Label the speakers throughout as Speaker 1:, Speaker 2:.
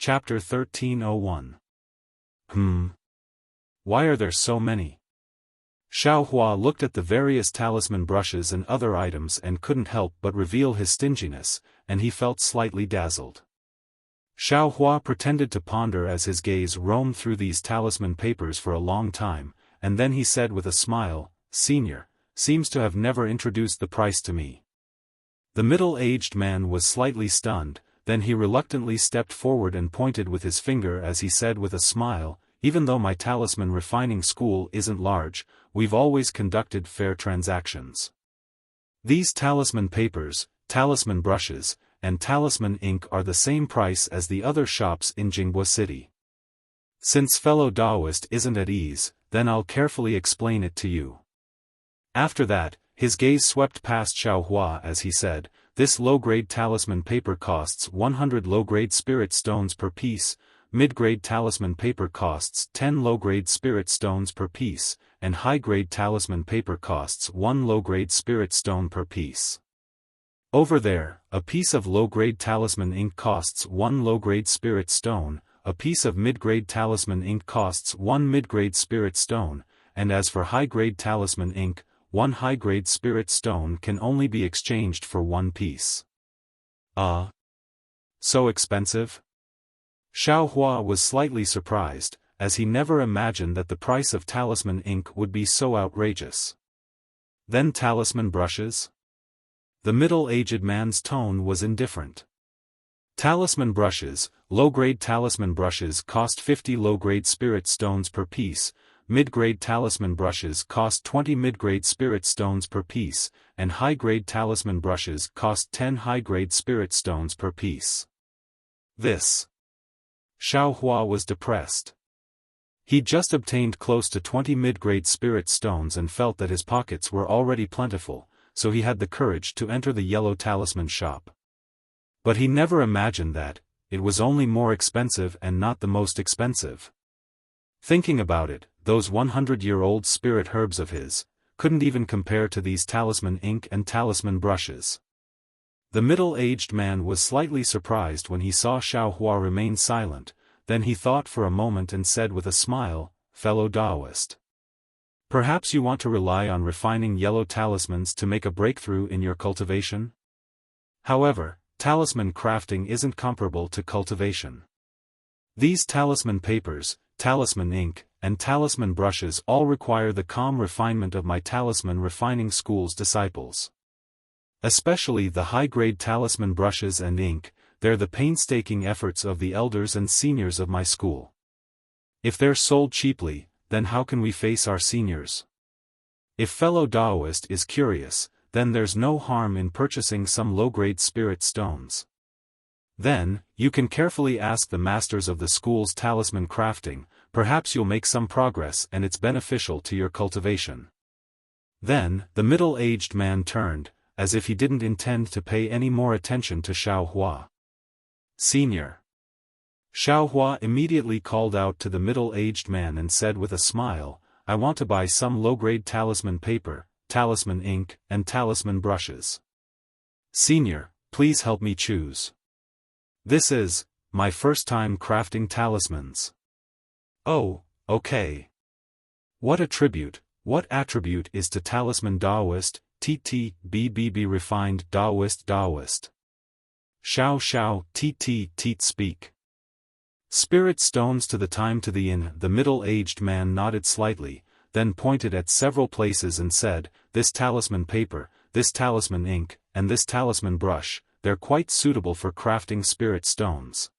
Speaker 1: Chapter 1301. Why are there so many? Xiaofan looked at the various talisman brushes and other items and couldn't help but reveal his stinginess, and he felt slightly dazzled. Xiaofan pretended to ponder as his gaze roamed through these talisman papers for a long time, and then he said with a smile, "Senior, seems to have never introduced the price to me." The middle-aged man was slightly stunned, then he reluctantly stepped forward and pointed with his finger as he said with a smile, "Even though my talisman refining school isn't large, we've always conducted fair transactions. These talisman papers, talisman brushes, and talisman ink are the same price as the other shops in Jinghua City. Since fellow Taoist isn't at ease, then I'll carefully explain it to you." After that, his gaze swept past Xiaofan as he said, "This low-grade talisman paper costs 100 low-grade spirit stones per piece, mid-grade talisman paper costs 10 low-grade spirit stones per piece, and high-grade talisman paper costs 1 low-grade spirit stone per piece. Over there, a piece of low-grade talisman ink costs 1 low-grade spirit stone, a piece of mid-grade talisman ink costs 1 mid-grade spirit stone, and as for high-grade talisman ink, 1 high-grade spirit stone can only be exchanged for 1 piece." So expensive? Xiaofan was slightly surprised, as he never imagined that the price of talisman ink would be so outrageous. Then talisman brushes? The middle-aged man's tone was indifferent. Talisman brushes, low-grade talisman brushes cost 50 low-grade spirit stones per piece, mid-grade talisman brushes cost 20 mid-grade spirit stones per piece, and high-grade talisman brushes cost 10 high-grade spirit stones per piece. This. Xiaofan was depressed. He'd just obtained close to 20 mid-grade spirit stones and felt that his pockets were already plentiful, so he had the courage to enter the yellow talisman shop. But he never imagined that it was only more expensive and not the most expensive. Thinking about it, those 100-year-old spirit herbs of his couldn't even compare to these talisman ink and talisman brushes. The middle-aged man was slightly surprised when he saw Xiaofan remain silent, then he thought for a moment and said with a smile, "Fellow Taoist. Perhaps you want to rely on refining yellow talismans to make a breakthrough in your cultivation? However, talisman crafting isn't comparable to cultivation. These talisman papers, talisman ink, and talisman brushes all require the calm refinement of my talisman refining school's disciples. Especially the high-grade talisman brushes and ink, they're the painstaking efforts of the elders and seniors of my school. If they're sold cheaply, then how can we face our seniors? If fellow Taoist is curious, then there's no harm in purchasing some low-grade spirit stones. Then, you can carefully ask the masters of the school's talisman crafting, perhaps you'll make some progress and it's beneficial to your cultivation." Then, the middle-aged man turned, as if he didn't intend to pay any more attention to Xiaofan. "Senior." Xiaofan immediately called out to the middle-aged man and said with a smile, "I want to buy some low-grade talisman paper, talisman ink, and talisman brushes. Senior, please help me choose. This is my first time crafting talismans." "Oh, okay. What attribute is to talisman Taoist, TTBBB refined Taoist? Xiao, TT speak. Spirit stones to the time to the in." The middle-aged man nodded slightly, then pointed at several places and said, "This talisman paper, this talisman ink, and this talisman brush, they're quite suitable for crafting spirit stones."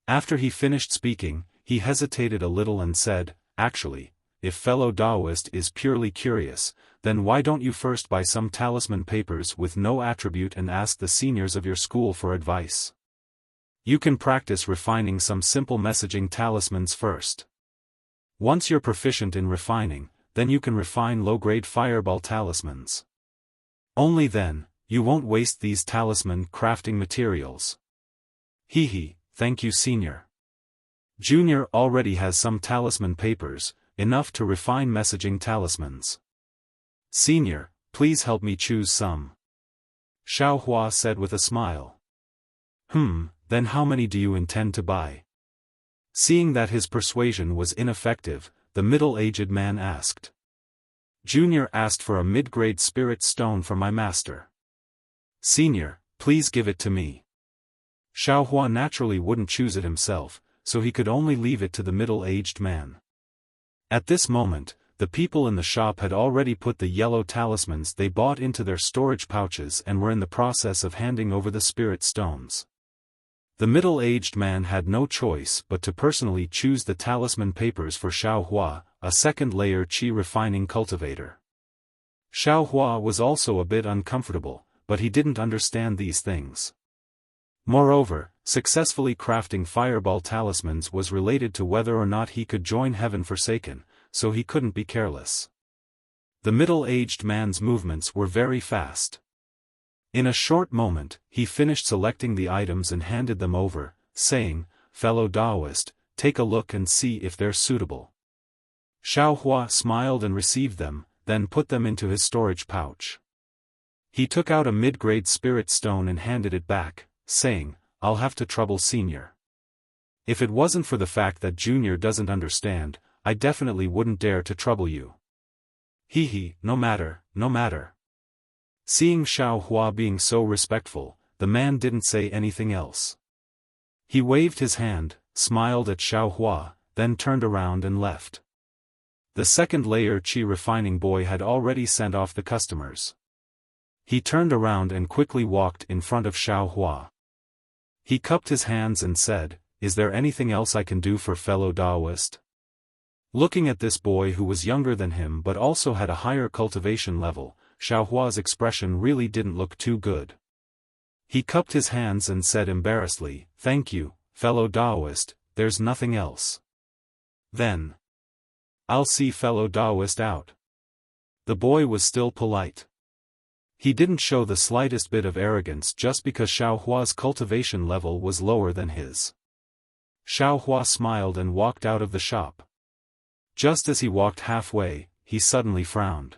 Speaker 1: After he finished speaking, he hesitated a little and said, "Actually, if fellow Taoist is purely curious, then why don't you first buy some talisman papers with no attribute and ask the seniors of your school for advice? You can practice refining some simple messaging talismans first. Once you're proficient in refining, then you can refine low-grade fireball talismans. Only then, you won't waste these talisman crafting materials." Thank you, Senior. Junior already has some talisman papers, enough to refine messaging talismans. Senior, please help me choose some." Xiaofan said with a smile. Then how many do you intend to buy? Seeing that his persuasion was ineffective, the middle-aged man asked. Junior asked for a mid-grade spirit stone from my master. Senior, please give it to me. Xiaofan naturally wouldn't choose it himself, so he could only leave it to the middle-aged man. At this moment, the people in the shop had already put the yellow talismans they bought into their storage pouches and were in the process of handing over the spirit stones. The middle-aged man had no choice but to personally choose the talisman papers for Xiaofan, a second-layer qi refining cultivator. Xiaofan was also a bit uncomfortable, but he didn't understand these things. Moreover, successfully crafting fireball talismans was related to whether or not he could join Heaven Forsaken, so he couldn't be careless. The middle-aged man's movements were very fast. In a short moment, he finished selecting the items and handed them over, saying, "Fellow Taoist, take a look and see if they're suitable." Xiaofan smiled and received them, then put them into his storage pouch. He took out a mid-grade spirit stone and handed it back, saying, "I'll have to trouble Senior. If it wasn't for the fact that Junior doesn't understand, I definitely wouldn't dare to trouble you." Hee, no matter, no matter. Seeing Xiaofan being so respectful, the man didn't say anything else. He waved his hand, smiled at Xiaofan, then turned around and left. The second-layer qi refining boy had already sent off the customers. He turned around and quickly walked in front of Xiaofan. He cupped his hands and said, "Is there anything else I can do for fellow Taoist?" Looking at this boy who was younger than him but also had a higher cultivation level, Xiaohua's expression really didn't look too good. He cupped his hands and said embarrassedly, "Thank you, fellow Taoist, there's nothing else." Then, "I'll see fellow Taoist out." The boy was still polite. He didn't show the slightest bit of arrogance just because Xiaohua's cultivation level was lower than his. Xiaohua smiled and walked out of the shop. Just as he walked halfway, he suddenly frowned.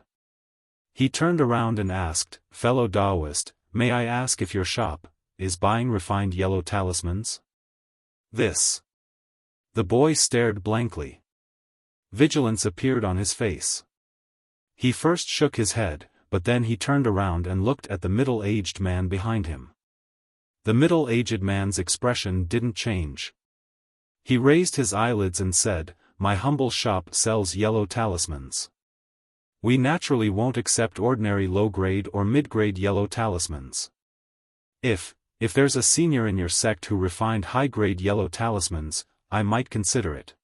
Speaker 1: He turned around and asked, "Fellow Taoist, may I ask if your shop is buying refined yellow talismans?" This. The boy stared blankly. Vigilance appeared on his face. He first shook his head, but then he turned around and looked at the middle-aged man behind him. The middle-aged man's expression didn't change. He raised his eyelids and said, "My humble shop sells yellow talismans. We naturally won't accept ordinary low-grade or mid-grade yellow talismans. If there's a senior in your sect who refined high-grade yellow talismans, I might consider it."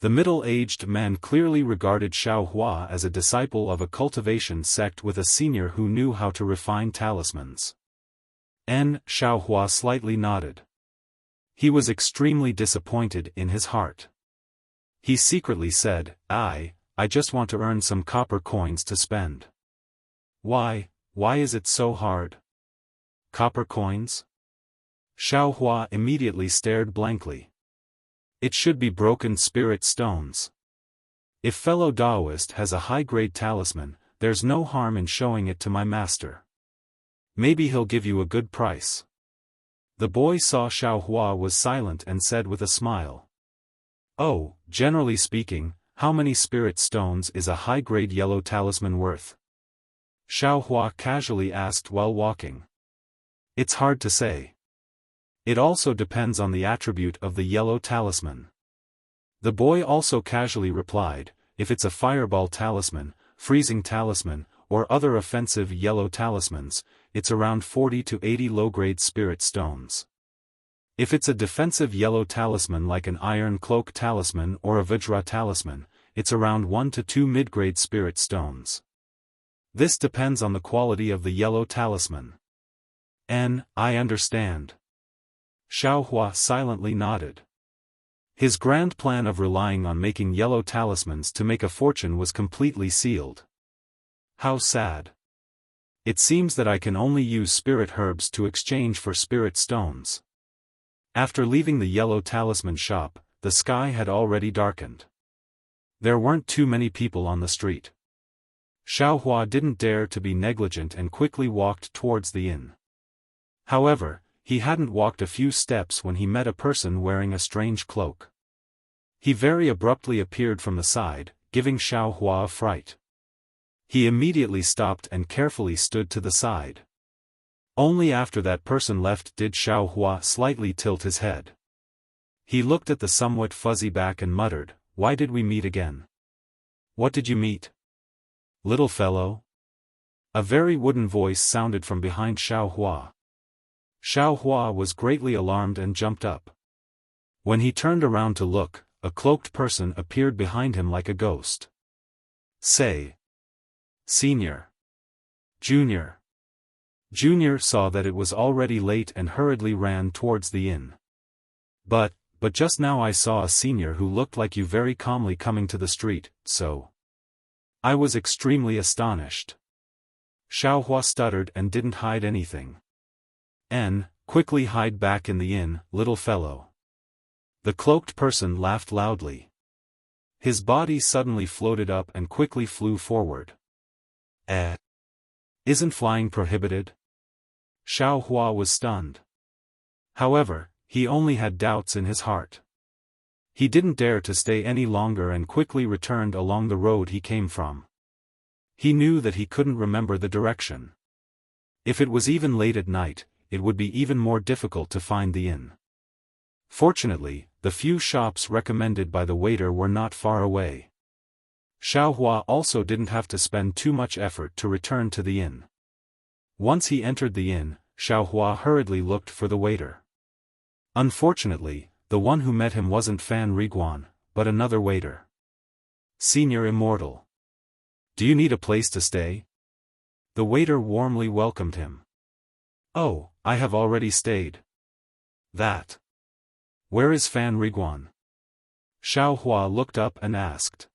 Speaker 1: The middle-aged man clearly regarded Xiaohua as a disciple of a cultivation sect with a senior who knew how to refine talismans. Xiaohua slightly nodded. He was extremely disappointed in his heart. He secretly said, I just want to earn some copper coins to spend." Why is it so hard? Copper coins? Xiaohua immediately stared blankly. It should be broken spirit stones. If fellow Taoist has a high-grade talisman, there's no harm in showing it to my master. Maybe he'll give you a good price. The boy saw Xiaohua was silent and said with a smile, "Oh, generally speaking, how many spirit stones is a high-grade yellow talisman worth?" Xiaohua casually asked while walking. "It's hard to say. It also depends on the attribute of the yellow talisman." The boy also casually replied, "If it's a fireball talisman, freezing talisman, or other offensive yellow talismans, it's around 40 to 80 low-grade spirit stones. If it's a defensive yellow talisman like an iron cloak talisman or a Vajra talisman, it's around 1 to 2 mid-grade spirit stones. This depends on the quality of the yellow talisman." I understand. Xiaohua silently nodded. His grand plan of relying on making yellow talismans to make a fortune was completely sealed. How sad. It seems that I can only use spirit herbs to exchange for spirit stones. After leaving the yellow talisman shop, the sky had already darkened. There weren't too many people on the street. Xiaohua didn't dare to be negligent and quickly walked towards the inn. However, He hadn't walked a few steps when he met a person wearing a strange cloak. He very abruptly appeared from the side, giving Xiaohua a fright. He immediately stopped and carefully stood to the side. Only after that person left did Xiaohua slightly tilt his head. He looked at the somewhat fuzzy back and muttered, "Why did we meet again? What did you meet, little fellow?" A very wooden voice sounded from behind Xiaohua. Xiaohua was greatly alarmed and jumped up. When he turned around to look, a cloaked person appeared behind him like a ghost. "Say, Senior." Junior. Junior saw that it was already late and hurriedly ran towards the inn. But just now I saw a senior who looked like you very calmly coming to the street, so I was extremely astonished." Xiaohua stuttered and didn't hide anything. Quickly hide back in the inn, little fellow." The cloaked person laughed loudly. His body suddenly floated up and quickly flew forward. Isn't flying prohibited?" Xiaohua was stunned. However, he only had doubts in his heart. He didn't dare to stay any longer and quickly returned along the road he came from. He knew that he couldn't remember the direction. If it was even late at night, it would be even more difficult to find the inn. Fortunately, the few shops recommended by the waiter were not far away. Xiaohua also didn't have to spend too much effort to return to the inn. Once he entered the inn, Xiaohua hurriedly looked for the waiter. Unfortunately, the one who met him wasn't Fan Riguan, but another waiter. "Senior Immortal. Do you need a place to stay?" The waiter warmly welcomed him. "Oh, I have already stayed." "That. Where is Fan Riguan?" Xiaohua looked up and asked.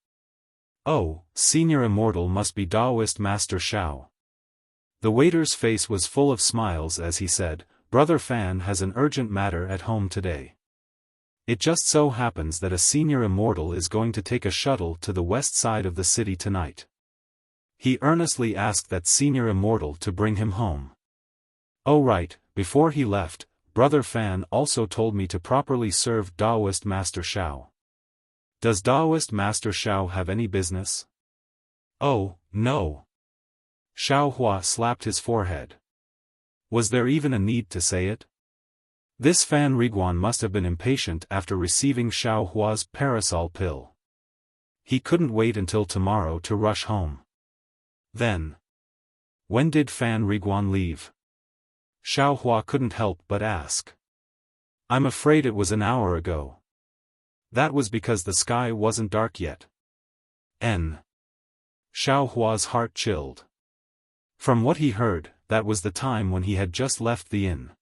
Speaker 1: "Oh, Senior Immortal must be Taoist Master Xiao." The waiter's face was full of smiles as he said, "Brother Fan has an urgent matter at home today. It just so happens that a Senior Immortal is going to take a shuttle to the west side of the city tonight. He earnestly asked that Senior Immortal to bring him home. Oh right, before he left, Brother Fan also told me to properly serve Taoist Master Xiao. Does Taoist Master Xiao have any business?" "Oh, no." Xiaohua slapped his forehead. Was there even a need to say it? This Fan Riguan must have been impatient after receiving Xiaohua's parasol pill. He couldn't wait until tomorrow to rush home. Then, when did Fan Riguan leave? Xiaohua couldn't help but ask. "I'm afraid it was an hour ago." That was because the sky wasn't dark yet. Xiaohua's heart chilled. From what he heard, that was the time when he had just left the inn.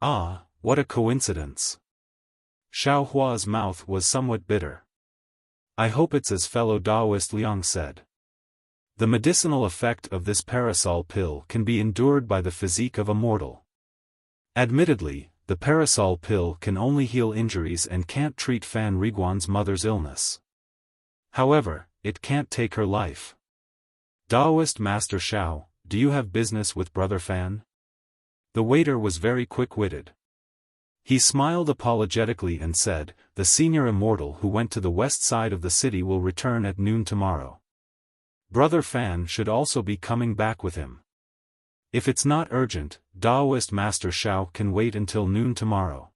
Speaker 1: Ah, what a coincidence. Xiaohua's mouth was somewhat bitter. "I hope it's as fellow Taoist Liang said. The medicinal effect of this parasol pill can be endured by the physique of a mortal. Admittedly, the parasol pill can only heal injuries and can't treat Fan Riguan's mother's illness. However, it can't take her life. Taoist Master Xiao, do you have business with Brother Fan?" The waiter was very quick-witted. He smiled apologetically and said, "The Senior Immortal who went to the west side of the city will return at noon tomorrow. Brother Fan should also be coming back with him. If it's not urgent, Taoist Master Xiao can wait until noon tomorrow.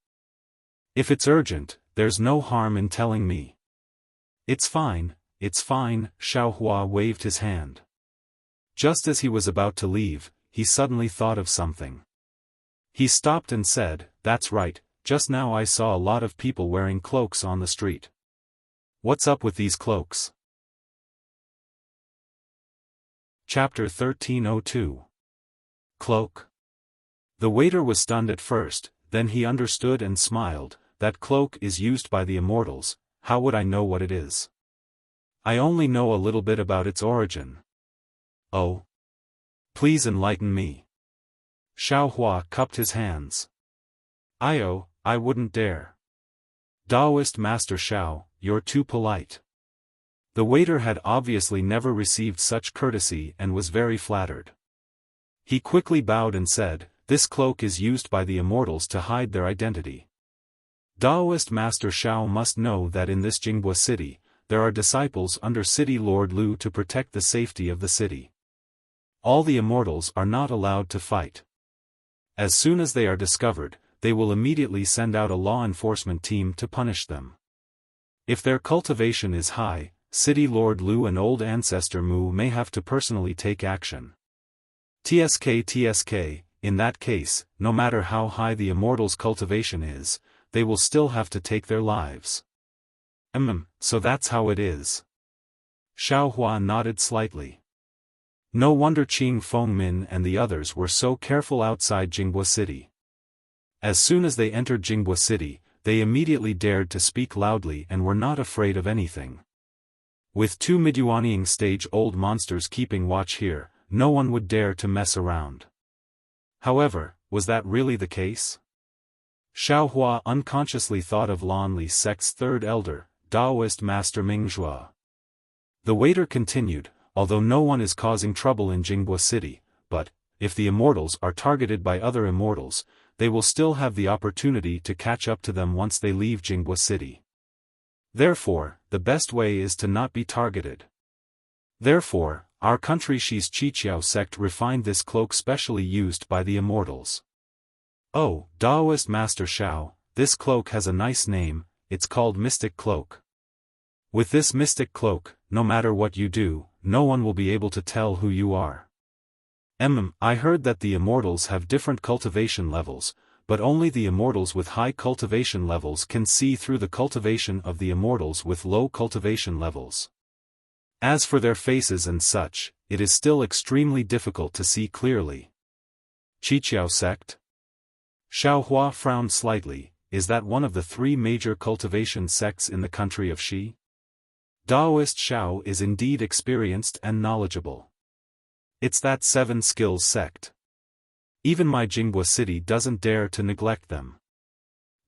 Speaker 1: If it's urgent, there's no harm in telling me." It's fine, Xiaohua waved his hand. Just as he was about to leave, he suddenly thought of something. He stopped and said, "That's right, just now I saw a lot of people wearing cloaks on the street. What's up with these cloaks?" Chapter 1302. Cloak. The waiter was stunned at first, then he understood and smiled. "That cloak is used by the immortals. How would I know what it is? I only know a little bit about its origin." "Oh? Please enlighten me." Xiaohua cupped his hands. I wouldn't dare. Taoist Master Xiao, you're too polite." The waiter had obviously never received such courtesy and was very flattered. He quickly bowed and said, this cloak is used by the immortals to hide their identity. Daoist Master Xiao must know that in this Jinghua city, there are disciples under City Lord Lu to protect the safety of the city. All the immortals are not allowed to fight. As soon as they are discovered, they will immediately send out a law enforcement team to punish them. If their cultivation is high, City Lord Lu and Old Ancestor Mu may have to personally take action. TSK, in that case, no matter how high the immortals' cultivation is, they will still have to take their lives. So that's how it is. Xiaohua nodded slightly. No wonder Qing Fengmin and the others were so careful outside Jinghua City. As soon as they entered Jinghua City, they immediately dared to speak loudly and were not afraid of anything. With 2 Midyuanying stage-old monsters keeping watch here, no one would dare to mess around. However, was that really the case? Xiaohua unconsciously thought of Lanli sect's third elder, Daoist Master Mingzhua. The waiter continued, although no one is causing trouble in Jinghua City, but, if the immortals are targeted by other immortals, they will still have the opportunity to catch up to them once they leave Jinghua City. Therefore, the best way is to not be targeted. Therefore, our country Shi's Qiqiao sect refined this cloak specially used by the immortals. Oh, Daoist Master Xiao, this cloak has a nice name, it's called Mystic Cloak. With this Mystic Cloak, no matter what you do, no one will be able to tell who you are. I heard that the immortals have different cultivation levels, but only the immortals with high cultivation levels can see through the cultivation of the immortals with low cultivation levels. As for their faces and such, it is still extremely difficult to see clearly. Qiqiao sect? Xiaohua frowned slightly. Is that one of the 3 major cultivation sects in the country of Xi? Daoist Xiao is indeed experienced and knowledgeable. It's that 7 skills sect. Even my Jinghua city doesn't dare to neglect them.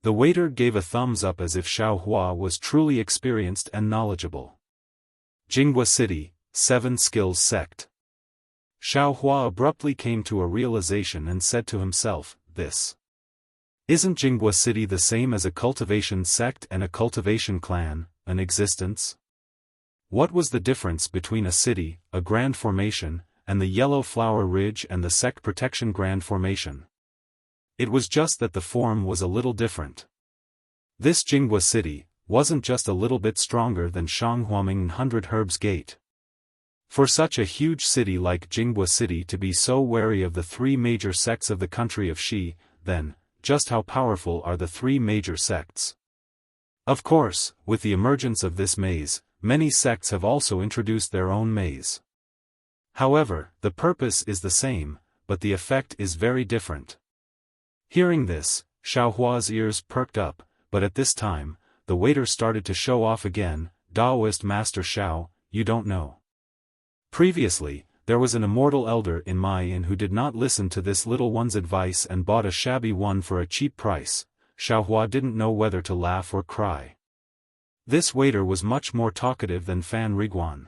Speaker 1: The waiter gave a thumbs up as if Xiaohua was truly experienced and knowledgeable. Jinghua city, 7 skills sect. Xiaohua abruptly came to a realization and said to himself, this. Isn't Jinghua city the same as a cultivation sect and a cultivation clan, an existence? What was the difference between a city, a grand formation, and the Yellow Flower Ridge and the Sect Protection Grand Formation? It was just that the form was a little different. This Jinghua city wasn't just a little bit stronger than Shanghuaming 100 Herbs Gate. For such a huge city like Jinghua city to be so wary of the 3 major sects of the country of Xi, then, just how powerful are the 3 major sects? Of course, with the emergence of this maze, many sects have also introduced their own maze. However, the purpose is the same, but the effect is very different. Hearing this, Xiaohua's ears perked up, but at this time, the waiter started to show off again. Daoist Master Xiao, you don't know. Previously, there was an immortal elder in Maiyin who did not listen to this little one's advice and bought a shabby one for a cheap price. Xiaohua didn't know whether to laugh or cry. This waiter was much more talkative than Fan Riguan.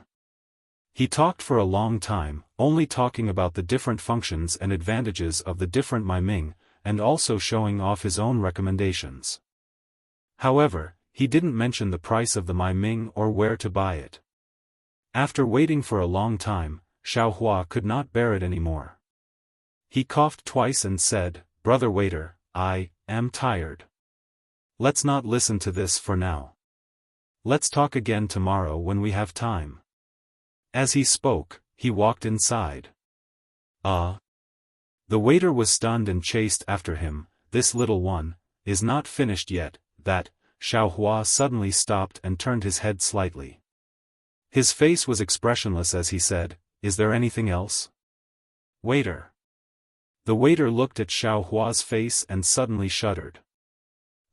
Speaker 1: He talked for a long time, only talking about the different functions and advantages of the different Maiming, and also showing off his own recommendations. However, he didn't mention the price of the Maiming or where to buy it. After waiting for a long time, Xiaohua could not bear it anymore. He coughed twice and said, "Brother waiter, I am tired. Let's not listen to this for now. Let's talk again tomorrow when we have time." As he spoke, he walked inside. The waiter was stunned and chased after him. "This little one is not finished yet." That, Xiaohua suddenly stopped and turned his head slightly. His face was expressionless as he said, "Is there anything else?" "Waiter." The waiter looked at Xiaohua's face and suddenly shuddered.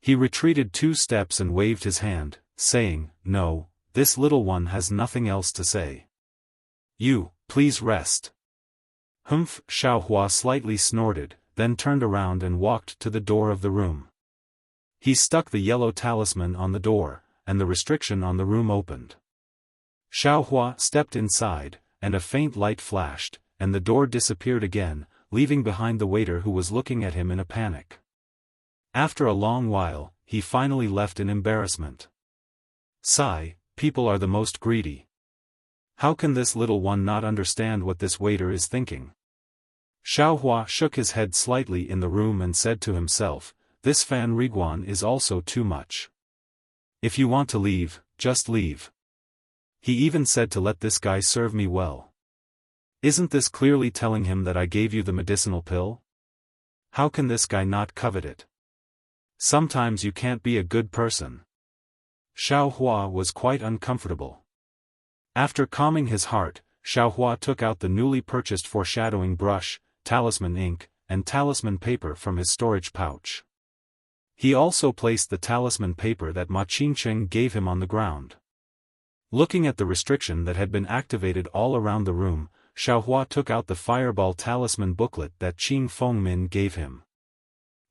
Speaker 1: He retreated 2 steps and waved his hand, saying, "No, this little one has nothing else to say. You, please rest." "Humph," Xiaohua slightly snorted, then turned around and walked to the door of the room. He stuck the yellow talisman on the door, and the restriction on the room opened. Xiaohua stepped inside, and a faint light flashed, and the door disappeared again, leaving behind the waiter who was looking at him in a panic. After a long while, he finally left in embarrassment. Sigh, people are the most greedy. How can this little one not understand what this waiter is thinking? Xiaofan shook his head slightly in the room and said to himself, this Fan Riguan is also too much. If you want to leave, just leave. He even said to let this guy serve me well. Isn't this clearly telling him that I gave you the medicinal pill? How can this guy not covet it? Sometimes you can't be a good person. Xiaofan was quite uncomfortable. After calming his heart, Xiaofan took out the newly purchased foreshadowing brush, talisman ink, and talisman paper from his storage pouch. He also placed the talisman paper that Ma Qingqing gave him on the ground. Looking at the restriction that had been activated all around the room, Xiaofan took out the fireball talisman booklet that Qing Fengmin gave him.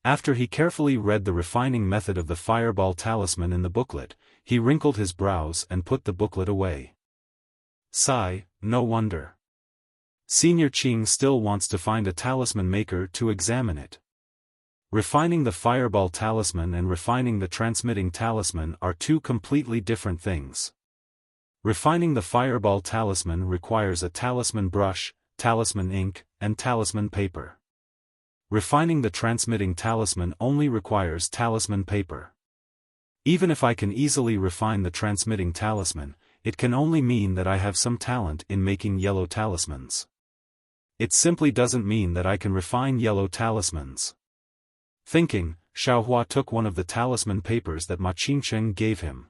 Speaker 1: After he carefully read the refining method of the fireball talisman in the booklet, he wrinkled his brows and put the booklet away. Sigh, no wonder. Senior Qing still wants to find a talisman maker to examine it. Refining the fireball talisman and refining the transmitting talisman are two completely different things. Refining the fireball talisman requires a talisman brush, talisman ink, and talisman paper. Refining the transmitting talisman only requires talisman paper. Even if I can easily refine the transmitting talisman, it can only mean that I have some talent in making yellow talismans. It simply doesn't mean that I can refine yellow talismans. Thinking, Xiaofan took one of the talisman papers that Ma Qingqing gave him.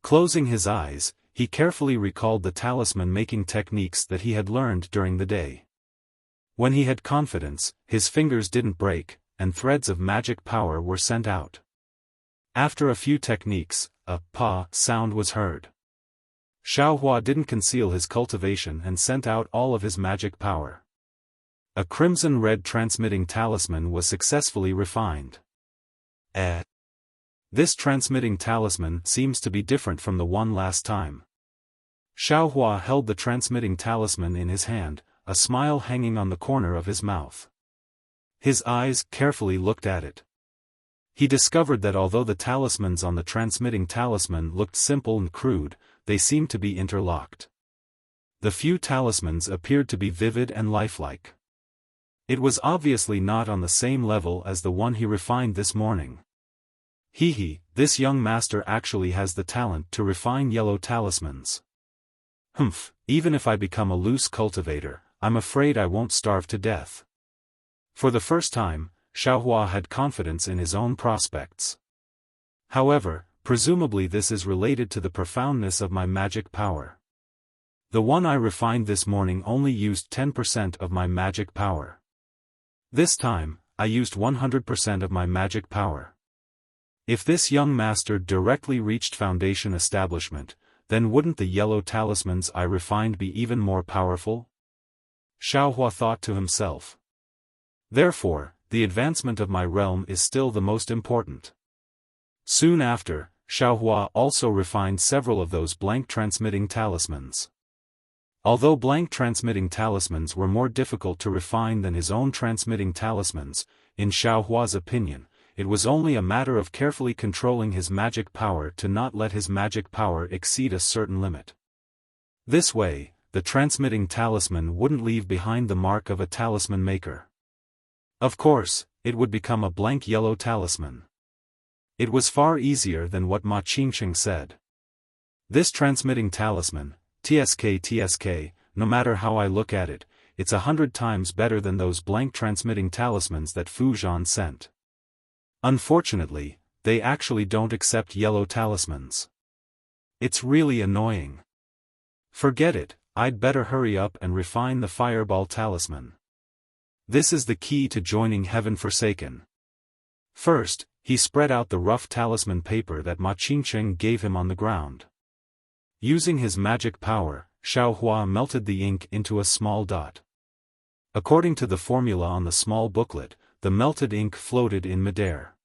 Speaker 1: Closing his eyes, he carefully recalled the talisman-making techniques that he had learned during the day. When he had confidence, his fingers didn't break, and threads of magic power were sent out. After a few techniques, a pa sound was heard. Xiaofan didn't conceal his cultivation and sent out all of his magic power. A crimson-red transmitting talisman was successfully refined. This transmitting talisman seems to be different from the one last time. Xiaofan held the transmitting talisman in his hand, a smile hanging on the corner of his mouth. His eyes carefully looked at it. He discovered that although the talismans on the transmitting talisman looked simple and crude, they seemed to be interlocked. The few talismans appeared to be vivid and lifelike. It was obviously not on the same level as the one he refined this morning. This young master actually has the talent to refine yellow talismans. Even if I become a loose cultivator, I'm afraid I won't starve to death. For the first time, Xiaofan had confidence in his own prospects. However, presumably this is related to the profoundness of my magic power. The one I refined this morning only used 10% of my magic power. This time, I used 100% of my magic power. If this young master directly reached foundation establishment, then wouldn't the yellow talismans I refined be even more powerful? Xiaofan thought to himself. Therefore, the advancement of my realm is still the most important. Soon after, Xiaofan also refined several of those blank transmitting talismans. Although blank transmitting talismans were more difficult to refine than his own transmitting talismans, in Xiaohua's opinion, it was only a matter of carefully controlling his magic power to not let his magic power exceed a certain limit. This way, the transmitting talisman wouldn't leave behind the mark of a talisman maker. Of course, it would become a blank yellow talisman. It was far easier than what Ma Qingqing said. This transmitting talisman, TSK, no matter how I look at it, it's 100 times better than those blank transmitting talismans that Fu Zhan sent. Unfortunately, they actually don't accept yellow talismans. It's really annoying. Forget it, I'd better hurry up and refine the fireball talisman. This is the key to joining Heaven Forsaken. First, he spread out the rough talisman paper that Ma Qingqing gave him on the ground. Using his magic power, Xiaofan melted the ink into a small dot. According to the formula on the small booklet, the melted ink floated in midair.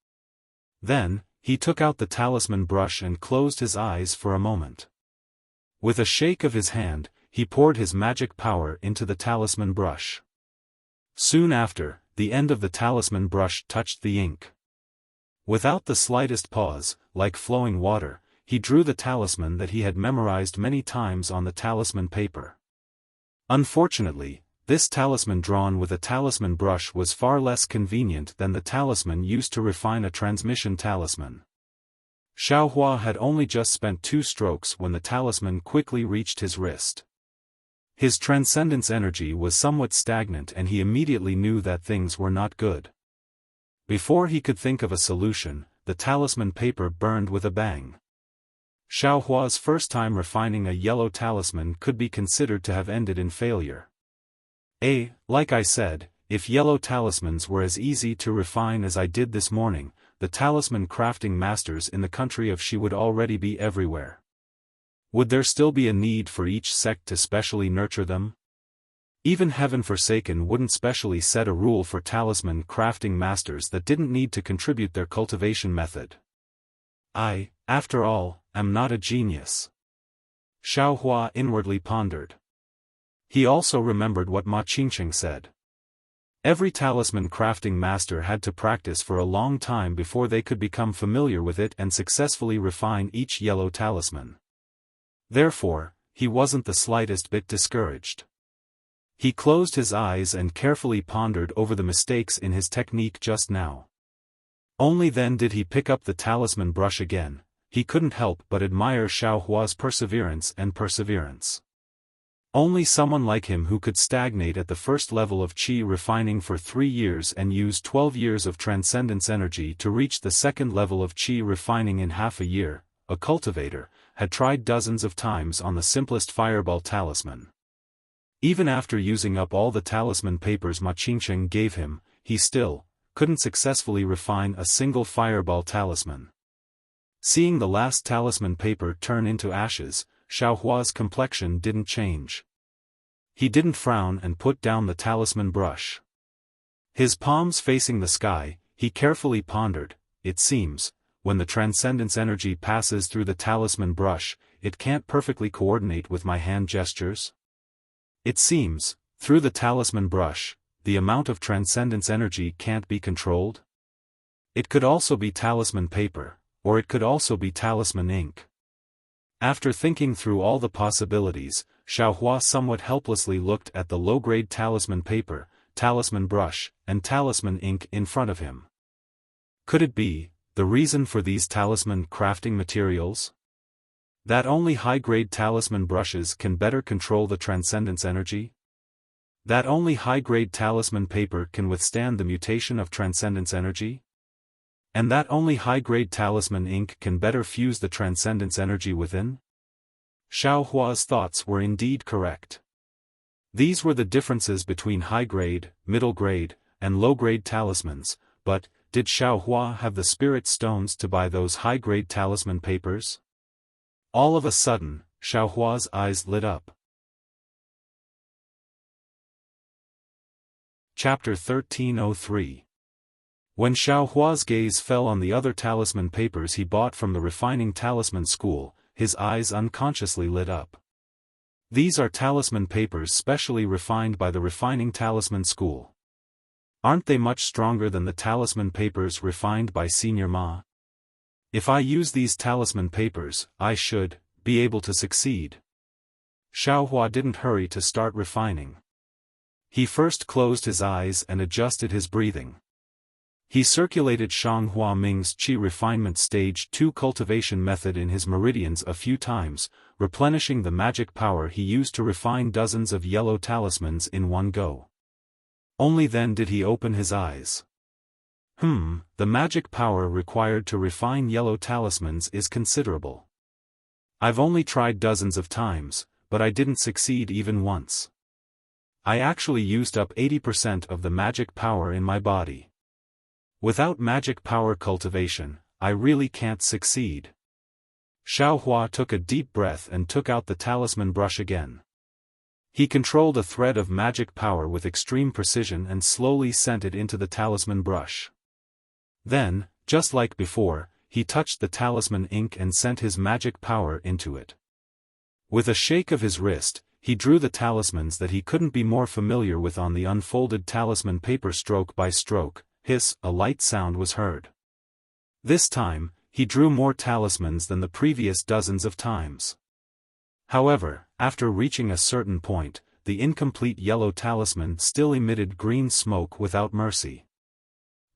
Speaker 1: Then, he took out the talisman brush and closed his eyes for a moment. With a shake of his hand, he poured his magic power into the talisman brush. Soon after, the end of the talisman brush touched the ink. Without the slightest pause, like flowing water, he drew the talisman that he had memorized many times on the talisman paper. Unfortunately, this talisman drawn with a talisman brush was far less convenient than the talisman used to refine a transmission talisman. Xiaofan had only just spent 2 strokes when the talisman quickly reached his wrist. His transcendence energy was somewhat stagnant and he immediately knew that things were not good. Before he could think of a solution, the talisman paper burned with a bang. Xiaohua's first time refining a yellow talisman could be considered to have ended in failure. Like I said, if yellow talismans were as easy to refine as I did this morning, the talisman crafting masters in the country of Xi would already be everywhere. Would there still be a need for each sect to specially nurture them? Even Heaven Forsaken wouldn't specially set a rule for talisman crafting masters that didn't need to contribute their cultivation method. I, after all, am not a genius. Xiaohua inwardly pondered. He also remembered what Ma Qingqing said. Every talisman crafting master had to practice for a long time before they could become familiar with it and successfully refine each yellow talisman. Therefore, he wasn't the slightest bit discouraged. He closed his eyes and carefully pondered over the mistakes in his technique just now. Only then did he pick up the talisman brush again. He couldn't help but admire Xiaohua's perseverance. Only someone like him who could stagnate at the first level of qi refining for 3 years and use 12 years of transcendence energy to reach the second level of qi refining in half a year, a cultivator, had tried dozens of times on the simplest fireball talisman. Even after using up all the talisman papers Ma Qingqing gave him, he still couldn't successfully refine a single fireball talisman. Seeing the last talisman paper turn into ashes, Xiaohua's complexion didn't change. He didn't frown and put down the talisman brush. His palms facing the sky, he carefully pondered. It seems, when the transcendence energy passes through the talisman brush, it can't perfectly coordinate with my hand gestures. It seems, through the talisman brush, the amount of transcendence energy can't be controlled. It could also be talisman paper, or it could also be talisman ink. After thinking through all the possibilities, Xiaohua somewhat helplessly looked at the low-grade talisman paper, talisman brush, and talisman ink in front of him. Could it be the reason for these talisman crafting materials? That only high-grade talisman brushes can better control the transcendence energy? That only high-grade talisman paper can withstand the mutation of transcendence energy? And that only high-grade talisman ink can better fuse the transcendence energy within? Xiaohua's thoughts were indeed correct. These were the differences between high-grade, middle-grade, and low-grade talismans, but did Xiaohua have the spirit stones to buy those high-grade talisman papers? All of a sudden, Xiaohua's eyes lit up. Chapter 1303. When Xiaohua's gaze fell on the other talisman papers he bought from the refining talisman school, his eyes unconsciously lit up. These are talisman papers specially refined by the refining talisman school. Aren't they much stronger than the talisman papers refined by Senior Ma? If I use these talisman papers, I should be able to succeed. Xiaohua didn't hurry to start refining. He first closed his eyes and adjusted his breathing. He circulated Shanghua Ming's Qi Refinement Stage 2 cultivation method in his meridians a few times, replenishing the magic power he used to refine dozens of yellow talismans in one go. Only then did he open his eyes. The magic power required to refine yellow talismans is considerable. I've only tried dozens of times, but I didn't succeed even once. I actually used up 80% of the magic power in my body. Without magic power cultivation, I really can't succeed. Xiaohua took a deep breath and took out the talisman brush again. He controlled a thread of magic power with extreme precision and slowly sent it into the talisman brush. Then, just like before, he touched the talisman ink and sent his magic power into it. With a shake of his wrist, he drew the talismans that he couldn't be more familiar with on the unfolded talisman paper. Stroke by stroke, hiss, a light sound was heard. This time, he drew more talismans than the previous dozens of times. However, after reaching a certain point, the incomplete yellow talisman still emitted green smoke without mercy.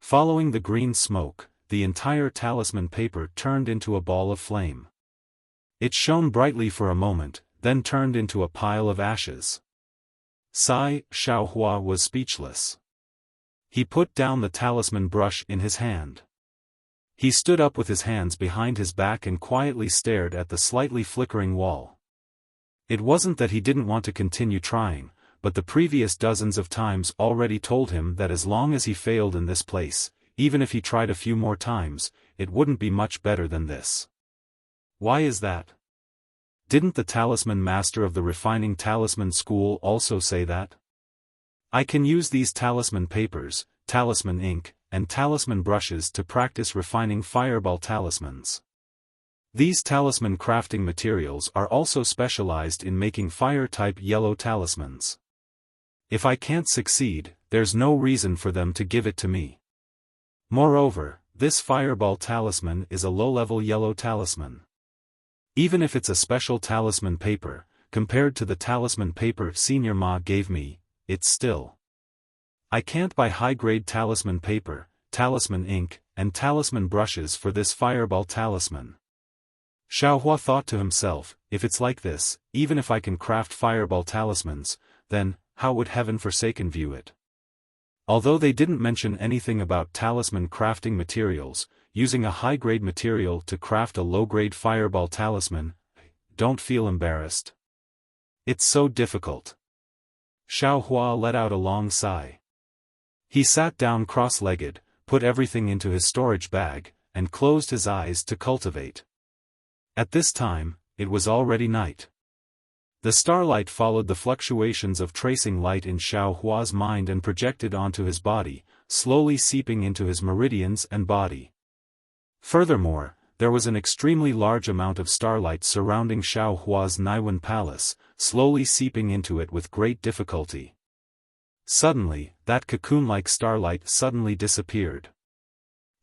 Speaker 1: Following the green smoke, the entire talisman paper turned into a ball of flame. It shone brightly for a moment, then turned into a pile of ashes. Xiaofan was speechless. He put down the talisman brush in his hand. He stood up with his hands behind his back and quietly stared at the slightly flickering wall. It wasn't that he didn't want to continue trying, but the previous dozens of times already told him that as long as he failed in this place, even if he tried a few more times, it wouldn't be much better than this. Why is that? Didn't the talisman master of the refining talisman school also say that? I can use these talisman papers, talisman ink, and talisman brushes to practice refining fireball talismans. These talisman crafting materials are also specialized in making fire-type yellow talismans. If I can't succeed, there's no reason for them to give it to me. Moreover, this fireball talisman is a low-level yellow talisman. Even if it's a special talisman paper, compared to the talisman paper Senior Ma gave me, it's still. I can't buy high-grade talisman paper, talisman ink, and talisman brushes for this fireball talisman. Xiaofan thought to himself, if it's like this, even if I can craft fireball talismans, then, how would Heaven Forsaken view it? Although they didn't mention anything about talisman crafting materials, using a high-grade material to craft a low-grade fireball talisman, don't feel embarrassed. It's so difficult. Xiaofan let out a long sigh. He sat down cross-legged, put everything into his storage bag, and closed his eyes to cultivate. At this time, it was already night. The starlight followed the fluctuations of tracing light in Xiaohua's mind and projected onto his body, slowly seeping into his meridians and body. Furthermore, there was an extremely large amount of starlight surrounding Xiaohua's Naiwan palace, slowly seeping into it with great difficulty. Suddenly, that cocoon-like starlight suddenly disappeared.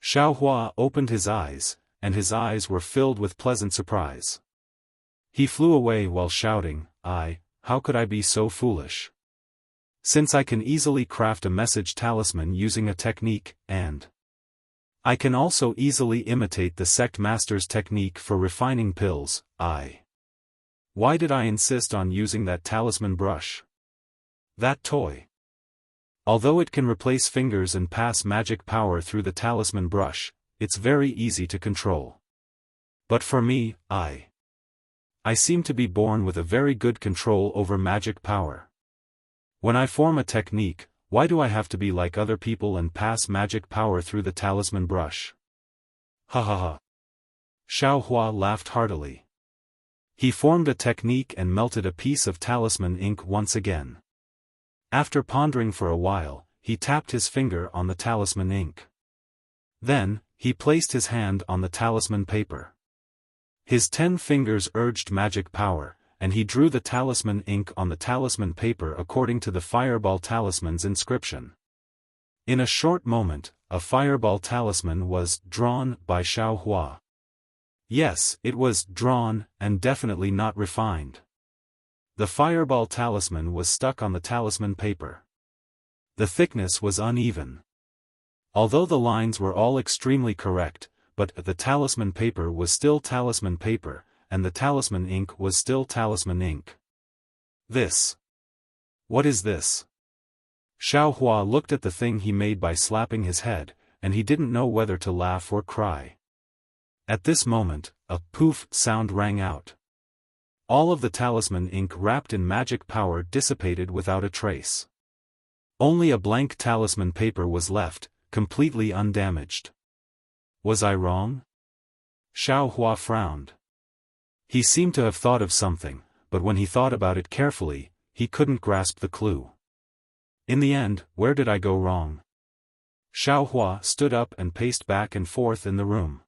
Speaker 1: Xiaohua opened his eyes, and his eyes were filled with pleasant surprise. He flew away while shouting, how could I be so foolish? Since I can easily craft a message talisman using a technique, and I can also easily imitate the sect master's technique for refining pills, why did I insist on using that talisman brush? That toy. Although it can replace fingers and pass magic power through the talisman brush, it's very easy to control. But for me, I seem to be born with a very good control over magic power. When I form a technique, why do I have to be like other people and pass magic power through the talisman brush? Ha ha ha. Xiaohua laughed heartily. He formed a technique and melted a piece of talisman ink once again. After pondering for a while, he tapped his finger on the talisman ink. Then, he placed his hand on the talisman paper. His 10 fingers urged magic power, and he drew the talisman ink on the talisman paper according to the fireball talisman's inscription. In a short moment, a fireball talisman was drawn by Xiaohua. Yes, it was drawn, and definitely not refined. The fireball talisman was stuck on the talisman paper. The thickness was uneven. Although the lines were all extremely correct, but the talisman paper was still talisman paper, and the talisman ink was still talisman ink. This. What is this? Xiaohua looked at the thing he made by slapping his head, and he didn't know whether to laugh or cry. At this moment, a poof sound rang out. All of the talisman ink wrapped in magic power dissipated without a trace. Only a blank talisman paper was left, completely undamaged. Was I wrong? Xiaohua frowned. He seemed to have thought of something, but when he thought about it carefully, he couldn't grasp the clue. In the end, where did I go wrong? Xiaohua stood up and paced back and forth in the room.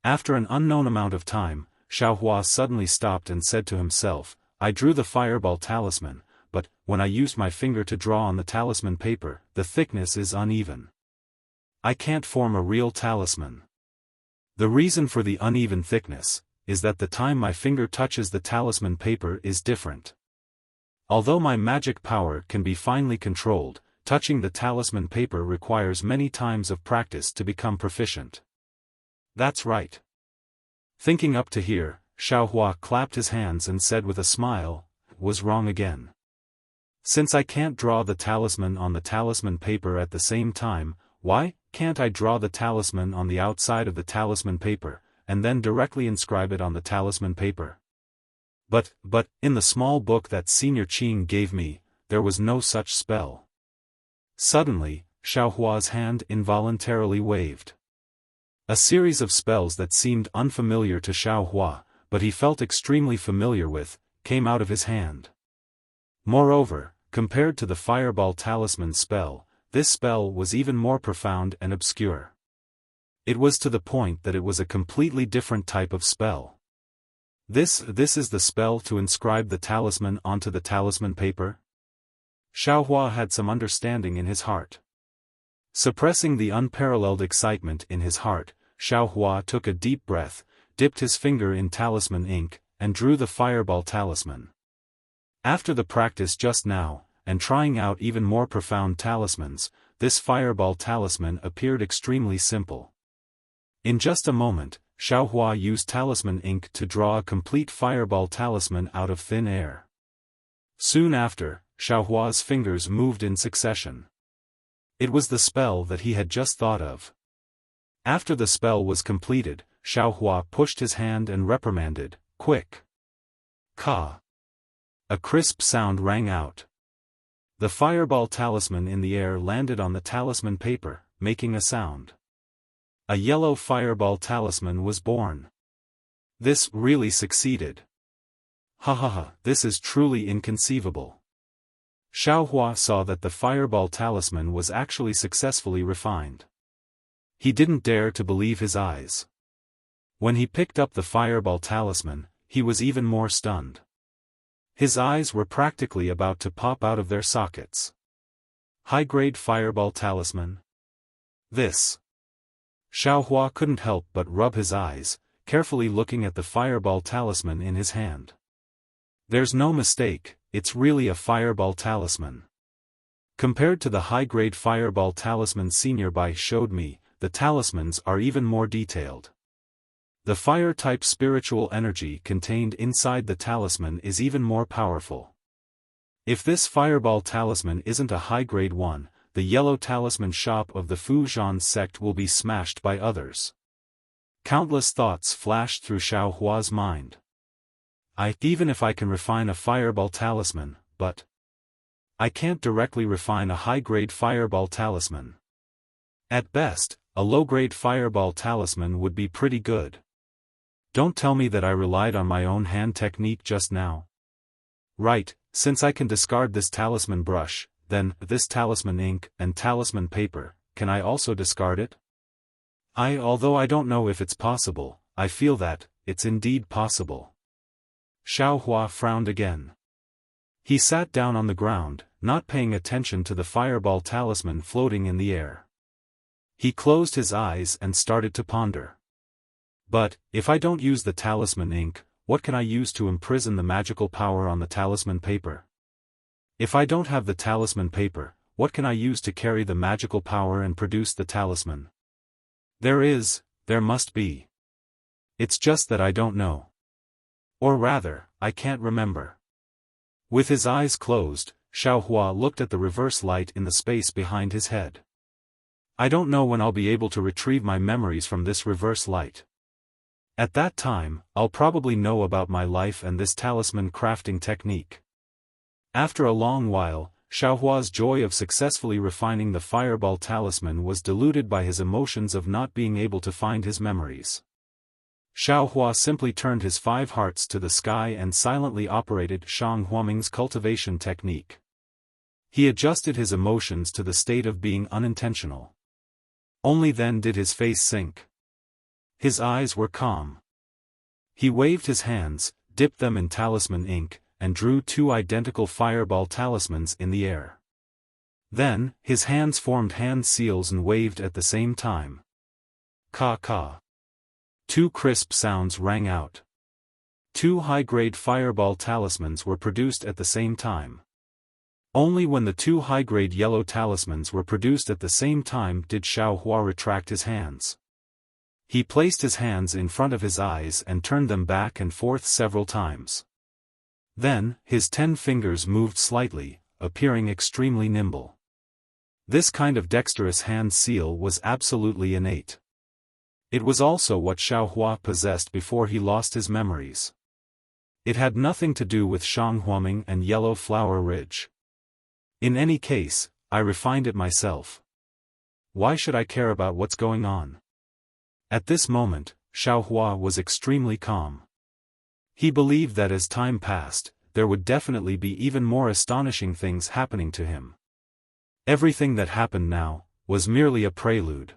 Speaker 1: After an unknown amount of time, Xiaohua suddenly stopped and said to himself, I drew the fireball talisman, but, when I used my finger to draw on the talisman paper, the thickness is uneven. I can't form a real talisman. The reason for the uneven thickness is that the time my finger touches the talisman paper is different. Although my magic power can be finely controlled, touching the talisman paper requires many times of practice to become proficient. That's right. Thinking up to here, Xiaohua clapped his hands and said with a smile, "Was wrong again. Since I can't draw the talisman on the talisman paper at the same time, why can't I draw the talisman on the outside of the talisman paper, and then directly inscribe it on the talisman paper? But, in the small book that Senior Qing gave me, there was no such spell." Suddenly, Xiaohua's hand involuntarily waved. A series of spells that seemed unfamiliar to Xiaohua, but he felt extremely familiar with, came out of his hand. Moreover, compared to the fireball talisman spell, this spell was even more profound and obscure. It was to the point that it was a completely different type of spell. This is the spell to inscribe the talisman onto the talisman paper? Xiaohua had some understanding in his heart. Suppressing the unparalleled excitement in his heart, Xiaohua took a deep breath, dipped his finger in talisman ink, and drew the fireball talisman. After the practice just now, and trying out even more profound talismans, this fireball talisman appeared extremely simple. In just a moment, Xiaohua used talisman ink to draw a complete fireball talisman out of thin air. Soon after, Xiaohua's fingers moved in succession. It was the spell that he had just thought of. After the spell was completed, Xiaohua pushed his hand and reprimanded, "Quick! Ka!" A crisp sound rang out. The fireball talisman in the air landed on the talisman paper, making a sound. A yellow fireball talisman was born. This really succeeded. Ha ha ha, this is truly inconceivable. Xiaohua saw that the fireball talisman was actually successfully refined. He didn't dare to believe his eyes. When he picked up the fireball talisman, he was even more stunned. His eyes were practically about to pop out of their sockets. High-grade fireball talisman? This. Xiaohua couldn't help but rub his eyes, carefully looking at the fireball talisman in his hand. There's no mistake, it's really a fireball talisman. Compared to the high-grade fireball talisman Senior Bai showed me, the talismans are even more detailed. The fire-type spiritual energy contained inside the talisman is even more powerful. If this fireball talisman isn't a high-grade one, the yellow talisman shop of the Fuzhan sect will be smashed by others. Countless thoughts flashed through Xiaohua's mind. Even if I can refine a fireball talisman, but I can't directly refine a high-grade fireball talisman. At best, a low-grade fireball talisman would be pretty good. Don't tell me that I relied on my own hand technique just now. Right, since I can discard this talisman brush, then, this talisman ink and talisman paper, can I also discard it? Although I don't know if it's possible, I feel that, it's indeed possible. Xiaohua frowned again. He sat down on the ground, not paying attention to the fireball talisman floating in the air. He closed his eyes and started to ponder. But, if I don't use the talisman ink, what can I use to imprison the magical power on the talisman paper? If I don't have the talisman paper, what can I use to carry the magical power and produce the talisman? There must be. It's just that I don't know. Or rather, I can't remember. With his eyes closed, Xiaohua looked at the reverse light in the space behind his head. I don't know when I'll be able to retrieve my memories from this reverse light. At that time, I'll probably know about my life and this talisman crafting technique. After a long while, Xiaohua's joy of successfully refining the fireball talisman was diluted by his emotions of not being able to find his memories. Xiaohua simply turned his 5 hearts to the sky and silently operated Shang Huaming's cultivation technique. He adjusted his emotions to the state of being unintentional. Only then did his face sink. His eyes were calm. He waved his hands, dipped them in talisman ink, and drew 2 identical fireball talismans in the air. Then, his hands formed hand seals and waved at the same time. Ka. 2 crisp sounds rang out. 2 high-grade fireball talismans were produced at the same time. Only when the 2 high-grade yellow talismans were produced at the same time did Xiaohua retract his hands. He placed his hands in front of his eyes and turned them back and forth several times. Then, his 10 fingers moved slightly, appearing extremely nimble. This kind of dexterous hand seal was absolutely innate. It was also what Xiaohua possessed before he lost his memories. It had nothing to do with Shanghuaming and Yellow Flower Ridge. In any case, I refined it myself. Why should I care about what's going on? At this moment, Xiaohua was extremely calm. He believed that as time passed, there would definitely be even more astonishing things happening to him. Everything that happened now was merely a prelude.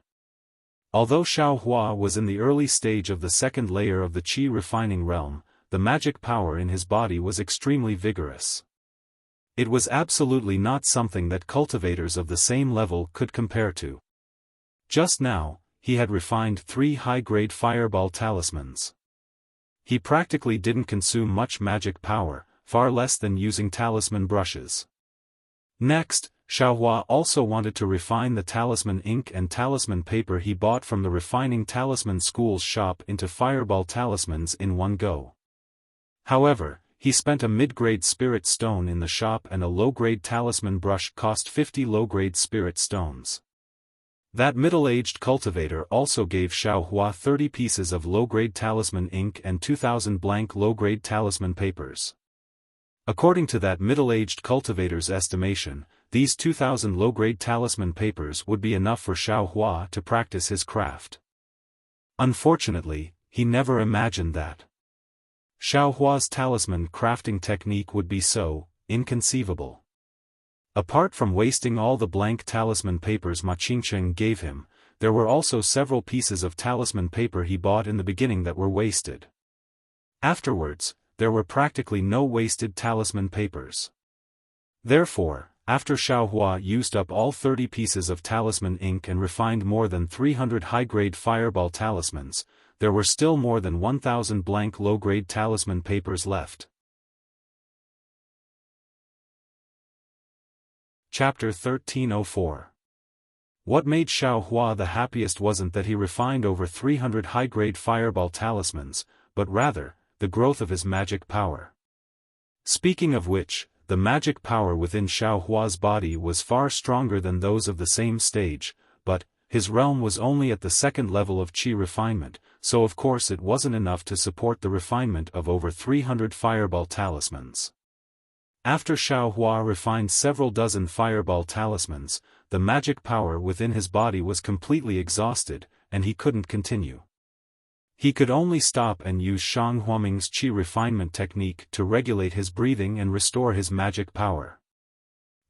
Speaker 1: Although Xiaohua was in the early stage of the second layer of the qi refining realm, the magic power in his body was extremely vigorous. It was absolutely not something that cultivators of the same level could compare to. Just now, he had refined 3 high-grade fireball talismans. He practically didn't consume much magic power, far less than using talisman brushes. Next, Xiaohua also wanted to refine the talisman ink and talisman paper he bought from the refining talisman school's shop into fireball talismans in one go. However, he spent a mid-grade spirit stone in the shop and a low-grade talisman brush cost 50 low-grade spirit stones. That middle-aged cultivator also gave Xiaohua 30 pieces of low-grade talisman ink and 2,000 blank low-grade talisman papers. According to that middle-aged cultivator's estimation, these 2,000 low-grade talisman papers would be enough for Xiaohua to practice his craft. Unfortunately, he never imagined that Xiaohua's talisman crafting technique would be so inconceivable. Apart from wasting all the blank talisman papers Ma Qingcheng gave him, there were also several pieces of talisman paper he bought in the beginning that were wasted. Afterwards, there were practically no wasted talisman papers. Therefore, after Xiaohua used up all 30 pieces of talisman ink and refined more than 300 high-grade fireball talismans, there were still more than 1,000 blank low-grade talisman papers left. Chapter 1304. What made Xiaohua the happiest wasn't that he refined over 300 high-grade fireball talismans, but rather, the growth of his magic power. Speaking of which, the magic power within Xiaohua's body was far stronger than those of the same stage, but his realm was only at the second level of qi refinement, so of course it wasn't enough to support the refinement of over 300 fireball talismans. After Xiaohua refined several dozen fireball talismans, the magic power within his body was completely exhausted, and he couldn't continue. He could only stop and use Shanghuaming's qi refinement technique to regulate his breathing and restore his magic power.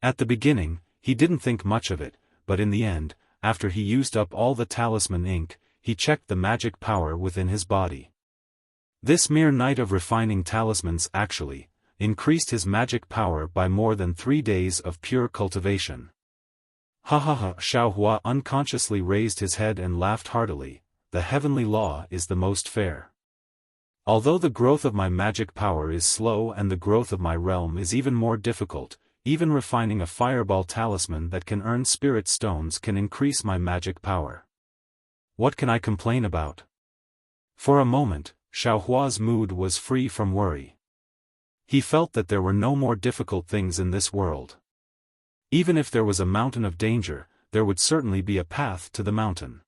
Speaker 1: At the beginning, he didn't think much of it, but in the end, after he used up all the talisman ink, he checked the magic power within his body. This mere night of refining talismans actually increased his magic power by more than 3 days of pure cultivation. Ha ha ha! Xiaohua unconsciously raised his head and laughed heartily. The heavenly law is the most fair. Although the growth of my magic power is slow and the growth of my realm is even more difficult, even refining a fireball talisman that can earn spirit stones can increase my magic power. What can I complain about? For a moment, Xiaohua's mood was free from worry. He felt that there were no more difficult things in this world. Even if there was a mountain of danger, there would certainly be a path to the mountain.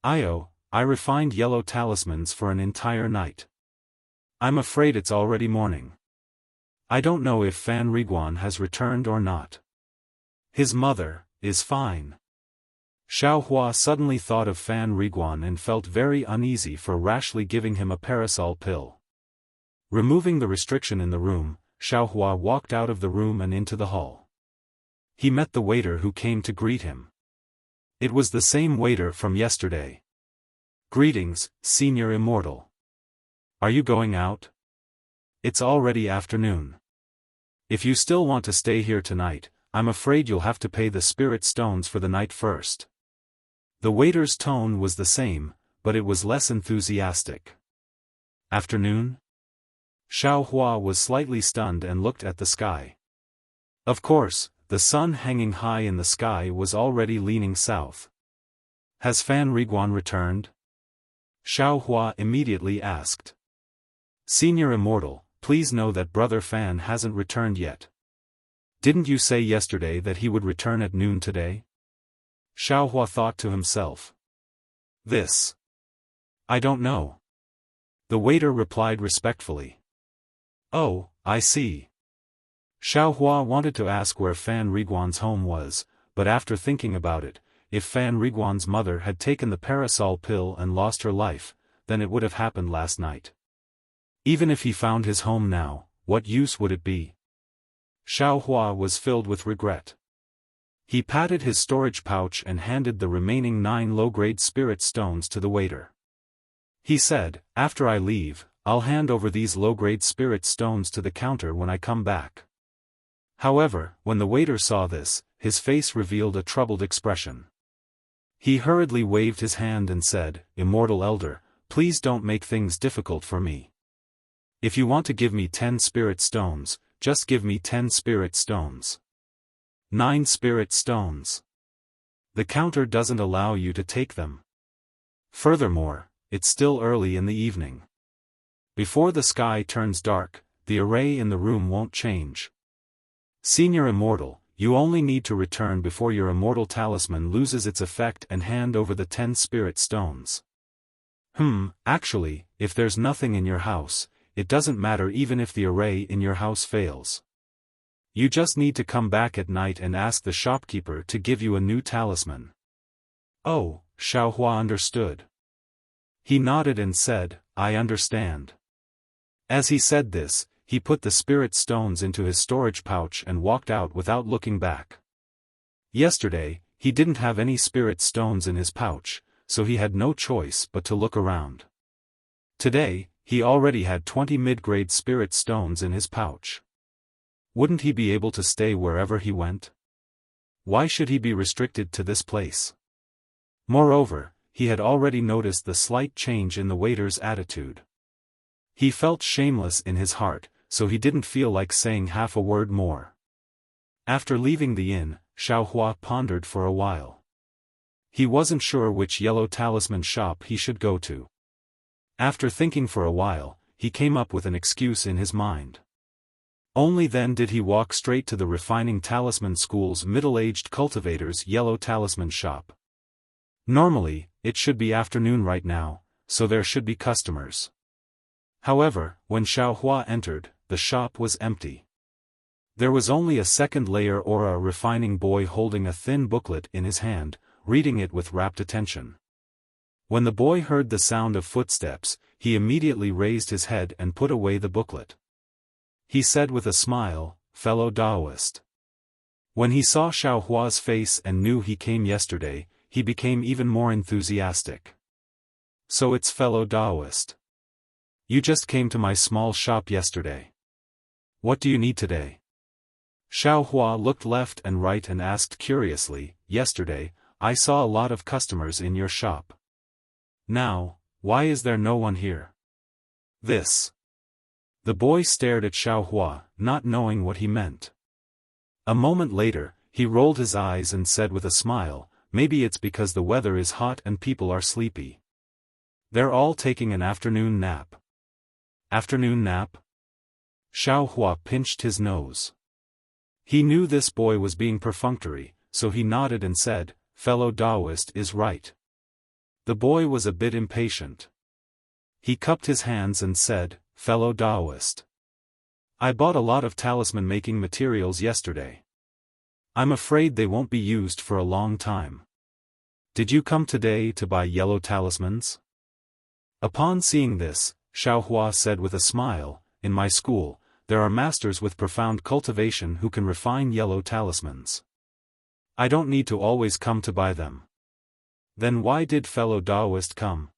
Speaker 1: I refined yellow talismans for an entire night. I'm afraid it's already morning. I don't know if Fan Riguan has returned or not. His mother is fine. Xiaohua suddenly thought of Fan Riguan and felt very uneasy for rashly giving him a parasol pill. Removing the restriction in the room, Xiaohua walked out of the room and into the hall. He met the waiter who came to greet him. It was the same waiter from yesterday. Greetings, Senior Immortal. Are you going out? It's already afternoon. If you still want to stay here tonight, I'm afraid you'll have to pay the spirit stones for the night first. The waiter's tone was the same, but it was less enthusiastic. Afternoon? Xiaofan was slightly stunned and looked at the sky. Of course, the sun hanging high in the sky was already leaning south. Has Fan Riguan returned? Xiaofan immediately asked. Senior Immortal, please know that Brother Fan hasn't returned yet. Didn't you say yesterday that he would return at noon today? Xiaofan thought to himself. This. I don't know. The waiter replied respectfully. Oh, I see. Xiaofan wanted to ask where Fan Riguan's home was, but after thinking about it, if Fan Riguan's mother had taken the parasol pill and lost her life, then it would have happened last night. Even if he found his home now, what use would it be? Xiaofan was filled with regret. He patted his storage pouch and handed the remaining 9 low-grade spirit stones to the waiter. He said, after I leave, I'll hand over these low-grade spirit stones to the counter when I come back. However, when the waiter saw this, his face revealed a troubled expression. He hurriedly waved his hand and said, Immortal Elder, please don't make things difficult for me. If you want to give me 10 spirit stones, just give me 10 spirit stones. 9 spirit stones. The counter doesn't allow you to take them. Furthermore, it's still early in the evening. Before the sky turns dark, the array in the room won't change. Senior Immortal, you only need to return before your immortal talisman loses its effect and hand over the 10 spirit stones. Actually, if there's nothing in your house, it doesn't matter even if the array in your house fails. You just need to come back at night and ask the shopkeeper to give you a new talisman. Oh, Xiaofan understood. He nodded and said, I understand. As he said this, he put the spirit stones into his storage pouch and walked out without looking back. Yesterday, he didn't have any spirit stones in his pouch, so he had no choice but to look around. Today, he already had 20 mid-grade spirit stones in his pouch. Wouldn't he be able to stay wherever he went? Why should he be restricted to this place? Moreover, he had already noticed the slight change in the waiter's attitude. He felt shameless in his heart, so he didn't feel like saying half a word more. After leaving the inn, Xiaofan pondered for a while. He wasn't sure which yellow talisman shop he should go to. After thinking for a while, he came up with an excuse in his mind. Only then did he walk straight to the Refining Talisman School's middle-aged cultivator's yellow talisman shop. Normally, it should be afternoon right now, so there should be customers. However, when Xiaofan entered, the shop was empty. There was only a second-layer aura refining boy holding a thin booklet in his hand, reading it with rapt attention. When the boy heard the sound of footsteps, he immediately raised his head and put away the booklet. He said with a smile, fellow Taoist. When he saw Xiaohua's face and knew he came yesterday, he became even more enthusiastic. So it's fellow Taoist. You just came to my small shop yesterday. What do you need today? Xiaohua looked left and right and asked curiously, yesterday, I saw a lot of customers in your shop. Now, why is there no one here? This. The boy stared at Xiaohua, not knowing what he meant. A moment later, he rolled his eyes and said with a smile, maybe it's because the weather is hot and people are sleepy. They're all taking an afternoon nap. Afternoon nap? Xiaohua pinched his nose. He knew this boy was being perfunctory, so he nodded and said, fellow Taoist is right. The boy was a bit impatient. He cupped his hands and said, fellow Taoist. I bought a lot of talisman-making materials yesterday. I'm afraid they won't be used for a long time. Did you come today to buy yellow talismans? Upon seeing this, Xiaohua said with a smile, in my school, there are masters with profound cultivation who can refine yellow talismans. I don't need to always come to buy them. Then why did fellow Taoist come?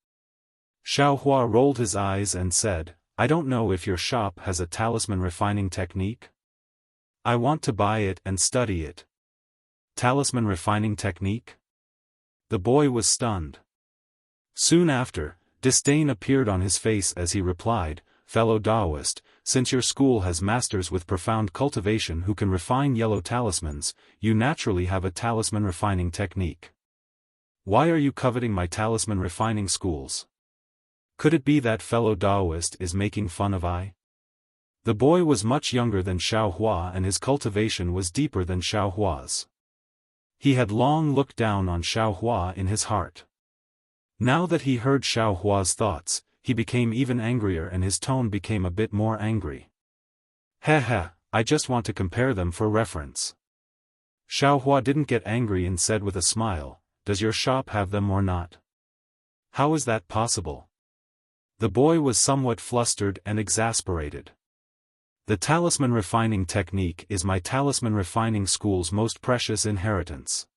Speaker 1: Xiaohua rolled his eyes and said, I don't know if your shop has a talisman refining technique? I want to buy it and study it. Talisman refining technique? The boy was stunned. Soon after, disdain appeared on his face as he replied, "Fellow Taoist, since your school has masters with profound cultivation who can refine yellow talismans, you naturally have a talisman refining technique. Why are you coveting my talisman refining schools? Could it be that fellow Taoist is making fun of I?" The boy was much younger than Xiaohua and his cultivation was deeper than Xiaohua's. He had long looked down on Xiaohua in his heart. Now that he heard Xiaohua's thoughts, he became even angrier and his tone became a bit more angry. "Heh, I just want to compare them for reference." Xiaohua didn't get angry and said with a smile, "Does your shop have them or not? How is that possible?" The boy was somewhat flustered and exasperated. "The talisman refining technique is my talisman refining school's most precious inheritance.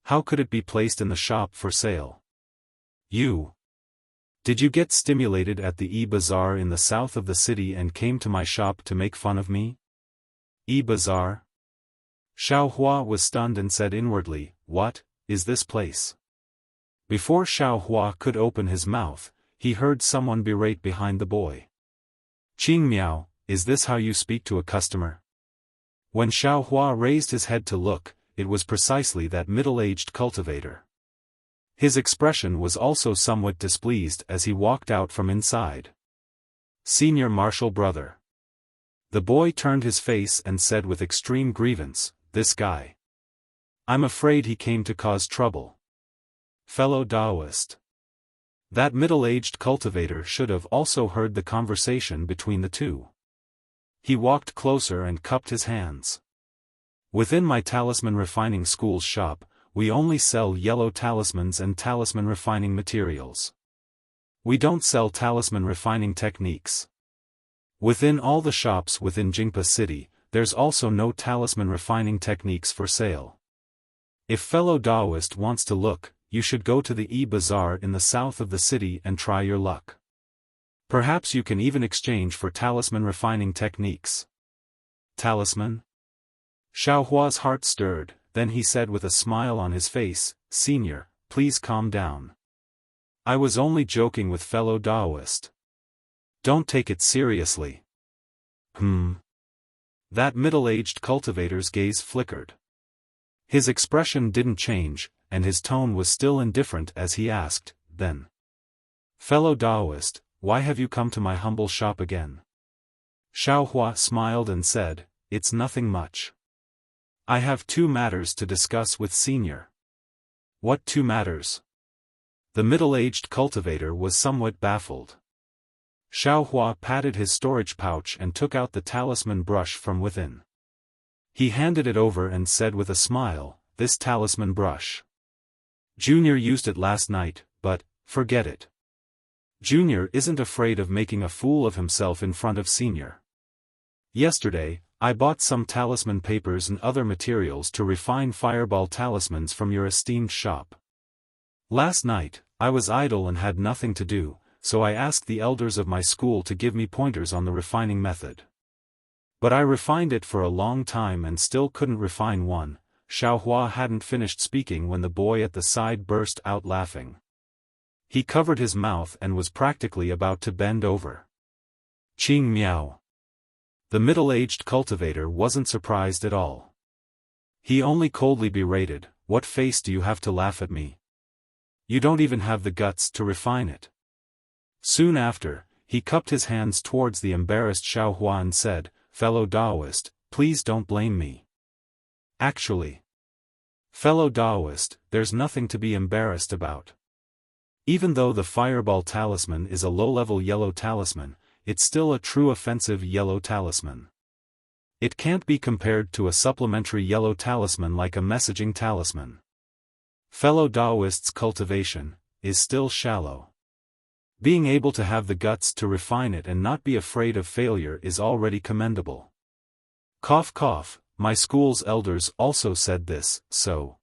Speaker 1: How could it be placed in the shop for sale? Did you get stimulated at the E-Bazaar in the south of the city and came to my shop to make fun of me?" E-Bazaar? Xiaohua was stunned and said inwardly, "What is this place?" Before Xiaohua could open his mouth, he heard someone berate behind the boy. "Qing Miao, is this how you speak to a customer?" When Xiaohua raised his head to look, it was precisely that middle-aged cultivator. His expression was also somewhat displeased as he walked out from inside. "Senior Marshal Brother." The boy turned his face and said with extreme grievance, "This guy. I'm afraid he came to cause trouble." Fellow Taoist. That middle-aged cultivator should have also heard the conversation between the two. He walked closer and cupped his hands. "Within my talisman refining school's shop, we only sell yellow talismans and talisman refining materials. We don't sell talisman refining techniques. Within all the shops within Jingpa City, there's also no talisman refining techniques for sale. If fellow Taoist wants to look, you should go to the E-Bazaar in the south of the city and try your luck. Perhaps you can even exchange for talisman refining techniques." Talisman? Xiaohua's heart stirred, then he said with a smile on his face, "Senior, please calm down. I was only joking with fellow Taoist. Don't take it seriously." That middle-aged cultivator's gaze flickered. His expression didn't change, and his tone was still indifferent as he asked, "Then, fellow Taoist, why have you come to my humble shop again?" Xiaohua smiled and said, "It's nothing much. I have 2 matters to discuss with Senior." "What 2 matters?" The middle-aged cultivator was somewhat baffled. Xiaohua patted his storage pouch and took out the talisman brush from within. He handed it over and said with a smile, "This talisman brush. Junior used it last night, but, forget it. Junior isn't afraid of making a fool of himself in front of Senior. Yesterday, I bought some talisman papers and other materials to refine fireball talismans from your esteemed shop. Last night, I was idle and had nothing to do, so I asked the elders of my school to give me pointers on the refining method. But I refined it for a long time and still couldn't refine one." Xiaohua hadn't finished speaking when the boy at the side burst out laughing. He covered his mouth and was practically about to bend over. "Qing Miao." The middle-aged cultivator wasn't surprised at all. He only coldly berated, "What face do you have to laugh at me? You don't even have the guts to refine it." Soon after, he cupped his hands towards the embarrassed Xiaohua and said, "Fellow Taoist, please don't blame me. Actually, fellow Taoist, there's nothing to be embarrassed about. Even though the fireball talisman is a low-level yellow talisman, it's still a true offensive yellow talisman. It can't be compared to a supplementary yellow talisman like a messaging talisman. Fellow Taoist's cultivation is still shallow. Being able to have the guts to refine it and not be afraid of failure is already commendable. Cough cough, my school's elders also said this, so."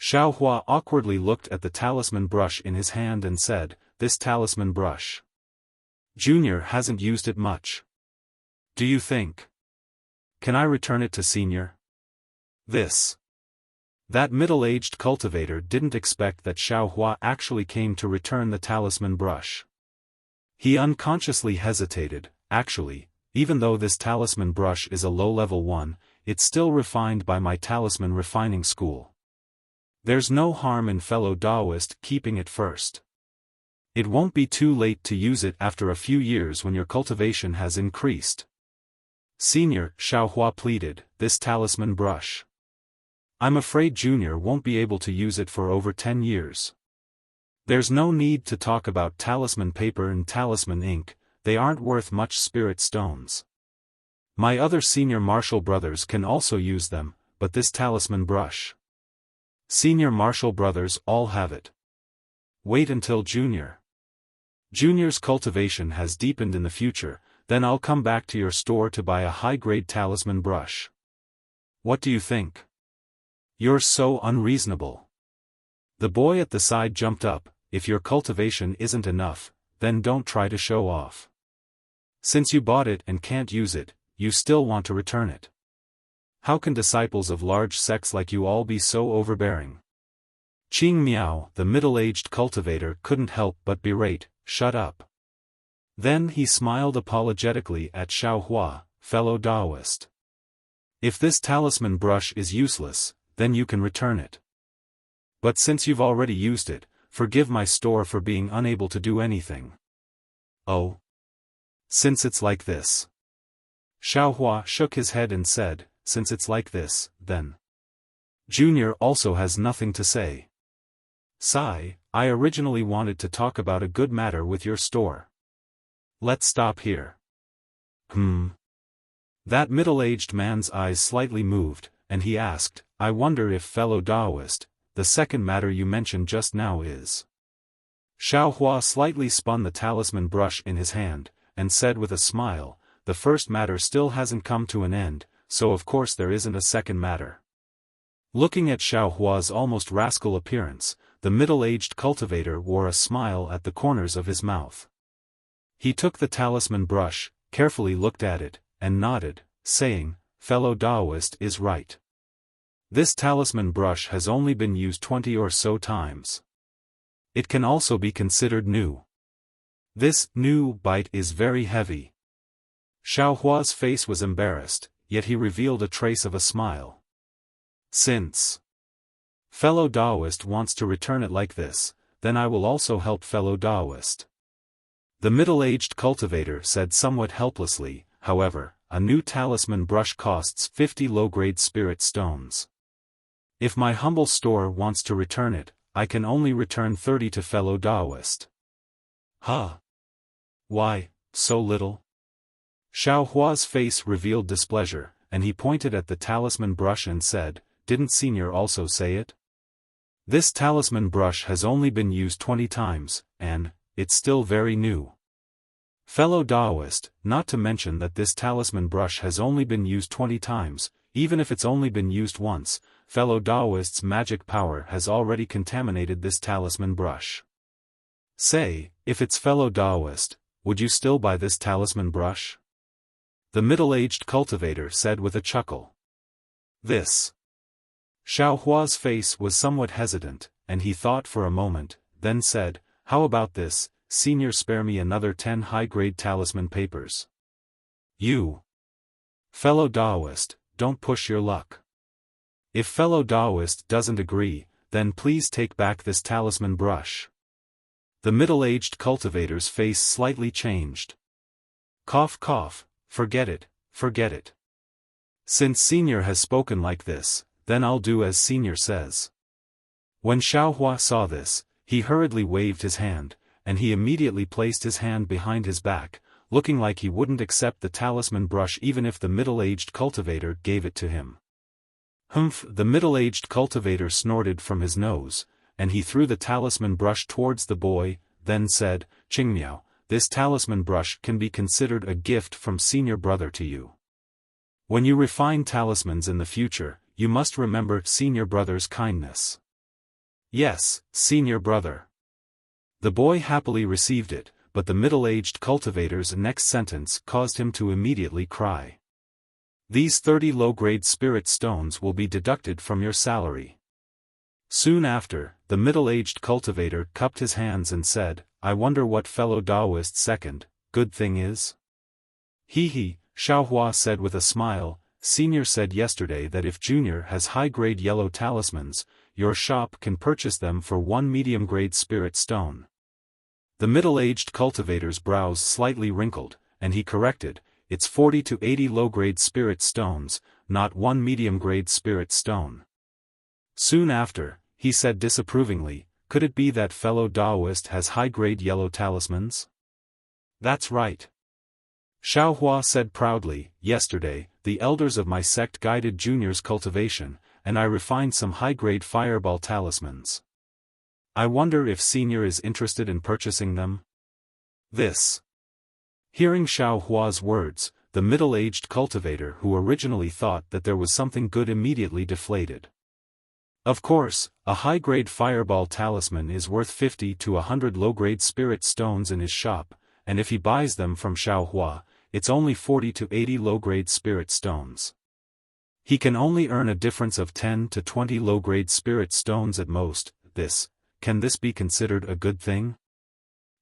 Speaker 1: Xiaohua awkwardly looked at the talisman brush in his hand and said, "This talisman brush. Junior hasn't used it much. Do you think? Can I return it to Senior? That middle-aged cultivator didn't expect that Xiaohua actually came to return the talisman brush. He unconsciously hesitated. Actually, even though this talisman brush is a low-level one, it's still refined by my talisman refining school. There's no harm in fellow Daoist keeping it first. It won't be too late to use it after a few years when your cultivation has increased. Senior, Xiaohua pleaded, this talisman brush. I'm afraid Junior won't be able to use it for over 10 years. There's no need to talk about talisman paper and talisman ink, they aren't worth much spirit stones. My other senior martial brothers can also use them, but this talisman brush. Senior martial brothers all have it. Wait until Junior's cultivation has deepened in the future, then I'll come back to your store to buy a high-grade talisman brush. What do you think? You're so unreasonable. The boy at the side jumped up. If your cultivation isn't enough, then don't try to show off. Since you bought it and can't use it, you still want to return it. How can disciples of large sects like you all be so overbearing? Qing Miao, the middle-aged cultivator, couldn't help but berate, shut up. Then he smiled apologetically at Xiaohua, fellow Daoist. If this talisman brush is useless, then you can return it. But since you've already used it, forgive my store for being unable to do anything. Oh. Since it's like this. Xiaohua shook his head and said, since it's like this, then. Junior also has nothing to say. Sigh, I originally wanted to talk about a good matter with your store. Let's stop here. That middle-aged man's eyes slightly moved, and he asked, I wonder if fellow Daoist, the second matter you mentioned just now is. Xiaohua slightly spun the talisman brush in his hand, and said with a smile, the first matter still hasn't come to an end, so of course there isn't a second matter. Looking at Xiaohua's almost rascal appearance, the middle-aged cultivator wore a smile at the corners of his mouth. He took the talisman brush, carefully looked at it, and nodded, saying, fellow Daoist is right. This talisman brush has only been used 20 or so times. It can also be considered new. This new bite is very heavy. Xiaohua's face was embarrassed, yet he revealed a trace of a smile. Since fellow Daoist wants to return it like this, then I will also help fellow Daoist. The middle-aged cultivator said somewhat helplessly, however, a new talisman brush costs 50 low-grade spirit stones. If my humble store wants to return it, I can only return 30 to fellow Daoist. Huh? Why, so little? Xiaohua's face revealed displeasure, and he pointed at the talisman brush and said, didn't Senior also say it? This talisman brush has only been used 20 times, and it's still very new. Fellow Daoist, not to mention that this talisman brush has only been used 20 times, even if it's only been used once, fellow Daoist's magic power has already contaminated this talisman brush. Say, if it's fellow Daoist, would you still buy this talisman brush? The middle-aged cultivator said with a chuckle. This. Xiaohua's face was somewhat hesitant, and he thought for a moment, then said, how about this, Senior, spare me another 10 high-grade talisman papers. You. Fellow Daoist, don't push your luck. If fellow Daoist doesn't agree, then please take back this talisman brush. The middle-aged cultivator's face slightly changed. Cough cough, forget it, forget it. Since Senior has spoken like this, then I'll do as Senior says. When Xiaohua saw this, he hurriedly waved his hand, and he immediately placed his hand behind his back, looking like he wouldn't accept the talisman brush even if the middle-aged cultivator gave it to him. Humph! The middle-aged cultivator snorted from his nose, and he threw the talisman brush towards the boy, then said, Qingmiao, this talisman brush can be considered a gift from Senior brother to you. When you refine talismans in the future, you must remember Senior brother's kindness. Yes, Senior brother. The boy happily received it, but the middle-aged cultivator's next sentence caused him to immediately cry. These 30 low-grade spirit stones will be deducted from your salary. Soon after, the middle-aged cultivator cupped his hands and said, I wonder what fellow Taoist's second good thing is? He, Xiaofan said with a smile. Senior said yesterday that if Junior has high-grade yellow talismans, your shop can purchase them for 1 medium-grade spirit stone. The middle-aged cultivator's brows slightly wrinkled, and he corrected, it's 40 to 80 low-grade spirit stones, not 1 medium-grade spirit stone. Soon after, he said disapprovingly, could it be that fellow Taoist has high-grade yellow talismans? That's right. Xiaofan said proudly, yesterday, the elders of my sect guided Junior's cultivation, and I refined some high-grade fireball talismans. I wonder if Senior is interested in purchasing them? Hearing Xiaohua's words, the middle-aged cultivator who originally thought that there was something good immediately deflated. Of course, a high-grade fireball talisman is worth 50 to 100 low-grade spirit stones in his shop, and if he buys them from Xiaohua, it's only 40 to 80 low-grade spirit stones. He can only earn a difference of 10 to 20 low-grade spirit stones at most. Can this be considered a good thing?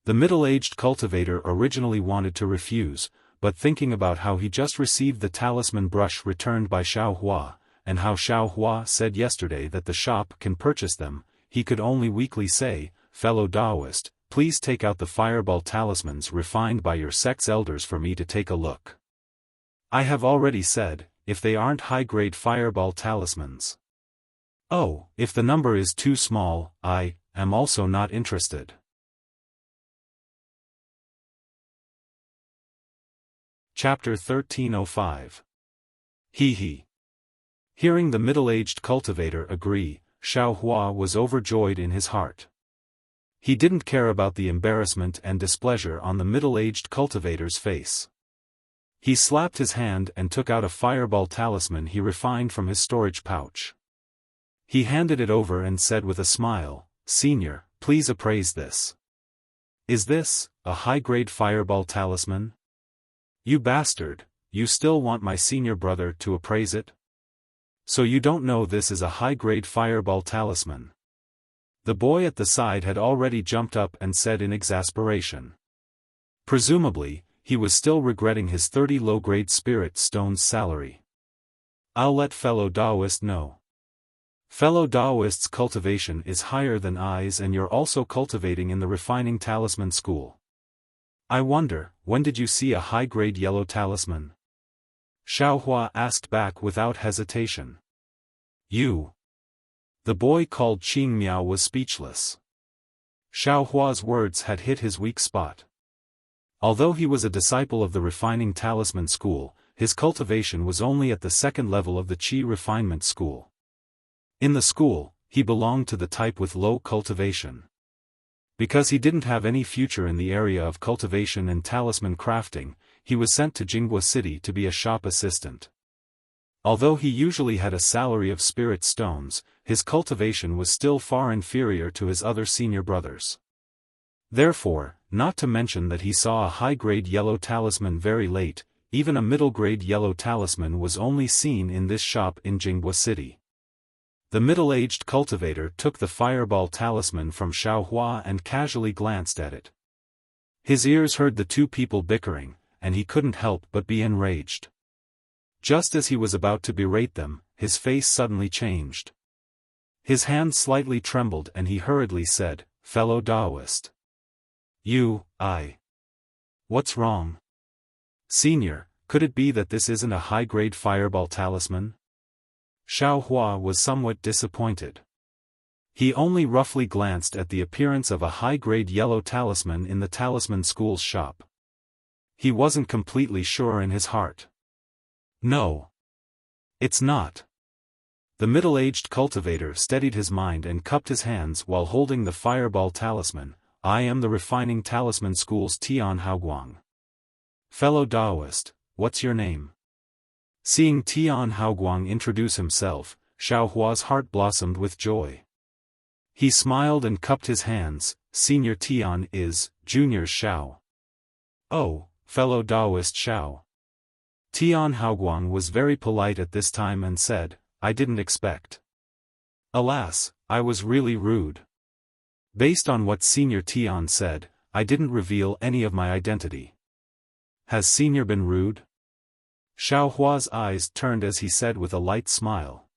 Speaker 1: The middle-aged cultivator originally wanted to refuse, but thinking about how he just received the talisman brush returned by Xiaohua, and how Xiaohua said yesterday that the shop can purchase them, he could only weakly say, fellow Taoist, please take out the fireball talismans refined by your sect's elders for me to take a look. I have already said, if they aren't high-grade fireball talismans. Oh, if the number is too small, I am also not interested. Chapter 1305. Hearing the middle-aged cultivator agree, Xiaohua was overjoyed in his heart. He didn't care about the embarrassment and displeasure on the middle-aged cultivator's face. He slapped his hand and took out a fireball talisman he refined from his storage pouch. He handed it over and said with a smile, Senior, please appraise this. Is this a high-grade fireball talisman? You bastard, you still want my senior brother to appraise it? So you don't know this is a high-grade fireball talisman? The boy at the side had already jumped up and said in exasperation. Presumably, he was still regretting his 30 low-grade spirit stones salary. I'll let fellow Taoist know. Fellow Taoist's cultivation is higher than I's and you're also cultivating in the refining talisman school. I wonder, when did you see a high-grade yellow talisman? Xiaohua asked back without hesitation. You. The boy called Qing Miao was speechless. Xiaohua's words had hit his weak spot. Although he was a disciple of the refining talisman school, his cultivation was only at the second level of the Qi refinement school. In the school, he belonged to the type with low cultivation. Because he didn't have any future in the area of cultivation and talisman crafting, he was sent to Jingbo City to be a shop assistant. Although he usually had a salary of spirit stones, his cultivation was still far inferior to his other senior brothers. Therefore, not to mention that he saw a high-grade yellow talisman very late, even a middle-grade yellow talisman was only seen in this shop in Jingbo City. The middle-aged cultivator took the fireball talisman from Xiaohua and casually glanced at it. His ears heard the two people bickering, and he couldn't help but be enraged. Just as he was about to berate them, his face suddenly changed. His hand slightly trembled and he hurriedly said, fellow Taoist. What's wrong? Senior, could it be that this isn't a high-grade fireball talisman? Xiaohua was somewhat disappointed. He only roughly glanced at the appearance of a high-grade yellow talisman in the talisman school's shop. He wasn't completely sure in his heart. No. It's not. The middle-aged cultivator steadied his mind and cupped his hands while holding the fireball talisman. I am the refining talisman school's Tian Haoguang. Fellow Taoist, what's your name? Seeing Tian Haoguang introduce himself, Xiaohua's heart blossomed with joy. He smiled and cupped his hands. Senior Tian is Junior Xiao. Oh, fellow Taoist Xiao. Tian Haoguang was very polite at this time and said, I didn't expect. Alas, I was really rude. Based on what Senior Tian said, I didn't reveal any of my identity. Has Senior been rude? Xiao Hua's eyes turned as he said with a light smile.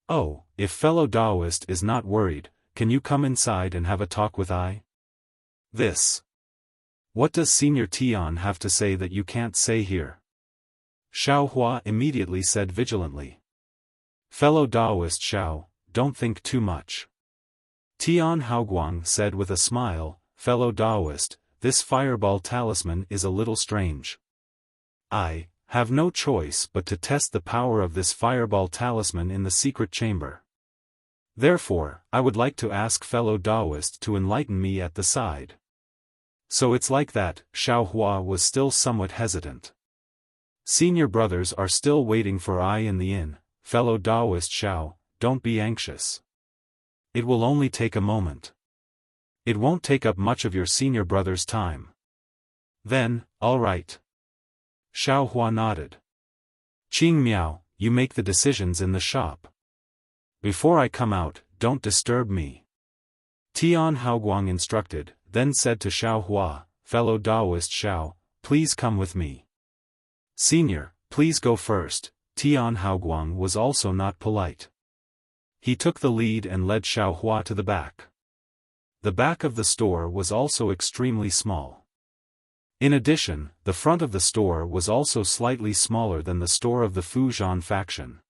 Speaker 1: Oh, if fellow Taoist is not worried, can you come inside and have a talk with I? This. What does Senior Tian have to say that you can't say here? Xiao Hua immediately said vigilantly. Fellow Taoist Xiao, don't think too much. Tian Haoguang said with a smile, fellow Taoist, this fireball talisman is a little strange. I have no choice but to test the power of this fireball talisman in the secret chamber. Therefore, I would like to ask fellow Taoist to enlighten me at the side. So it's like that. Xiao Hua was still somewhat hesitant. Senior brothers are still waiting for I in the inn, fellow Taoist Xiao, don't be anxious. It will only take a moment. It won't take up much of your senior brother's time. Then, all right. Xiao Hua nodded. Qing Miao, you make the decisions in the shop. Before I come out, don't disturb me. Tian Haoguang instructed, then said to Xiao Hua, fellow Taoist Xiao, please come with me. Senior, please go first. Tian Haoguang was also not polite. He took the lead and led Xiao Hua to the back. The back of the store was also extremely small. In addition, the front of the store was also slightly smaller than the store of the Fuzhan faction.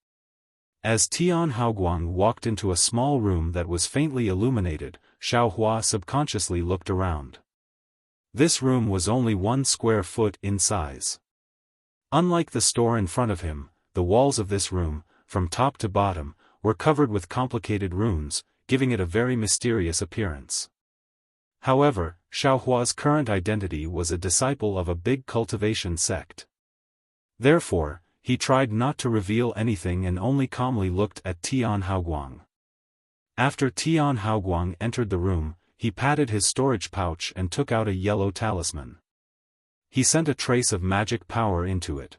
Speaker 1: As Tian Haoguang walked into a small room that was faintly illuminated, Xiao Hua subconsciously looked around. This room was only 1 square foot in size. Unlike the store in front of him, the walls of this room, from top to bottom, were covered with complicated runes, giving it a very mysterious appearance. However, Xiao Hua's current identity was a disciple of a big cultivation sect. Therefore, he tried not to reveal anything and only calmly looked at Tian Haoguang. After Tian Haoguang entered the room, he patted his storage pouch and took out a yellow talisman. He sent a trace of magic power into it.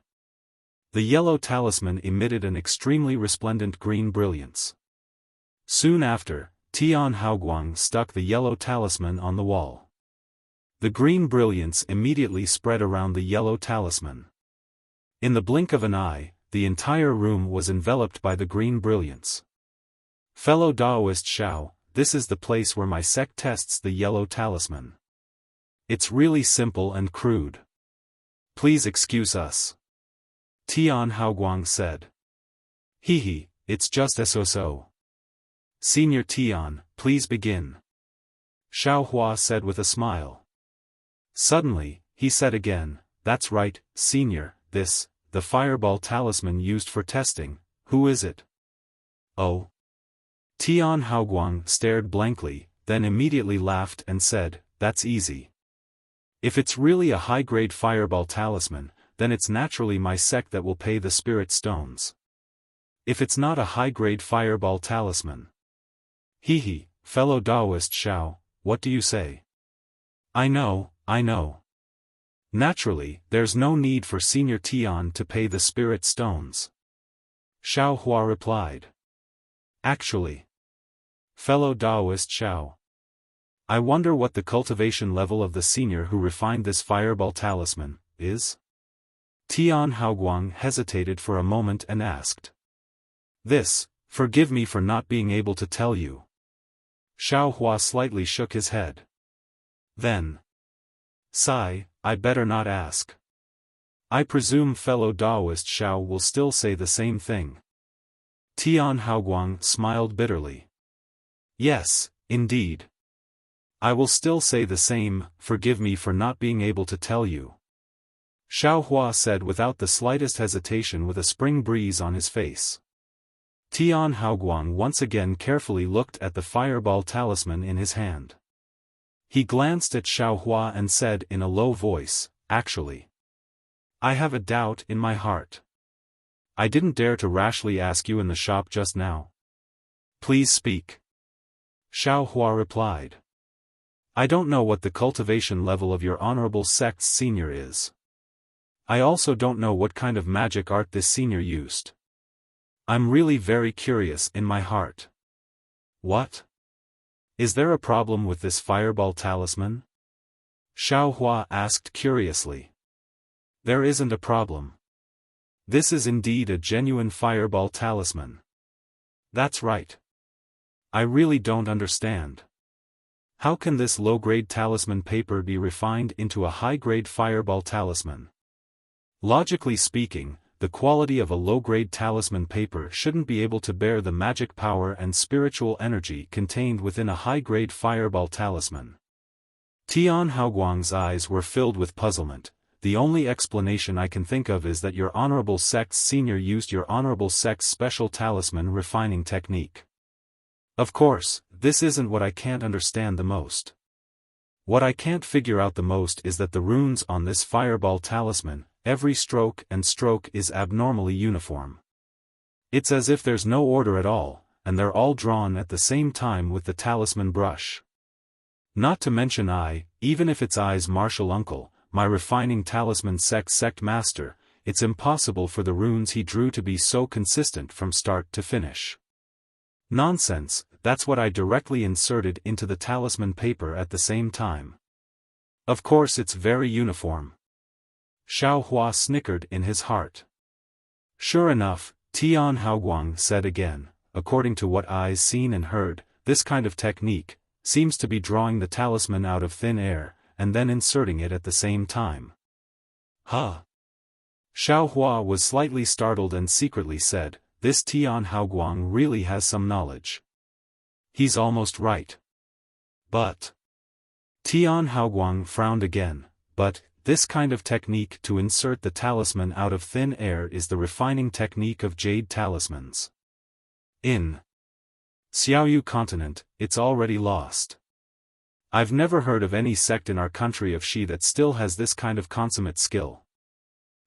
Speaker 1: The yellow talisman emitted an extremely resplendent green brilliance. Soon after, Tian Haoguang stuck the yellow talisman on the wall. The green brilliance immediately spread around the yellow talisman. In the blink of an eye, the entire room was enveloped by the green brilliance. Fellow Taoist Xiao, this is the place where my sect tests the yellow talisman. It's really simple and crude. Please excuse us. Tian Haoguang said. Hehe, it's just so. Senior Tian, please begin. Xiao Hua said with a smile. Suddenly, he said again, that's right, Senior, the fireball talisman used for testing, who is it? Oh. Tian Haoguang stared blankly, then immediately laughed and said, that's easy. If it's really a high-grade fireball talisman, then it's naturally my sect that will pay the spirit stones. If it's not a high-grade fireball talisman. Hehe, fellow Taoist Xiao, what do you say? I know. Naturally, there's no need for Senior Tian to pay the spirit stones. Xiao Hua replied. Actually. Fellow Taoist Xiao. I wonder what the cultivation level of the senior who refined this fireball talisman is? Tian Haoguang hesitated for a moment and asked. Forgive me for not being able to tell you. Xiao Hua slightly shook his head. Then. Sigh, I better not ask. I presume fellow Taoist Xiao will still say the same thing. Tian Haoguang smiled bitterly. Yes, indeed. I will still say the same, forgive me for not being able to tell you. Xiao Hua said without the slightest hesitation with a spring breeze on his face. Tian Haoguang once again carefully looked at the fireball talisman in his hand. He glanced at Xiao Hua and said in a low voice, actually. I have a doubt in my heart. I didn't dare to rashly ask you in the shop just now. Please speak. Xiao Hua replied. I don't know what the cultivation level of your honorable sect's senior is. I also don't know what kind of magic art this senior used. I'm really very curious in my heart. What? Is there a problem with this fireball talisman? Xiaofan asked curiously. There isn't a problem. This is indeed a genuine fireball talisman. That's right. I really don't understand. How can this low-grade talisman paper be refined into a high-grade fireball talisman? Logically speaking, the quality of a low-grade talisman paper shouldn't be able to bear the magic power and spiritual energy contained within a high-grade fireball talisman. Tian Haoguang's eyes were filled with puzzlement. The only explanation I can think of is that your honorable sect's senior used your honorable sect's special talisman refining technique. Of course, this isn't what I can't understand the most. What I can't figure out the most is that the runes on this fireball talisman, every stroke and stroke is abnormally uniform. It's as if there's no order at all, and they're all drawn at the same time with the talisman brush. Not to mention even if it's I's martial uncle, my refining talisman sect master, it's impossible for the runes he drew to be so consistent from start to finish. Nonsense, that's what I directly inserted into the talisman paper at the same time. Of course it's very uniform. Xiaofan snickered in his heart. Sure enough, Tian Haoguang said again, according to what I's seen and heard, this kind of technique seems to be drawing the talisman out of thin air, and then inserting it at the same time. Huh? Xiaofan was slightly startled and secretly said, this Tian Haoguang really has some knowledge. He's almost right. But... Tian Haoguang frowned again, but, this kind of technique to insert the talisman out of thin air is the refining technique of jade talismans. In Xiaoyu continent, it's already lost. I've never heard of any sect in our country of Xi that still has this kind of consummate skill.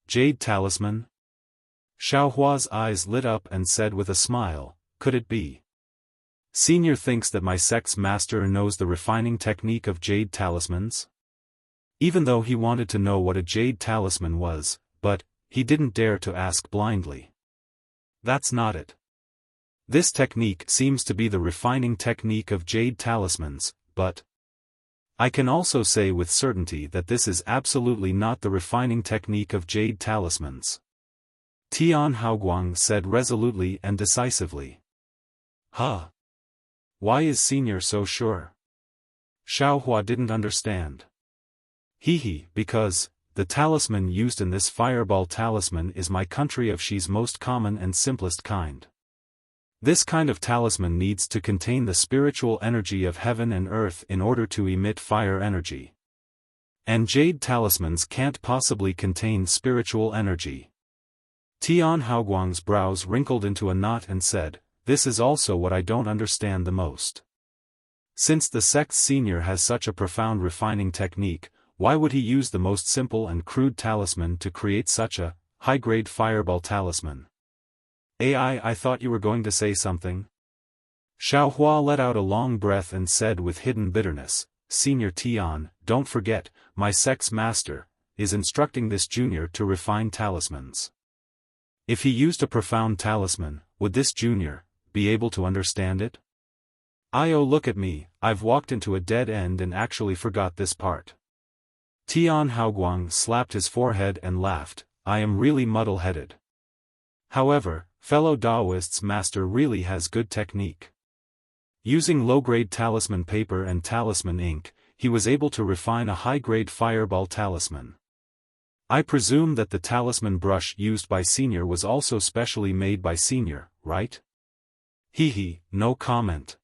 Speaker 1: Jade talisman? Xiaohua's eyes lit up and said with a smile, could it be? Senior thinks that my sect's master knows the refining technique of jade talismans? Even though he wanted to know what a jade talisman was, but he didn't dare to ask blindly. That's not it. This technique seems to be the refining technique of jade talismans, but I can also say with certainty that this is absolutely not the refining technique of jade talismans. Tian Haoguang said resolutely and decisively. Huh? Why is senior so sure? Xiaofan didn't understand. Because the talisman used in this fireball talisman is my country of Xi's most common and simplest kind. This kind of talisman needs to contain the spiritual energy of heaven and earth in order to emit fire energy. And jade talismans can't possibly contain spiritual energy. Tian Haoguang's brows wrinkled into a knot and said, this is also what I don't understand the most. Since the sect's senior has such a profound refining technique, why would he use the most simple and crude talisman to create such a high-grade fireball talisman? I thought you were going to say something. Xiaofan let out a long breath and said with hidden bitterness, Senior Tian, don't forget, my sect's master is instructing this junior to refine talismans. If he used a profound talisman, would this junior be able to understand it? Look at me, I've walked into a dead end and actually forgot this part. Tian Haoguang slapped his forehead and laughed, I am really muddle-headed. However, fellow Daoist's master really has good technique. Using low-grade talisman paper and talisman ink, he was able to refine a high-grade fireball talisman. I presume that the talisman brush used by Senior was also specially made by Senior, right? No comment.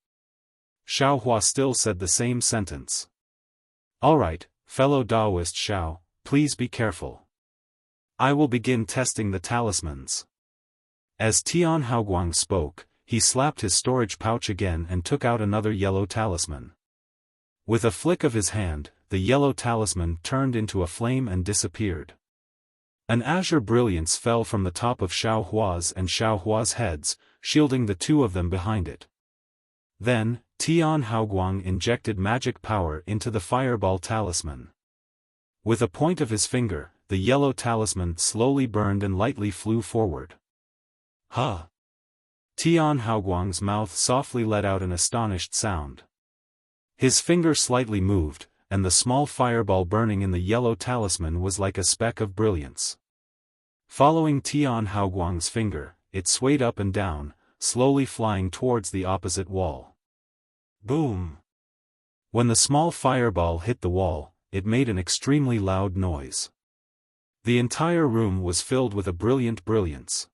Speaker 1: Xiaofan still said the same sentence. Alright, fellow Daoist Xiao, please be careful. I will begin testing the talismans. As Tian Haoguang spoke, he slapped his storage pouch again and took out another yellow talisman. With a flick of his hand, the yellow talisman turned into a flame and disappeared. An azure brilliance fell from the top of Xiaohua's and Xiaohua's heads, shielding the two of them behind it. Then, Tian Haoguang injected magic power into the fireball talisman. With a point of his finger, the yellow talisman slowly burned and lightly flew forward. Ha! Tian Haoguang's mouth softly let out an astonished sound. His finger slightly moved, and the small fireball burning in the yellow talisman was like a speck of brilliance. Following Tian Haoguang's finger, it swayed up and down, slowly flying towards the opposite wall. Boom! When the small fireball hit the wall, it made an extremely loud noise. The entire room was filled with a brilliant brilliance.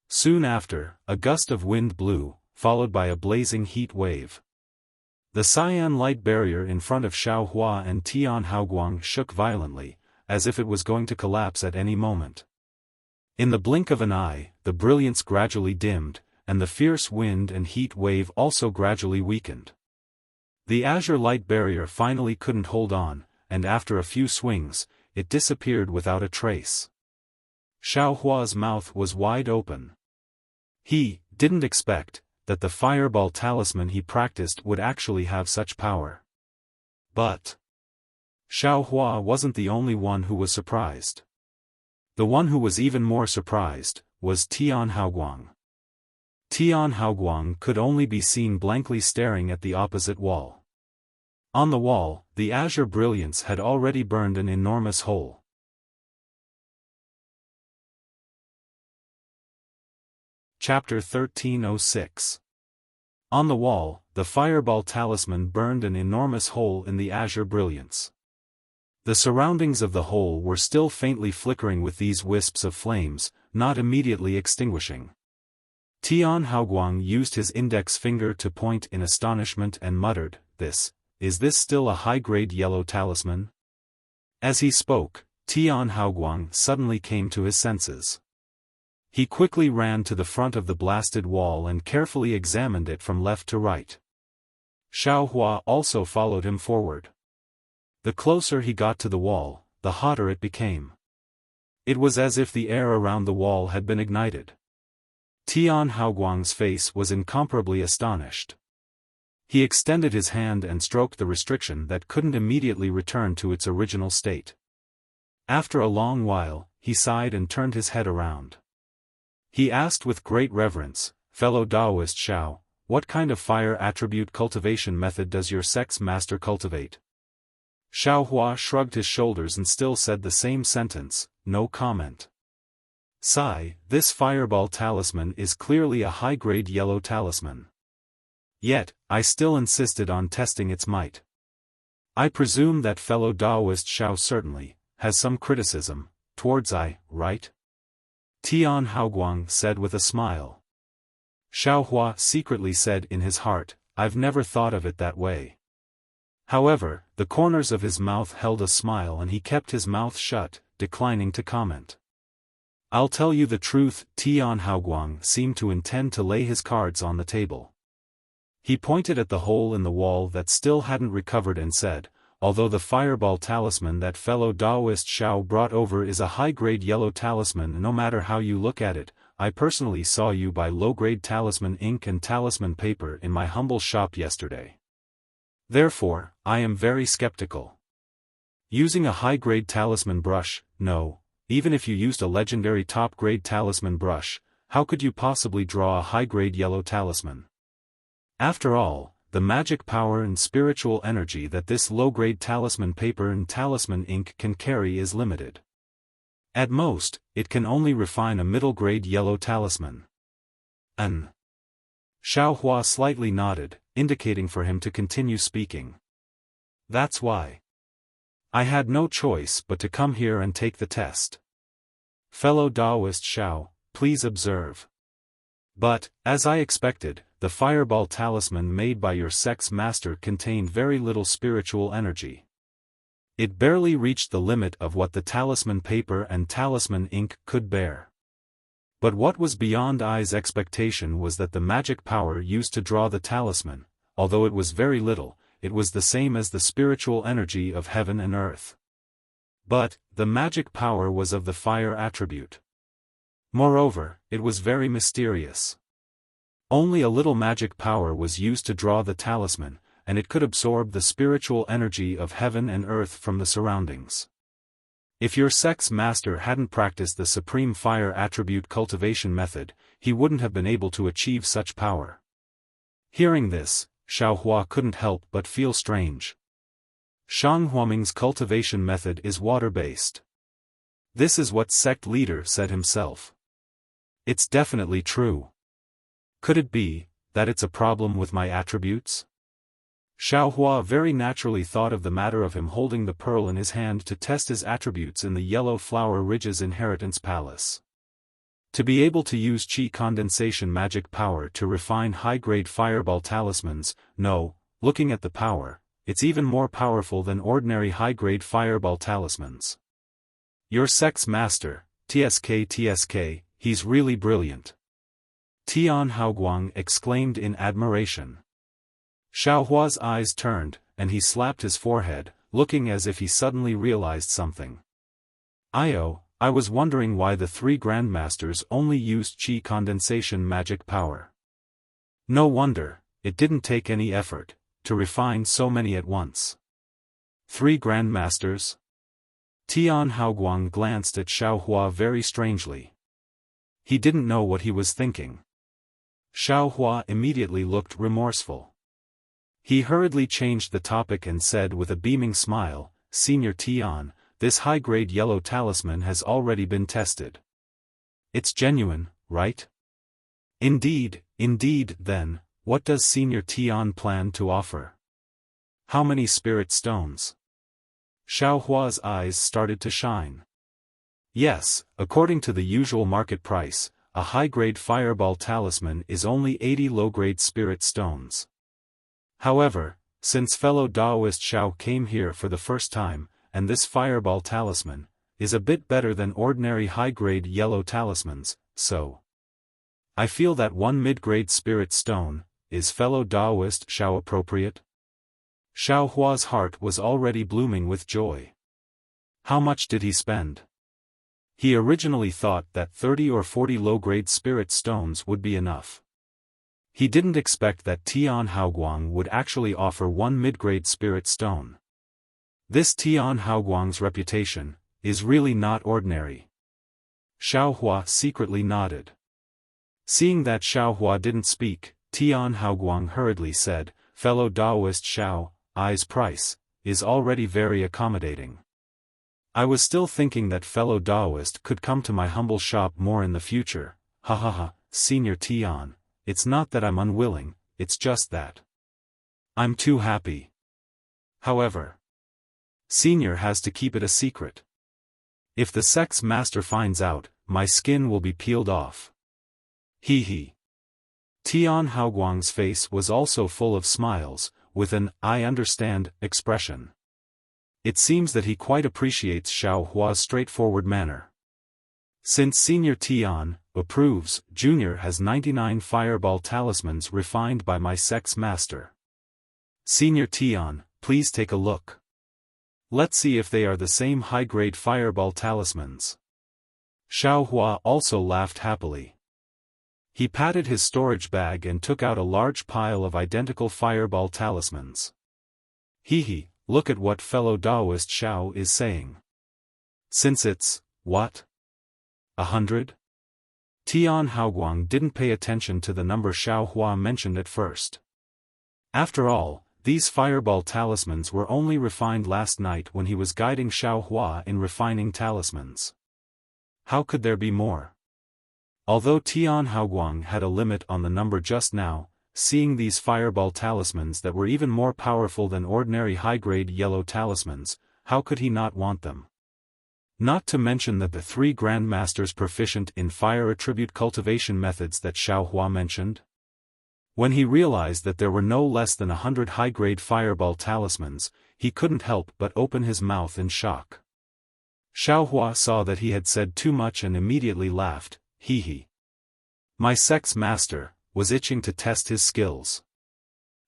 Speaker 1: Soon after, a gust of wind blew, followed by a blazing heat wave. The cyan light barrier in front of Xiaofan and Tian Haoguang shook violently, as if it was going to collapse at any moment. In the blink of an eye, the brilliance gradually dimmed, and the fierce wind and heat wave also gradually weakened. The azure light barrier finally couldn't hold on, and after a few swings, it disappeared without a trace. Xiaohua's mouth was wide open. He didn't expect that the fireball talisman he practiced would actually have such power. But Xiaohua wasn't the only one who was surprised. The one who was even more surprised was Tian Haoguang. Tian Haoguang could only be seen blankly staring at the opposite wall. On the wall, the azure brilliance had already burned an enormous hole. Chapter 1306. On the wall, the fireball talisman burned an enormous hole in the azure brilliance. The surroundings of the hole were still faintly flickering with these wisps of flames, not immediately extinguishing. Tian Haoguang used his index finger to point in astonishment and muttered, Is this still a high-grade yellow talisman?" As he spoke, Tian Haoguang suddenly came to his senses. He quickly ran to the front of the blasted wall and carefully examined it from left to right. Xiaohua also followed him forward. The closer he got to the wall, the hotter it became. It was as if the air around the wall had been ignited. Tian Haoguang's face was incomparably astonished. He extended his hand and stroked the restriction that couldn't immediately return to its original state. After a long while, he sighed and turned his head around. He asked with great reverence, "Fellow Taoist Xiao, what kind of fire attribute cultivation method does your sex master cultivate?" Xiaohua shrugged his shoulders and still said the same sentence, no comment. "Sigh, this fireball talisman is clearly a high-grade yellow talisman. Yet, I still insisted on testing its might. I presume that fellow Taoist Xiao certainly has some criticism towards I, right?" Tian Haoguang said with a smile. Xiaohua secretly said in his heart, "I've never thought of it that way." However, the corners of his mouth held a smile and he kept his mouth shut, declining to comment. "I'll tell you the truth," Tian Haoguang seemed to intend to lay his cards on the table. He pointed at the hole in the wall that still hadn't recovered and said, "Although the fireball talisman that fellow Taoist Xiao brought over is a high-grade yellow talisman, no matter how you look at it, I personally saw you buy low-grade talisman ink and talisman paper in my humble shop yesterday. Therefore, I am very skeptical. Using a high-grade talisman brush, no, even if you used a legendary top-grade talisman brush, how could you possibly draw a high-grade yellow talisman? After all, the magic power and spiritual energy that this low-grade talisman paper and talisman ink can carry is limited. At most, it can only refine a middle-grade yellow talisman." Xiaohua slightly nodded, indicating for him to continue speaking. "That's why I had no choice but to come here and take the test. Fellow Taoist Xiao, please observe. But, as I expected, the fireball talisman made by your sex master contained very little spiritual energy. It barely reached the limit of what the talisman paper and talisman ink could bear. But what was beyond I's expectation was that the magic power used to draw the talisman, although it was very little, it was the same as the spiritual energy of heaven and earth. But, the magic power was of the fire attribute. Moreover, it was very mysterious. Only a little magic power was used to draw the talisman, and it could absorb the spiritual energy of heaven and earth from the surroundings. If your sex master hadn't practiced the supreme fire attribute cultivation method, he wouldn't have been able to achieve such power. Hearing this, Xiaohua couldn't help but feel strange. Shang Huaming's cultivation method is water-based. This is what sect leader said himself. It's definitely true. Could it be that it's a problem with my attributes? Xiaohua very naturally thought of the matter of him holding the pearl in his hand to test his attributes in the Yellow Flower Ridge's inheritance palace. To be able to use qi condensation magic power to refine high-grade fireball talismans, no, looking at the power, it's even more powerful than ordinary high-grade fireball talismans. Your sex master, TSK, he's really brilliant. Tian Haoguang exclaimed in admiration. Xiaohua's eyes turned, and he slapped his forehead, looking as if he suddenly realized something. I was wondering why the three grandmasters only used qi condensation magic power. No wonder, it didn't take any effort to refine so many at once. Three grandmasters? Tian Haoguang glanced at Xiaohua very strangely. He didn't know what he was thinking. Xiaohua immediately looked remorseful. He hurriedly changed the topic and said with a beaming smile, Senior Tian, this high-grade yellow talisman has already been tested. It's genuine, right? Indeed, then, what does Senior Tian plan to offer? How many spirit stones? Xiaohua's eyes started to shine. Yes, according to the usual market price, a high-grade fireball talisman is only 80 low-grade spirit stones. However, since fellow Taoist Xiao came here for the first time, and this fireball talisman is a bit better than ordinary high-grade yellow talismans, so I feel that one mid-grade spirit stone is fellow Taoist Xiao appropriate. Xiaohua's heart was already blooming with joy. How much did he spend? He originally thought that 30 or 40 low-grade spirit stones would be enough. He didn't expect that Tian Haoguang would actually offer one mid-grade spirit stone. This Tian Haoguang's reputation is really not ordinary. Xiaohua secretly nodded. Seeing that Xiaohua didn't speak, Tian Haoguang hurriedly said, Fellow Taoist Xiao, I's price is already very accommodating. I was still thinking that fellow Taoist could come to my humble shop more in the future. Ha ha ha, Senior Tian, it's not that I'm unwilling, it's just that I'm too happy. However, Senior has to keep it a secret. If the sex master finds out, my skin will be peeled off. Hee hee. Tian Haoguang's face was also full of smiles, with an I understand expression. It seems that he quite appreciates Xiaohua's straightforward manner. Since Senior Tian approves, Junior has 99 fireball talismans refined by my sex master. Senior Tian, please take a look. Let's see if they are the same high-grade fireball talismans. Xiaohua also laughed happily. He patted his storage bag and took out a large pile of identical fireball talismans. Hee hee, look at what fellow Taoist Xiao is saying. Since it's, what? 100? Tian Haoguang didn't pay attention to the number Xiaohua mentioned at first. After all, these fireball talismans were only refined last night when he was guiding Xiaohua in refining talismans. How could there be more? Although Tian Haoguang had a limit on the number just now, seeing these fireball talismans that were even more powerful than ordinary high-grade yellow talismans, how could he not want them? Not to mention that the three grandmasters proficient in fire attribute cultivation methods that Xiaohua mentioned. When he realized that there were no less than 100 high-grade fireball talismans, he couldn't help but open his mouth in shock. Xiaohua saw that he had said too much and immediately laughed, hee hee. My sex master was itching to test his skills.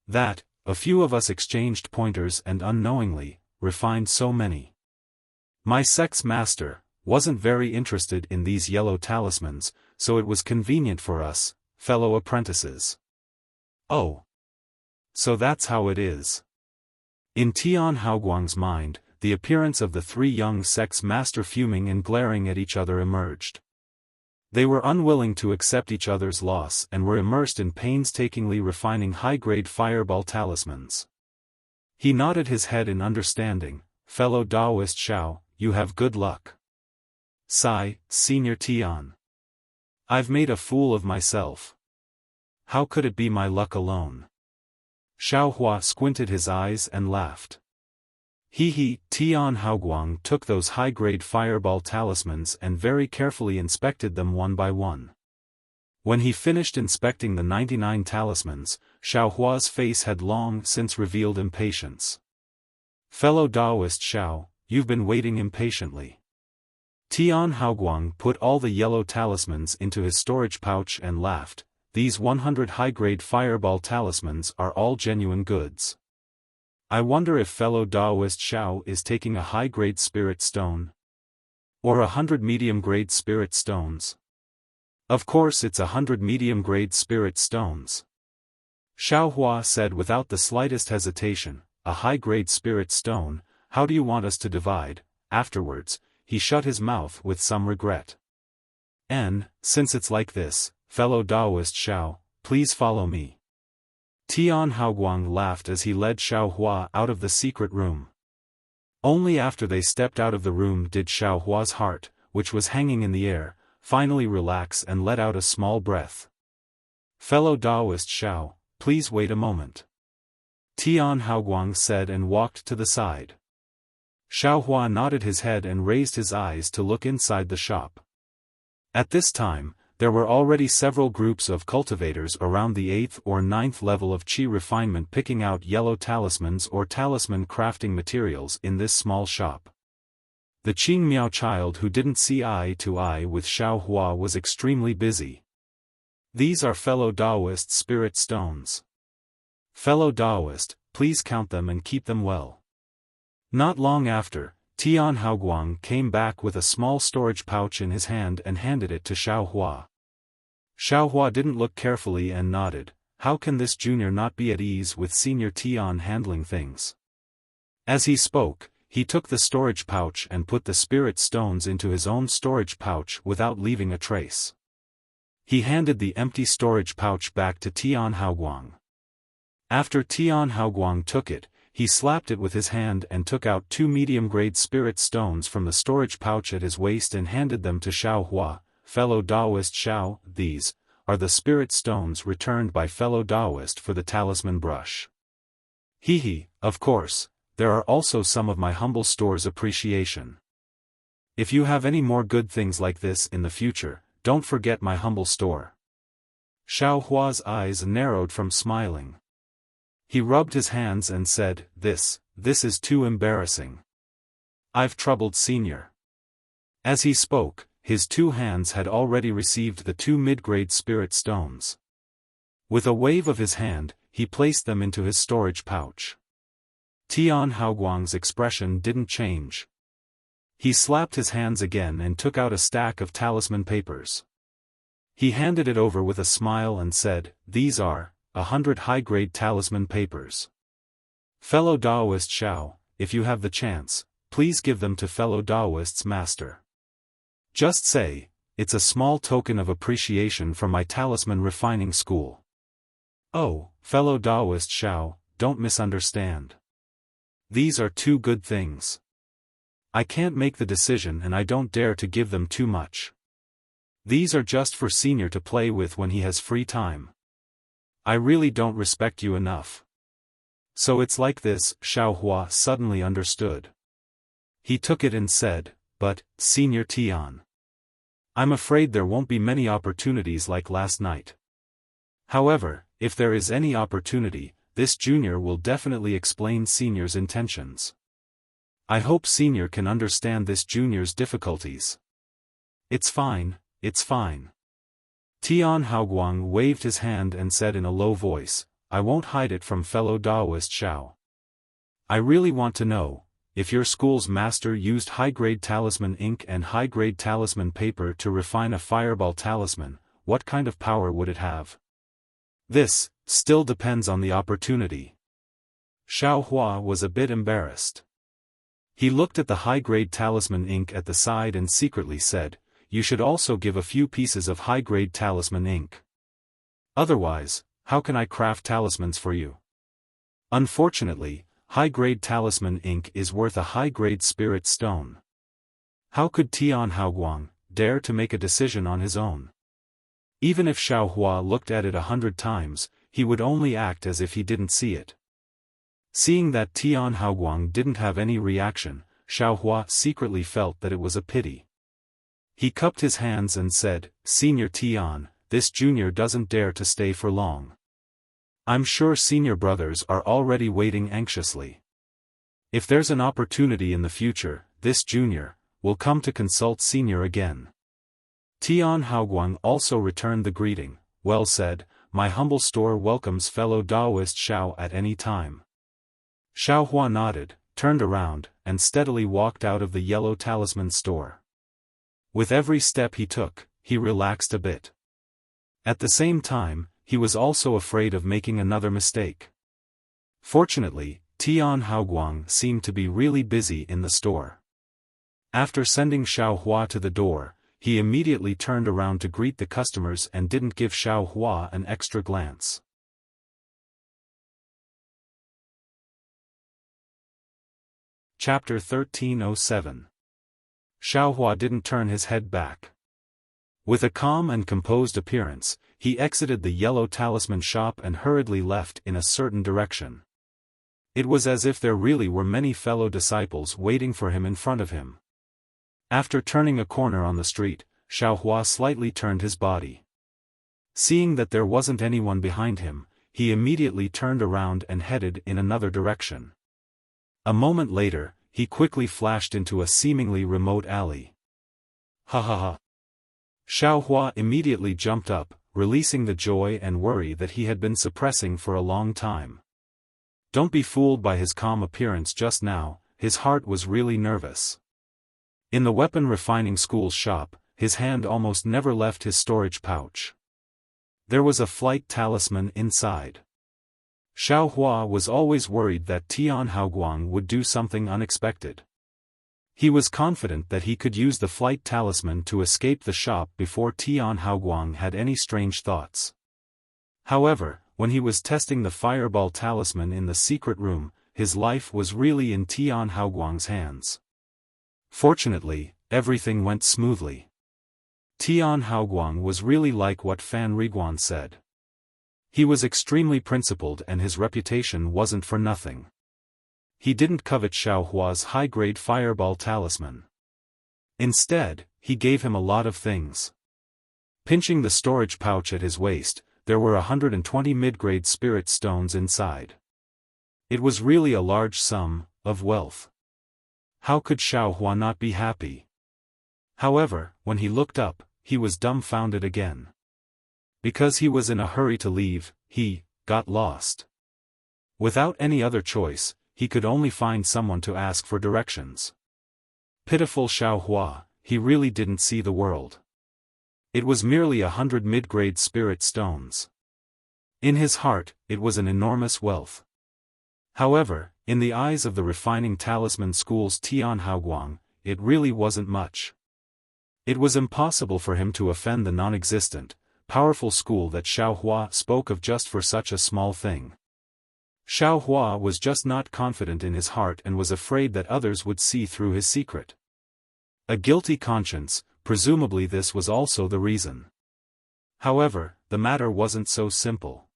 Speaker 1: That, a few of us exchanged pointers and unknowingly refined so many. My sex master wasn't very interested in these yellow talismans, so it was convenient for us, fellow apprentices. Oh. So that's how it is. In Tian Haoguang's mind, the appearance of the three young sex master fuming and glaring at each other emerged. They were unwilling to accept each other's loss and were immersed in painstakingly refining high-grade fireball talismans. He nodded his head in understanding. Fellow Daoist Xiao, you have good luck. Sigh, Senior Tian. I've made a fool of myself. How could it be my luck alone? Xiaohua squinted his eyes and laughed. Tian Haoguang took those high-grade fireball talismans and very carefully inspected them one by one. When he finished inspecting the 99 talismans, Xiaohua's face had long since revealed impatience. Fellow Daoist Xiao, you've been waiting impatiently. Tian Haoguang put all the yellow talismans into his storage pouch and laughed. These 100 high-grade fireball talismans are all genuine goods. I wonder if fellow Daoist Xiao is taking a high-grade spirit stone? Or 100 medium-grade spirit stones? Of course it's 100 medium-grade spirit stones. Xiaohua said without the slightest hesitation, a high-grade spirit stone, how do you want us to divide? Afterwards, he shut his mouth with some regret. Since it's like this, fellow Daoist Xiao, please follow me. Tian Haoguang laughed as he led Xiaohua out of the secret room. Only after they stepped out of the room did Xiaohua's heart, which was hanging in the air, finally relax and let out a small breath. Fellow Daoist Xiao, please wait a moment. Tian Haoguang said and walked to the side. Xiaohua nodded his head and raised his eyes to look inside the shop. At this time, there were already several groups of cultivators around the 8th or 9th level of Qi refinement picking out yellow talismans or talisman crafting materials in this small shop. The Qing Miao child who didn't see eye to eye with Xiaohua was extremely busy. These are fellow Daoist spirit stones. Fellow Daoist, please count them and keep them well. Not long after, Tian Haoguang came back with a small storage pouch in his hand and handed it to Xiaohua. Xiaohua didn't look carefully and nodded. How can this junior not be at ease with Senior Tian handling things? As he spoke, he took the storage pouch and put the spirit stones into his own storage pouch without leaving a trace. He handed the empty storage pouch back to Tian Haoguang. After Tian Haoguang took it, he slapped it with his hand and took out 2 medium-grade spirit stones from the storage pouch at his waist and handed them to Xiaohua. Fellow Daoist Xiao, these are the spirit stones returned by fellow Daoist for the talisman brush. Of course, there are also some of my humble store's appreciation. If you have any more good things like this in the future, don't forget my humble store. Xiaohua's eyes narrowed from smiling. He rubbed his hands and said, This is too embarrassing. I've troubled Senior. As he spoke, his 2 hands had already received the 2 mid-grade spirit stones. With a wave of his hand, he placed them into his storage pouch. Tian Haoguang's expression didn't change. He slapped his hands again and took out a stack of talisman papers. He handed it over with a smile and said, These are 100 high-grade talisman papers. Fellow Daoist Xiao, if you have the chance, please give them to fellow Daoist's master. Just say, it's a small token of appreciation from my talisman refining school. Oh, fellow Daoist Xiao, don't misunderstand. These are 2 good things. I can't make the decision and I don't dare to give them too much. These are just for Senior to play with when he has free time. I really don't respect you enough. So it's like this, Xiaohua suddenly understood. He took it and said, But, Senior Tian, I'm afraid there won't be many opportunities like last night. However, if there is any opportunity, this junior will definitely explain Senior's intentions. I hope Senior can understand this junior's difficulties. It's fine, it's fine. Tian Haoguang waved his hand and said in a low voice, I won't hide it from fellow Daoist Xiao. I really want to know, if your school's master used high-grade talisman ink and high-grade talisman paper to refine a fireball talisman, what kind of power would it have? This still depends on the opportunity. Xiaofan was a bit embarrassed. He looked at the high-grade talisman ink at the side and secretly said, "You should also give a few pieces of high-grade talisman ink. Otherwise, how can I craft talismans for you?" Unfortunately, high-grade talisman ink is worth a high-grade spirit stone. How could Tian Haoguang dare to make a decision on his own? Even if Xiaofan looked at it 100 times, he would only act as if he didn't see it. Seeing that Tian Haoguang didn't have any reaction, Xiaofan secretly felt that it was a pity. He cupped his hands and said, "Senior Tian, this junior doesn't dare to stay for long. I'm sure senior brothers are already waiting anxiously. If there's an opportunity in the future, this junior will come to consult senior again." Tian Haoguang also returned the greeting, "Well said, my humble store welcomes fellow Daoist Xiao at any time." Xiaofan nodded, turned around, and steadily walked out of the yellow talisman store. With every step he took, he relaxed a bit. At the same time, he was also afraid of making another mistake. Fortunately, Tian Haoguang seemed to be really busy in the store. After sending Xiaofan to the door, he immediately turned around to greet the customers and didn't give Xiaofan an extra glance. Chapter 1307. Xiaofan didn't turn his head back. With a calm and composed appearance, he exited the yellow talisman shop and hurriedly left in a certain direction. It was as if there really were many fellow disciples waiting for him in front of him. After turning a corner on the street, Xiaofan slightly turned his body. Seeing that there wasn't anyone behind him, he immediately turned around and headed in another direction. A moment later, he quickly flashed into a seemingly remote alley. Ha ha ha! Xiaofan immediately jumped up, releasing the joy and worry that he had been suppressing for a long time. Don't be fooled by his calm appearance just now, his heart was really nervous. In the weapon refining school's shop, his hand almost never left his storage pouch. There was a flight talisman inside. Xiaofan was always worried that Tian Haoguang would do something unexpected. He was confident that he could use the flight talisman to escape the shop before Tian Haoguang had any strange thoughts. However, when he was testing the fireball talisman in the secret room, his life was really in Tian Haoguang's hands. Fortunately, everything went smoothly. Tian Haoguang was really like what Fan Riguan said. He was extremely principled and his reputation wasn't for nothing. He didn't covet Xiaohua's high-grade fireball talisman. Instead, he gave him a lot of things. Pinching the storage pouch at his waist, there were 120 mid-grade spirit stones inside. It was really a large sum of wealth. How could Xiaofan not be happy? However, when he looked up, he was dumbfounded again. Because he was in a hurry to leave, he got lost. Without any other choice, he could only find someone to ask for directions. Pitiful Xiaofan, he really didn't see the world. It was merely 100 mid-grade spirit stones. In his heart, it was an enormous wealth. However, in the eyes of the refining talisman school's Tian Haoguang, it really wasn't much. It was impossible for him to offend the non-existent, powerful school that Xiaofan spoke of just for such a small thing. Xiaofan was just not confident in his heart and was afraid that others would see through his secret. A guilty conscience, presumably this was also the reason. However, the matter wasn't so simple.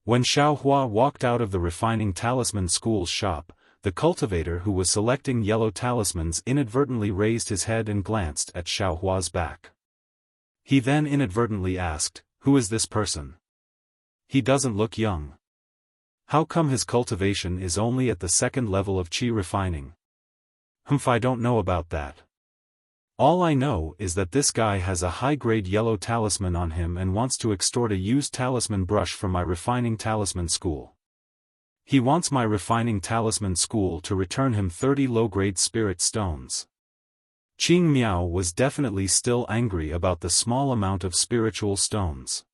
Speaker 1: When Xiaofan walked out of the refining talisman school's shop, the cultivator who was selecting yellow talismans inadvertently raised his head and glanced at Xiaohua's back. He then inadvertently asked, "Who is this person? He doesn't look young. How come his cultivation is only at the second level of qi refining?" I don't know about that. All I know is that this guy has a high-grade yellow talisman on him and wants to extort a used talisman brush from my refining talisman school. He wants my refining talisman school to return him 30 low-grade spirit stones. Qing Miao was definitely still angry about the small amount of spiritual stones.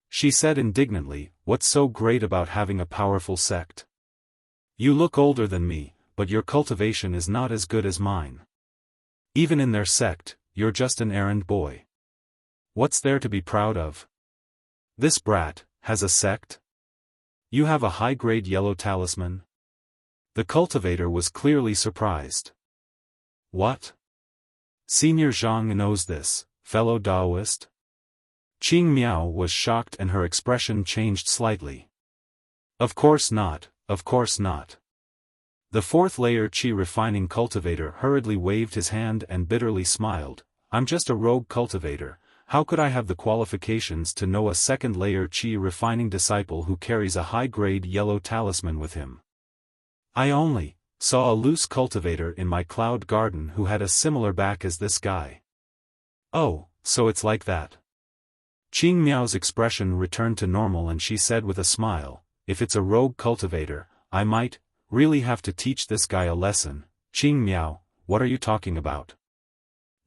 Speaker 1: She said indignantly, "What's so great about having a powerful sect? You look older than me, but your cultivation is not as good as mine. Even in their sect, you're just an errand boy. What's there to be proud of? This brat has a sect? You have a high-grade yellow talisman?" The cultivator was clearly surprised. "What? Senior Zhang knows this, fellow Daoist?" Qing Miao was shocked and her expression changed slightly. "Of course not, of course not." The fourth layer qi refining cultivator hurriedly waved his hand and bitterly smiled. "I'm just a rogue cultivator. How could I have the qualifications to know a second layer qi refining disciple who carries a high-grade yellow talisman with him? I only saw a loose cultivator in my cloud garden who had a similar back as this guy." "Oh, so it's like that." Qing Miao's expression returned to normal and she said with a smile, "If it's a rogue cultivator, I might really have to teach this guy a lesson." "Qing Miao, what are you talking about?"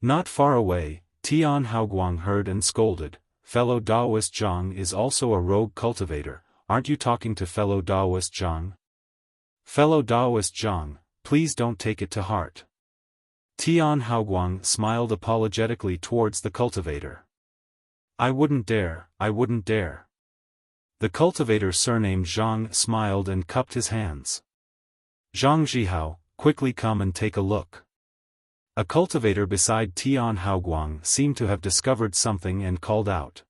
Speaker 1: Not far away, Tian Haoguang heard and scolded, "Fellow Daoist Zhang is also a rogue cultivator, aren't you talking to fellow Daoist Zhang?" "Fellow Daoist Zhang, please don't take it to heart." Tian Haoguang smiled apologetically towards the cultivator. I wouldn't dare." The cultivator surnamed Zhang smiled and cupped his hands. "Zhang Zhihao, quickly come and take a look." A cultivator beside Tian Haoguang seemed to have discovered something and called out.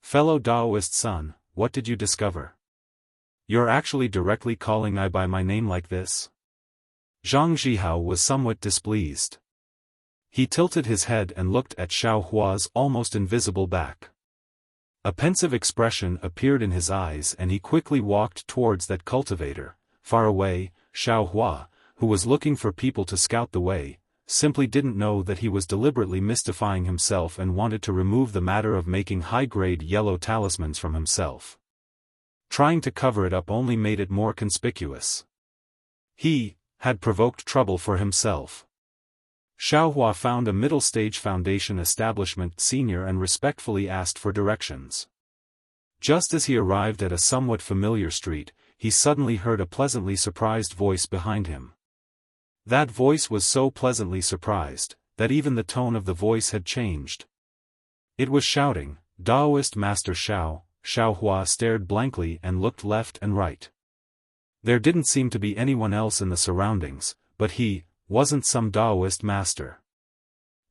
Speaker 1: Fellow Daoist son, what did you discover? You're actually directly calling I by my name like this?" Zhang Zhihao was somewhat displeased. He tilted his head and looked at Xiao Hua's almost invisible back. A pensive expression appeared in his eyes and he quickly walked towards that cultivator. Far away, Xiao Hua, who was looking for people to scout the way, simply didn't know that he was deliberately mystifying himself and wanted to remove the matter of making high-grade yellow talismans from himself. Trying to cover it up only made it more conspicuous. He had provoked trouble for himself. Xiao Hua found a middle-stage foundation establishment senior and respectfully asked for directions. Just as he arrived at a somewhat familiar street, he suddenly heard a pleasantly surprised voice behind him. That voice was so pleasantly surprised, that even the tone of the voice had changed. It was shouting, "Daoist Master Xiao." Xiao Hua stared blankly and looked left and right. There didn't seem to be anyone else in the surroundings, but he wasn't some Daoist master.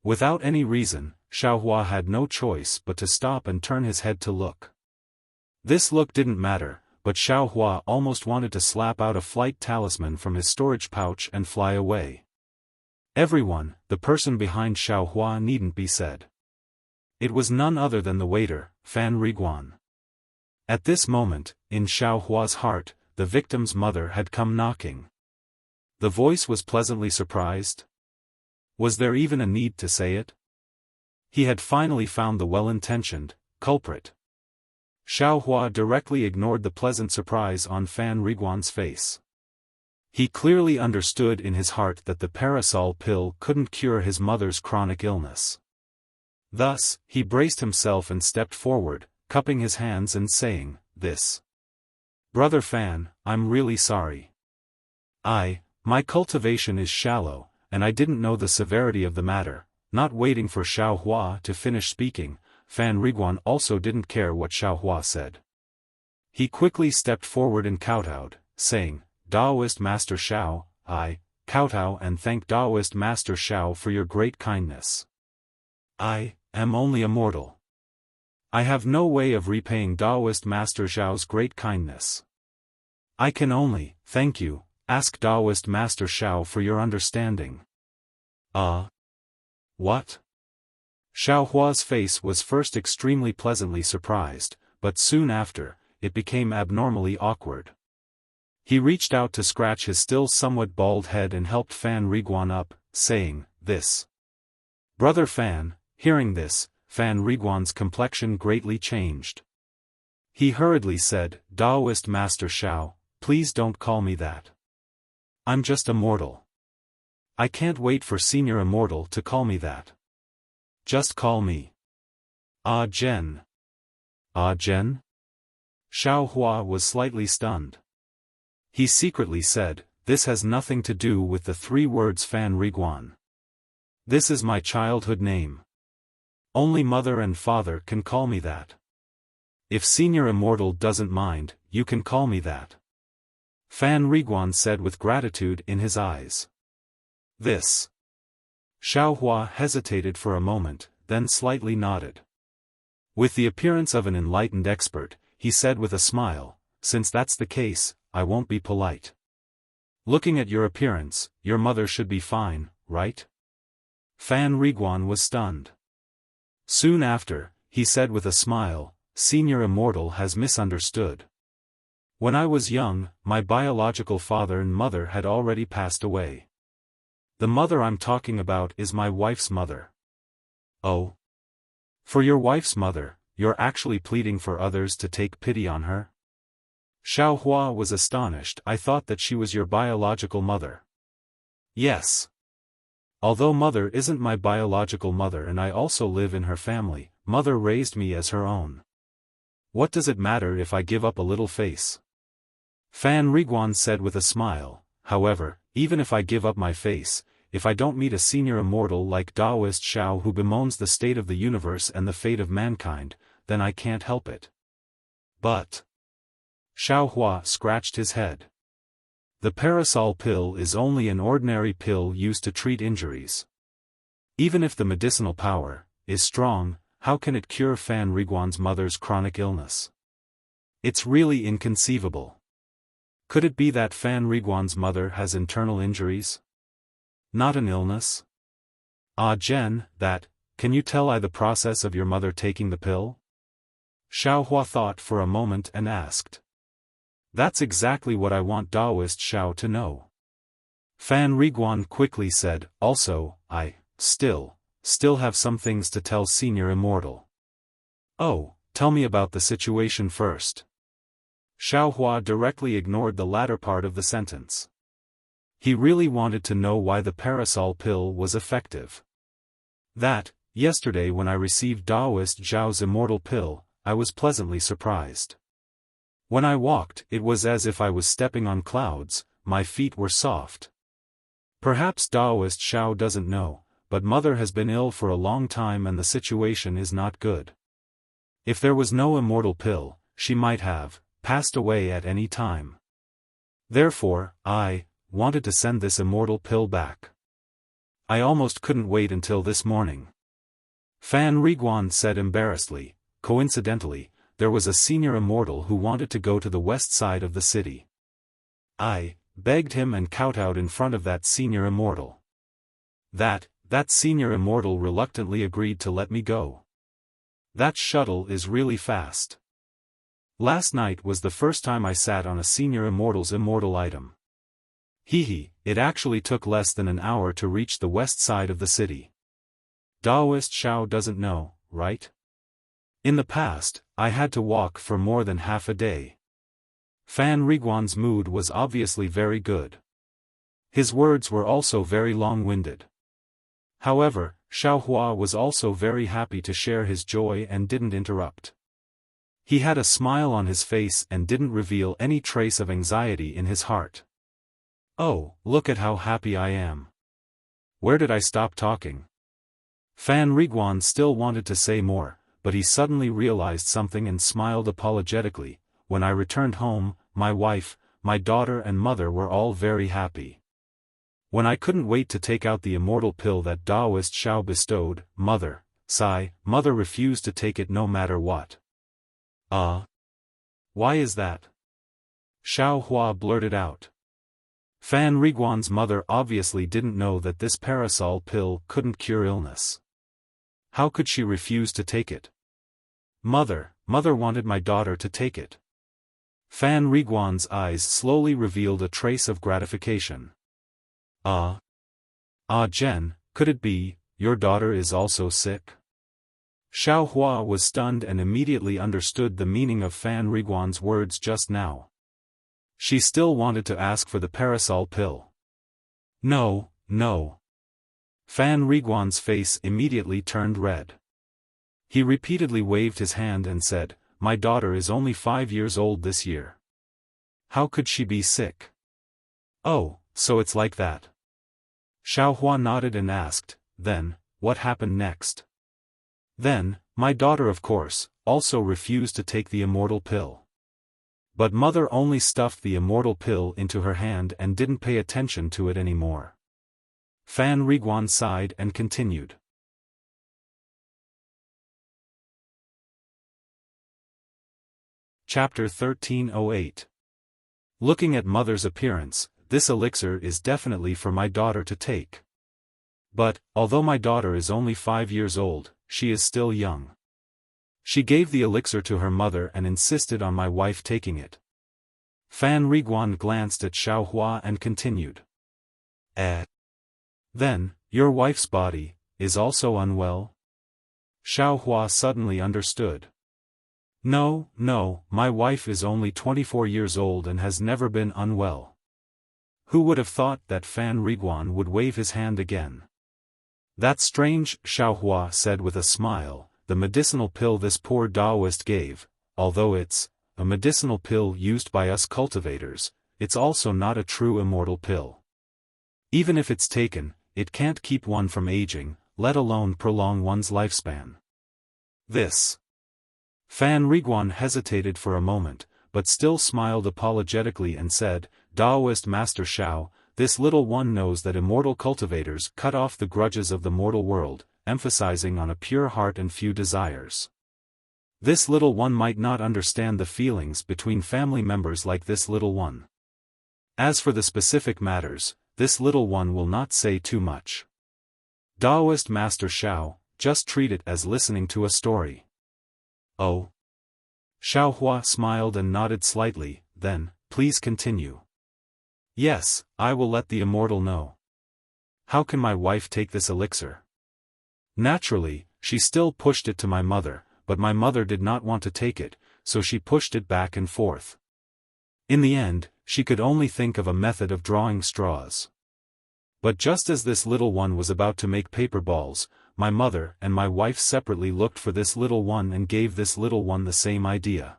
Speaker 1: Without any reason, Xiao Hua had no choice but to stop and turn his head to look. This look didn't matter, but Xiao Hua almost wanted to slap out a flight talisman from his storage pouch and fly away. Everyone, the person behind Xiao Hua needn't be said. It was none other than the waiter, Fan Riguan. At this moment, in Xiao Hua's heart, the victim's mother had come knocking. The voice was pleasantly surprised. Was there even a need to say it? He had finally found the well-intentioned culprit. Xiao Hua directly ignored the pleasant surprise on Fan Riguan's face. He clearly understood in his heart that the parasol pill couldn't cure his mother's chronic illness. Thus, he braced himself and stepped forward, cupping his hands and saying, "This. Brother Fan, I'm really sorry. My cultivation is shallow, and I didn't know the severity of the matter." Not waiting for Xiao Hua to finish speaking, Fan Riguan also didn't care what Xiao Hua said. He quickly stepped forward and kowtowed, saying, "Daoist Master Xiao, I kowtow and thank Daoist Master Xiao for your great kindness. I am only a mortal. I have no way of repaying Daoist Master Xiao's great kindness. I can only, thank you, ask Daoist Master Xiao for your understanding." What? Xiao Hua's face was first extremely pleasantly surprised, but soon after, it became abnormally awkward. He reached out to scratch his still somewhat bald head and helped Fan Riguan up, saying, "This. Brother Fan." Hearing this, Fan Riguan's complexion greatly changed. He hurriedly said, "Daoist Master Xiao, please don't call me that. I'm just a mortal. I can't wait for Senior Immortal to call me that. Just call me Ah Jen. Ah Jen? Xiao Hua was slightly stunned. He secretly said, "This has nothing to do with the 3 words Fan Riguan. This is my childhood name. Only mother and father can call me that. If Senior Immortal doesn't mind, you can call me that." Fan Riguan said with gratitude in his eyes. This. Xiao Hua hesitated for a moment, then slightly nodded. With the appearance of an enlightened expert, he said with a smile, "Since that's the case, I won't be polite. Looking at your appearance, your mother should be fine, right?" Fan Riguan was stunned. Soon after, he said with a smile, "Senior Immortal has misunderstood. When I was young, my biological father and mother had already passed away. The mother I'm talking about is my wife's mother." "Oh? For your wife's mother, you're actually pleading for others to take pity on her?" Xiao Hua was astonished. "I thought that she was your biological mother." "Yes. Although mother isn't my biological mother and I also live in her family, mother raised me as her own. What does it matter if I give up a little face?" Fan Riguan said with a smile, "However, even if I give up my face, if I don't meet a Senior Immortal like Taoist Xiao who bemoans the state of the universe and the fate of mankind, then I can't help it." "But..." Xiao Hua scratched his head. "The parasol pill is only an ordinary pill used to treat injuries. Even if the medicinal power is strong, how can it cure Fan Riguan's mother's chronic illness? It's really inconceivable. Could it be that Fan Riguan's mother has internal injuries? Not an illness? Ah Jen, can you tell I the process of your mother taking the pill?" Xiao Hua thought for a moment and asked. "That's exactly what I want Taoist Xiao to know." Fan Riguan quickly said, "Also, I still have some things to tell Senior Immortal." "Oh, tell me about the situation first." Xiao Hua directly ignored the latter part of the sentence. He really wanted to know why the parasol pill was effective. Yesterday when I received Taoist Zhao's immortal pill, I was pleasantly surprised. When I walked, it was as if I was stepping on clouds, my feet were soft. Perhaps Taoist Xiao doesn't know, but mother has been ill for a long time and the situation is not good. If there was no immortal pill, she might have passed away at any time. Therefore, I wanted to send this immortal pill back. I almost couldn't wait until this morning." Fan Riguan said embarrassedly. "Coincidentally, there was a Senior Immortal who wanted to go to the west side of the city. I begged him and kowtowed in front of that Senior Immortal. That Senior Immortal reluctantly agreed to let me go. That shuttle is really fast. Last night was the first time I sat on a Senior Immortal's immortal item. It actually took less than an hour to reach the west side of the city. Taoist Xiao doesn't know, right? In the past, I had to walk for more than half a day." Fan Riguan's mood was obviously very good. His words were also very long-winded. However, Xiao Hua was also very happy to share his joy and didn't interrupt. He had a smile on his face and didn't reveal any trace of anxiety in his heart. "Oh, look at how happy I am. Where did I stop talking?" Fan Riguan still wanted to say more, but he suddenly realized something and smiled apologetically. "When I returned home, my wife, my daughter and mother were all very happy. When I couldn't wait to take out the immortal pill that Taoist Xiao bestowed, mother refused to take it no matter what." Why is that?" Xiao Hua blurted out. Fan Riguan's mother obviously didn't know that this parasol pill couldn't cure illness. How could she refuse to take it? Mother wanted my daughter to take it." Fan Riguan's eyes slowly revealed a trace of gratification. Jen, could it be, your daughter is also sick?" Xiao Hua was stunned and immediately understood the meaning of Fan Riguan's words just now. She still wanted to ask for the parasol pill. No, no. Fan Riguan's face immediately turned red. He repeatedly waved his hand and said, "My daughter is only 5 years old this year. How could she be sick?" "Oh, so it's like that." Xiaofan nodded and asked, "Then, what happened next?" "Then, my daughter of course, also refused to take the immortal pill. But mother only stuffed the immortal pill into her hand and didn't pay attention to it anymore." Fan Riguan sighed and continued. Chapter 1308. Looking at mother's appearance, this elixir is definitely for my daughter to take. But, although my daughter is only 5 years old, she is still young. She gave the elixir to her mother and insisted on my wife taking it. Fan Riguan glanced at Xiaohua and continued. Then, your wife's body is also unwell? Xiaohua suddenly understood. No, my wife is only 24 years old and has never been unwell. Who would have thought that Fan Riguan would wave his hand again? That's strange, Xiaohua said with a smile. The medicinal pill this poor Taoist gave, although it's a medicinal pill used by us cultivators, it's also not a true immortal pill. Even if it's taken, it can't keep one from aging, let alone prolong one's lifespan. This. Fan Riguan hesitated for a moment, but still smiled apologetically and said, "Taoist Master Xiao, this little one knows that immortal cultivators cut off the grudges of the mortal world, emphasizing on a pure heart and few desires. This little one might not understand the feelings between family members like this little one. As for the specific matters, this little one will not say too much. Taoist Master Xiao, just treat it as listening to a story." "Oh." Xiaohua smiled and nodded slightly, then, "Please continue." "Yes, I will let the immortal know. How can my wife take this elixir?" "Naturally, she still pushed it to my mother, but my mother did not want to take it, so she pushed it back and forth. In the end, she could only think of a method of drawing straws. But just as this little one was about to make paper balls, my mother and my wife separately looked for this little one and gave this little one the same idea."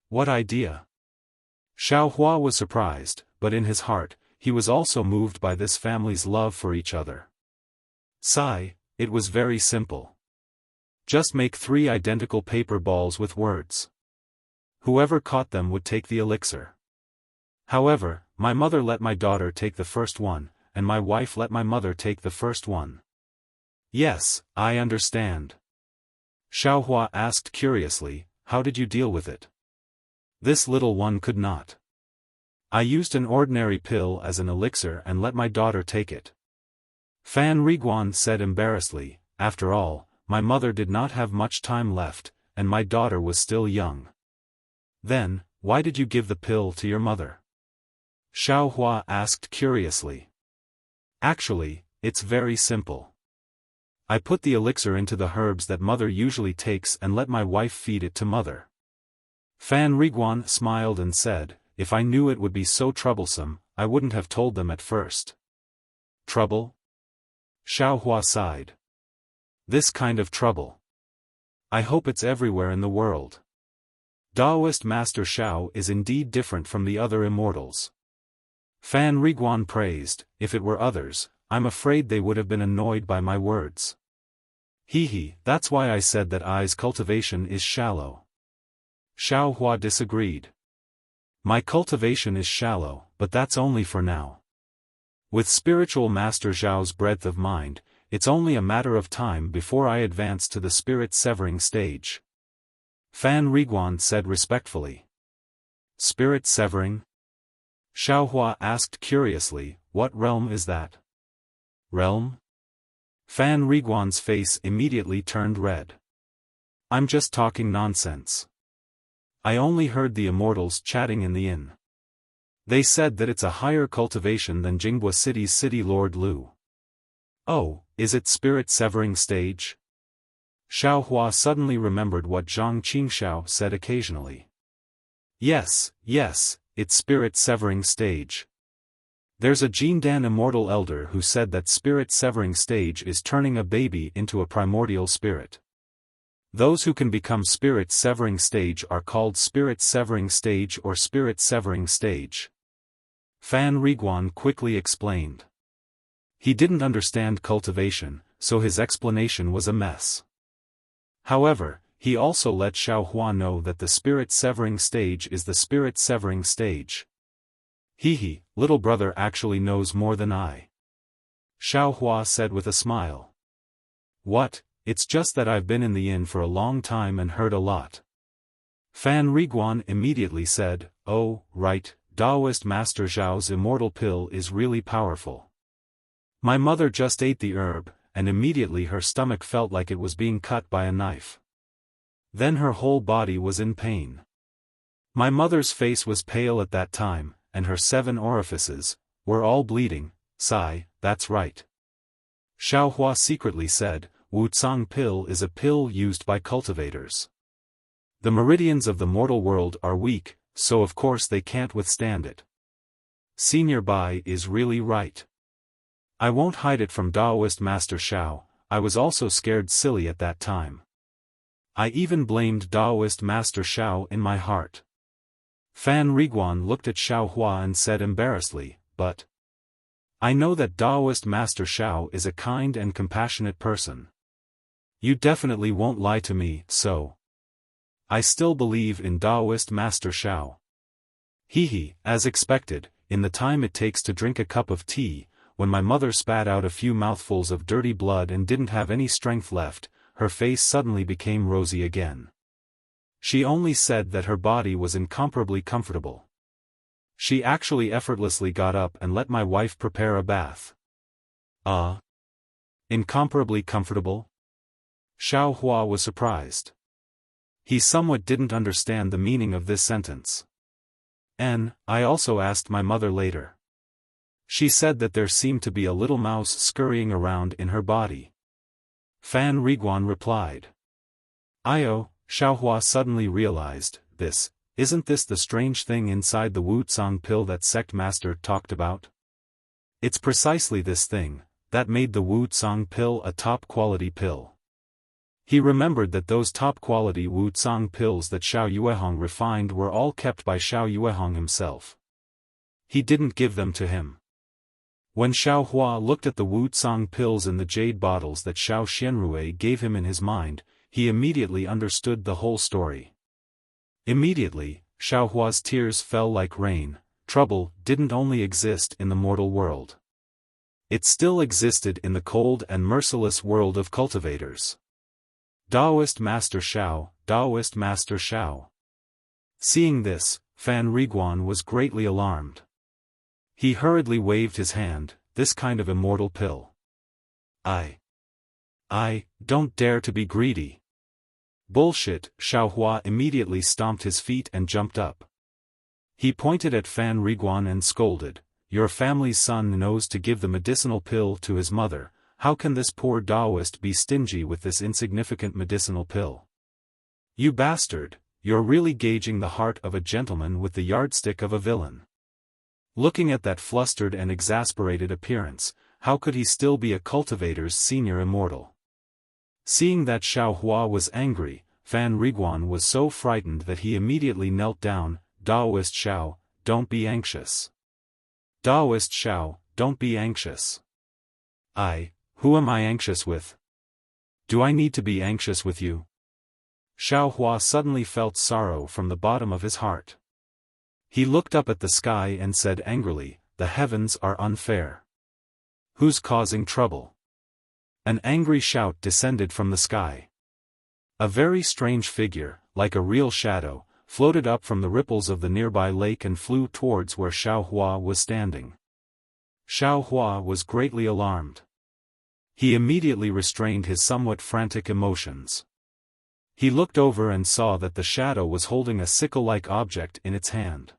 Speaker 1: "What idea?" Xiaohua was surprised, but in his heart, he was also moved by this family's love for each other. Sigh. It was very simple. Just make 3 identical paper balls with words. Whoever caught them would take the elixir. However, my mother let my daughter take the first one, and my wife let my mother take the first one. "Yes, I understand." Xiaohua asked curiously, "How did you deal with it?" "This little one could not. I used an ordinary pill as an elixir and let my daughter take it." Fan Riguan said embarrassedly, "After all, my mother did not have much time left, and my daughter was still young." "Then, why did you give the pill to your mother?" Xiaohua asked curiously. "Actually, it's very simple. I put the elixir into the herbs that mother usually takes and let my wife feed it to mother." Fan Riguan smiled and said, "If I knew it would be so troublesome, I wouldn't have told them at first." "Trouble?" Xiaohua sighed. "This kind of trouble. I hope it's everywhere in the world. Taoist Master Xiao is indeed different from the other immortals." Fan Riguan praised, "If it were others, I'm afraid they would have been annoyed by my words. That's why I said that I's cultivation is shallow." Xiaohua disagreed. "My cultivation is shallow, but that's only for now. With spiritual Master Zhao's breadth of mind, it's only a matter of time before I advance to the spirit-severing stage." Fan Riguan said respectfully. "Spirit-severing?" Xiaohua asked curiously, "What realm is that?" "Realm?" Fan Riguan's face immediately turned red. "I'm just talking nonsense. I only heard the immortals chatting in the inn. They said that it's a higher cultivation than Jinghua City's City Lord Lu." "Oh, is it spirit-severing stage?" Xiaohua suddenly remembered what Zhang Qingxiao said occasionally. Yes, it's spirit-severing stage. There's a Jindan immortal elder who said that spirit-severing stage is turning a baby into a primordial spirit. Those who can become spirit-severing stage are called spirit-severing stage or spirit-severing stage. Fan Riguan quickly explained. He didn't understand cultivation, so his explanation was a mess. However, he also let Xiaohua know that the spirit-severing stage is the spirit-severing stage. He, little brother actually knows more than I. Xiaohua said with a smile. What, it's just that I've been in the inn for a long time and heard a lot. Fan Riguan immediately said, oh, right, Taoist Master Zhao's immortal pill is really powerful. My mother just ate the herb, and immediately her stomach felt like it was being cut by a knife. Then her whole body was in pain. My mother's face was pale at that time, and her 7 orifices were all bleeding. Sigh, that's right. Xiaohua secretly said, Wucang pill is a pill used by cultivators. The meridians of the mortal world are weak, so of course they can't withstand it. Senior Bai is really right. I won't hide it from Taoist Master Xiao, I was also scared silly at that time. I even blamed Taoist Master Xiao in my heart. Fan Riguan looked at Xiaohua and said embarrassedly, but I know that Taoist Master Xiao is a kind and compassionate person. You definitely won't lie to me, so I still believe in Taoist Master Xiao. As expected, in the time it takes to drink a cup of tea, when my mother spat out a few mouthfuls of dirty blood and didn't have any strength left, her face suddenly became rosy again. She only said that her body was incomparably comfortable. She actually effortlessly got up and let my wife prepare a bath. Incomparably comfortable? Xiaohua was surprised. He somewhat didn't understand the meaning of this sentence. I also asked my mother later. She said that there seemed to be a little mouse scurrying around in her body. Fan Riguan replied. Xiaohua suddenly realized, isn't this the strange thing inside the Wucang pill that sect master talked about? It's precisely this thing that made the Wucang pill a top-quality pill. He remembered that those top-quality Wucang pills that Xiao Yuehong refined were all kept by Xiao Yuehong himself. He didn't give them to him. When Xiaohua looked at the Wucang pills in the jade bottles that Xiao Xianrui gave him in his mind, he immediately understood the whole story. Immediately, Xiaohua's tears fell like rain. Trouble didn't only exist in the mortal world. It still existed in the cold and merciless world of cultivators. Taoist Master Xiao, Taoist Master Xiao. Seeing this, Fan Riguan was greatly alarmed. He hurriedly waved his hand, this kind of immortal pill. I don't dare to be greedy. Bullshit, Xiaohua immediately stomped his feet and jumped up. He pointed at Fan Riguan and scolded, your family's son knows to give the medicinal pill to his mother, how can this poor Taoist be stingy with this insignificant medicinal pill? You bastard, you're really gauging the heart of a gentleman with the yardstick of a villain. Looking at that flustered and exasperated appearance, how could he still be a cultivator's senior immortal? Seeing that Xiaohua was angry, Fan Riguan was so frightened that he immediately knelt down. Taoist Xiao, don't be anxious. Taoist Xiao, don't be anxious. Who am I anxious with? Do I need to be anxious with you? Xiaohua suddenly felt sorrow from the bottom of his heart. He looked up at the sky and said angrily, the heavens are unfair. Who's causing trouble? An angry shout descended from the sky. A very strange figure, like a real shadow, floated up from the ripples of the nearby lake and flew towards where Xiaohua was standing. Xiaohua was greatly alarmed. He immediately restrained his somewhat frantic emotions. He looked over and saw that the shadow was holding a sickle-like object in its hand.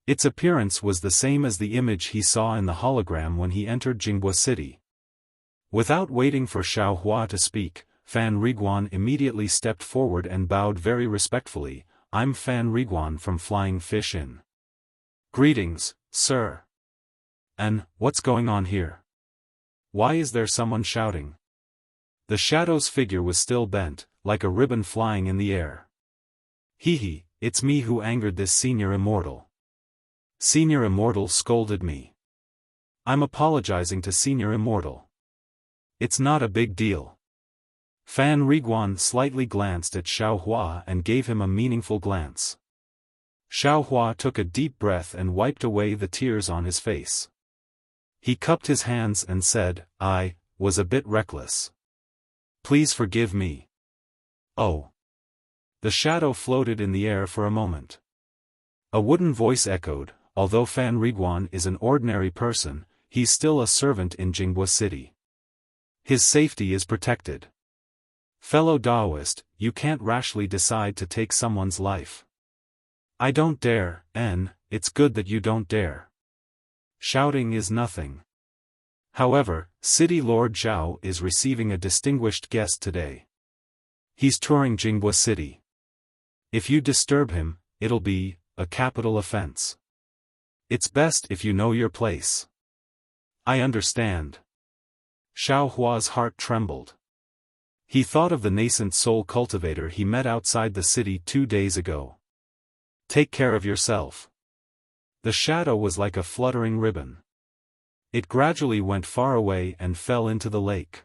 Speaker 1: Its appearance was the same as the image he saw in the hologram when he entered Jinghua City. Without waiting for Xiaohua to speak, Fan Riguan immediately stepped forward and bowed very respectfully, I'm Fan Riguan from Flying Fish Inn. Greetings, sir. And, what's going on here? Why is there someone shouting? The shadow's figure was still bent, like a ribbon flying in the air. Hee, it's me who angered this senior immortal. Senior immortal scolded me. I'm apologizing to senior immortal. It's not a big deal. Fan Riguan slightly glanced at Xiaohua and gave him a meaningful glance. Xiaohua took a deep breath and wiped away the tears on his face. He cupped his hands and said, I was a bit reckless. Please forgive me. Oh. The shadow floated in the air for a moment. A wooden voice echoed, although Fan Riguan is an ordinary person, he's still a servant in Jinghua City. His safety is protected. Fellow Daoist, you can't rashly decide to take someone's life. I don't dare, and it's good that you don't dare. Shouting is nothing. However, City Lord Zhao is receiving a distinguished guest today. He's touring Jinghua City. If you disturb him, it'll be a capital offense. It's best if you know your place. I understand. Xiaohua's heart trembled. He thought of the nascent soul cultivator he met outside the city 2 days ago. Take care of yourself. The shadow was like a fluttering ribbon. It gradually went far away and fell into the lake.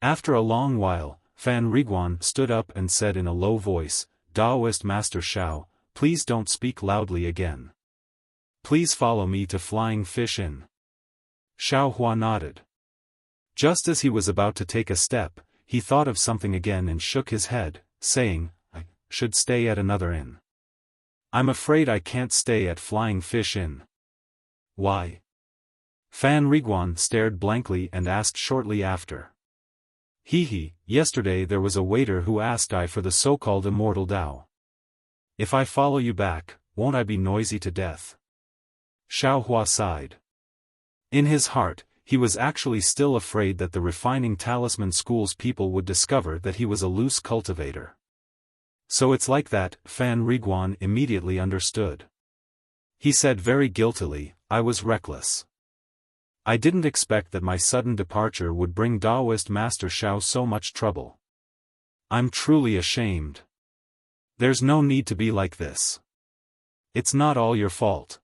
Speaker 1: After a long while, Fan Riguan stood up and said in a low voice, Daoist Master Xiao, please don't speak loudly again. Please follow me to Flying Fish Inn. Xiaohua nodded. Just as he was about to take a step, he thought of something again and shook his head, saying, I should stay at another inn. I'm afraid I can't stay at Flying Fish Inn. Why? Fan Riguan stared blankly and asked shortly after. Yesterday there was a waiter who asked I for the so-called immortal Dao. If I follow you back, won't I be noisy to death? Xiaohua sighed. In his heart, he was actually still afraid that the refining talisman school's people would discover that he was a loose cultivator. So it's like that, Fan Riguan immediately understood. He said very guiltily, I was reckless. I didn't expect that my sudden departure would bring Daoist Master Xiao so much trouble. I'm truly ashamed. There's no need to be like this. It's not all your fault.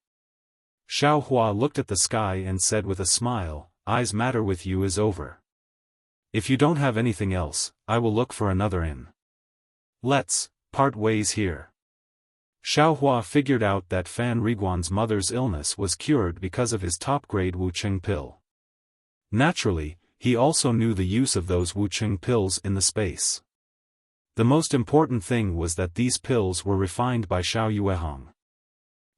Speaker 1: Xiaohua looked at the sky and said with a smile, I's matter with you is over. If you don't have anything else, I will look for another inn. Let's part ways here. Xiaohua figured out that Fan Riguan's mother's illness was cured because of his top-grade Wucheng pill. Naturally, he also knew the use of those Wucheng pills in the space. The most important thing was that these pills were refined by Xiao Yuehong.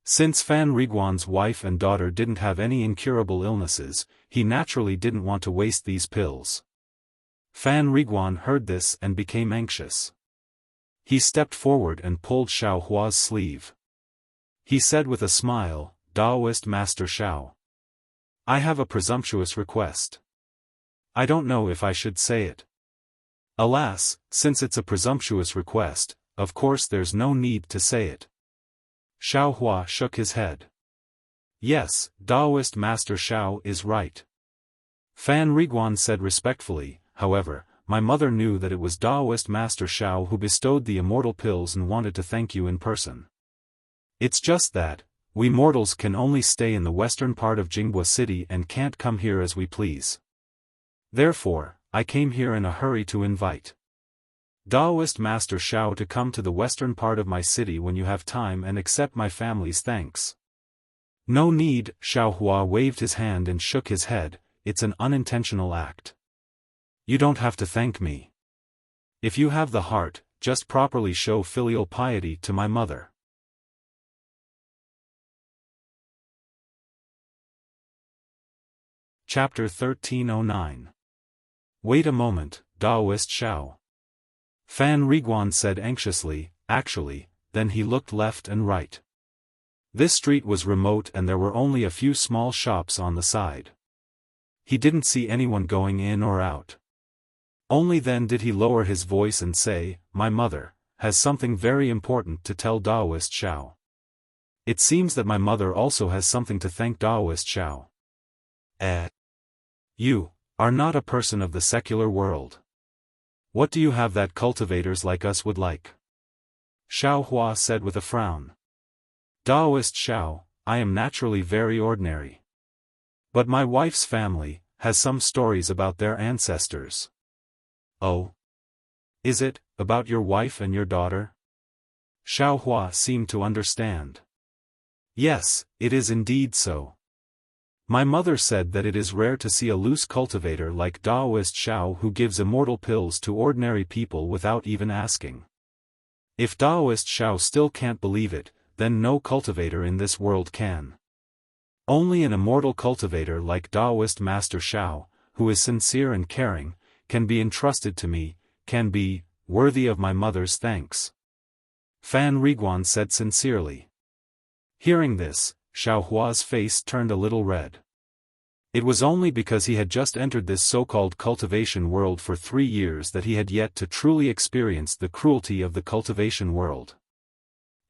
Speaker 1: Since Fan Riguan's wife and daughter didn't have any incurable illnesses, he naturally didn't want to waste these pills. Fan Riguan heard this and became anxious. He stepped forward and pulled Xiaohua's sleeve. He said with a smile, Daoist Master Xiao. I have a presumptuous request. I don't know if I should say it. Alas, since it's a presumptuous request, of course there's no need to say it. Xiaohua shook his head. Yes, Daoist Master Xiao is right. Fan Riguan said respectfully, however, my mother knew that it was Daoist Master Xiao who bestowed the immortal pills and wanted to thank you in person. It's just that, we mortals can only stay in the western part of Jinghua City and can't come here as we please. Therefore, I came here in a hurry to invite Daoist Master Xiao to come to the western part of my city when you have time and accept my family's thanks. No need, Xiaohua waved his hand and shook his head, it's an unintentional act. You don't have to thank me. If you have the heart, just properly show filial piety to my mother. Chapter 1309. Wait a moment, Daoist Xiao. Fan Riguan said anxiously, actually, then he looked left and right. This street was remote and there were only a few small shops on the side. He didn't see anyone going in or out. Only then did he lower his voice and say, my mother has something very important to tell Daoist Xiao. It seems that my mother also has something to thank Daoist Xiao. Eh? You are not a person of the secular world. What do you have that cultivators like us would like? Xiaofan said with a frown. Daoist Xiao, I am naturally very ordinary. But my wife's family has some stories about their ancestors. Oh? Is it about your wife and your daughter? Xiaofan seemed to understand. Yes, it is indeed so. My mother said that it is rare to see a loose cultivator like Daoist Xiao who gives immortal pills to ordinary people without even asking. If Daoist Xiao still can't believe it, then no cultivator in this world can. Only an immortal cultivator like Daoist Master Xiao, who is sincere and caring, can be entrusted to me, can be worthy of my mother's thanks. Fan Riguan said sincerely. Hearing this, Xiaohua's face turned a little red. It was only because he had just entered this so-called cultivation world for 3 years that he had yet to truly experience the cruelty of the cultivation world.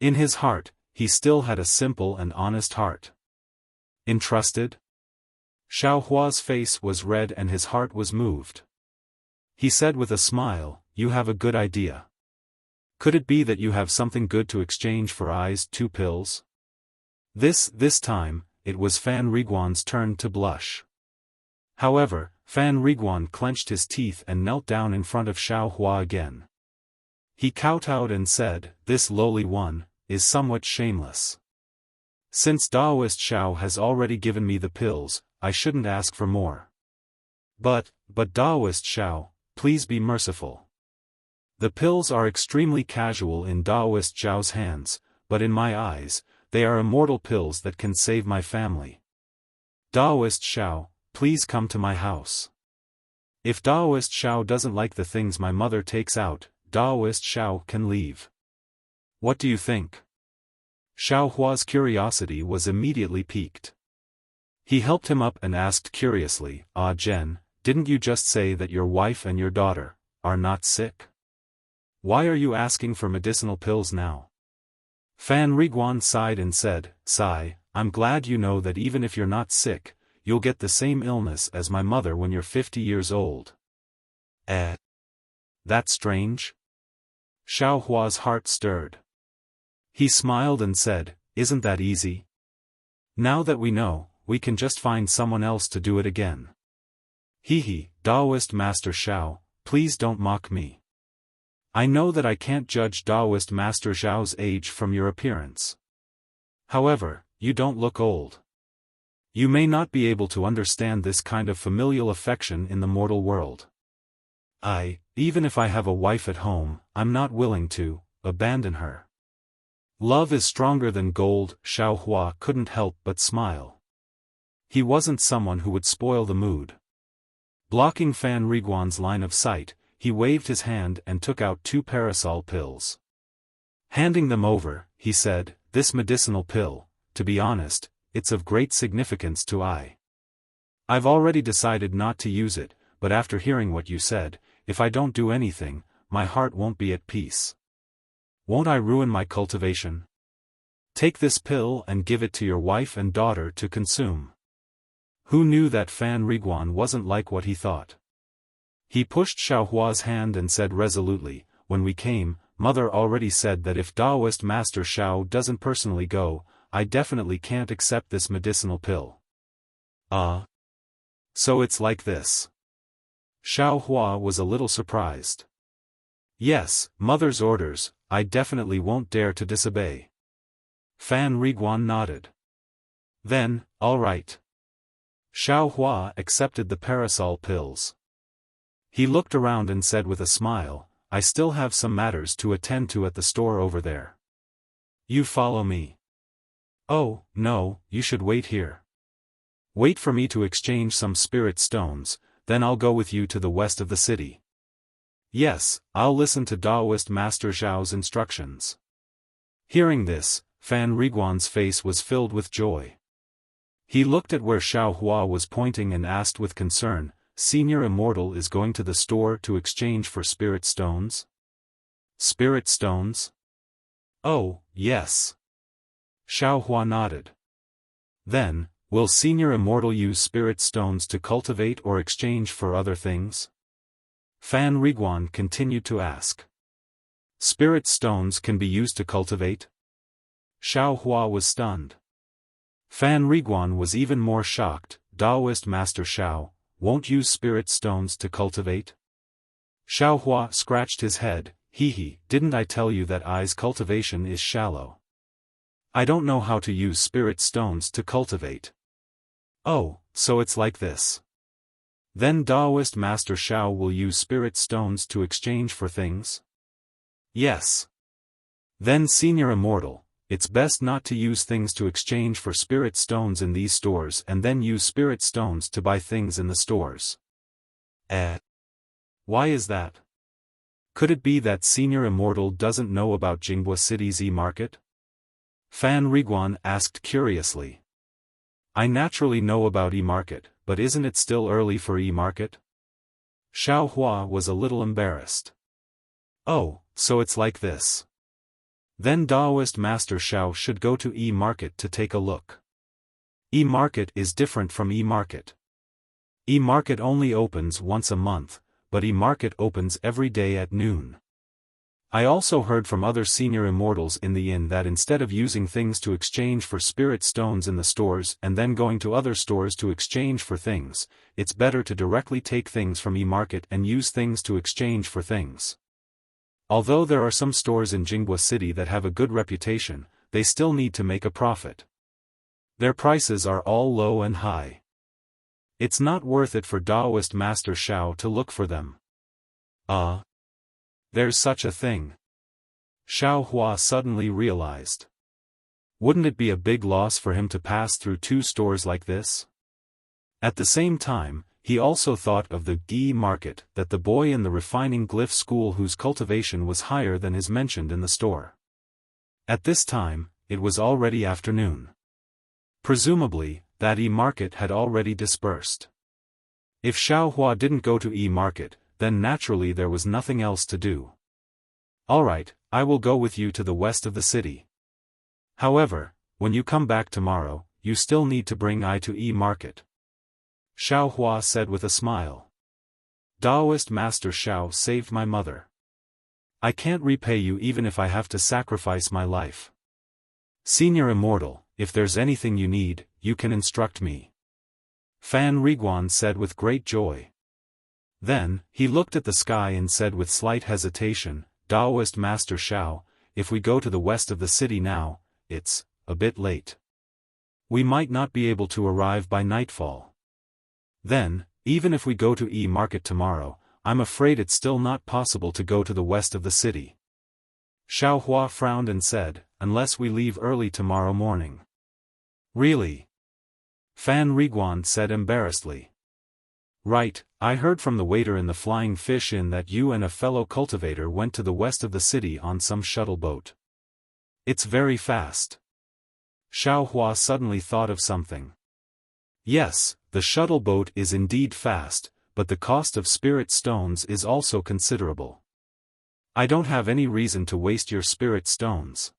Speaker 1: In his heart, he still had a simple and honest heart. Entrusted? Xiaohua's face was red and his heart was moved. He said with a smile, "You have a good idea. Could it be that you have something good to exchange for I's 2 pills?" This time, it was Fan Riguan's turn to blush. However, Fan Riguan clenched his teeth and knelt down in front of Xiaohua again. He kowtowed and said, "This lowly one is somewhat shameless. Since Daoist Xiao has already given me the pills, I shouldn't ask for more. But Daoist Xiao, please be merciful. The pills are extremely casual in Daoist Xiao's hands, but in my eyes, they are immortal pills that can save my family. Daoist Xiao, please come to my house. If Daoist Xiao doesn't like the things my mother takes out, Daoist Xiao can leave. What do you think?" Xiaohua's curiosity was immediately piqued. He helped him up and asked curiously, "Ah Jen, didn't you just say that your wife and your daughter are not sick? Why are you asking for medicinal pills now?" Fan Riguan sighed and said, "Sigh, I'm glad you know that even if you're not sick, you'll get the same illness as my mother when you're 50 years old." Eh? That's strange? Xiaohua's heart stirred. He smiled and said, "Isn't that easy? Now that we know, we can just find someone else to do it again." He, Daoist Master Xiao, please don't mock me. I know that I can't judge Daoist Master Xiao's age from your appearance. However, you don't look old. You may not be able to understand this kind of familial affection in the mortal world. Even if I have a wife at home, I'm not willing to abandon her. Love is stronger than gold. Xiaohua couldn't help but smile. He wasn't someone who would spoil the mood. Blocking Fan Riguan's line of sight, he waved his hand and took out 2 parasol pills. Handing them over, he said, "This medicinal pill, to be honest, it's of great significance to I. I've already decided not to use it, but after hearing what you said, if I don't do anything, my heart won't be at peace. Won't I ruin my cultivation? Take this pill and give it to your wife and daughter to consume." Who knew that Fan Riguan wasn't like what he thought? He pushed Xiaohua's hand and said resolutely, "When we came, Mother already said that if Daoist Master Xiao doesn't personally go, I definitely can't accept this medicinal pill." "Ah? So it's like this?" Xiaohua was a little surprised. "Yes, Mother's orders, I definitely won't dare to disobey." Fan Riguan nodded. "Then, all right." Xiaohua accepted the parasol pills. He looked around and said with a smile, "I still have some matters to attend to at the store over there. You follow me." "Oh, no, you should wait here. Wait for me to exchange some spirit stones, then I'll go with you to the west of the city. Yes, I'll listen to Daoist Master Zhao's instructions." Hearing this, Fan Riguan's face was filled with joy. He looked at where Xiaohua was pointing and asked with concern, "Senior Immortal is going to the store to exchange for spirit stones?" "Spirit stones?" "Oh, yes." Xiaohua nodded. "Then, Will Senior Immortal use spirit stones to cultivate or exchange for other things? Fan Riguan continued to ask. Spirit stones can be used to cultivate? Xiao Hua was stunned. Fan Riguan was even more shocked. Daoist Master Xiao won't use spirit stones to cultivate? Xiao Hua scratched his head. Hee, didn't I tell you that I's cultivation is shallow? I don't know how to use spirit stones to cultivate. Oh, so it's like this. Then Daoist Master Xiao will use spirit stones to exchange for things? Yes. Then Senior Immortal, it's best not to use things to exchange for spirit stones in these stores and then use spirit stones to buy things in the stores. Why is that? Could it be that Senior Immortal doesn't know about Jinghua City's e-market? Fan Riguan asked curiously. I naturally know about e-market, but isn't it still early for e-market? Xiao Hua was a little embarrassed. Oh, so it's like this. Then Daoist Master Xiao should go to e-market to take a look. E-market is different from e-market. E-market only opens once a month, but e-market opens every day at noon. I also heard from other Senior Immortals in the inn that instead of using things to exchange for spirit stones in the stores and then going to other stores to exchange for things, it's better to directly take things from e-market and use things to exchange for things. Although there are some stores in Jinghua City that have a good reputation, they still need to make a profit. Their prices are all low and high. It's not worth it for Daoist Master Xiao to look for them. There's such a thing. Xiao Hua suddenly realized. Wouldn't it be a big loss for him to pass through two stores like this? At the same time, he also thought of the Gi market that the boy in the refining glyph school whose cultivation was higher than his mentioned in the store. At this time, it was already afternoon. Presumably, that e-market had already dispersed. If Xiao Hua didn't go to e-market, then naturally there was nothing else to do. Alright, I will go with you to the west of the city. However, when you come back tomorrow, you still need to bring I to e-market. Xiao Hua said with a smile. Daoist Master Xiao saved my mother. I can't repay you even if I have to sacrifice my life. Senior Immortal, if there's anything you need, you can instruct me. Fan Riguan said with great joy. Then, he looked at the sky and said with slight hesitation, Daoist Master Xiao, if we go to the west of the city now, it's a bit late. We might not be able to arrive by nightfall. Then, even if we go to e-market tomorrow, I'm afraid it's still not possible to go to the west of the city. Xiao Hua frowned and said, unless we leave early tomorrow morning. Really? Fan Riguan said embarrassedly. Right, I heard from the waiter in the Flying Fish Inn that you and a fellow cultivator went to the west of the city on some shuttle boat. It's very fast. Xiao Hua suddenly thought of something. Yes, the shuttle boat is indeed fast, but the cost of spirit stones is also considerable. I don't have any reason to waste your spirit stones.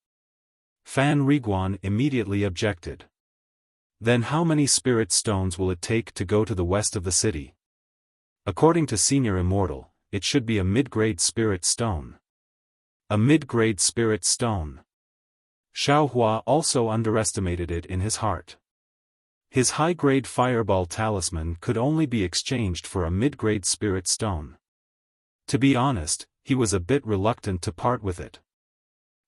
Speaker 1: Fan Riguan immediately objected. Then how many spirit stones will it take to go to the west of the city? According to Senior Immortal, it should be a mid-grade spirit stone. A mid-grade spirit stone. Xiao Hua also underestimated it in his heart. His high-grade fireball talisman could only be exchanged for a mid-grade spirit stone. To be honest, he was a bit reluctant to part with it.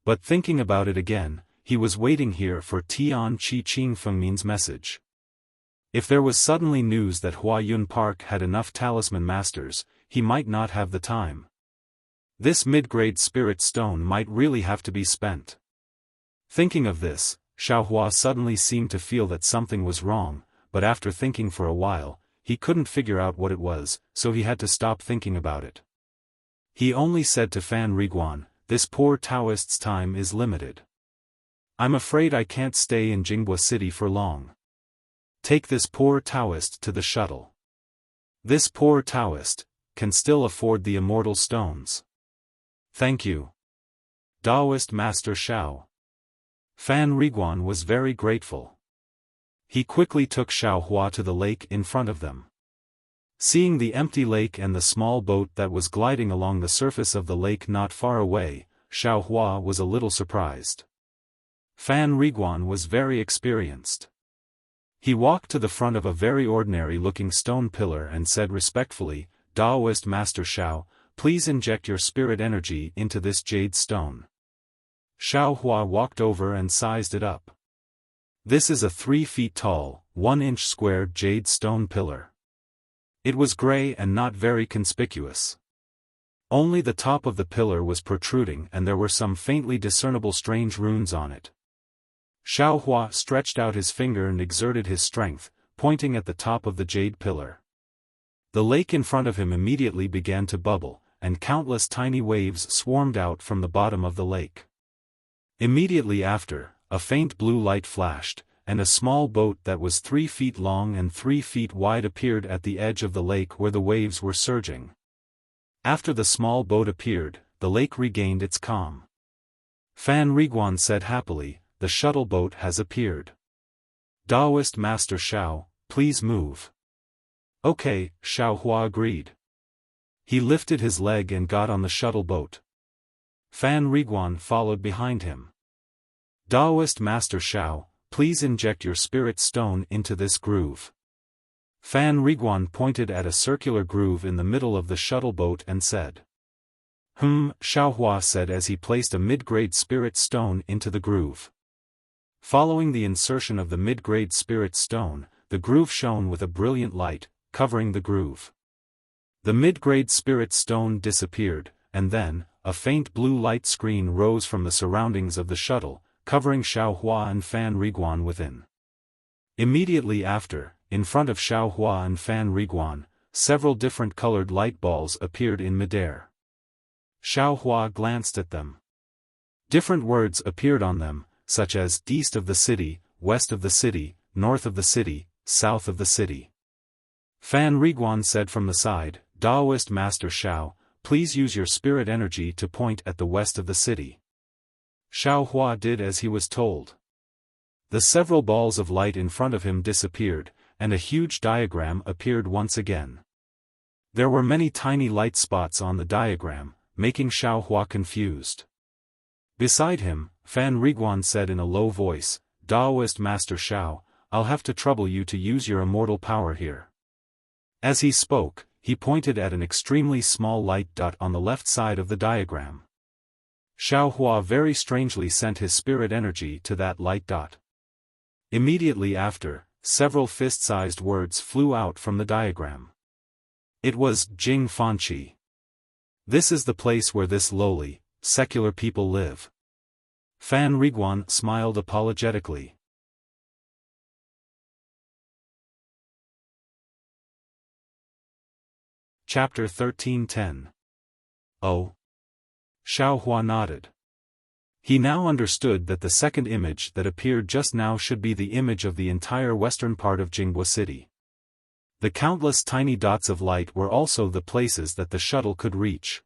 Speaker 1: But thinking about it again, he was waiting here for Tian Chi Ching Fengmin's message. If there was suddenly news that Huayun Park had enough talisman masters, he might not have the time. This mid-grade spirit stone might really have to be spent. Thinking of this, Xiao Hua suddenly seemed to feel that something was wrong, but after thinking for a while, he couldn't figure out what it was, so he had to stop thinking about it. He only said to Fan Riguan, this poor Taoist's time is limited. I'm afraid I can't stay in Jinghua City for long. Take this poor Taoist to the shuttle. This poor Taoist can still afford the immortal stones. Thank you. Daoist Master Xiao. Fan Riguan was very grateful. He quickly took Xiaohua to the lake in front of them. Seeing the empty lake and the small boat that was gliding along the surface of the lake not far away, Xiaohua was a little surprised. Fan Riguan was very experienced. He walked to the front of a very ordinary-looking stone pillar and said respectfully, "Daoist Master Xiao, please inject your spirit energy into this jade stone." Xiaohua walked over and sized it up. This is a 3 feet tall, 1-inch square jade stone pillar. It was gray and not very conspicuous. Only the top of the pillar was protruding and there were some faintly discernible strange runes on it. Xiaohua stretched out his finger and exerted his strength, pointing at the top of the jade pillar. The lake in front of him immediately began to bubble, and countless tiny waves swarmed out from the bottom of the lake. Immediately after, a faint blue light flashed, and a small boat that was 3 feet long and 3 feet wide appeared at the edge of the lake where the waves were surging. After the small boat appeared, the lake regained its calm. Fan Riguan said happily, "The shuttle boat has appeared. Daoist Master Xiao, please move." "Okay," Xiaohua agreed. He lifted his leg and got on the shuttle boat. Fan Riguan followed behind him. "Daoist Master Xiao, please inject your spirit stone into this groove." Fan Riguan pointed at a circular groove in the middle of the shuttle boat and said. Xiaohua said as he placed a mid-grade spirit stone into the groove. Following the insertion of the mid-grade spirit stone, the groove shone with a brilliant light, covering the groove. The mid-grade spirit stone disappeared, and then, a faint blue light screen rose from the surroundings of the shuttle, covering Xiaohua and Fan Riguan within. Immediately after, in front of Xiaohua and Fan Riguan, several different colored light balls appeared in midair. Xiaohua glanced at them. Different words appeared on them, such as east of the city, west of the city, north of the city, south of the city. Fan Riguan said from the side, "Daoist Master Xiao, please use your spirit energy to point at the west of the city." Xiaohua did as he was told. The several balls of light in front of him disappeared, and a huge diagram appeared once again. There were many tiny light spots on the diagram, making Xiaohua confused. Beside him, Fan Riguan said in a low voice, "Daoist Master Xiao, I'll have to trouble you to use your immortal power here." As he spoke, he pointed at an extremely small light dot on the left side of the diagram. Xiaohua very strangely sent his spirit energy to that light dot. Immediately after, several fist-sized words flew out from the diagram. It was Jing Fanqi. This is the place where this lowly, secular people live. Fan Riguan smiled apologetically. Chapter 13:10. Oh. Xiaohua nodded. He now understood that the second image that appeared just now should be the image of the entire western part of Jinghua City. The countless tiny dots of light were also the places that the shuttle could reach.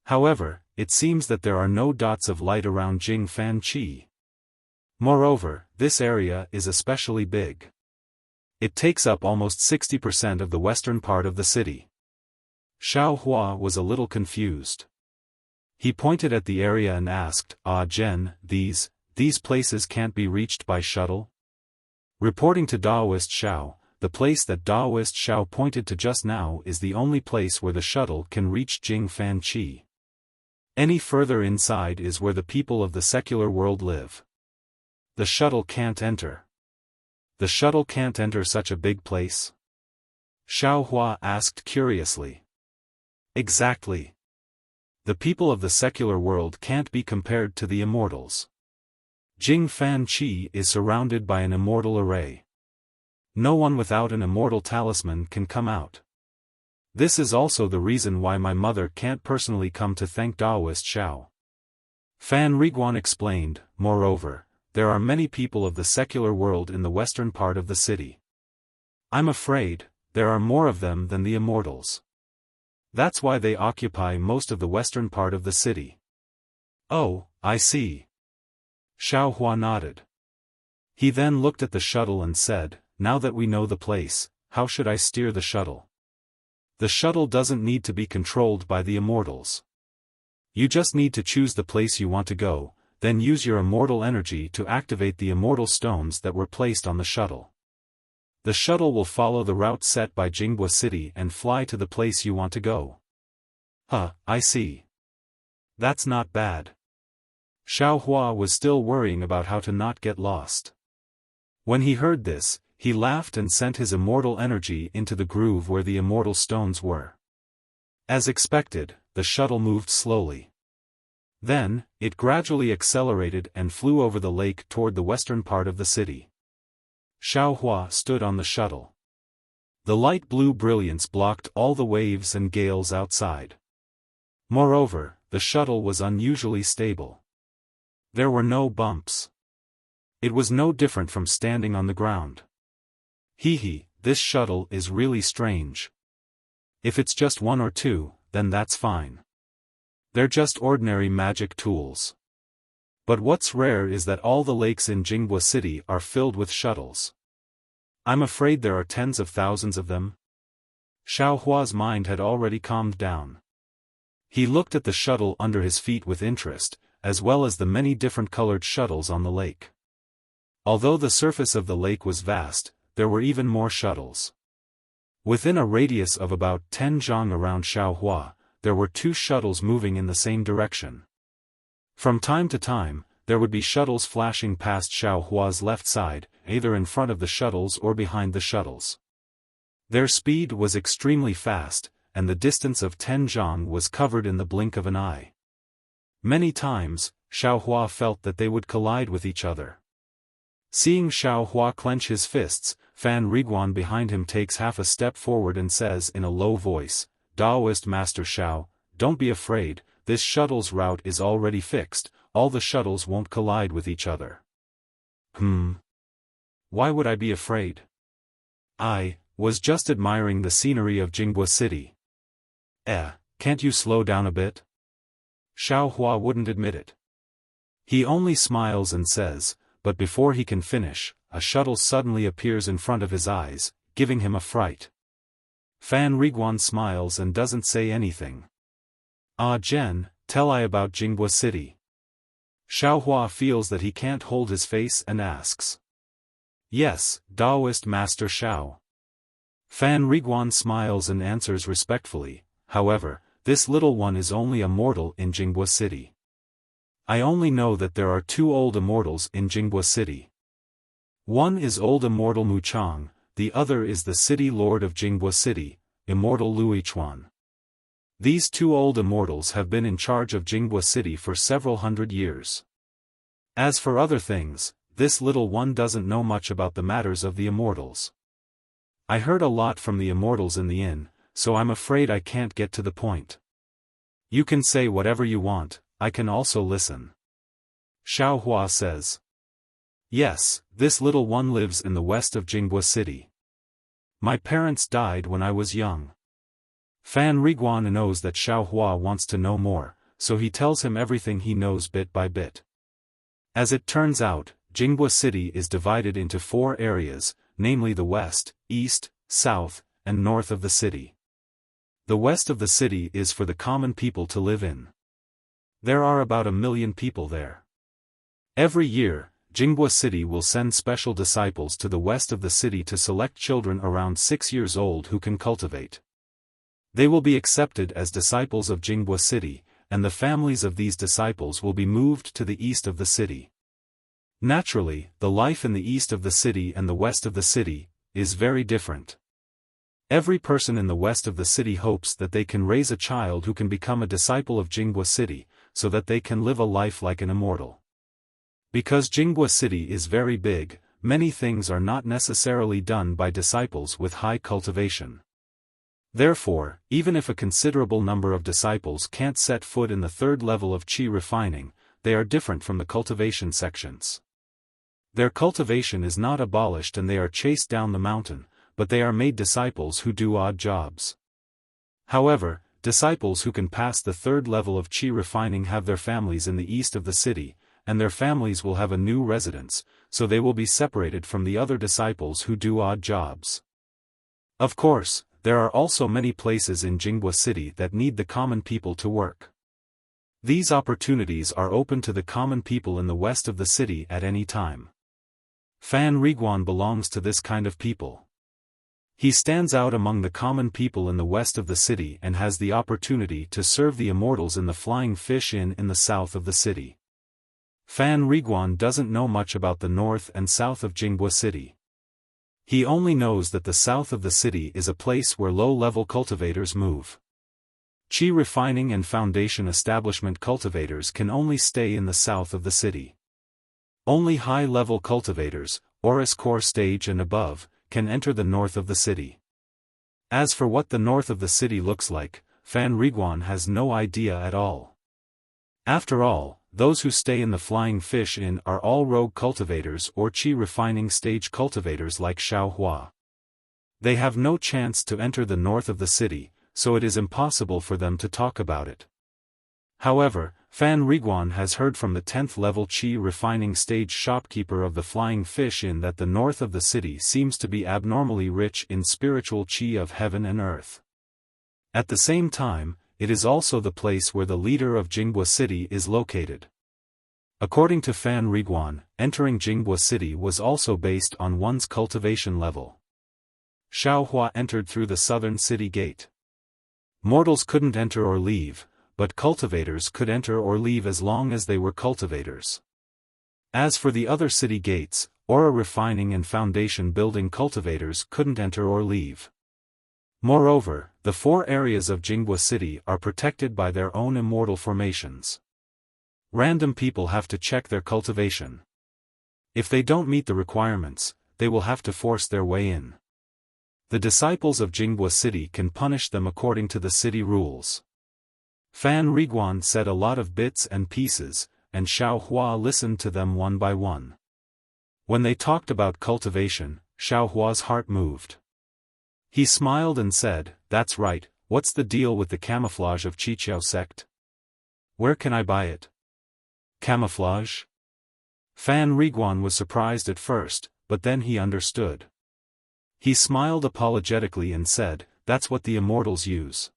Speaker 1: However, it seems that there are no dots of light around Jing Fanqi. Moreover, this area is especially big. It takes up almost 60% of the western part of the city. Xiaohua was a little confused. He pointed at the area and asked, Jen, these places can't be reached by shuttle?" Reporting to Daoist Xiao, the place that Daoist Xiao pointed to just now is the only place where the shuttle can reach Jing Fanqi. Any further inside is where the people of the secular world live. The shuttle can't enter. The shuttle can't enter such a big place? Xiaohua asked curiously. Exactly. The people of the secular world can't be compared to the immortals. Jing Fanqi is surrounded by an immortal array. No one without an immortal talisman can come out. This is also the reason why my mother can't personally come to thank Daoist Xiao. Fan Riguan explained, moreover, there are many people of the secular world in the western part of the city. I'm afraid, there are more of them than the immortals. That's why they occupy most of the western part of the city. Oh, I see. Xiaohua nodded. He then looked at the shuttle and said, "Now that we know the place, how should I steer the shuttle?" The shuttle doesn't need to be controlled by the immortals. You just need to choose the place you want to go, then use your immortal energy to activate the immortal stones that were placed on the shuttle. The shuttle will follow the route set by Jinghua City and fly to the place you want to go. I see. That's not bad. Xiaohua was still worrying about how to not get lost. When he heard this, he laughed and sent his immortal energy into the groove where the immortal stones were. As expected, the shuttle moved slowly. Then, it gradually accelerated and flew over the lake toward the western part of the city. Xiaohua stood on the shuttle. The light blue brilliance blocked all the waves and gales outside. Moreover, the shuttle was unusually stable. There were no bumps. It was no different from standing on the ground. This shuttle is really strange. If it's just one or two, then that's fine. They're just ordinary magic tools. But what's rare is that all the lakes in Jinghua City are filled with shuttles. I'm afraid there are tens of thousands of them. Xiaohua's mind had already calmed down. He looked at the shuttle under his feet with interest, as well as the many different colored shuttles on the lake. Although the surface of the lake was vast, there were even more shuttles. Within a radius of about 10 zhang around Xiaohua, there were 2 shuttles moving in the same direction. From time to time, there would be shuttles flashing past Xiaohua's left side, either in front of the shuttles or behind the shuttles. Their speed was extremely fast, and the distance of 10 zhang was covered in the blink of an eye. Many times, Xiaohua felt that they would collide with each other. Seeing Xiaohua clench his fists, Fan Riguan behind him takes half a step forward and says in a low voice, "Daoist Master Xiao, don't be afraid, this shuttle's route is already fixed, all the shuttles won't collide with each other." Why would I be afraid? I was just admiring the scenery of Jinghua City. Can't you slow down a bit? Xiaohua wouldn't admit it. He only smiles and says, but before he can finish, a shuttle suddenly appears in front of his eyes, giving him a fright. Fan Riguan smiles and doesn't say anything. Jen, tell I about Jinghua City. Xiaohua feels that he can't hold his face and asks. Yes, Daoist Master Xiao. Fan Riguan smiles and answers respectfully, however, this little one is only a mortal in Jinghua City. I only know that there are 2 old immortals in Jinghua City. One is old immortal Mu Chang, the other is the city lord of Jinghua City, immortal Luichuan. These 2 old immortals have been in charge of Jinghua City for several hundred years. As for other things, this little one doesn't know much about the matters of the immortals. I heard a lot from the immortals in the inn, so I'm afraid I can't get to the point. You can say whatever you want, I can also listen. Xiaohua says. Yes, this little one lives in the west of Jinghua City. My parents died when I was young. Fan Riguan knows that Xiaohua wants to know more, so he tells him everything he knows bit by bit. As it turns out, Jinghua City is divided into 4 areas, namely the west, east, south, and north of the city. The west of the city is for the common people to live in. There are about 1 million people there. Every year, Jinghua City will send special disciples to the west of the city to select children around 6 years old who can cultivate. They will be accepted as disciples of Jinghua City, and the families of these disciples will be moved to the east of the city. Naturally, the life in the east of the city and the west of the city is very different. Every person in the west of the city hopes that they can raise a child who can become a disciple of Jinghua City, so that they can live a life like an immortal. Because Jinghua City is very big, many things are not necessarily done by disciples with high cultivation. Therefore, even if a considerable number of disciples can't set foot in the 3rd level of qi refining, they are different from the cultivation sections. Their cultivation is not abolished and they are chased down the mountain, but they are made disciples who do odd jobs. However, disciples who can pass the 3rd level of qi refining have their families in the east of the city, and their families will have a new residence, so they will be separated from the other disciples who do odd jobs. Of course, there are also many places in Jinghua City that need the common people to work. These opportunities are open to the common people in the west of the city at any time. Fan Riguan belongs to this kind of people. He stands out among the common people in the west of the city and has the opportunity to serve the immortals in the Flying Fish Inn in the south of the city. Fan Riguan doesn't know much about the north and south of Jinghua City. He only knows that the south of the city is a place where low-level cultivators move. Qi refining and foundation establishment cultivators can only stay in the south of the city. Only high-level cultivators, Oris core stage and above, can enter the north of the city. As for what the north of the city looks like, Fan Riguan has no idea at all. After all, those who stay in the Flying Fish Inn are all rogue cultivators or Qi refining stage cultivators like Xiaofan. They have no chance to enter the north of the city, so it is impossible for them to talk about it. However, Fan Riguan has heard from the 10th level Qi refining stage shopkeeper of the Flying Fish Inn that the north of the city seems to be abnormally rich in spiritual Qi of heaven and earth. At the same time, it is also the place where the leader of Jinghua City is located. According to Fan Riguan, entering Jinghua City was also based on one's cultivation level. Xiaofan entered through the southern city gate. Mortals couldn't enter or leave, but cultivators could enter or leave as long as they were cultivators. As for the other city gates, aura refining and foundation building cultivators couldn't enter or leave. Moreover, the 4 areas of Jinghua City are protected by their own immortal formations. Random people have to check their cultivation. If they don't meet the requirements, they will have to force their way in. The disciples of Jinghua City can punish them according to the city rules. Fan Riguan said a lot of bits and pieces, and Xiaofan listened to them one by one. When they talked about cultivation, Xiaohua's heart moved. He smiled and said, "That's right, what's the deal with the camouflage of Qiqiao sect? Where can I buy it?" Camouflage? Fan Riguan was surprised at first, but then he understood. He smiled apologetically and said, "That's what the immortals use.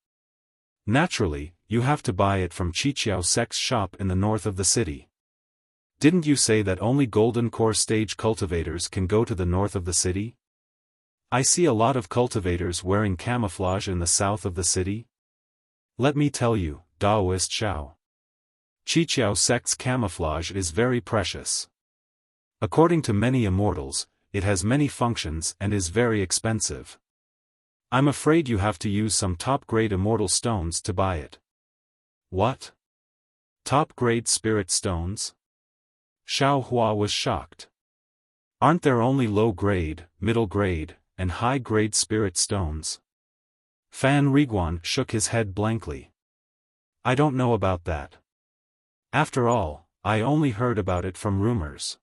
Speaker 1: Naturally, you have to buy it from Qiqiao sect's shop in the north of the city. Didn't you say that only golden core stage cultivators can go to the north of the city? I see a lot of cultivators wearing camouflage in the south of the city. Let me tell you, Daoist Xiao. Qiqiao sect's camouflage is very precious. According to many immortals, it has many functions and is very expensive. I'm afraid you have to use some top-grade immortal stones to buy it." What? Top-grade spirit stones? Xiaofan was shocked. Aren't there only low-grade, middle-grade, and high-grade spirit stones? Fan Riguan shook his head blankly. I don't know about that. After all, I only heard about it from rumors.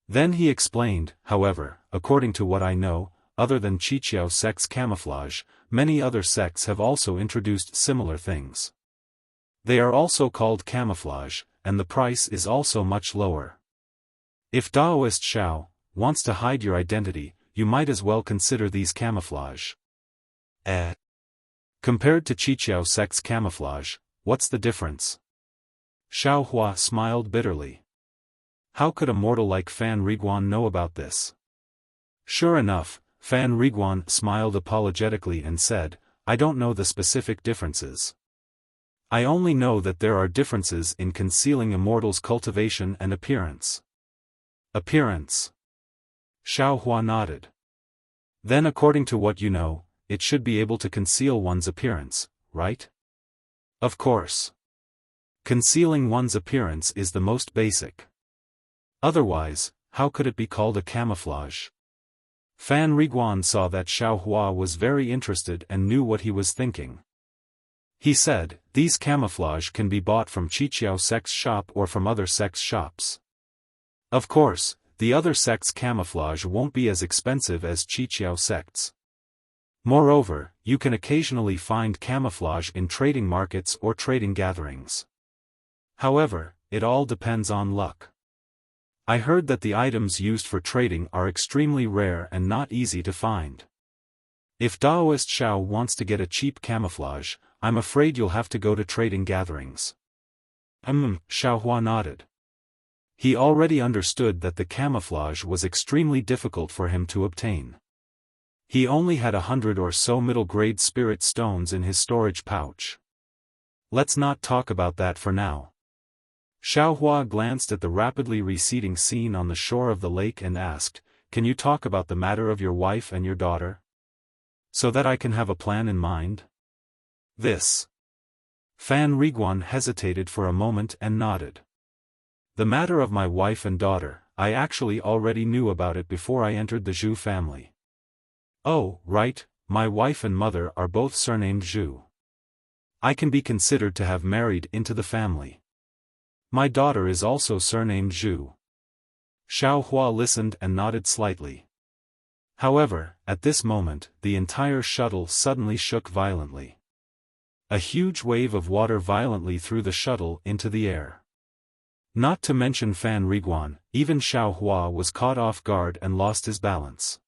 Speaker 1: Then he explained, however, according to what I know, other than Qiqiao sect's camouflage, many other sects have also introduced similar things. They are also called camouflage, and the price is also much lower. If Daoist Xiao wants to hide your identity, you might as well consider these camouflage. Compared to Qiqiao sect's camouflage, what's the difference? Xiaofan smiled bitterly. How could a mortal like Fan Riguan know about this? Sure enough, Fan Riguan smiled apologetically and said, I don't know the specific differences. I only know that there are differences in concealing immortals' cultivation and appearance. Appearance? Xiaofan nodded. Then according to what you know, it should be able to conceal one's appearance, right? Of course. Concealing one's appearance is the most basic. Otherwise, how could it be called a camouflage? Fan Riguan saw that Xiaofan was very interested and knew what he was thinking. He said, these camouflage can be bought from Qiqiao sect's shop or from other sects' shops. Of course, the other sects' camouflage won't be as expensive as Qiqiao sect's. Moreover, you can occasionally find camouflage in trading markets or trading gatherings. However, it all depends on luck. I heard that the items used for trading are extremely rare and not easy to find. If Daoist Xiao wants to get a cheap camouflage, I'm afraid you'll have to go to trading gatherings. Xiaohua nodded. He already understood that the camouflage was extremely difficult for him to obtain. He only had 100 or so middle-grade spirit stones in his storage pouch. Let's not talk about that for now. Xiaohua glanced at the rapidly receding scene on the shore of the lake and asked, "Can you talk about the matter of your wife and your daughter? So that I can have a plan in mind?" This. Fan Riguan hesitated for a moment and nodded. The matter of my wife and daughter, I actually already knew about it before I entered the Zhu family. Oh, right, my wife and mother are both surnamed Zhu. I can be considered to have married into the family. My daughter is also surnamed Zhu. Xiaohua listened and nodded slightly. However, at this moment, the entire shuttle suddenly shook violently. A huge wave of water violently threw the shuttle into the air. Not to mention Fan Riguan, even Xiaohua was caught off guard and lost his balance.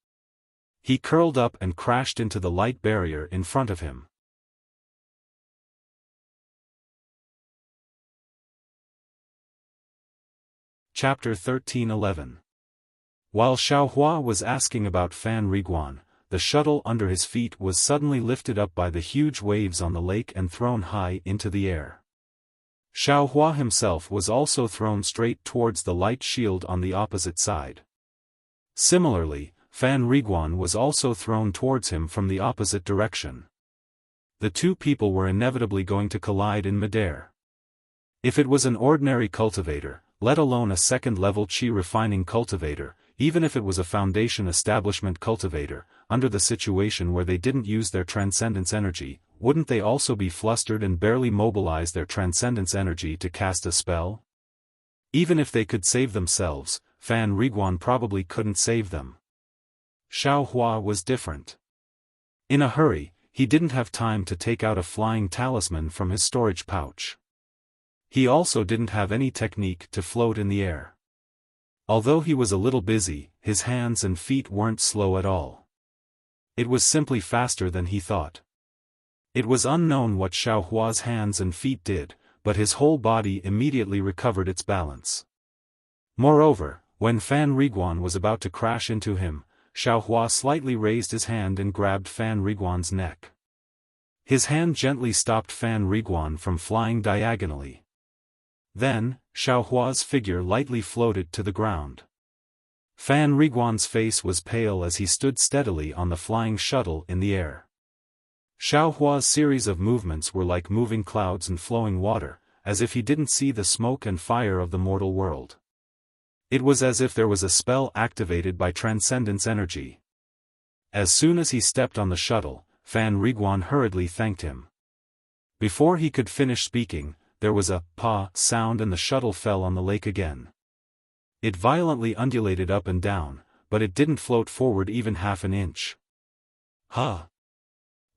Speaker 1: He curled up and crashed into the light barrier in front of him. Chapter 13:11. While Xiaohua was asking about Fan Riguan, the shuttle under his feet was suddenly lifted up by the huge waves on the lake and thrown high into the air. Xiaohua himself was also thrown straight towards the light shield on the opposite side. Similarly, Fan Riguan was also thrown towards him from the opposite direction. The two people were inevitably going to collide in midair. If it was an ordinary cultivator, let alone a second-level qi refining cultivator, even if it was a foundation establishment cultivator, under the situation where they didn't use their transcendence energy, wouldn't they also be flustered and barely mobilize their transcendence energy to cast a spell? Even if they could save themselves, Fan Riguan probably couldn't save them. Xiaohua was different. In a hurry, he didn't have time to take out a flying talisman from his storage pouch. He also didn't have any technique to float in the air. Although he was a little busy, his hands and feet weren't slow at all. It was simply faster than he thought. It was unknown what Xiaohua's hands and feet did, but his whole body immediately recovered its balance. Moreover, when Fan Riguan was about to crash into him, Xiaohua slightly raised his hand and grabbed Fan Riguan's neck. His hand gently stopped Fan Riguan from flying diagonally. Then, Xiaohua's figure lightly floated to the ground. Fan Riguan's face was pale as he stood steadily on the flying shuttle in the air. Xiaohua's series of movements were like moving clouds and flowing water, as if he didn't see the smoke and fire of the mortal world. It was as if there was a spell activated by transcendence energy. As soon as he stepped on the shuttle, Fan Riguan hurriedly thanked him. Before he could finish speaking, there was a "pa" sound and the shuttle fell on the lake again. It violently undulated up and down, but it didn't float forward even half an inch. Huh?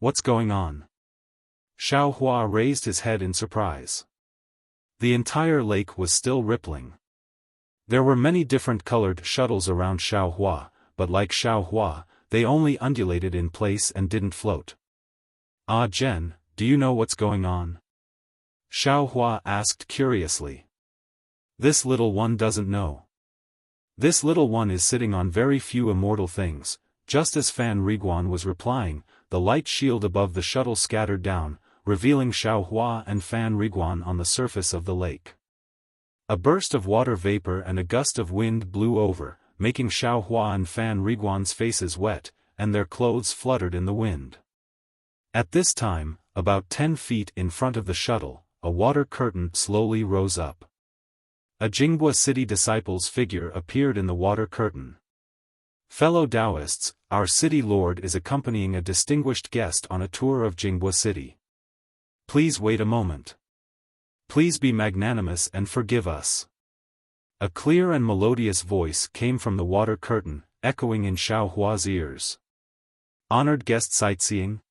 Speaker 1: What's going on? Xiaohua raised his head in surprise. The entire lake was still rippling. There were many different colored shuttles around Xiaohua, but like Xiaohua, they only undulated in place and didn't float. Ah Zhen, do you know what's going on? Xiaohua asked curiously. This little one doesn't know. This little one is sitting on very few immortal things. Just as Fan Riguan was replying, the light shield above the shuttle scattered down, revealing Xiaohua and Fan Riguan on the surface of the lake. A burst of water vapor and a gust of wind blew over, making Xiaohua and Fan Riguan's faces wet, and their clothes fluttered in the wind. At this time, about 10 feet in front of the shuttle, a water curtain slowly rose up. A Jinghua city disciple's figure appeared in the water curtain. Fellow Taoists, our city lord is accompanying a distinguished guest on a tour of Jinghua city. Please wait a moment. Please be magnanimous and forgive us. A clear and melodious voice came from the water curtain, echoing in Xiaohua's ears. Honored guest sightseeing?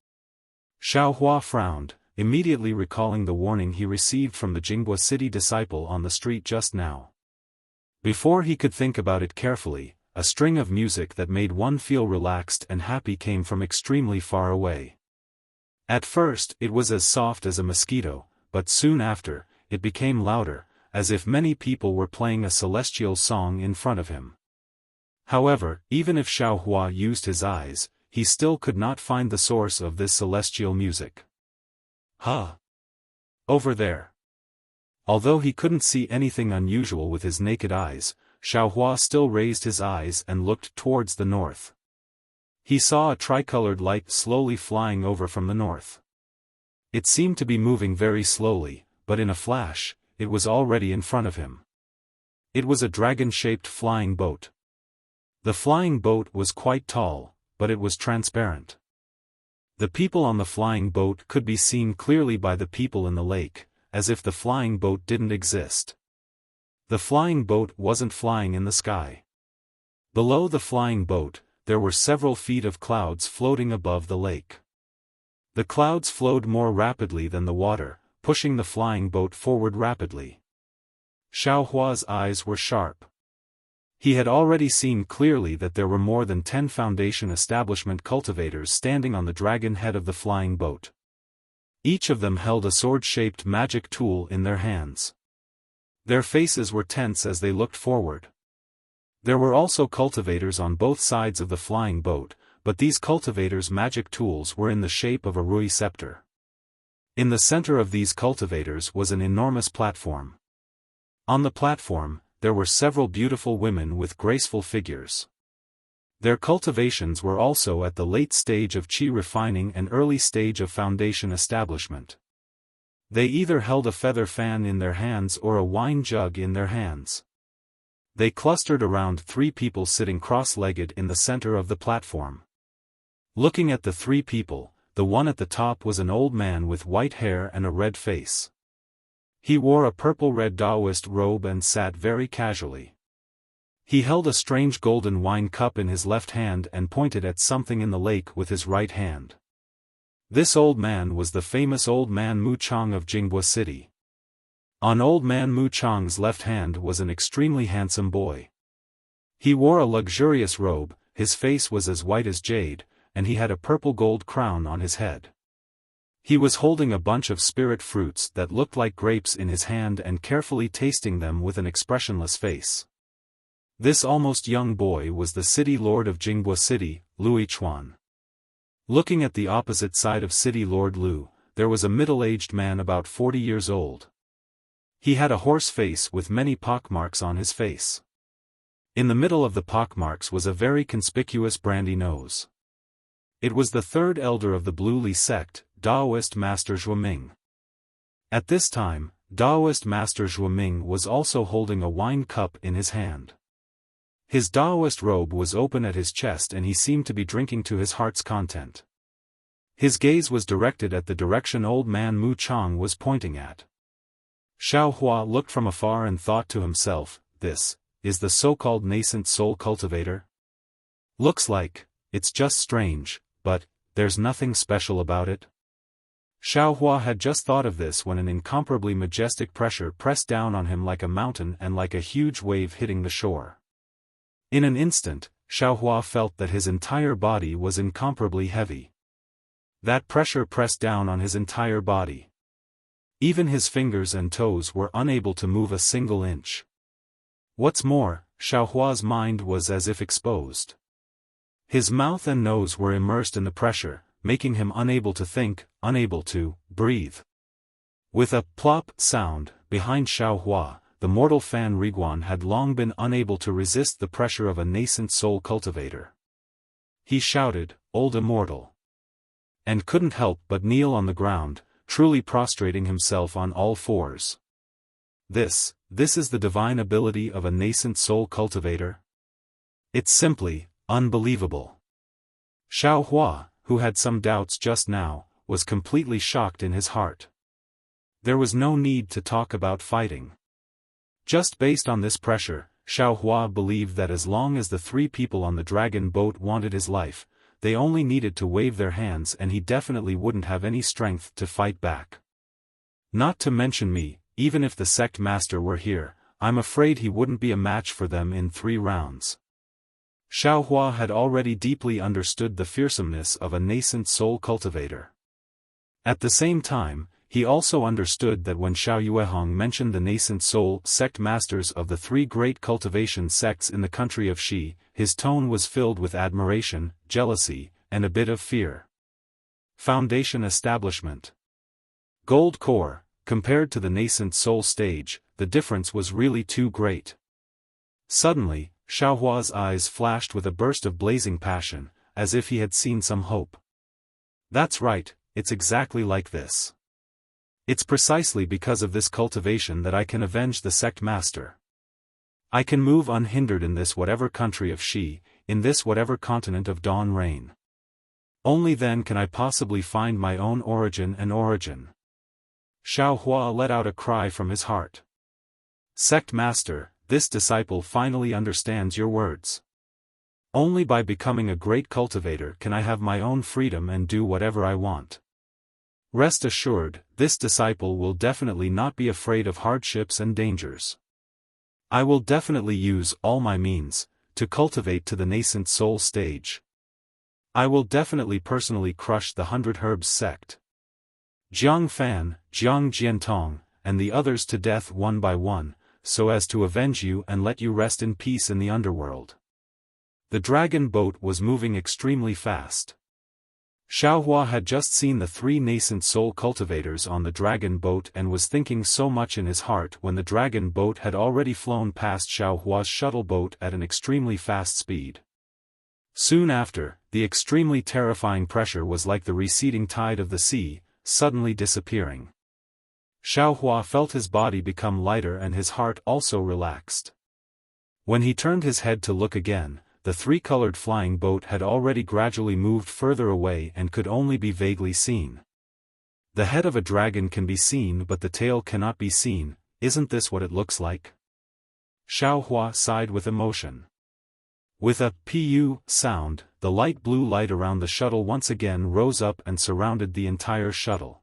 Speaker 1: Xiaohua frowned, immediately recalling the warning he received from the Jinghua City disciple on the street just now. Before he could think about it carefully, a string of music that made one feel relaxed and happy came from extremely far away. At first, it was as soft as a mosquito, but soon after, it became louder, as if many people were playing a celestial song in front of him. However, even if Xiaohua used his eyes, he still could not find the source of this celestial music. Huh! Over there. Although he couldn't see anything unusual with his naked eyes, Xiaohua still raised his eyes and looked towards the north. He saw a tricolored light slowly flying over from the north. It seemed to be moving very slowly, but in a flash, it was already in front of him. It was a dragon-shaped flying boat. The flying boat was quite tall, but it was transparent. The people on the flying boat could be seen clearly by the people in the lake, as if the flying boat didn't exist. The flying boat wasn't flying in the sky. Below the flying boat, there were several feet of clouds floating above the lake. The clouds flowed more rapidly than the water, pushing the flying boat forward rapidly. Xiaohua's eyes were sharp. He had already seen clearly that there were more than 10 Foundation establishment cultivators standing on the dragon head of the flying boat. Each of them held a sword-shaped magic tool in their hands. Their faces were tense as they looked forward. There were also cultivators on both sides of the flying boat, but these cultivators' magic tools were in the shape of a rui scepter. In the center of these cultivators was an enormous platform. On the platform, there were several beautiful women with graceful figures. Their cultivations were also at the late stage of qi refining and early stage of foundation establishment. They either held a feather fan in their hands or a wine jug in their hands. They clustered around 3 people sitting cross-legged in the center of the platform. Looking at the 3 people, the one at the top was an old man with white hair and a red face. He wore a purple-red Taoist robe and sat very casually. He held a strange golden wine cup in his left hand and pointed at something in the lake with his right hand. This old man was the famous Old Man Mu Chang of Jinghua City. On Old Man Mu Chang's left hand was an extremely handsome boy. He wore a luxurious robe, his face was as white as jade, and he had a purple gold crown on his head. He was holding a bunch of spirit fruits that looked like grapes in his hand and carefully tasting them with an expressionless face. This almost young boy was the city lord of Jinghua City, Lui Chuan. Looking at the opposite side of City Lord Lu, there was a middle-aged man about 40 years old. He had a horse face with many pockmarks on his face. In the middle of the pockmarks was a very conspicuous brandy nose. It was the 3rd elder of the Blue Li sect, Taoist Master Zhuoming. At this time, Taoist Master Zhuoming was also holding a wine cup in his hand. His Taoist robe was open at his chest and he seemed to be drinking to his heart's content. His gaze was directed at the direction Old Man Mu Chang was pointing at. Xiaohua looked from afar and thought to himself, this is the so-called nascent soul cultivator? Looks like, it's just strange, but there's nothing special about it. Xiaohua had just thought of this when an incomparably majestic pressure pressed down on him like a mountain and like a huge wave hitting the shore. In an instant, Xiaohua felt that his entire body was incomparably heavy. That pressure pressed down on his entire body. Even his fingers and toes were unable to move a single inch. What's more, Xiaohua's mind was as if exposed. His mouth and nose were immersed in the pressure, making him unable to think, unable to breathe. With a plop sound, behind Xiaohua, the mortal Fan Riguan had long been unable to resist the pressure of a nascent soul cultivator. He shouted, "Old immortal!" and couldn't help but kneel on the ground, truly prostrating himself on all fours. This is the divine ability of a nascent soul cultivator? It's simply unbelievable. Xiaohua, who had some doubts just now, was completely shocked in his heart. There was no need to talk about fighting. Just based on this pressure, Xiaohua believed that as long as the 3 people on the dragon boat wanted his life, they only needed to wave their hands and he definitely wouldn't have any strength to fight back. Not to mention me, even if the sect master were here, I'm afraid he wouldn't be a match for them in 3 rounds. Xiaohua had already deeply understood the fearsomeness of a nascent soul cultivator. At the same time, he also understood that when Xiao Yuehong mentioned the nascent soul sect masters of the 3 great cultivation sects in the country of Xi, his tone was filled with admiration, jealousy, and a bit of fear. Foundation establishment. Gold core, compared to the nascent soul stage, the difference was really too great. Suddenly, Xiaohua's eyes flashed with a burst of blazing passion, as if he had seen some hope. That's right, it's exactly like this. It's precisely because of this cultivation that I can avenge the sect master. I can move unhindered in this whatever country of Xi, in this whatever continent of Dawn Reign. Only then can I possibly find my own origin and origin. Xiaohua let out a cry from his heart. Sect master, this disciple finally understands your words. Only by becoming a great cultivator can I have my own freedom and do whatever I want. Rest assured, this disciple will definitely not be afraid of hardships and dangers. I will definitely use all my means to cultivate to the nascent soul stage. I will definitely personally crush the 100 Herbs sect. Jiang Fan, Jiang Jiantong, and the others to death one by one, so as to avenge you and let you rest in peace in the underworld. The dragon boat was moving extremely fast. Xiaohua had just seen the 3 nascent soul cultivators on the dragon boat and was thinking so much in his heart when the dragon boat had already flown past Xiaohua's shuttle boat at an extremely fast speed. Soon after, the extremely terrifying pressure was like the receding tide of the sea, suddenly disappearing. Xiaohua felt his body become lighter and his heart also relaxed. When he turned his head to look again, the 3-colored flying boat had already gradually moved further away and could only be vaguely seen. The head of a dragon can be seen but the tail cannot be seen, isn't this what it looks like? Xiaohua sighed with emotion. With a pu sound, the light blue light around the shuttle once again rose up and surrounded the entire shuttle.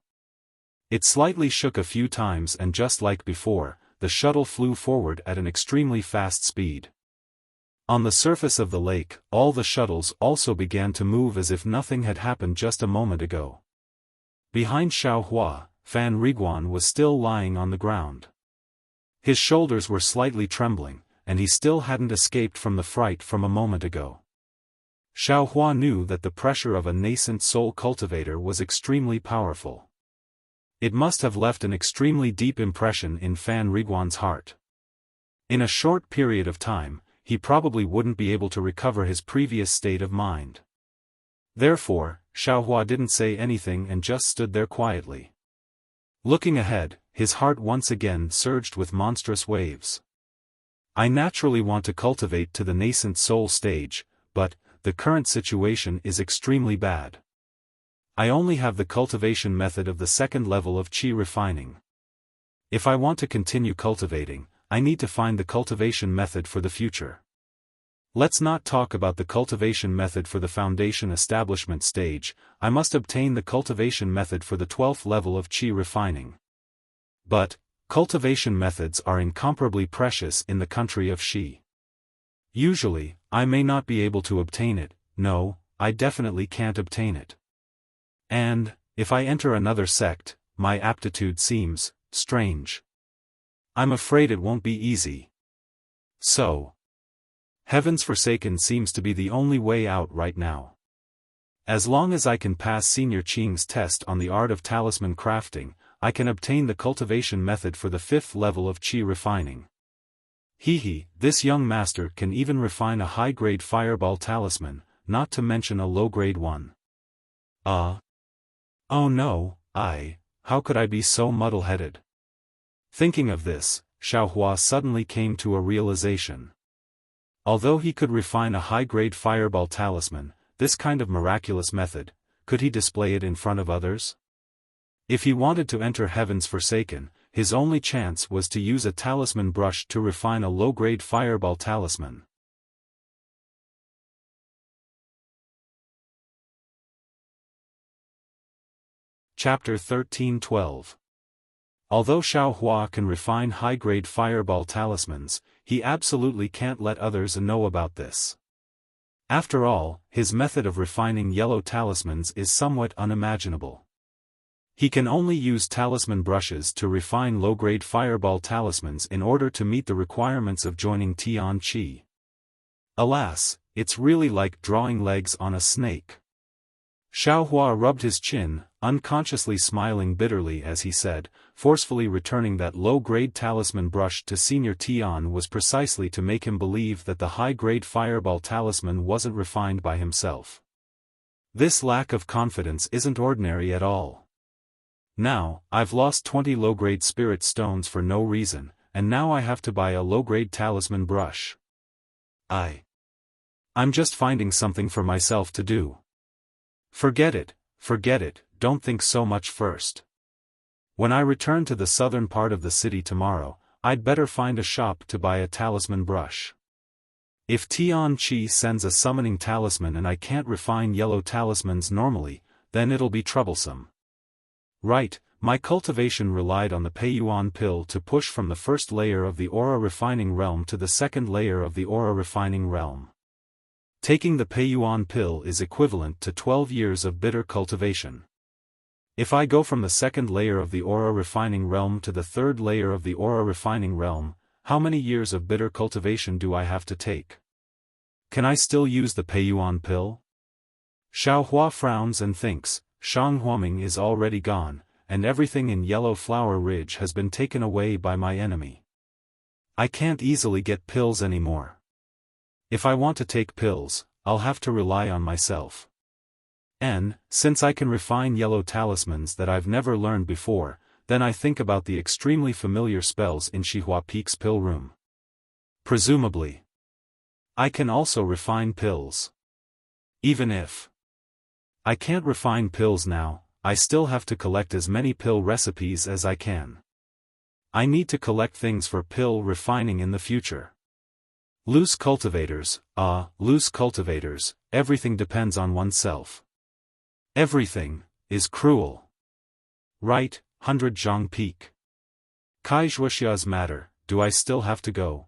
Speaker 1: It slightly shook a few times and just like before, the shuttle flew forward at an extremely fast speed. On the surface of the lake, all the shuttles also began to move as if nothing had happened just a moment ago. Behind Xiaohua, Fan Riguan was still lying on the ground. His shoulders were slightly trembling, and he still hadn't escaped from the fright from a moment ago. Xiaohua knew that the pressure of a nascent soul cultivator was extremely powerful. It must have left an extremely deep impression in Fan Riguan's heart. In a short period of time, he probably wouldn't be able to recover his previous state of mind. Therefore, Xiaohua didn't say anything and just stood there quietly. Looking ahead, his heart once again surged with monstrous waves. I naturally want to cultivate to the nascent soul stage, but the current situation is extremely bad. I only have the cultivation method of the 2nd level of qi refining. If I want to continue cultivating, I need to find the cultivation method for the future. Let's not talk about the cultivation method for the foundation establishment stage, I must obtain the cultivation method for the 12th level of qi refining. But, cultivation methods are incomparably precious in the country of Xi. Usually, I may not be able to obtain it, no, I definitely can't obtain it. And, if I enter another sect, my aptitude seems strange. I'm afraid it won't be easy. So, Heaven's Forsaken seems to be the only way out right now. As long as I can pass Senior Qing's test on the art of talisman crafting, I can obtain the cultivation method for the 5th level of qi refining. This young master can even refine a high-grade fireball talisman, not to mention a low-grade one. Oh no, how could I be so muddle-headed? Thinking of this, Xiaohua suddenly came to a realization. Although he could refine a high-grade fireball talisman, this kind of miraculous method, could he display it in front of others? If he wanted to enter Heaven's Forsaken, his only chance was to use a talisman brush to refine a low-grade fireball talisman. Chapter 13-12. Although Xiaohua can refine high-grade fireball talismans, he absolutely can't let others know about this. After all, his method of refining yellow talismans is somewhat unimaginable. He can only use talisman brushes to refine low-grade fireball talismans in order to meet the requirements of joining Tian Qi. Alas, it's really like drawing legs on a snake. Xiaohua rubbed his chin, unconsciously smiling bitterly as he said, forcefully returning that low-grade talisman brush to Senior Tian was precisely to make him believe that the high-grade fireball talisman wasn't refined by himself. This lack of confidence isn't ordinary at all. Now, I've lost 20 low-grade spirit stones for no reason, and now I have to buy a low-grade talisman brush. I'm just finding something for myself to do. Forget it, don't think so much first. When I return to the southern part of the city tomorrow, I'd better find a shop to buy a talisman brush. If Tian Qi sends a summoning talisman and I can't refine yellow talismans normally, then it'll be troublesome. Right, my cultivation relied on the Peiyuan pill to push from the first layer of the aura refining realm to the second layer of the aura refining realm. Taking the Peiyuan pill is equivalent to 12 years of bitter cultivation. If I go from the second layer of the aura refining realm to the third layer of the aura refining realm, how many years of bitter cultivation do I have to take? Can I still use the Peiyuan pill? Xiaohua frowns and thinks, Shanghuaming is already gone, and everything in Yellow Flower Ridge has been taken away by my enemy. I can't easily get pills anymore. If I want to take pills, I'll have to rely on myself. And, since I can refine yellow talismans that I've never learned before, then I think about the extremely familiar spells in Xihua Peak's pill room. Presumably, I can also refine pills. Even if I can't refine pills now, I still have to collect as many pill recipes as I can. I need to collect things for pill refining in the future. Loose cultivators, everything depends on oneself. Everything is cruel. Right, 100 Zhang Peak. Wuxia's matter, do I still have to go?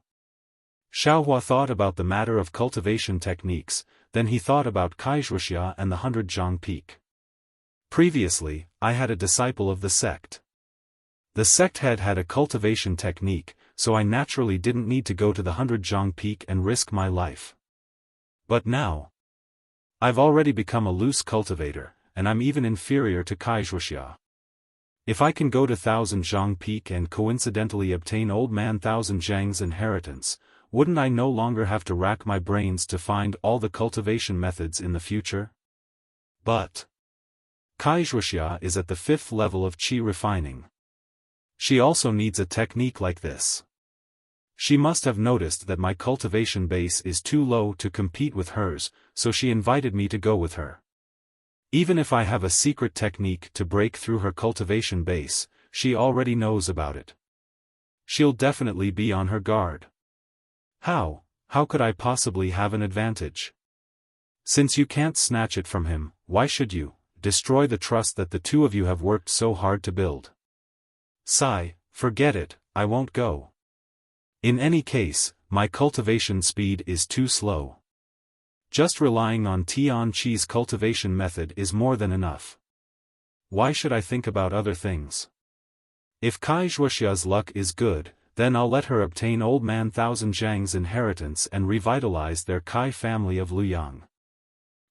Speaker 1: Xiaohua thought about the matter of cultivation techniques, then he thought about Wuxia and the 100 Zhang Peak. Previously, I had a disciple of the sect. The sect head had a cultivation technique, so I naturally didn't need to go to the 100 Zhang Peak and risk my life. But now, I've already become a loose cultivator, and I'm even inferior to Wuxia. If I can go to 1000 Zhang Peak and coincidentally obtain Old Man 1000 Zhang's inheritance, wouldn't I no longer have to rack my brains to find all the cultivation methods in the future? But Wuxia is at the 5th level of qi refining. She also needs a technique like this. She must have noticed that my cultivation base is too low to compete with hers, so she invited me to go with her. Even if I have a secret technique to break through her cultivation base, she already knows about it. She'll definitely be on her guard. How could I possibly have an advantage? Since you can't snatch it from him, why should you destroy the trust that the two of you have worked so hard to build? Forget it, I won't go. In any case, my cultivation speed is too slow. Just relying on Tian Qi's cultivation method is more than enough. Why should I think about other things? If Wuxia's luck is good, then I'll let her obtain Old Man 1000 Zhang's inheritance and revitalize their Kai family of Luyang.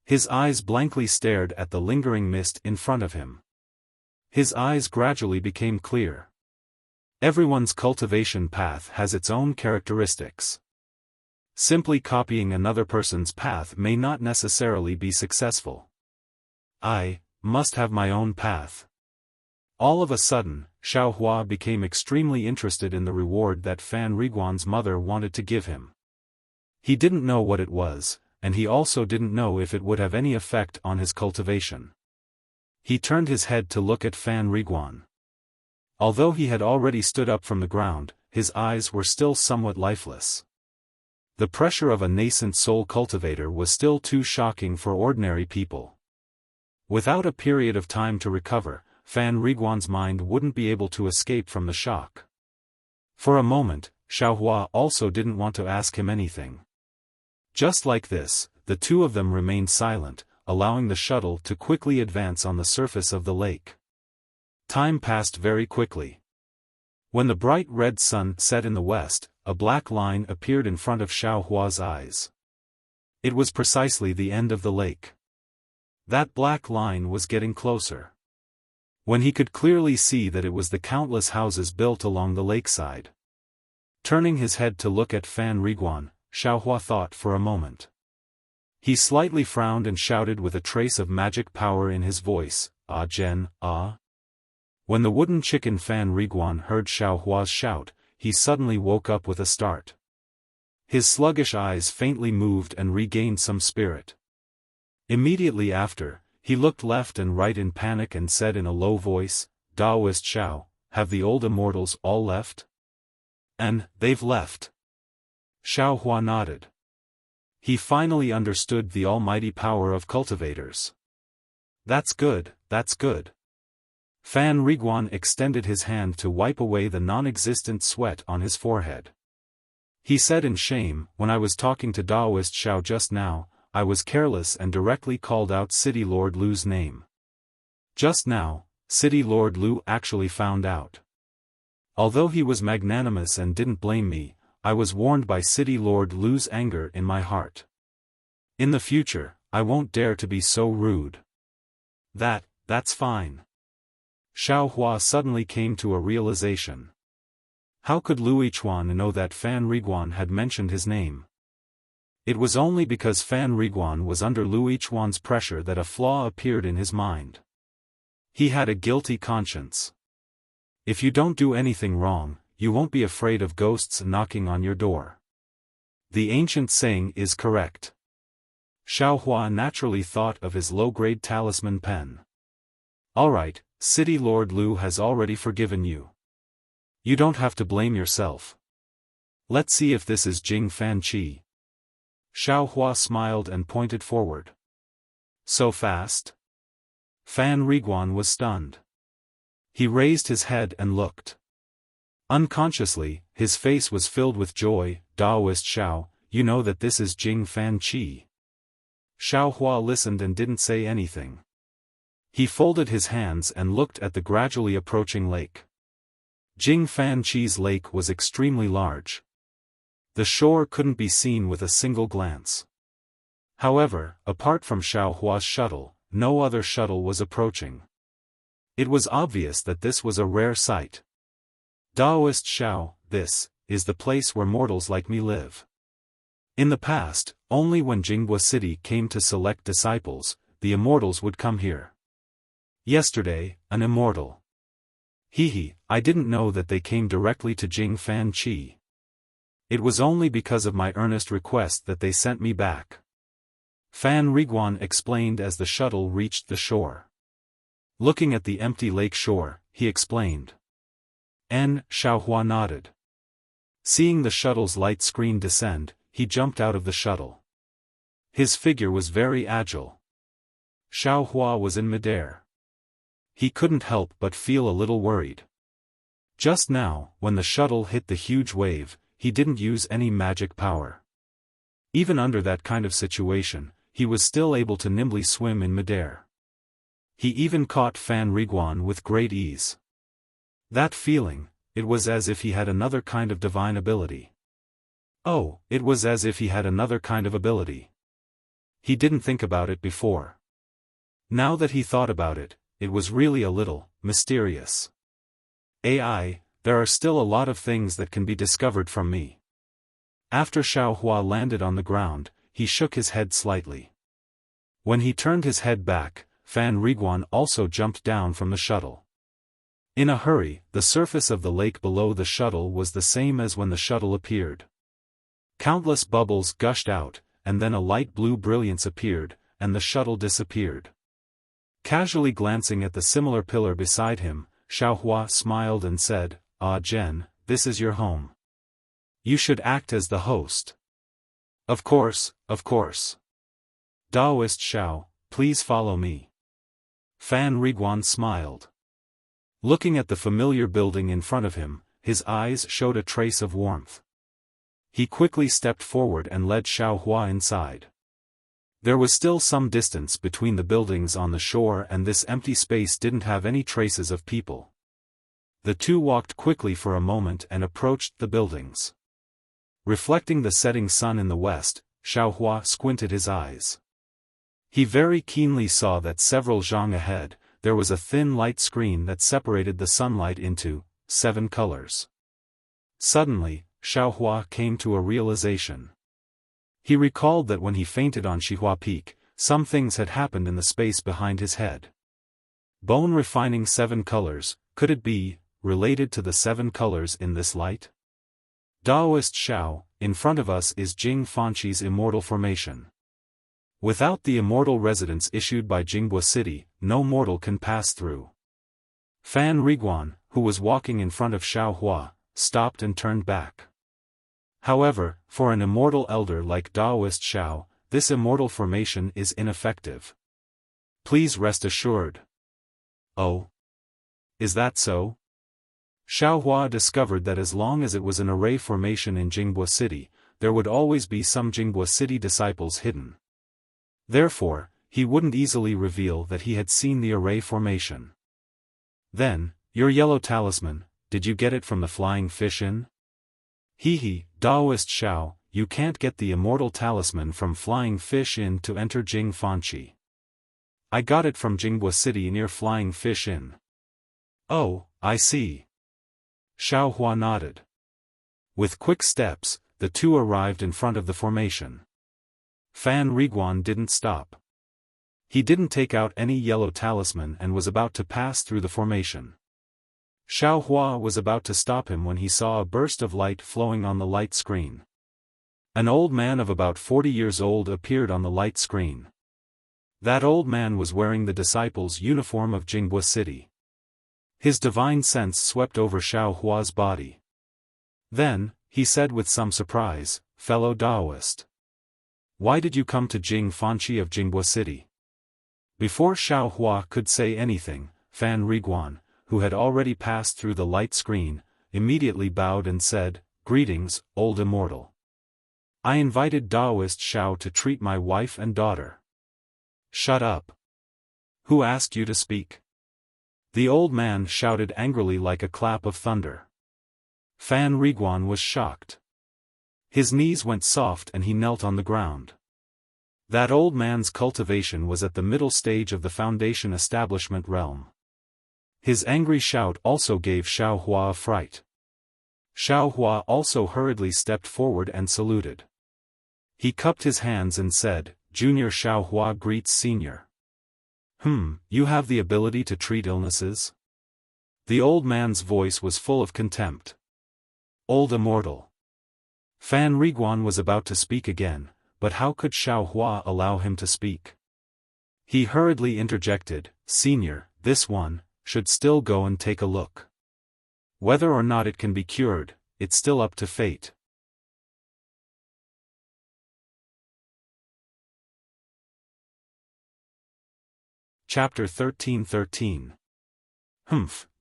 Speaker 1: His eyes blankly stared at the lingering mist in front of him. His eyes gradually became clear. Everyone's cultivation path has its own characteristics. Simply copying another person's path may not necessarily be successful. I must have my own path. All of a sudden, Xiaohua became extremely interested in the reward that Fan Riguan's mother wanted to give him. He didn't know what it was, and he also didn't know if it would have any effect on his cultivation. He turned his head to look at Fan Riguan. Although he had already stood up from the ground, his eyes were still somewhat lifeless. The pressure of a nascent soul cultivator was still too shocking for ordinary people. Without a period of time to recover, Fan Riguan's mind wouldn't be able to escape from the shock. For a moment, Xiaohua also didn't want to ask him anything. Just like this, the two of them remained silent, allowing the shuttle to quickly advance on the surface of the lake. Time passed very quickly. When the bright red sun set in the west, a black line appeared in front of Xiaohua's eyes. It was precisely the end of the lake. That black line was getting closer. When he could clearly see that it was the countless houses built along the lakeside. Turning his head to look at Fan Riguan, Xiaohua thought for a moment. He slightly frowned and shouted with a trace of magic power in his voice, "Ah Gen, ah." When the wooden chicken Fan Riguan heard Xiaohua's shout, he suddenly woke up with a start. His sluggish eyes faintly moved and regained some spirit. Immediately after, he looked left and right in panic and said in a low voice, "Daoist Xiao, have the old immortals all left?" "And, they've left." Xiaohua nodded. He finally understood the almighty power of cultivators. "That's good, that's good." Fan Riguan extended his hand to wipe away the non-existent sweat on his forehead. He said in shame, "When I was talking to Daoist Xiao just now, I was careless and directly called out City Lord Lu's name. Just now, City Lord Lu actually found out. Although he was magnanimous and didn't blame me, I was warned by City Lord Lu's anger in my heart. In the future, I won't dare to be so rude." That's fine." Xiaohua suddenly came to a realization. How could Lu Yichuan know that Fan Riguan had mentioned his name? It was only because Fan Riguan was under Lu Yichuan's pressure that a flaw appeared in his mind. He had a guilty conscience. If you don't do anything wrong, you won't be afraid of ghosts knocking on your door. The ancient saying is correct. Xiaohua naturally thought of his low-grade talisman pen. "Alright, City Lord Lu has already forgiven you. You don't have to blame yourself. Let's see if this is Jing Fan Qi." Xiaohua smiled and pointed forward. "So fast?" Fan Riguan was stunned. He raised his head and looked. Unconsciously, his face was filled with joy. "Daoist Xiao, you know that this is Jing Fan Qi." Xiaohua listened and didn't say anything. He folded his hands and looked at the gradually approaching lake. Jing Fan Qi's lake was extremely large. The shore couldn't be seen with a single glance. However, apart from Xiaohua's shuttle, no other shuttle was approaching. It was obvious that this was a rare sight. "Daoist Xiao, this is the place where mortals like me live." In the past, only when Jinghua City came to select disciples, the immortals would come here. Yesterday, an immortal. I didn't know that they came directly to Jing Fan Qi. It was only because of my earnest request that they sent me back. Fan Riguan explained as the shuttle reached the shore. Looking at the empty lake shore, he explained. Xiaohua nodded. Seeing the shuttle's light screen descend, he jumped out of the shuttle. His figure was very agile. Xiaohua was in midair. He couldn't help but feel a little worried. Just now, when the shuttle hit the huge wave, he didn't use any magic power. Even under that kind of situation, he was still able to nimbly swim in midair. He even caught Fan Riguan with great ease. That feeling, it was as if he had another kind of divine ability. Oh, it was as if he had another kind of ability. He didn't think about it before. Now that he thought about it, it was really a little mysterious. There are still a lot of things that can be discovered from me. After Xiaohua landed on the ground, he shook his head slightly. When he turned his head back, Fan Riguan also jumped down from the shuttle. In a hurry, the surface of the lake below the shuttle was the same as when the shuttle appeared. Countless bubbles gushed out, and then a light blue brilliance appeared, and the shuttle disappeared. Casually glancing at the similar pillar beside him, Xiaohua smiled and said, "Ah Gen, this is your home. You should act as the host." Of course, of course. "Daoist Xiao, please follow me." Fan Riguan smiled. Looking at the familiar building in front of him, his eyes showed a trace of warmth. He quickly stepped forward and led Xiaohua inside. There was still some distance between the buildings on the shore, and this empty space didn't have any traces of people. The two walked quickly for a moment and approached the buildings. Reflecting the setting sun in the west, Xiaohua squinted his eyes. He very keenly saw that several zhang ahead, there was a thin light screen that separated the sunlight into 7 colors. Suddenly, Xiaohua came to a realization. He recalled that when he fainted on Xihua Peak, some things had happened in the space behind his head. Bone refining 7 colors, could it be related to the 7 colors in this light? Daoist Xiao, in front of us is Jing Fanqi's immortal formation. Without the immortal residence issued by Jinghua City, no mortal can pass through. Fan Riguan, who was walking in front of Xiaohua, stopped and turned back. However, for an immortal elder like Daoist Xiao, this immortal formation is ineffective. Please rest assured. Oh? Is that so? Xiaohua discovered that as long as it was an array formation in Jinghua City, there would always be some Jinghua City disciples hidden. Therefore, he wouldn't easily reveal that he had seen the array formation. Then, your yellow talisman, did you get it from the Flying Fish Inn? Hehe, Daoist Xiao, you can't get the immortal talisman from Flying Fish Inn to enter Jing Fanqi. I got it from Jinghua City near Flying Fish Inn. Oh, I see. Xiaohua nodded. With quick steps, the two arrived in front of the formation. Fan Riguan didn't stop. He didn't take out any yellow talisman and was about to pass through the formation. Xiaohua was about to stop him when he saw a burst of light flowing on the light screen. An old man of about 40 years old appeared on the light screen. That old man was wearing the disciples' uniform of Jinghua City. His divine sense swept over Xiaohua's body. Then, he said with some surprise, "Fellow Daoist, why did you come to Jing Fanqi of Jinghua City?" Before Xiaohua could say anything, Fan Riguan, who had already passed through the light screen, immediately bowed and said, "Greetings, old immortal. I invited Daoist Xiao to treat my wife and daughter." "Shut up. Who asked you to speak?" The old man shouted angrily like a clap of thunder. Fan Riguan was shocked. His knees went soft and he knelt on the ground. That old man's cultivation was at the middle stage of the foundation establishment realm. His angry shout also gave Xiaohua a fright. Xiaohua also hurriedly stepped forward and saluted. He cupped his hands and said, "Junior Xiaohua greets Senior." You have the ability to treat illnesses?" The old man's voice was full of contempt. "Old immortal." Fan Riguan was about to speak again, but how could Xiaohua allow him to speak? He hurriedly interjected, "Senior, this one should still go and take a look. Whether or not it can be cured, it's still up to fate." Chapter 13:13.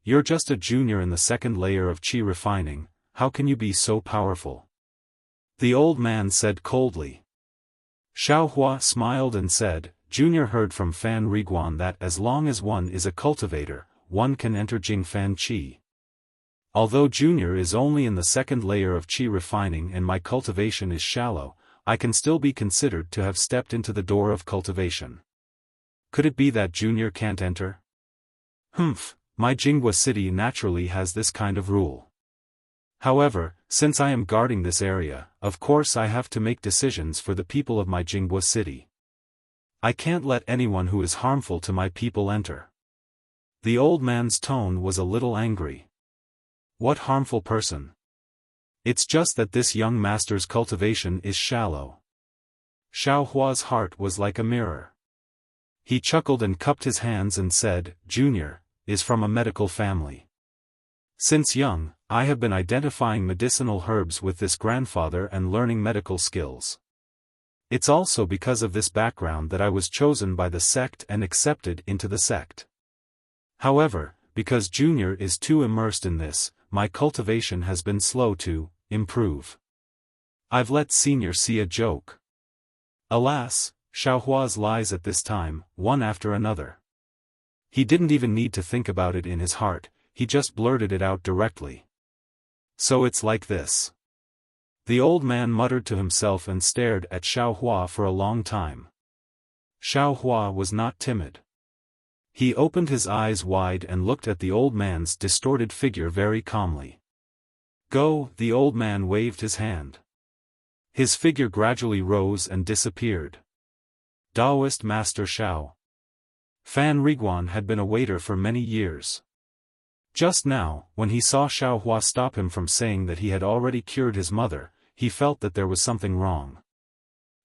Speaker 1: You're just a junior in the second layer of qi refining, how can you be so powerful? The old man said coldly. Xiaohua smiled and said, "Junior heard from Fan Riguan that as long as one is a cultivator, one can enter Jingfan Qi. Although Junior is only in the second layer of qi refining and my cultivation is shallow, I can still be considered to have stepped into the door of cultivation. Could it be that Junior can't enter? My Jinghua City naturally has this kind of rule. However, since I am guarding this area, of course I have to make decisions for the people of my Jinghua City. I can't let anyone who is harmful to my people enter." The old man's tone was a little angry. "What harmful person? It's just that this young master's cultivation is shallow." Xiaohua's heart was like a mirror. He chuckled and cupped his hands and said, "Junior is from a medical family. Since young, I have been identifying medicinal herbs with this grandfather and learning medical skills. It's also because of this background that I was chosen by the sect and accepted into the sect. However, because Junior is too immersed in this, my cultivation has been slow to improve. I've let Senior see a joke. Alas, Xiaohua's lies at this time, one after another. He didn't even need to think about it in his heart, he just blurted it out directly. So it's like this. The old man muttered to himself and stared at Xiaohua for a long time. Xiaohua was not timid. He opened his eyes wide and looked at the old man's distorted figure very calmly. Go, the old man waved his hand. His figure gradually rose and disappeared. Taoist Master Xiao Fan Riguan had been a waiter for many years. Just now, when he saw Xiaohua stop him from saying that he had already cured his mother, he felt that there was something wrong.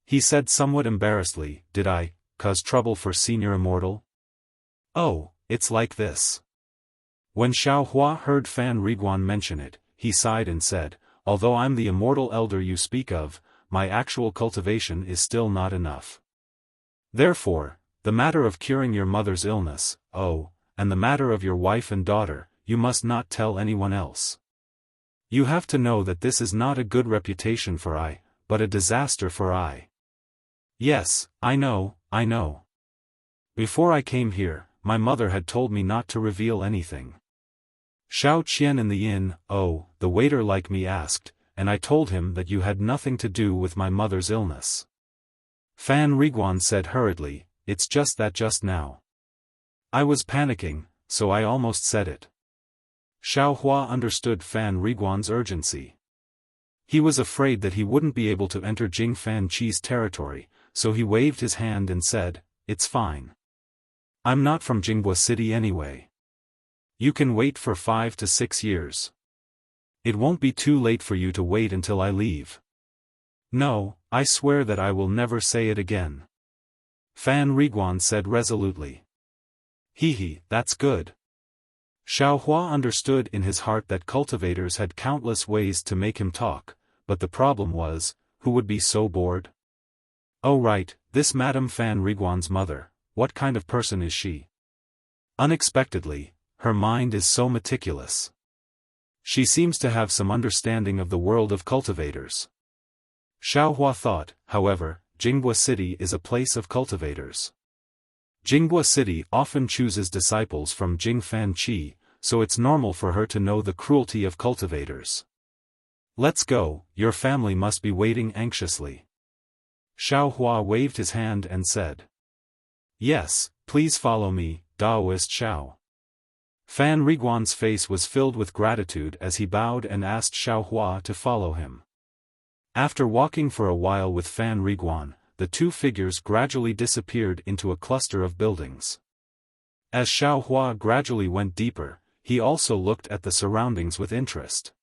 Speaker 1: He said somewhat embarrassedly, "Did I cause trouble for Senior Immortal?" "Oh, it's like this." When Xiaohua heard Fan Riguan mention it, he sighed and said, "Although I'm the immortal elder you speak of, my actual cultivation is still not enough. Therefore, the matter of curing your mother's illness, and the matter of your wife and daughter, you must not tell anyone else. You have to know that this is not a good reputation for I, but a disaster for I." "Yes, I know. Before I came here, my mother had told me not to reveal anything. Xiao Qian in the inn, the waiter like me asked, and I told him that you had nothing to do with my mother's illness." Fan Riguan said hurriedly, "It's just that just now. I was panicking, so I almost said it." Xiaohua understood Fan Riguan's urgency. He was afraid that he wouldn't be able to enter Jing Fan Qi's territory, so he waved his hand and said, "It's fine. I'm not from Jinghua City anyway. You can wait for 5 to 6 years. It won't be too late for you to wait until I leave." "No, I swear that I will never say it again," Fan Riguan said resolutely. That's good." Xiaohua understood in his heart that cultivators had countless ways to make him talk, but the problem was, who would be so bored? "Oh right, this Madame Fan Riguan's mother, what kind of person is she?" Unexpectedly, her mind is so meticulous. She seems to have some understanding of the world of cultivators. Xiaohua thought, however, Jinghua City is a place of cultivators. Jinghua City often chooses disciples from Jing Fan Qi, so it's normal for her to know the cruelty of cultivators. "Let's go, your family must be waiting anxiously." Xiaohua waved his hand and said. "Yes, please follow me, Taoist Xiao." Fan Riguan's face was filled with gratitude as he bowed and asked Xiaohua to follow him. After walking for a while with Fan Riguan, the two figures gradually disappeared into a cluster of buildings. As Xiaohua gradually went deeper, he also looked at the surroundings with interest.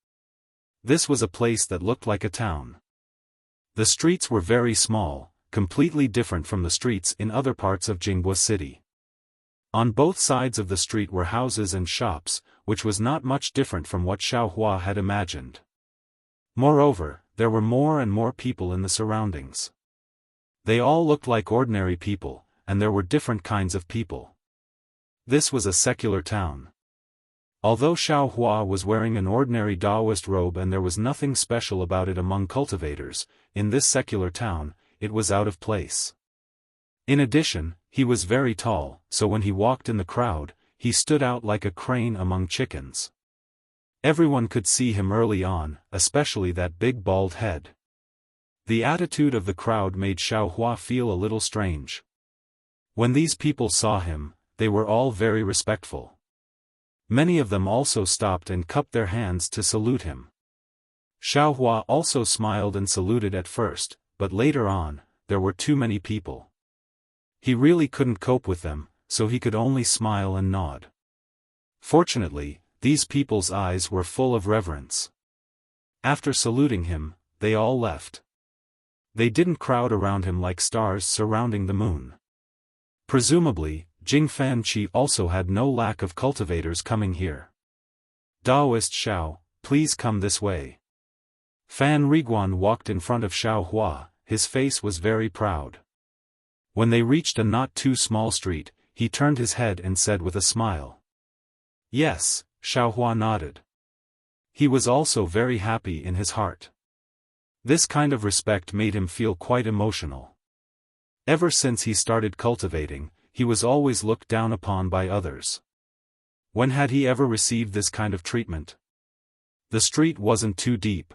Speaker 1: This was a place that looked like a town. The streets were very small, completely different from the streets in other parts of Jinghua City. On both sides of the street were houses and shops, which was not much different from what Xiaohua had imagined. Moreover, there were more and more people in the surroundings. They all looked like ordinary people, and there were different kinds of people. This was a secular town. Although Xiaohua was wearing an ordinary Taoist robe and there was nothing special about it among cultivators, in this secular town, it was out of place. In addition, he was very tall, so when he walked in the crowd, he stood out like a crane among chickens. Everyone could see him early on, especially that big bald head. The attitude of the crowd made Xiaohua feel a little strange. When these people saw him, they were all very respectful. Many of them also stopped and cupped their hands to salute him. Xiaohua also smiled and saluted at first, but later on, there were too many people. He really couldn't cope with them, so he could only smile and nod. Fortunately, these people's eyes were full of reverence. After saluting him, they all left. They didn't crowd around him like stars surrounding the moon. Presumably, Jing Fan Qi also had no lack of cultivators coming here. "Taoist Xiao, please come this way." Fan Riguan walked in front of Xiaohua, his face was very proud. When they reached a not too small street, he turned his head and said with a smile. Yes, Xiaohua nodded. He was also very happy in his heart. This kind of respect made him feel quite emotional. Ever since he started cultivating, he was always looked down upon by others. When had he ever received this kind of treatment? The street wasn't too deep.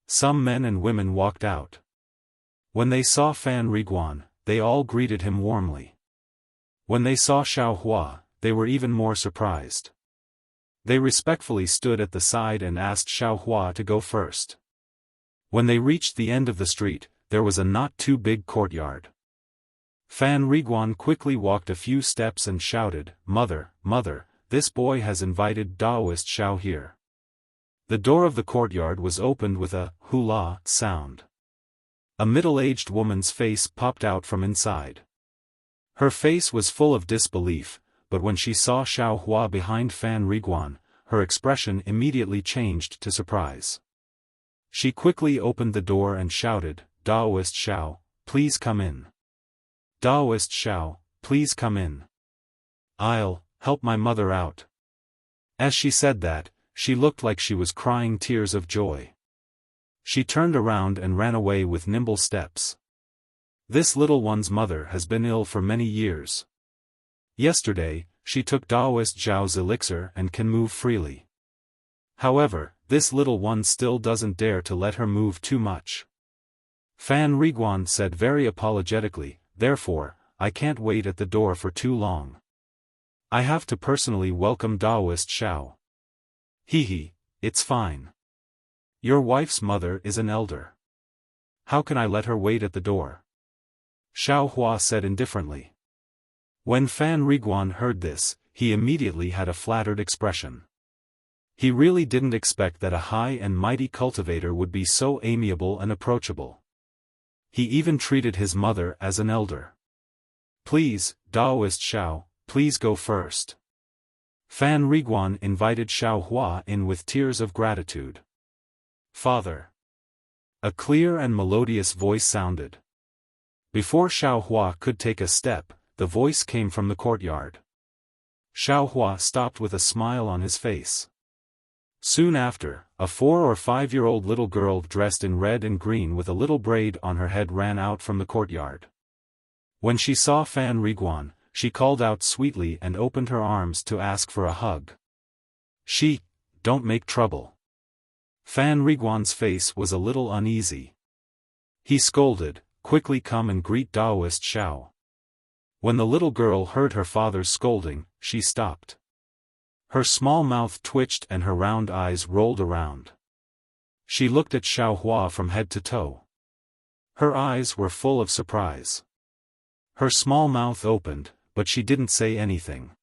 Speaker 1: Some men and women walked out. When they saw Fan Riguan, they all greeted him warmly. When they saw Xiaohua, they were even more surprised. They respectfully stood at the side and asked Xiaohua to go first. When they reached the end of the street, there was a not too big courtyard. Fan Riguan quickly walked a few steps and shouted, "Mother, mother, this boy has invited Daoist Xiao here." The door of the courtyard was opened with a hula sound. A middle-aged woman's face popped out from inside. Her face was full of disbelief, but when she saw Xiaohua behind Fan Riguan, her expression immediately changed to surprise. She quickly opened the door and shouted, "Daoist Xiao, please come in. Daoist Xiao, please come in. I'll help my mother out." As she said that, she looked like she was crying tears of joy. She turned around and ran away with nimble steps. This little one's mother has been ill for many years. Yesterday, she took Daoist Zhao's elixir and can move freely. However, this little one still doesn't dare to let her move too much. Fan Riguan said very apologetically, "Therefore, I can't wait at the door for too long. I have to personally welcome Daoist Xiao." "Hee, it's fine. Your wife's mother is an elder. How can I let her wait at the door?" Xiaohua said indifferently. When Fan Riguan heard this, he immediately had a flattered expression. He really didn't expect that a high and mighty cultivator would be so amiable and approachable. He even treated his mother as an elder. "Please, Daoist Xiao, please go first." Fan Riguan invited Xiaohua in with tears of gratitude. "Father." A clear and melodious voice sounded. Before Xiaohua could take a step, the voice came from the courtyard. Xiaohua stopped with a smile on his face. Soon after, a 4 or 5-year-old little girl dressed in red and green with a little braid on her head ran out from the courtyard. When she saw Fan Riguan, she called out sweetly and opened her arms to ask for a hug. Don't make trouble." Fan Riguan's face was a little uneasy. He scolded, "Quickly come and greet Daoist Xiao." When the little girl heard her father's scolding, she stopped. Her small mouth twitched and her round eyes rolled around. She looked at Xiaohua from head to toe. Her eyes were full of surprise. Her small mouth opened, but she didn't say anything.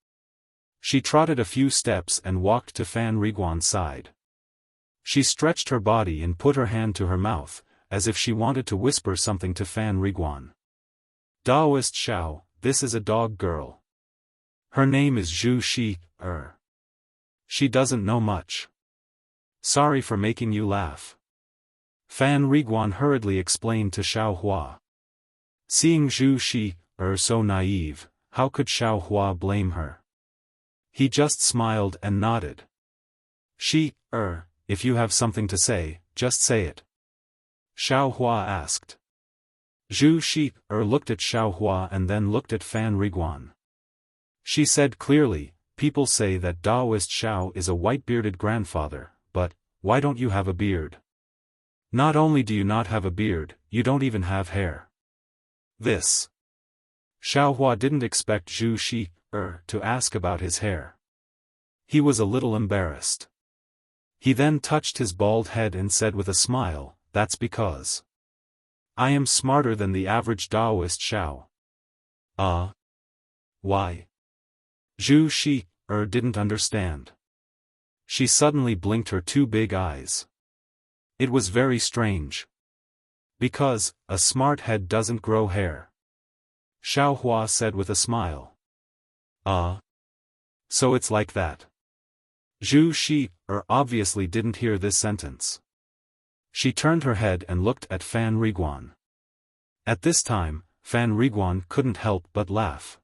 Speaker 1: She trotted a few steps and walked to Fan Riguan's side. She stretched her body and put her hand to her mouth, as if she wanted to whisper something to Fan Riguan. "Daoist Xiao, this is a dog girl. Her name is Zhu Shi. She doesn't know much. Sorry for making you laugh." Fan Riguan hurriedly explained to Xiaohua. Seeing Zhu Shi so naive, how could Xiaohua blame her? He just smiled and nodded. If you have something to say, just say it." Xiaohua asked. Zhu Shi looked at Xiaohua and then looked at Fan Riguan. She said clearly, "People say that Daoist Xiao is a white-bearded grandfather, but why don't you have a beard? Not only do you not have a beard, you don't even have hair." This. Xiaohua didn't expect Zhu Shi to ask about his hair. He was a little embarrassed. He then touched his bald head and said with a smile, "That's because I am smarter than the average Daoist Xiao." Why? Zhu Shi didn't understand. She suddenly blinked her two big eyes. It was very strange. "Because a smart head doesn't grow hair," Xiaohua said with a smile. So it's like that. Zhu Shi obviously didn't hear this sentence. She turned her head and looked at Fan Riguan. At this time, Fan Riguan couldn't help but laugh.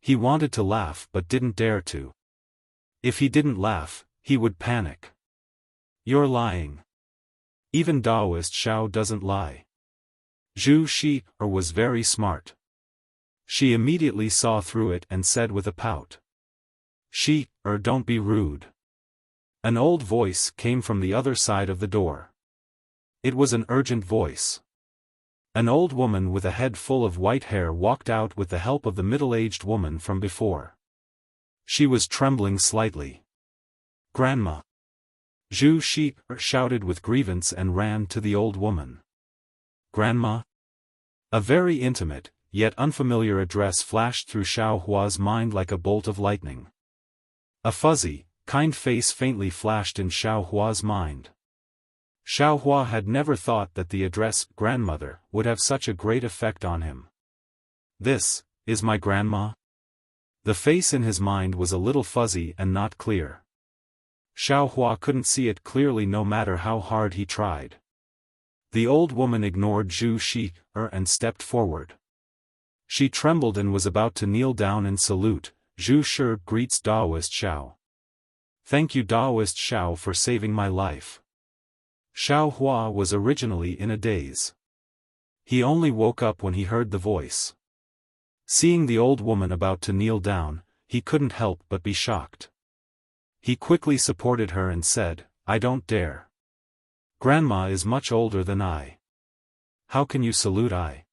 Speaker 1: He wanted to laugh but didn't dare to. If he didn't laugh, he would panic. You're lying. Even Taoist Xiao doesn't lie. Zhu Shi was very smart. She immediately saw through it and said with a pout. Shi, don't be rude. An old voice came from the other side of the door. It was an urgent voice. An old woman with a head full of white hair walked out with the help of the middle-aged woman from before. She was trembling slightly. Grandma! Zhu Shi shouted with grievance and ran to the old woman. Grandma? A very intimate, yet unfamiliar address flashed through Xiao Hua's mind like a bolt of lightning. A fuzzy, kind face faintly flashed in Xiao Hua's mind. Xiao Hua had never thought that the address, grandmother, would have such a great effect on him. This is my grandma? The face in his mind was a little fuzzy and not clear. Xiao Hua couldn't see it clearly no matter how hard he tried. The old woman ignored Zhu Shi and stepped forward. She trembled and was about to kneel down and salute. Zhu Shi greets Taoist Xiao. Thank you Taoist Xiao for saving my life. Xiao Hua was originally in a daze. He only woke up when he heard the voice. Seeing the old woman about to kneel down, he couldn't help but be shocked. He quickly supported her and said, I don't dare. Grandma is much older than I. How can you salute I?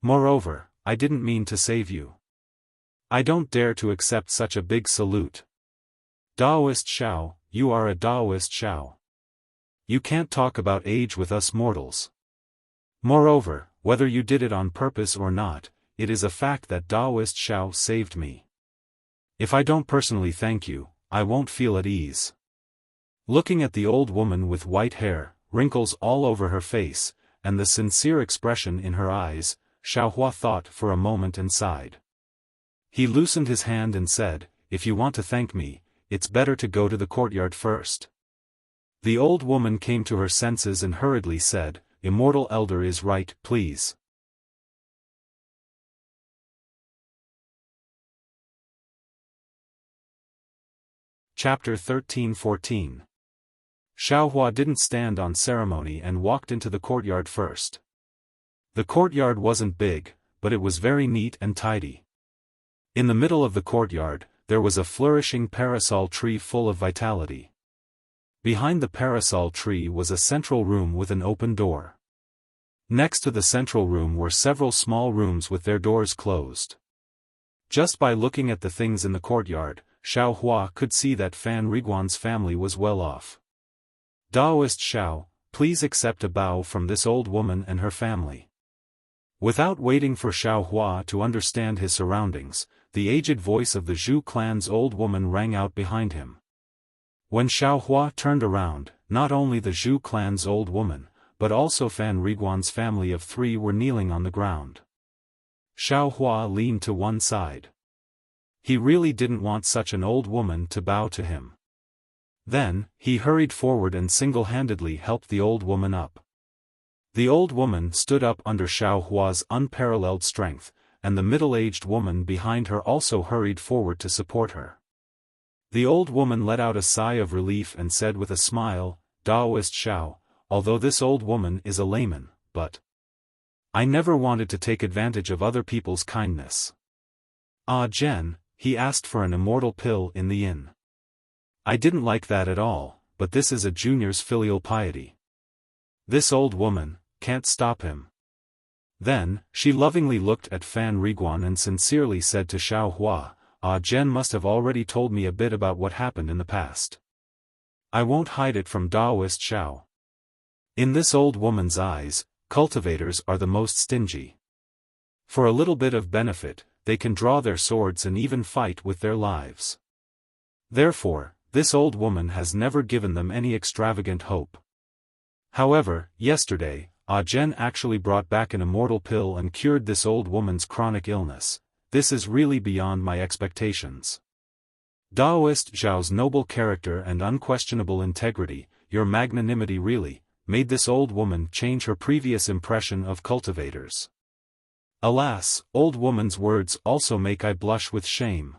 Speaker 1: Moreover, I didn't mean to save you. I don't dare to accept such a big salute. Taoist Xiao, you are a Taoist Xiao. You can't talk about age with us mortals. Moreover, whether you did it on purpose or not, it is a fact that Taoist Xiao saved me. If I don't personally thank you, I won't feel at ease. Looking at the old woman with white hair, wrinkles all over her face, and the sincere expression in her eyes, Xiao Hua thought for a moment and sighed. He loosened his hand and said, if you want to thank me, it's better to go to the courtyard first. The old woman came to her senses and hurriedly said, Immortal Elder is right, please. Chapter 13-14. Xiao Hua didn't stand on ceremony and walked into the courtyard first. The courtyard wasn't big, but it was very neat and tidy. In the middle of the courtyard, there was a flourishing parasol tree full of vitality. Behind the parasol tree was a central room with an open door. Next to the central room were several small rooms with their doors closed. Just by looking at the things in the courtyard, Xiao Hua could see that Fan Riguan's family was well off. Taoist Xiao, please accept a bow from this old woman and her family. Without waiting for Xiao Hua to understand his surroundings, the aged voice of the Zhu clan's old woman rang out behind him. When Xiao Hua turned around, not only the Zhu clan's old woman, but also Fan Riguan's family of 3 were kneeling on the ground. Xiao Hua leaned to one side. He really didn't want such an old woman to bow to him. Then, he hurried forward and single-handedly helped the old woman up. The old woman stood up under Xiao Hua's unparalleled strength, and the middle-aged woman behind her also hurried forward to support her. The old woman let out a sigh of relief and said with a smile, Taoist Xiao, although this old woman is a layman, but I never wanted to take advantage of other people's kindness. Ah Jen, he asked for an immortal pill in the inn. I didn't like that at all, but this is a junior's filial piety. This old woman can't stop him. Then, she lovingly looked at Fan Riguan and sincerely said to Xiao Hua, Ah Jen must have already told me a bit about what happened in the past. I won't hide it from Taoist Xiao. In this old woman's eyes, cultivators are the most stingy. For a little bit of benefit, they can draw their swords and even fight with their lives. Therefore, this old woman has never given them any extravagant hope. However, yesterday, Ah Jen actually brought back an immortal pill and cured this old woman's chronic illness. This is really beyond my expectations. Taoist Zhao's noble character and unquestionable integrity, your magnanimity really, made this old woman change her previous impression of cultivators. Alas, old woman's words also make I blush with shame.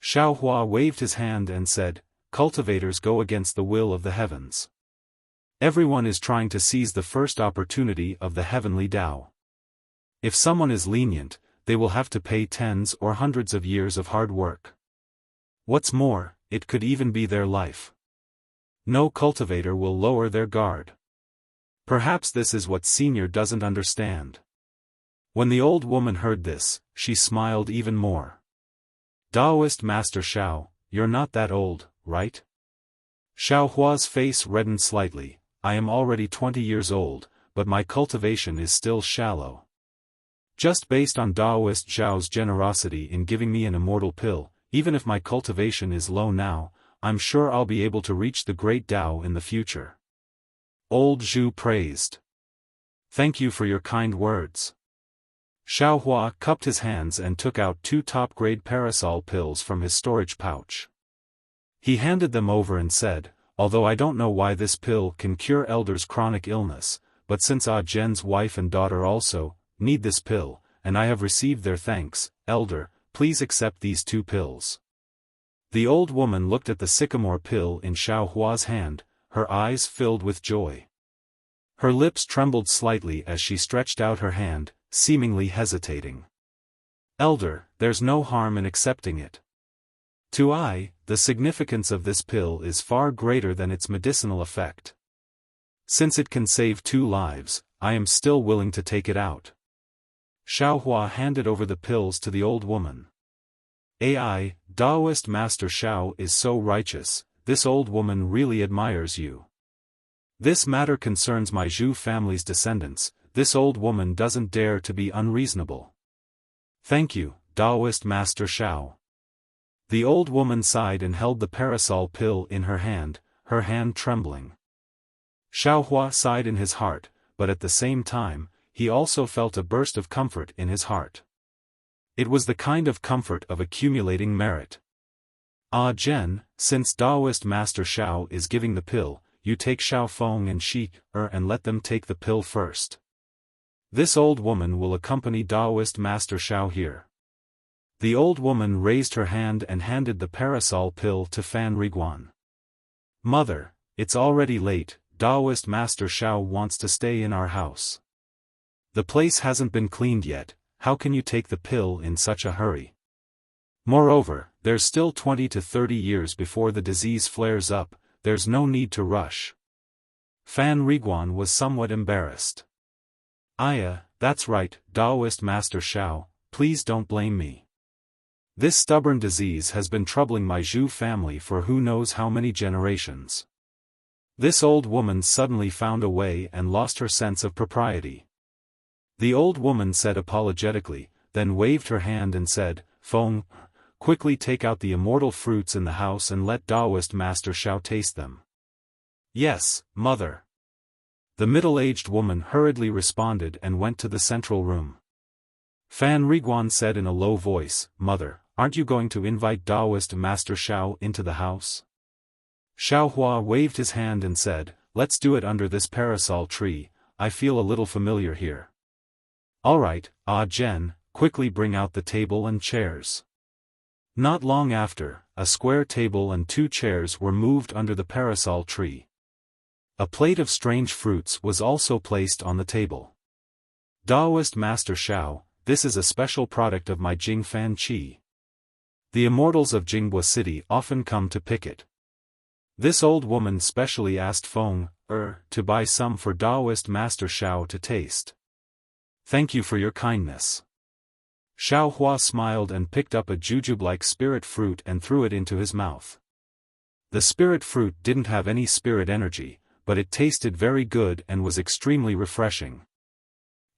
Speaker 1: Xiaohua waved his hand and said, "Cultivators go against the will of the heavens. Everyone is trying to seize the first opportunity of the heavenly Tao. If someone is lenient, they will have to pay tens or hundreds of years of hard work. What's more, it could even be their life. No cultivator will lower their guard. Perhaps this is what Senior doesn't understand." When the old woman heard this, she smiled even more. "Taoist Master Xiao, you're not that old, right?" Xiaohua's face reddened slightly. "I am already 20 years old, but my cultivation is still shallow. Just based on Taoist Zhao's generosity in giving me an immortal pill, even if my cultivation is low now, I'm sure I'll be able to reach the great Tao in the future." Old Zhu praised. "Thank you for your kind words." Xiaohua cupped his hands and took out 2 top-grade parasol pills from his storage pouch. He handed them over and said, "Although I don't know why this pill can cure Elder's chronic illness, but since Ah Zhen's wife and daughter also need this pill, and I have received their thanks, Elder, please accept these 2 pills." The old woman looked at the sycamore pill in Xiaohua's hand, her eyes filled with joy. Her lips trembled slightly as she stretched out her hand, seemingly hesitating. "Elder, there's no harm in accepting it. The significance of this pill is far greater than its medicinal effect. Since it can save 2 lives, I am still willing to take it out." Xiaohua handed over the pills to the old woman. Taoist Master Xiao is so righteous, this old woman really admires you. This matter concerns my Zhu family's descendants, this old woman doesn't dare to be unreasonable. Thank you, Taoist Master Xiao. The old woman sighed and held the parasol pill in her hand trembling. Xiaohua sighed in his heart, but at the same time, he also felt a burst of comfort in his heart. It was the kind of comfort of accumulating merit. "Ah Zhen, since Taoist Master Xiao is giving the pill, you take Xiaofan and Shi-er and let them take the pill first. This old woman will accompany Taoist Master Xiao here." The old woman raised her hand and handed the parasol pill to Fan Riguan. "Mother, it's already late, Taoist Master Xiao wants to stay in our house. The place hasn't been cleaned yet, how can you take the pill in such a hurry? Moreover, there's still 20 to 30 years before the disease flares up, there's no need to rush." Fan Riguan was somewhat embarrassed. That's right, Taoist Master Xiao, please don't blame me. This stubborn disease has been troubling my Zhu family for who knows how many generations." This old woman suddenly found a way and lost her sense of propriety. The old woman said apologetically, then waved her hand and said, "Feng, quickly take out the immortal fruits in the house and let Taoist Master Xiao taste them." "Yes, mother." The middle-aged woman hurriedly responded and went to the central room. Fan Riguan said in a low voice, "Mother, aren't you going to invite Taoist Master Xiao into the house?" Xiaohua waved his hand and said, "Let's do it under this parasol tree, I feel a little familiar here." "All right, Ah Zhen, quickly bring out the table and chairs." Not long after, a square table and 2 chairs were moved under the parasol tree. A plate of strange fruits was also placed on the table. "Taoist Master Xiao, this is a special product of my Jingfan Qi. The immortals of Jinghua City often come to pick it. This old woman specially asked Feng, to buy some for Taoist Master Xiao to taste. Thank you for your kindness." Xiaohua smiled and picked up a jujube-like spirit fruit and threw it into his mouth. The spirit fruit didn't have any spirit energy, but it tasted very good and was extremely refreshing.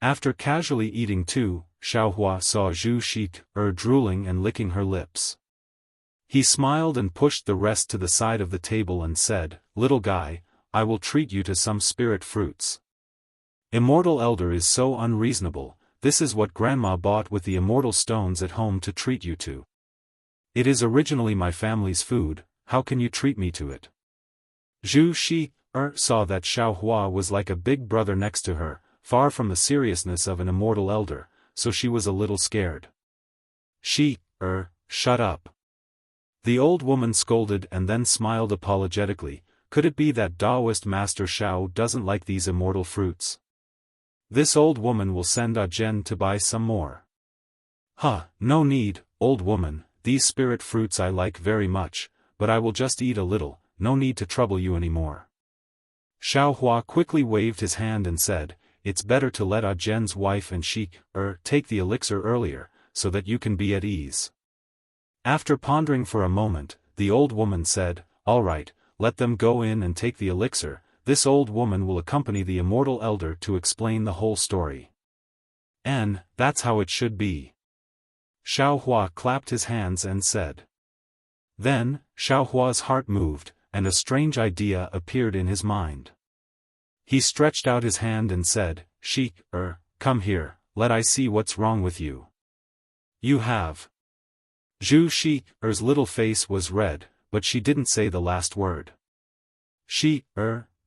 Speaker 1: After casually eating 2, Xiaohua saw Zhu Shi-er drooling and licking her lips. He smiled and pushed the rest to the side of the table and said, "Little guy, I will treat you to some spirit fruits. Immortal Elder is so unreasonable, this is what Grandma bought with the immortal stones at home to treat you to. It is originally my family's food, how can you treat me to it?" Zhu Shi-er saw that Xiaohua was like a big brother next to her, far from the seriousness of an immortal elder, so she was a little scared. "Shi-er, shut up. The old woman scolded and then smiled apologetically. Could it be that Taoist Master Xiao doesn't like these immortal fruits? This old woman will send Ah Zhen to buy some more. No need, old woman, these spirit fruits I like very much, but I will just eat a little, no need to trouble you anymore. Xiaohua quickly waved his hand and said, it's better to let Ah Zhen's wife and sheik take the elixir earlier, so that you can be at ease. After pondering for a moment, the old woman said, all right, let them go in and take the elixir. This old woman will accompany the immortal elder to explain the whole story. And that's how it should be. Xiaohua clapped his hands and said. Then, Xiaohua's heart moved, and a strange idea appeared in his mind. He stretched out his hand and said, Sheik, come here, let I see what's wrong with you. You have. Zhu Sheik's little face was red, but she didn't say the last word.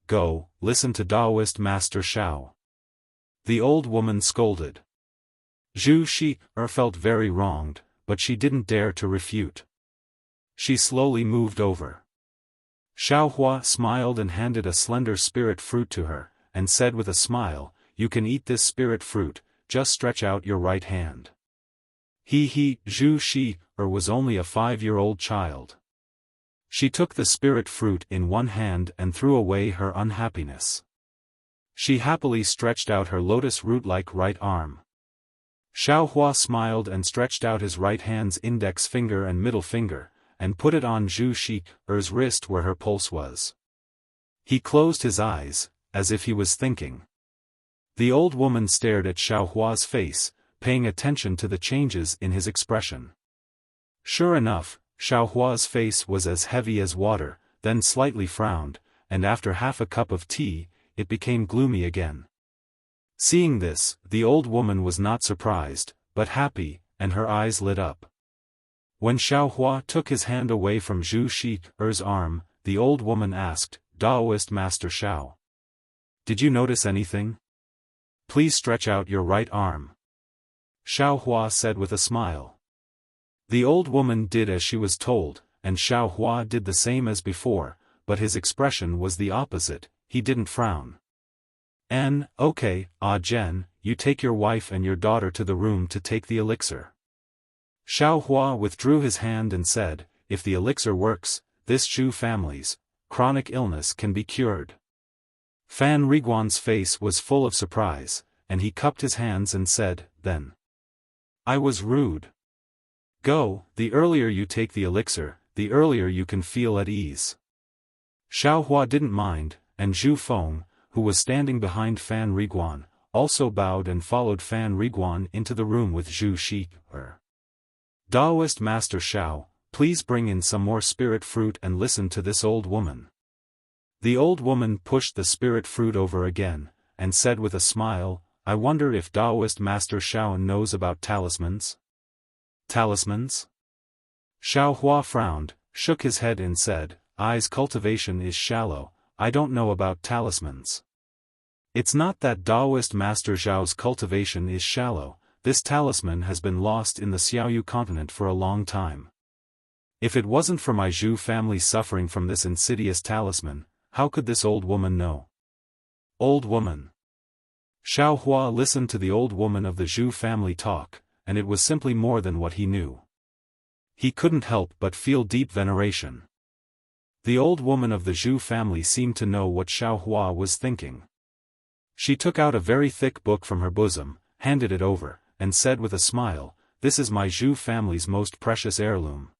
Speaker 1: Go, listen to Taoist Master Xiao. The old woman scolded. Zhu Sheik felt very wronged, but she didn't dare to refute. She slowly moved over. Xiaohua smiled and handed a slender spirit fruit to her, and said with a smile, you can eat this spirit fruit, just stretch out your right hand. Zhu Sheik was only a 5-year-old child. She took the spirit fruit in one hand and threw away her unhappiness. She happily stretched out her lotus root-like right arm. Xiaohua smiled and stretched out his right hand's index finger and middle finger, and put it on Zhu Sheik's wrist where her pulse was. He closed his eyes, as if he was thinking. The old woman stared at Xiaohua's face, paying attention to the changes in his expression. Sure enough, Xiaohua's face was as heavy as water, then slightly frowned, and after half a cup of tea, it became gloomy again. Seeing this, the old woman was not surprised, but happy, and her eyes lit up. When Xiaohua took his hand away from Zhu Sheik's arm, the old woman asked, Taoist Master Xiao. Did you notice anything? Please stretch out your right arm. Xiaohua said with a smile. The old woman did as she was told, and Xiaohua did the same as before, but his expression was the opposite, he didn't frown. Okay, Ah Zhen, you take your wife and your daughter to the room to take the elixir. Xiaohua withdrew his hand and said, if the elixir works, this Zhu family's chronic illness can be cured. Fan Riguan's face was full of surprise, and he cupped his hands and said, then. I was rude. Go, the earlier you take the elixir, the earlier you can feel at ease. Xiaohua didn't mind, and Zhu Feng, who was standing behind Fan Riguan, also bowed and followed Fan Riguan into the room with Zhu Sheik. Taoist Master Xiao, please bring in some more spirit fruit and listen to this old woman. The old woman pushed the spirit fruit over again, and said with a smile, I wonder if Taoist Master Xiao knows about talismans? Talismans? Xiaohua frowned, shook his head and said, I's cultivation is shallow, I don't know about talismans. It's not that Taoist Master Xiao's cultivation is shallow, this talisman has been lost in the Xiaoyu continent for a long time. If it wasn't for my Zhu family suffering from this insidious talisman, how could this old woman know? Old woman. Xiaohua listened to the old woman of the Zhu family talk, and it was simply more than what he knew. He couldn't help but feel deep veneration. The old woman of the Zhu family seemed to know what Xiaohua was thinking. She took out a very thick book from her bosom, handed it over, and said with a smile, this is my Zhu family's most precious heirloom.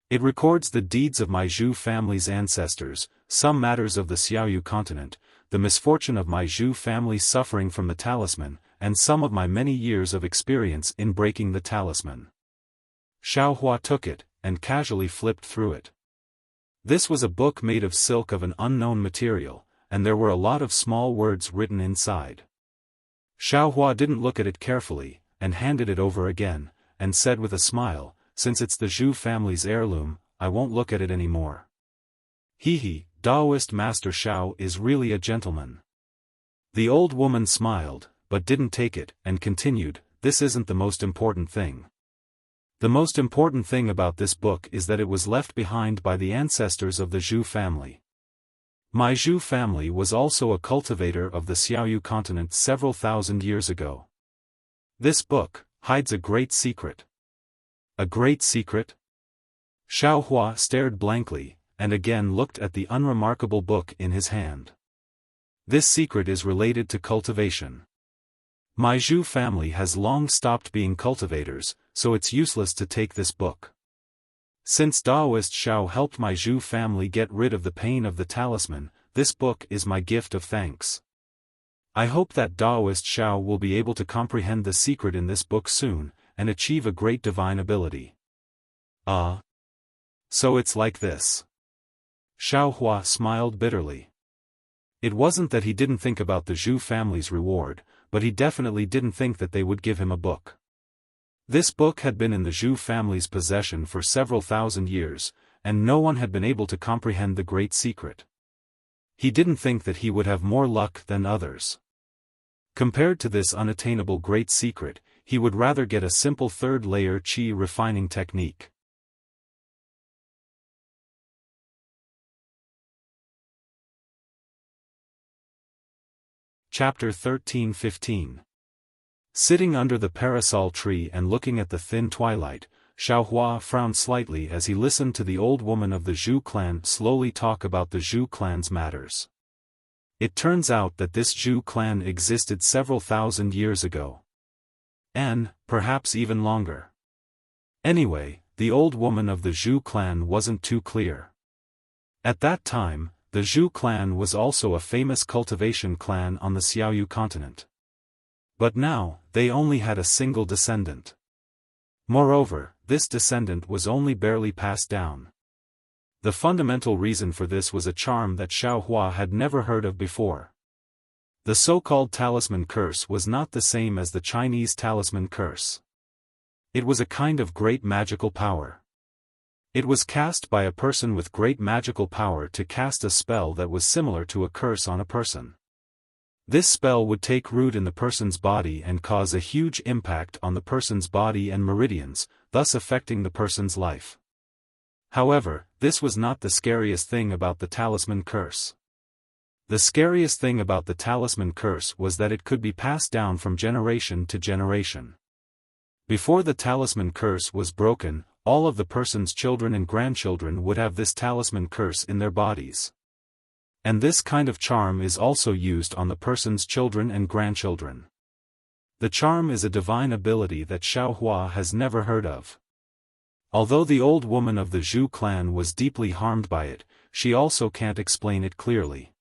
Speaker 1: It records the deeds of my Zhu family's ancestors, some matters of the Xiaoyu continent, the misfortune of my Zhu family suffering from the talisman, and some of my many years of experience in breaking the talisman. Xiaohua took it, and casually flipped through it. This was a book made of silk of an unknown material, and there were a lot of small words written inside. Xiaohua didn't look at it carefully, and handed it over again, and said with a smile, since it's the Zhu family's heirloom, I won't look at it anymore. Taoist Master Xiao is really a gentleman. The old woman smiled, but didn't take it, and continued, this isn't the most important thing. The most important thing about this book is that it was left behind by the ancestors of the Zhou family. My Zhou family was also a cultivator of the Xiaoyu continent several thousand years ago. This book hides a great secret. A great secret? Xiaohua stared blankly, and again looked at the unremarkable book in his hand. This secret is related to cultivation. My Zhou family has long stopped being cultivators, so it's useless to take this book. Since Taoist Xiao helped my Zhou family get rid of the pain of the talisman, this book is my gift of thanks. I hope that Taoist Xiao will be able to comprehend the secret in this book soon, and achieve a great divine ability. So it's like this. Xiaohua smiled bitterly. It wasn't that he didn't think about the Zhou family's reward, but he definitely didn't think that they would give him a book. This book had been in the Zhou family's possession for several thousand years, and no one had been able to comprehend the great secret. He didn't think that he would have more luck than others. Compared to this unattainable great secret, he would rather get a simple third-layer qi refining technique. Chapter 13-15. Sitting under the parasol tree and looking at the thin twilight, Xiaohua frowned slightly as he listened to the old woman of the Zhou clan slowly talk about the Zhou clan's matters. It turns out that this Zhou clan existed several thousand years ago. And, perhaps even longer. Anyway, the old woman of the Zhou clan wasn't too clear. At that time, the Zhou clan was also a famous cultivation clan on the Xiaoyu continent. But now, they only had a single descendant. Moreover, this descendant was only barely passed down. The fundamental reason for this was a charm that Xiaohua had never heard of before. The so-called talisman curse was not the same as the Chinese talisman curse. It was a kind of great magical power. It was cast by a person with great magical power to cast a spell that was similar to a curse on a person. This spell would take root in the person's body and cause a huge impact on the person's body and meridians, thus affecting the person's life. However, this was not the scariest thing about the talisman curse. The scariest thing about the talisman curse was that it could be passed down from generation to generation. Before the talisman curse was broken, all of the person's children and grandchildren would have this talisman curse in their bodies. And this kind of charm is also used on the person's children and grandchildren. The charm is a divine ability that Xiaohua has never heard of. Although the old woman of the Zhou clan was deeply harmed by it, she also can't explain it clearly.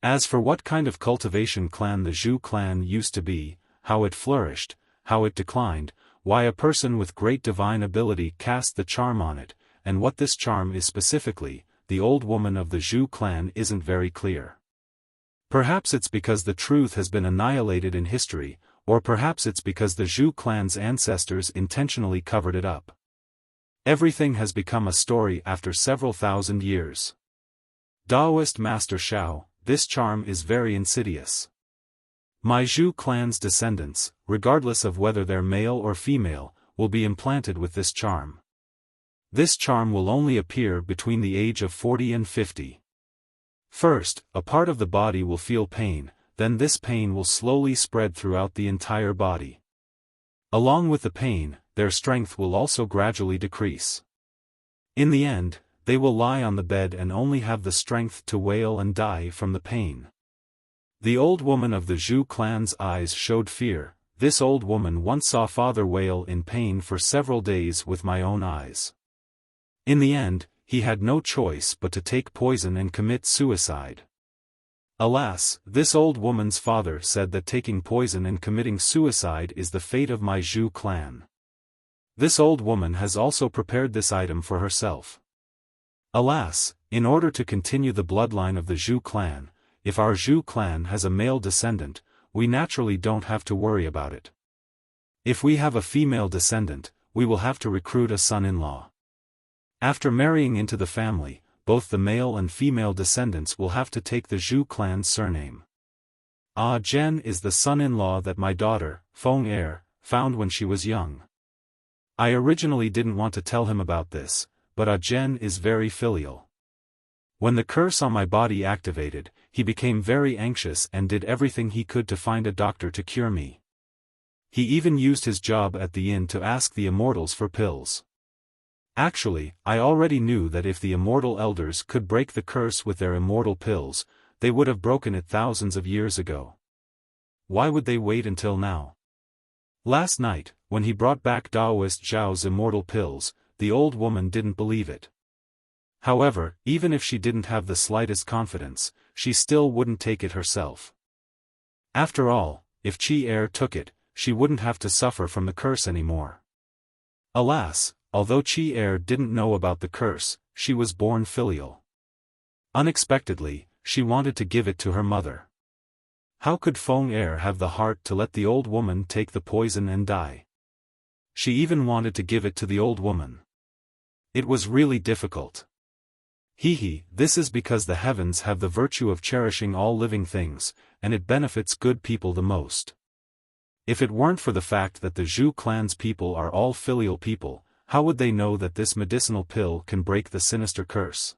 Speaker 1: As for what kind of cultivation clan the Zhou clan used to be, how it flourished, how it declined, why a person with great divine ability cast the charm on it, and what this charm is specifically, the old woman of the Zhou clan isn't very clear. Perhaps it's because the truth has been annihilated in history, or perhaps it's because the Zhou clan's ancestors intentionally covered it up. Everything has become a story after several thousand years. Taoist Master Xiao, this charm is very insidious. My Zhou clan's descendants, regardless of whether they're male or female, will be implanted with this charm. This charm will only appear between the age of 40 and 50. First, a part of the body will feel pain, then this pain will slowly spread throughout the entire body. Along with the pain, their strength will also gradually decrease. In the end, they will lie on the bed and only have the strength to wail and die from the pain. The old woman of the Zhou clan's eyes showed fear. This old woman once saw father wail in pain for several days with my own eyes. In the end, he had no choice but to take poison and commit suicide. Alas, this old woman's father said that taking poison and committing suicide is the fate of my Zhou clan. This old woman has also prepared this item for herself. Alas, in order to continue the bloodline of the Zhou clan, if our Zhou clan has a male descendant, we naturally don't have to worry about it. If we have a female descendant, we will have to recruit a son-in-law. After marrying into the family, both the male and female descendants will have to take the Zhou clan's surname. Ah Zhen is the son-in-law that my daughter, Feng Er, found when she was young. I originally didn't want to tell him about this, but Zhen is very filial. When the curse on my body activated, he became very anxious and did everything he could to find a doctor to cure me. He even used his job at the inn to ask the immortals for pills. Actually, I already knew that if the immortal elders could break the curse with their immortal pills, they would have broken it thousands of years ago. Why would they wait until now? Last night, when he brought back Daoist Zhao's immortal pills, the old woman didn't believe it. However, even if she didn't have the slightest confidence, she still wouldn't take it herself. After all, if Qi took it, she wouldn't have to suffer from the curse anymore. Alas, although Qi didn't know about the curse, she was born filial. Unexpectedly, she wanted to give it to her mother. How could Feng have the heart to let the old woman take the poison and die? She even wanted to give it to the old woman. It was really difficult. This is because the heavens have the virtue of cherishing all living things, and it benefits good people the most. If it weren't for the fact that the Zhu clan's people are all filial people, how would they know that this medicinal pill can break the sinister curse?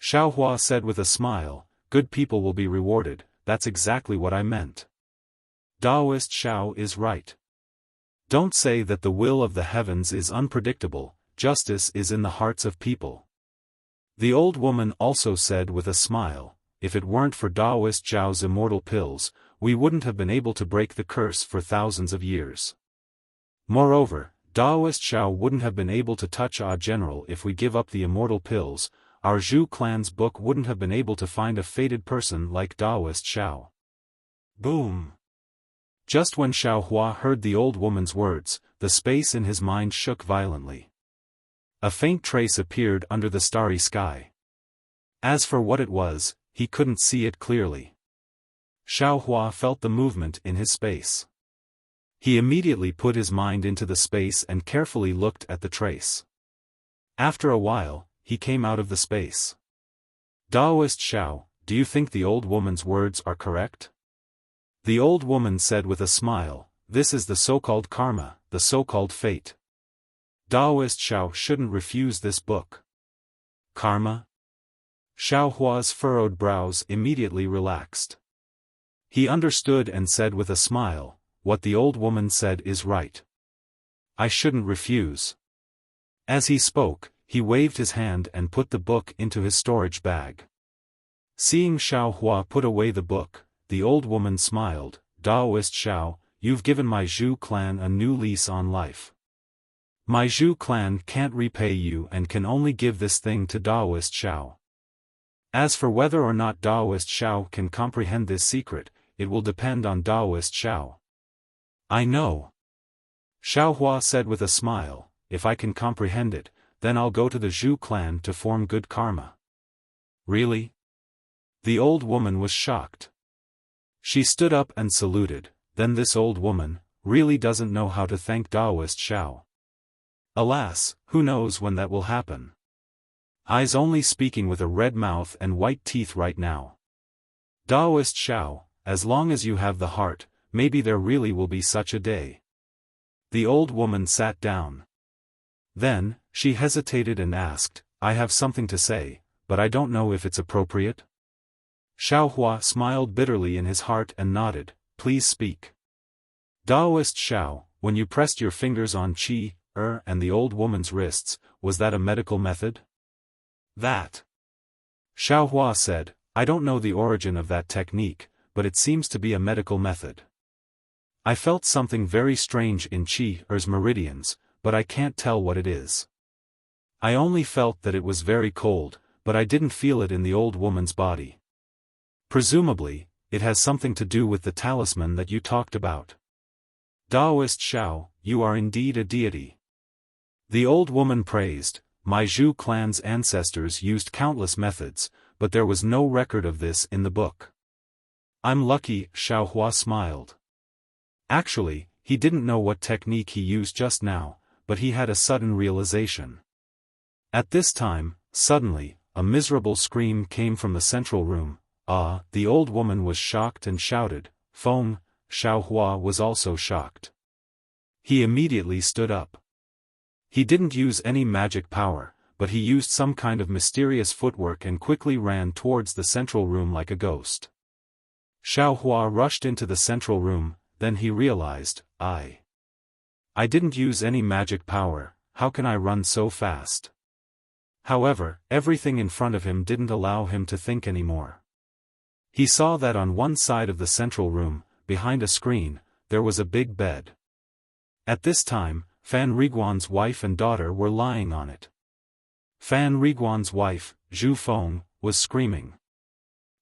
Speaker 1: Xiaohua said with a smile, "Good people will be rewarded, that's exactly what I meant." Daoist Xiao is right. Don't say that the will of the heavens is unpredictable, justice is in the hearts of people. The old woman also said with a smile, "If it weren't for Daoist Zhao's immortal pills, we wouldn't have been able to break the curse for thousands of years. Moreover, Daoist Zhao wouldn't have been able to touch our general if we give up the immortal pills. Our Zhu clan's book wouldn't have been able to find a fated person like Daoist Zhao." Boom! Just when Xiaohua heard the old woman's words, the space in his mind shook violently. A faint trace appeared under the starry sky. As for what it was, he couldn't see it clearly. Xiaohua felt the movement in his space. He immediately put his mind into the space and carefully looked at the trace. After a while, he came out of the space. "Daoist Xiao, do you think the old woman's words are correct?" The old woman said with a smile, "This is the so-called karma, the so-called fate. Daoist Xiao shouldn't refuse this book." Karma? Xiaohua's furrowed brows immediately relaxed. He understood and said with a smile, "What the old woman said is right. I shouldn't refuse." As he spoke, he waved his hand and put the book into his storage bag. Seeing Xiaohua put away the book, the old woman smiled, "Daoist Xiao, you've given my Zhu clan a new lease on life. My Zhu clan can't repay you and can only give this thing to Daoist Xiao. As for whether or not Daoist Xiao can comprehend this secret, it will depend on Daoist Xiao." "I know," Xiaohua said with a smile, "if I can comprehend it, then I'll go to the Zhu clan to form good karma." "Really?" The old woman was shocked. She stood up and saluted, "Then this old woman really doesn't know how to thank Daoist Xiao. Alas, who knows when that will happen. I's only speaking with a red mouth and white teeth right now. Daoist Xiao, as long as you have the heart, maybe there really will be such a day." The old woman sat down. Then, she hesitated and asked, "I have something to say, but I don't know if it's appropriate?" Xiaohua smiled bitterly in his heart and nodded, "Please speak." "Daoist Xiao, when you pressed your fingers on Qi, and the old woman's wrists, was that a medical method?" "That," Xiaohua said, "I don't know the origin of that technique, but it seems to be a medical method. I felt something very strange in Qi's meridians, but I can't tell what it is. I only felt that it was very cold, but I didn't feel it in the old woman's body. Presumably, it has something to do with the talisman that you talked about. Daoist Xiao, you are indeed a deity." The old woman praised, "My Zhu clan's ancestors used countless methods, but there was no record of this in the book." "I'm lucky," Xiaohua smiled. Actually, he didn't know what technique he used just now, but he had a sudden realization. At this time, suddenly, a miserable scream came from the central room. The old woman was shocked and shouted, "Feng!" Xiaohua was also shocked. He immediately stood up. He didn't use any magic power, but he used some kind of mysterious footwork and quickly ran towards the central room like a ghost. Xiaohua rushed into the central room, then he realized, I didn't use any magic power, how can I run so fast? However, everything in front of him didn't allow him to think anymore. He saw that on one side of the central room, behind a screen, there was a big bed. At this time, Fan Riguan's wife and daughter were lying on it. Fan Riguan's wife, Zhu Feng, was screaming.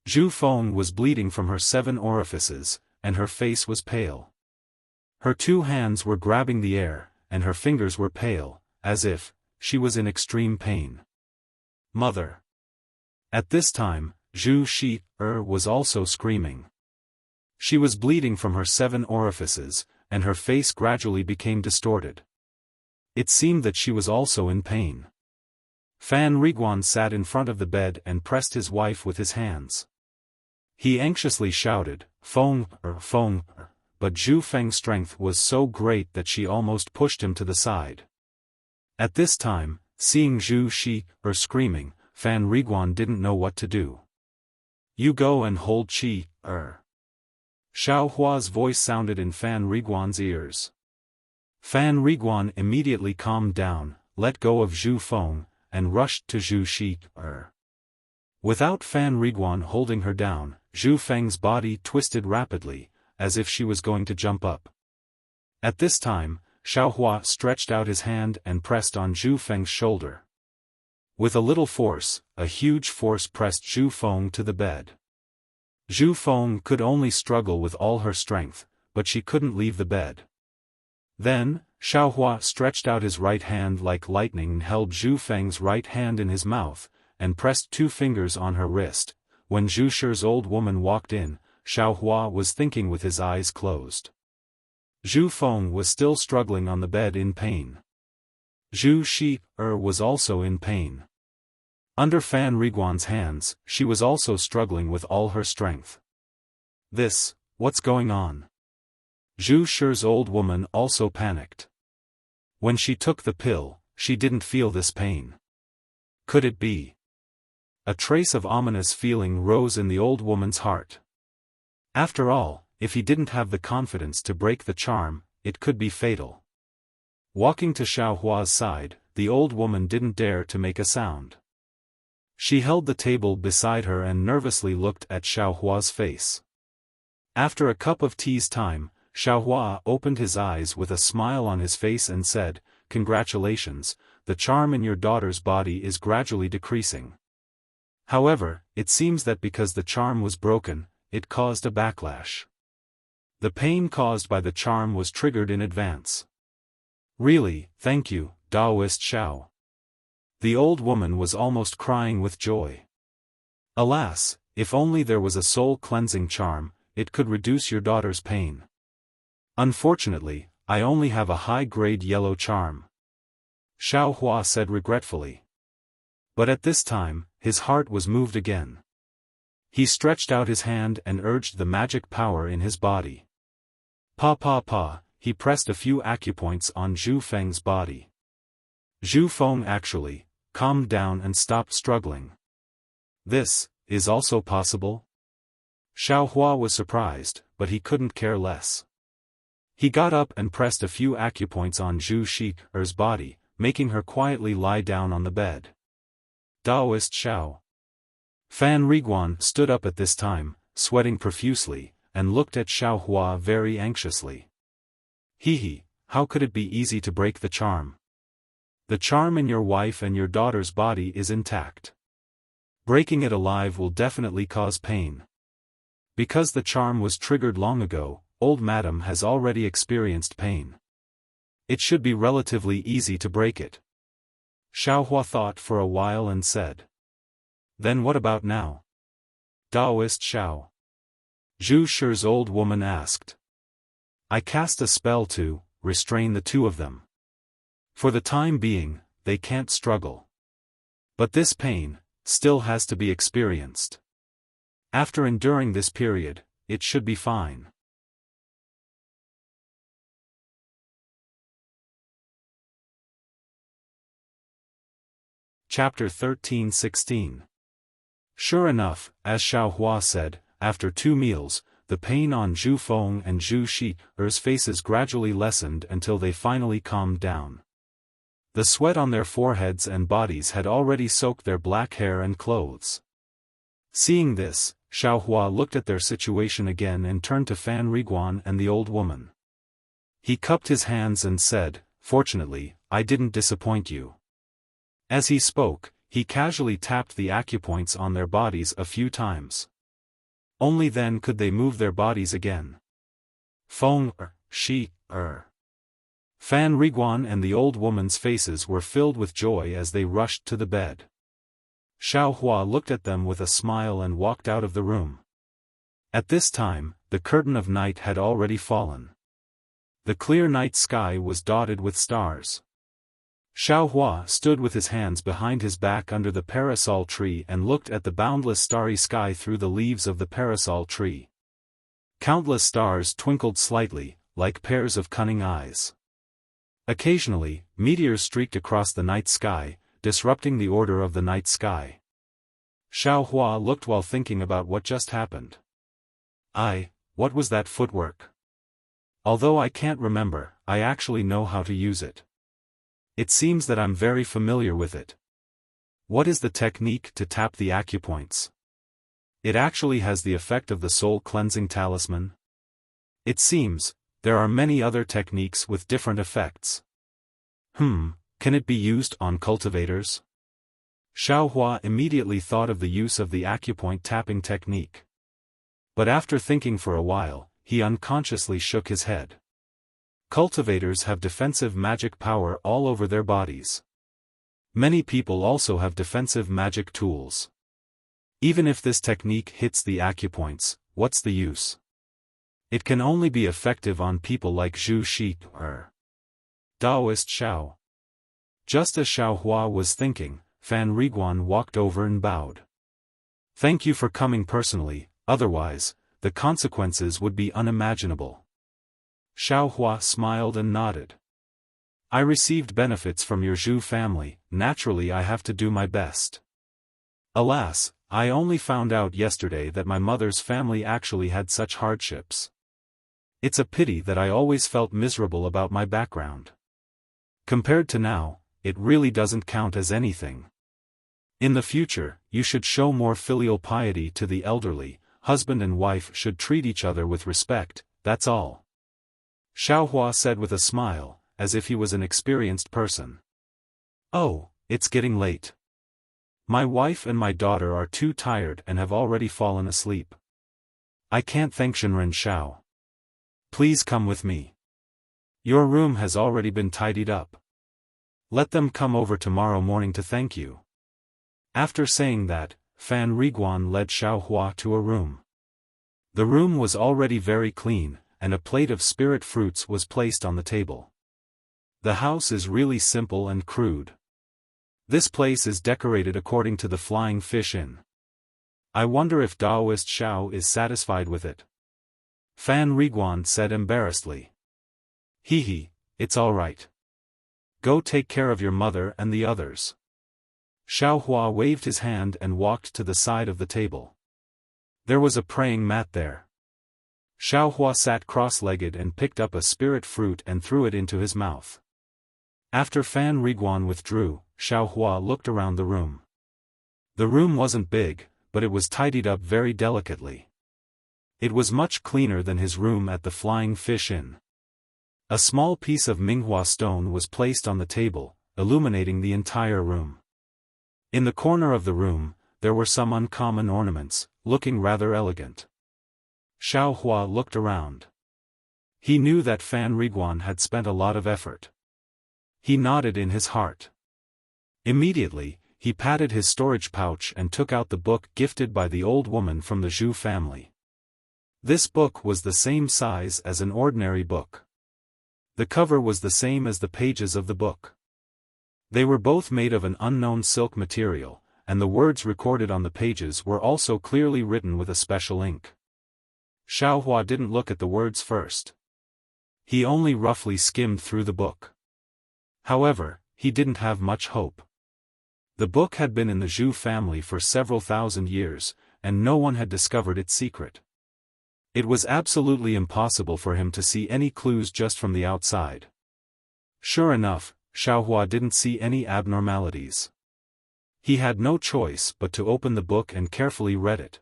Speaker 1: Zhu Feng was bleeding from her 7 orifices, and her face was pale. Her 2 hands were grabbing the air, and her fingers were pale, as if she was in extreme pain. Mother! At this time, Zhu Shi-er was also screaming. She was bleeding from her 7 orifices, and her face gradually became distorted. It seemed that she was also in pain. Fan Riguan sat in front of the bed and pressed his wife with his hands. He anxiously shouted, Feng, but Zhu Feng's strength was so great that she almost pushed him to the side. At this time, seeing Zhu Shi-er screaming, Fan Riguan didn't know what to do. You go and hold Chi-er. Xiaohua's voice sounded in Fan Riguan's ears. Fan Riguan immediately calmed down, let go of Zhu Feng, and rushed to Zhu Shi-er. Without Fan Riguan holding her down, Zhu Feng's body twisted rapidly, as if she was going to jump up. At this time, Xiaohua stretched out his hand and pressed on Zhu Feng's shoulder. With a little force, a huge force pressed Zhu Feng to the bed. Zhu Feng could only struggle with all her strength, but she couldn't leave the bed. Then, Xiaohua stretched out his right hand like lightning and held Zhu Feng's right hand in his mouth, and pressed 2 fingers on her wrist. When Zhu Shi's old woman walked in, Xiaohua was thinking with his eyes closed. Zhu Feng was still struggling on the bed in pain. Zhu Shi-er was also in pain. Under Fan Riguan's hands, she was also struggling with all her strength. What's going on? Zhu Shi's old woman also panicked. When she took the pill, she didn't feel this pain. Could it be? A trace of ominous feeling rose in the old woman's heart. After all, if he didn't have the confidence to break the charm, it could be fatal. Walking to Xiaohua's side, the old woman didn't dare to make a sound. She held the table beside her and nervously looked at Xiaohua's face. After a cup of tea's time, Xiaohua opened his eyes with a smile on his face and said, Congratulations, the charm in your daughter's body is gradually decreasing. However, it seems that because the charm was broken, it caused a backlash. The pain caused by the charm was triggered in advance. Really, thank you, Taoist Xiao. The old woman was almost crying with joy. Alas, if only there was a soul-cleansing charm, it could reduce your daughter's pain. Unfortunately, I only have a high-grade yellow charm. Xiaohua said regretfully. But at this time, his heart was moved again. He stretched out his hand and urged the magic power in his body. He pressed a few acupoints on Zhu Feng's body. Zhu Feng actually calmed down and stopped struggling. This is also possible? Xiaohua was surprised, but he couldn't care less. He got up and pressed a few acupoints on Zhu Shi-er's body, making her quietly lie down on the bed. Taoist Xiao. Fan Riguan stood up at this time, sweating profusely, and looked at Xiaohua very anxiously. How could it be easy to break the charm? The charm in your wife and your daughter's body is intact. Breaking it alive will definitely cause pain. Because the charm was triggered long ago, old madam has already experienced pain. It should be relatively easy to break it. Xiaohua thought for a while and said. Then what about now? Taoist Xiao. Zhu Shi's old woman asked. I cast a spell to restrain the 2 of them. For the time being, they can't struggle. But this pain still has to be experienced. After enduring this period, it should be fine. Chapter 13-16. Sure enough, as Xiaofan said, after 2 meals, the pain on Zhu Feng and Zhu Shi's faces gradually lessened until they finally calmed down. The sweat on their foreheads and bodies had already soaked their black hair and clothes. Seeing this, Xiaofan looked at their situation again and turned to Fan Riguan and the old woman. He cupped his hands and said, "Fortunately, I didn't disappoint you." As he spoke, he casually tapped the acupoints on their bodies a few times. Only then could they move their bodies again. Feng Fan Riguan and the old woman's faces were filled with joy as they rushed to the bed. Xiaofan looked at them with a smile and walked out of the room. At this time, the curtain of night had already fallen. The clear night sky was dotted with stars. Xiaofan stood with his hands behind his back under the parasol tree and looked at the boundless starry sky through the leaves of the parasol tree. Countless stars twinkled slightly, like pairs of cunning eyes. Occasionally, meteors streaked across the night sky, disrupting the order of the night sky. Xiaofan looked while thinking about what just happened. What was that footwork? Although I can't remember, I actually know how to use it. It seems that I'm very familiar with it. What is the technique to tap the acupoints? It actually has the effect of the soul-cleansing talisman? It seems, there are many other techniques with different effects. Can it be used on cultivators? Xiaofan immediately thought of the use of the acupoint tapping technique. But after thinking for a while, he unconsciously shook his head. Cultivators have defensive magic power all over their bodies. Many people also have defensive magic tools. Even if this technique hits the acupoints, what's the use? It can only be effective on people like Zhu Shi or Daoist Xiao. Just as Xiaofan was thinking, Fan Riguan walked over and bowed. "Thank you for coming personally, otherwise, the consequences would be unimaginable." Xiaofan smiled and nodded. "I received benefits from your Zhu family, naturally I have to do my best. Alas, I only found out yesterday that my mother's family actually had such hardships. It's a pity that I always felt miserable about my background. Compared to now, it really doesn't count as anything. In the future, you should show more filial piety to the elderly, husband and wife should treat each other with respect, that's all." Xiaofan said with a smile, as if he was an experienced person. "Oh, it's getting late. My wife and my daughter are too tired and have already fallen asleep. I can't thank Shenren Xiao. Please come with me. Your room has already been tidied up. Let them come over tomorrow morning to thank you." After saying that, Fan Riguan led Xiaofan to a room. The room was already very clean, and a plate of spirit fruits was placed on the table. The house is really simple and crude. This place is decorated according to the Flying Fish Inn. I wonder if Daoist Xiao is satisfied with it. Fan Riguan said embarrassedly. It's all right. Go take care of your mother and the others." Xiaofan waved his hand and walked to the side of the table. There was a praying mat there. Xiaofan sat cross-legged and picked up a spirit fruit and threw it into his mouth. After Fan Riguan withdrew, Xiaofan looked around the room. The room wasn't big, but it was tidied up very delicately. It was much cleaner than his room at the Flying Fish Inn. A small piece of Minghua stone was placed on the table, illuminating the entire room. In the corner of the room, there were some uncommon ornaments, looking rather elegant. Xiaofan looked around. He knew that Fan Riguan had spent a lot of effort. He nodded in his heart. Immediately, he patted his storage pouch and took out the book gifted by the old woman from the Zhu family. This book was the same size as an ordinary book. The cover was the same as the pages of the book. They were both made of an unknown silk material, and the words recorded on the pages were also clearly written with a special ink. Xiaofan didn't look at the words first. He only roughly skimmed through the book. However, he didn't have much hope. The book had been in the Zhu family for several thousand years, and no one had discovered its secret. It was absolutely impossible for him to see any clues just from the outside. Sure enough, Xiaohua didn't see any abnormalities. He had no choice but to open the book and carefully read it.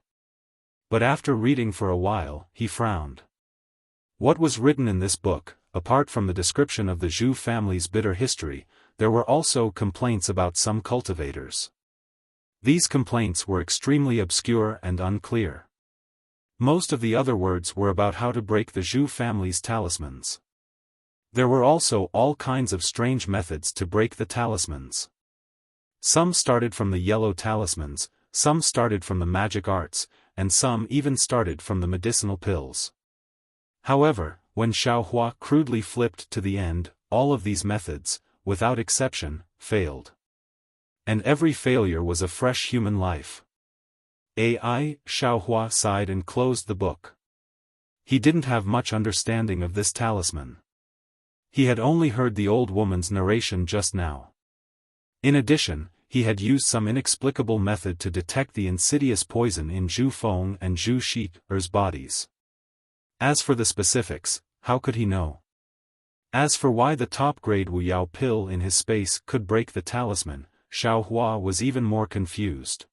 Speaker 1: But after reading for a while, he frowned. What was written in this book, apart from the description of the Zhu family's bitter history, there were also complaints about some cultivators. These complaints were extremely obscure and unclear. Most of the other words were about how to break the Zhu family's talismans. There were also all kinds of strange methods to break the talismans. Some started from the yellow talismans, some started from the magic arts, and some even started from the medicinal pills. However, when Xiaohua crudely flipped to the end, all of these methods, without exception, failed. And every failure was a fresh human life. Xiaohua sighed and closed the book. He didn't have much understanding of this talisman. He had only heard the old woman's narration just now. In addition, he had used some inexplicable method to detect the insidious poison in Zhu Feng and Zhu Shi'er's bodies. As for the specifics, how could he know? As for why the top-grade Wuyao pill in his space could break the talisman, Xiaohua was even more confused.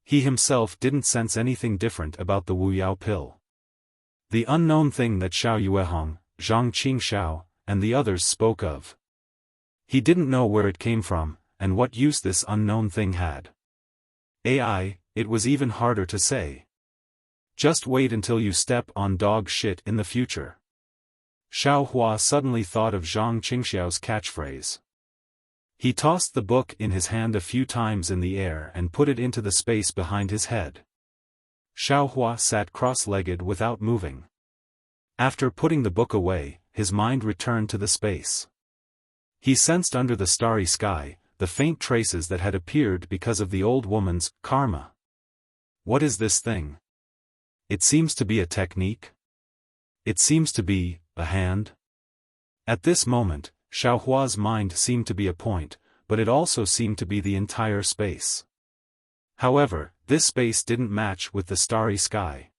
Speaker 1: He himself didn't sense anything different about the Wuyao pill. The unknown thing that Xiao Yuehong, Zhang Qingxiao, and the others spoke of. He didn't know where it came from, and what use this unknown thing had. It was even harder to say. Just wait until you step on dog shit in the future. Xiaohua suddenly thought of Zhang Qingxiao's catchphrase. He tossed the book in his hand a few times in the air and put it into the space behind his head. Xiaohua sat cross-legged without moving. After putting the book away, his mind returned to the space. He sensed under the starry sky the faint traces that had appeared because of the old woman's karma. What is this thing? It seems to be a technique. It seems to be a hand. At this moment, Xiaohua's mind seemed to be a point, but it also seemed to be the entire space. However, this space didn't match with the starry sky.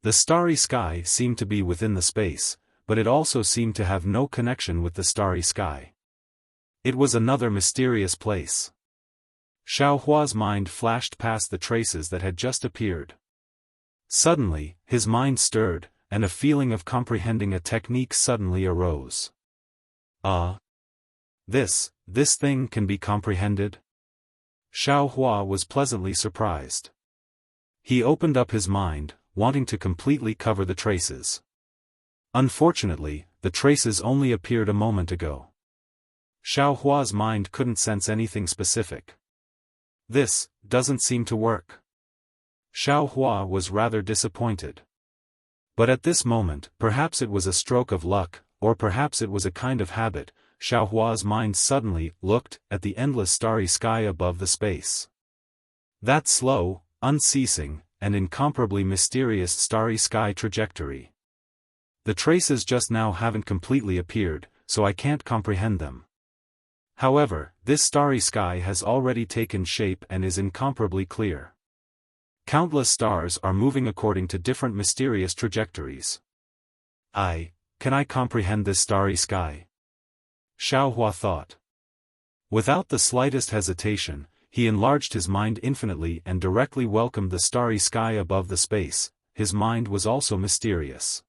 Speaker 1: The starry sky seemed to be within the space, but it also seemed to have no connection with the starry sky. It was another mysterious place. Xiaohua's mind flashed past the traces that had just appeared. Suddenly, his mind stirred, and a feeling of comprehending a technique suddenly arose. This thing can be comprehended? Xiaohua was pleasantly surprised. He opened up his mind, wanting to completely cover the traces. Unfortunately, the traces only appeared a moment ago. Xiaohua's mind couldn't sense anything specific. This doesn't seem to work. Xiaohua was rather disappointed. But at this moment, perhaps it was a stroke of luck, or perhaps it was a kind of habit, Xiaohua's mind suddenly looked at the endless starry sky above the space. That slow, unceasing, and incomparably mysterious starry sky trajectory. The traces just now haven't completely appeared, so I can't comprehend them. However, this starry sky has already taken shape and is incomparably clear. Countless stars are moving according to different mysterious trajectories. Can I comprehend this starry sky? Xiaohua thought. Without the slightest hesitation, he enlarged his mind infinitely and directly welcomed the starry sky above the space. His mind was also mysterious.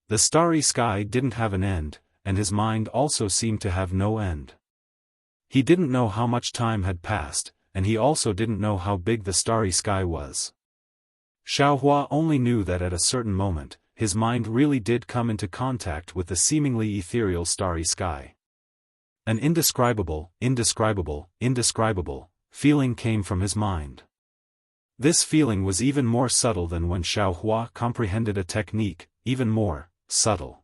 Speaker 1: The starry sky didn't have an end, and his mind also seemed to have no end. He didn't know how much time had passed, and he also didn't know how big the starry sky was. Xiaohua only knew that at a certain moment, his mind really did come into contact with the seemingly ethereal starry sky. An indescribable feeling came from his mind. This feeling was even more subtle than when Xiaohua comprehended a technique, even more subtle.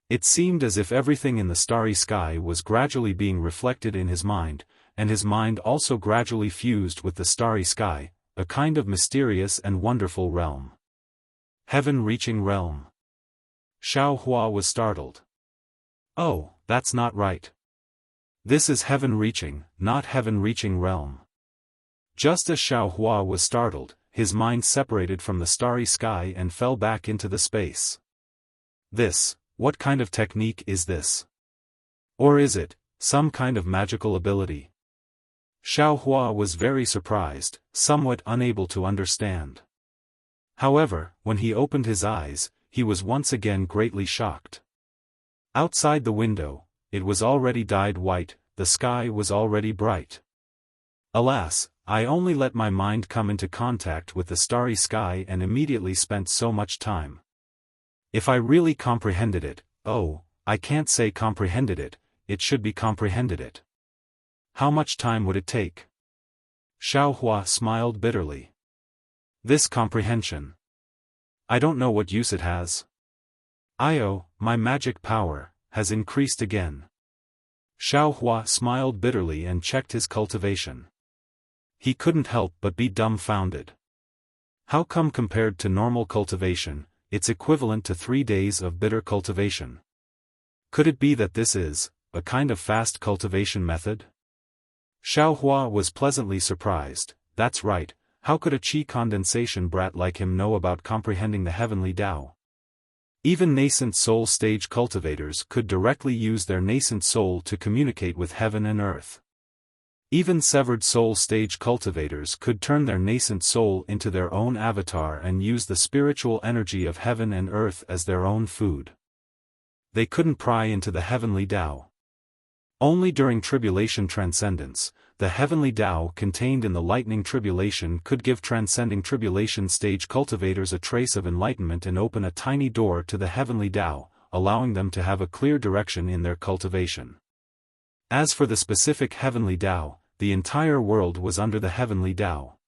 Speaker 1: It seemed as if everything in the starry sky was gradually being reflected in his mind, and his mind also gradually fused with the starry sky, a kind of mysterious and wonderful realm. Heaven-reaching realm. Xiaohua was startled. Oh, that's not right. This is heaven-reaching, not heaven-reaching realm. Just as Xiao Hua was startled, his mind separated from the starry sky and fell back into the space. What kind of technique is this? Or is it some kind of magical ability? Xiao Hua was very surprised, somewhat unable to understand. However, when he opened his eyes, he was once again greatly shocked. Outside the window, it was already dyed white, the sky was already bright. Alas, I only let my mind come into contact with the starry sky and immediately spent so much time. If I really comprehended it, I can't say comprehended it, it should be comprehended it. How much time would it take? Xiao Hua smiled bitterly. This comprehension. I don't know what use it has. My magic power, has increased again. Xiao Hua smiled bitterly and checked his cultivation. He couldn't help but be dumbfounded. How come compared to normal cultivation, it's equivalent to 3 days of bitter cultivation? Could it be that this is a kind of fast cultivation method? Xiao Hua was pleasantly surprised. That's right, how could a qi condensation brat like him know about comprehending the heavenly Tao? Even nascent soul stage cultivators could directly use their nascent soul to communicate with heaven and earth. Even severed soul stage cultivators could turn their nascent soul into their own avatar and use the spiritual energy of heaven and earth as their own food. They couldn't pry into the heavenly Tao. Only during tribulation transcendence, the heavenly Tao contained in the lightning tribulation could give transcending tribulation stage cultivators a trace of enlightenment and open a tiny door to the heavenly Tao, allowing them to have a clear direction in their cultivation. As for the specific heavenly Tao, the entire world was under the heavenly Tao.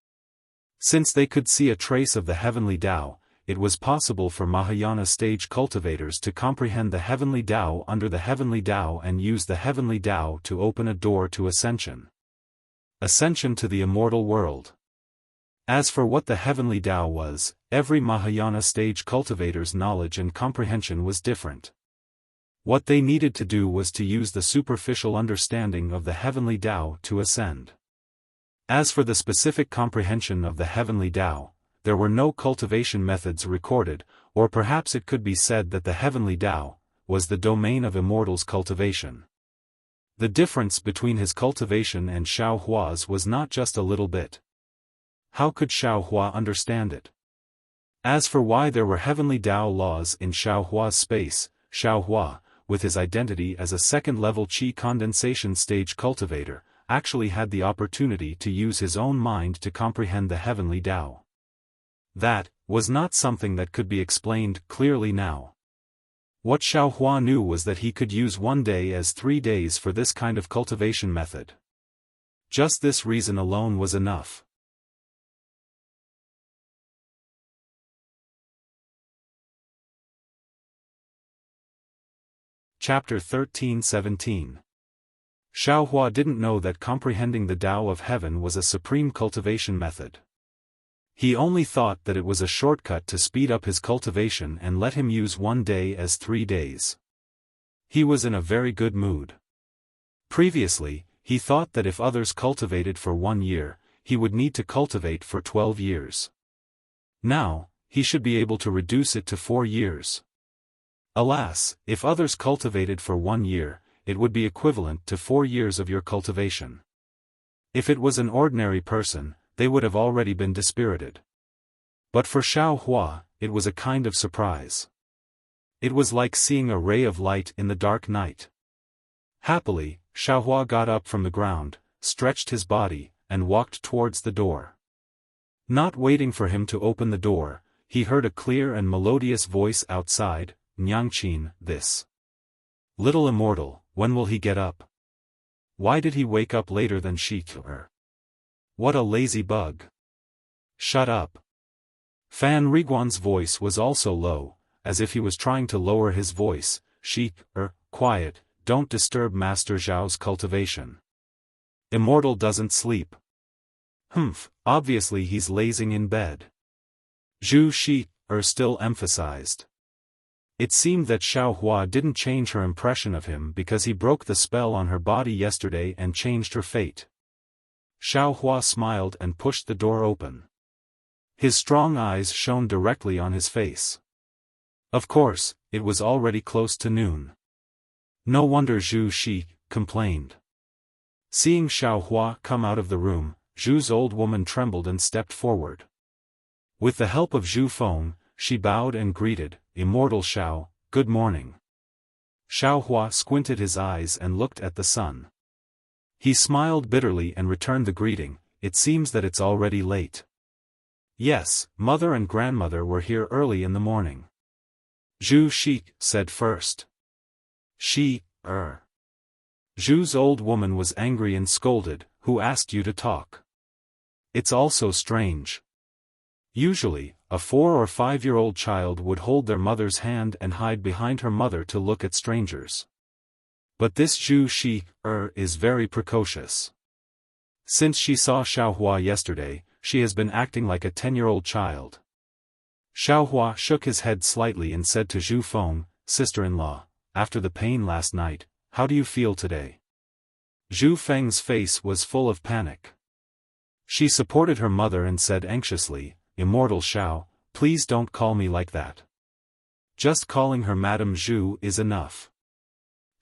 Speaker 1: Since they could see a trace of the heavenly Tao, it was possible for Mahayana stage cultivators to comprehend the heavenly Tao under the heavenly Tao and use the heavenly Tao to open a door to ascension. Ascension to the immortal world. As for what the heavenly Tao was, every Mahayana stage cultivator's knowledge and comprehension was different. What they needed to do was to use the superficial understanding of the heavenly Tao to ascend. As for the specific comprehension of the heavenly Tao, there were no cultivation methods recorded, or perhaps it could be said that the heavenly Tao was the domain of immortals' cultivation. The difference between his cultivation and Xiao Hua's was not just a little bit. How could Xiao Hua understand it? As for why there were heavenly Tao laws in Xiao Hua's space, Xiao Hua, with his identity as a second-level qi condensation stage cultivator, actually had the opportunity to use his own mind to comprehend the heavenly Tao. That was not something that could be explained clearly now. What Xiao Hua knew was that he could use 1 day as 3 days for this kind of cultivation method. Just this reason alone was enough. Chapter 13-17. Xiao Hua didn't know that comprehending the Tao of heaven was a supreme cultivation method. He only thought that it was a shortcut to speed up his cultivation and let him use 1 day as 3 days. He was in a very good mood. Previously, he thought that if others cultivated for 1 year, he would need to cultivate for 12 years. Now, he should be able to reduce it to 4 years. Alas, if others cultivated for 1 year, it would be equivalent to 4 years of your cultivation. If it was an ordinary person, they would have already been dispirited. But for Xiao Hua, it was a kind of surprise. It was like seeing a ray of light in the dark night. Happily, Xiao Hua got up from the ground, stretched his body, and walked towards the door. Not waiting for him to open the door, he heard a clear and melodious voice outside, "Nyangqin, this little immortal, when will he get up? Why did he wake up later than Shi-er? What a lazy bug. Shut up." Fan Riguan's voice was also low, as if he was trying to lower his voice. "Shi-er, quiet, don't disturb Master Zhao's cultivation. Immortal doesn't sleep." Obviously he's lazing in bed. Zhu Shi-er still emphasized. It seemed that Xiaohua didn't change her impression of him because he broke the spell on her body yesterday and changed her fate. Xiaohua smiled and pushed the door open. His strong eyes shone directly on his face. Of course, it was already close to noon. No wonder Zhu Shi complained. Seeing Xiaohua come out of the room, Zhu's old woman trembled and stepped forward. With the help of Zhu Feng, she bowed and greeted, "Immortal Xiao, good morning." Xiaohua squinted his eyes and looked at the sun. He smiled bitterly and returned the greeting, "It seems that it's already late." "Yes, mother and grandmother were here early in the morning." Zhu Shi said first. Zhu's old woman was angry and scolded, "Who asked you to talk? It's all so strange. Usually, a 4 or 5-year-old child would hold their mother's hand and hide behind her mother to look at strangers. But this Zhu Shi is very precocious. Since she saw Xiaohua yesterday, she has been acting like a 10-year-old child." Xiaohua shook his head slightly and said to Zhu Feng, "Sister-in-law, after the pain last night, how do you feel today?" Zhu Feng's face was full of panic. She supported her mother and said anxiously, "Immortal Xiao, please don't call me like that. Just calling her Madame Zhu is enough."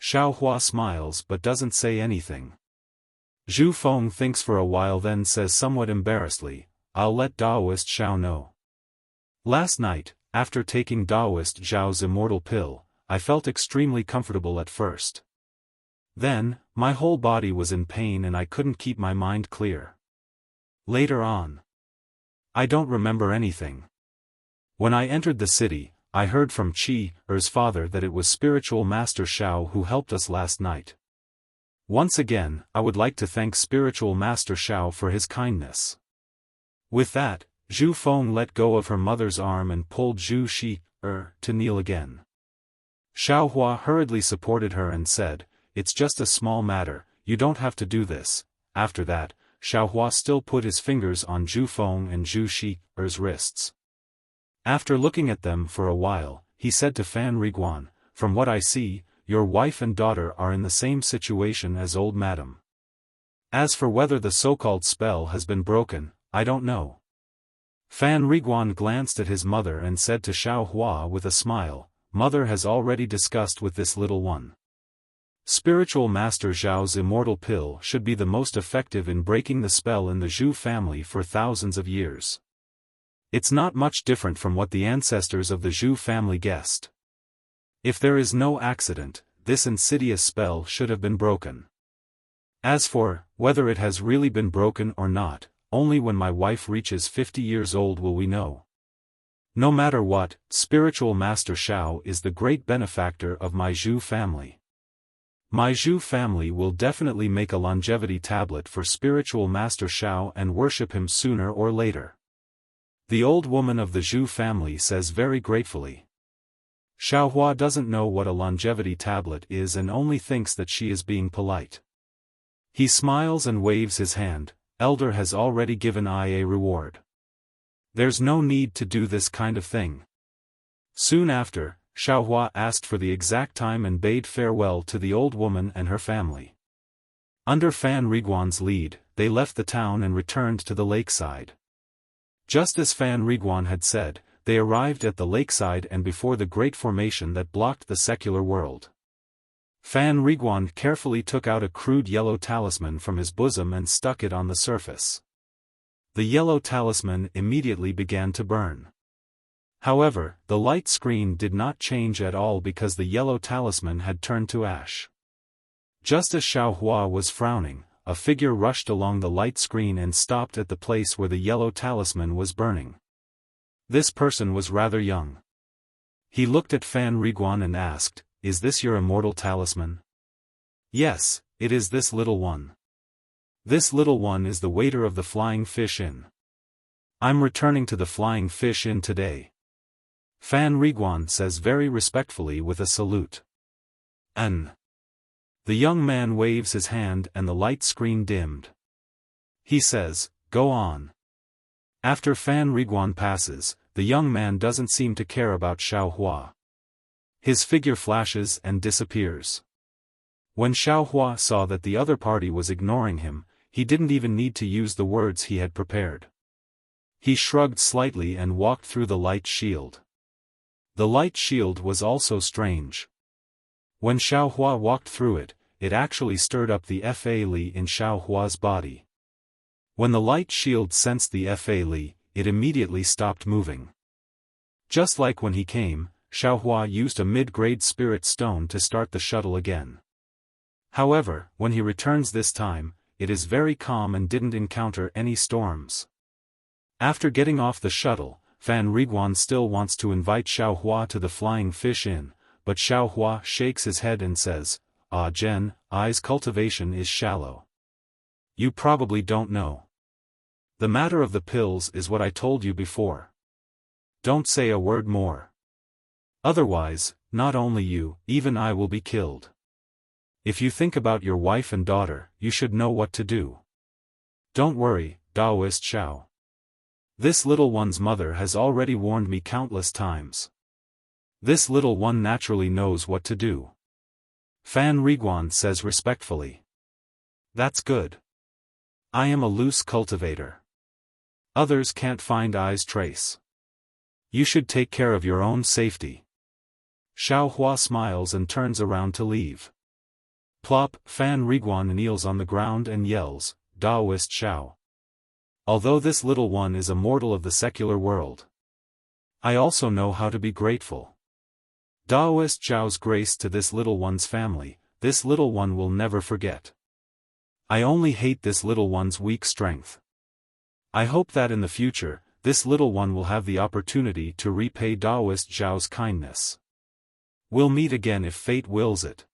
Speaker 1: Xiaohua smiles but doesn't say anything. Zhu Feng thinks for a while then says somewhat embarrassedly, "I'll let Daoist Xiao know. Last night, after taking Daoist Zhao's immortal pill, I felt extremely comfortable at first. Then, my whole body was in pain and I couldn't keep my mind clear. Later on, I don't remember anything. When I entered the city, I heard from Qi-er's father that it was Spiritual Master Xiao who helped us last night. Once again, I would like to thank Spiritual Master Xiao for his kindness." With that, Zhu Feng let go of her mother's arm and pulled Zhu Shi to kneel again. Xiaohua hurriedly supported her and said, "It's just a small matter, you don't have to do this." After that, Xiaohua still put his fingers on Zhu Feng and Zhu Shi's wrists. After looking at them for a while, he said to Fan Riguan, "From what I see, your wife and daughter are in the same situation as old madam. As for whether the so-called spell has been broken, I don't know." Fan Riguan glanced at his mother and said to Xiaohua with a smile, "Mother has already discussed with this little one. Spiritual Master Zhao's immortal pill should be the most effective in breaking the spell in the Zhu family for thousands of years. It's not much different from what the ancestors of the Zhu family guessed. If there is no accident, this insidious spell should have been broken. As for whether it has really been broken or not, only when my wife reaches 50 years old will we know. No matter what, Spiritual Master Xiao is the great benefactor of my Zhu family. My Zhu family will definitely make a longevity tablet for Spiritual Master Xiao and worship him sooner or later." The old woman of the Zhu family says very gratefully. Xiaohua doesn't know what a longevity tablet is and only thinks that she is being polite. He smiles and waves his hand, "Elder has already given I a reward. There's no need to do this kind of thing." Soon after, Xiaohua asked for the exact time and bade farewell to the old woman and her family. Under Fan Riguan's lead, they left the town and returned to the lakeside. Just as Fan Riguan had said, they arrived at the lakeside and before the great formation that blocked the secular world. Fan Riguan carefully took out a crude yellow talisman from his bosom and stuck it on the surface. The yellow talisman immediately began to burn. However, the light screen did not change at all because the yellow talisman had turned to ash. Just as Xiaohua was frowning, a figure rushed along the light screen and stopped at the place where the yellow talisman was burning. This person was rather young. He looked at Fan Riguan and asked, "Is this your immortal talisman?" "Yes, it is this little one. This little one is the waiter of the Flying Fish Inn. I'm returning to the Flying Fish Inn today." Fan Riguan says very respectfully with a salute. The young man waves his hand and the light screen dimmed. He says, "Go on." After Fan Riguan passes, the young man doesn't seem to care about Xiaohua. His figure flashes and disappears. When Xiaohua saw that the other party was ignoring him, he didn't even need to use the words he had prepared. He shrugged slightly and walked through the light shield. The light shield was also strange. When Xiaohua walked through it, it actually stirred up the Fa Li in Xiaohua's body. When the light shield sensed the Fa Li, it immediately stopped moving. Just like when he came, Xiaohua used a mid-grade spirit stone to start the shuttle again. However, when he returns this time, it is very calm and didn't encounter any storms. After getting off the shuttle, Fan Riguan still wants to invite Xiaohua to the Flying Fish Inn, but Xiaohua shakes his head and says, "Ah Jen, I's cultivation is shallow. You probably don't know. The matter of the pills is what I told you before. Don't say a word more. Otherwise, not only you, even I will be killed. If you think about your wife and daughter, you should know what to do. Don't worry, Daoist Xiao. This little one's mother has already warned me countless times. This little one naturally knows what to do." Fan Riguan says respectfully. "That's good. I am a loose cultivator. Others can't find I's trace. You should take care of your own safety." Xiaohua smiles and turns around to leave. Plop, Fan Riguan kneels on the ground and yells, "Daoist Xiao. Although this little one is a mortal of the secular world, I also know how to be grateful. Daoist Xiao's grace to this little one's family, this little one will never forget. I only hate this little one's weak strength. I hope that in the future, this little one will have the opportunity to repay Daoist Xiao's kindness. We'll meet again if fate wills it."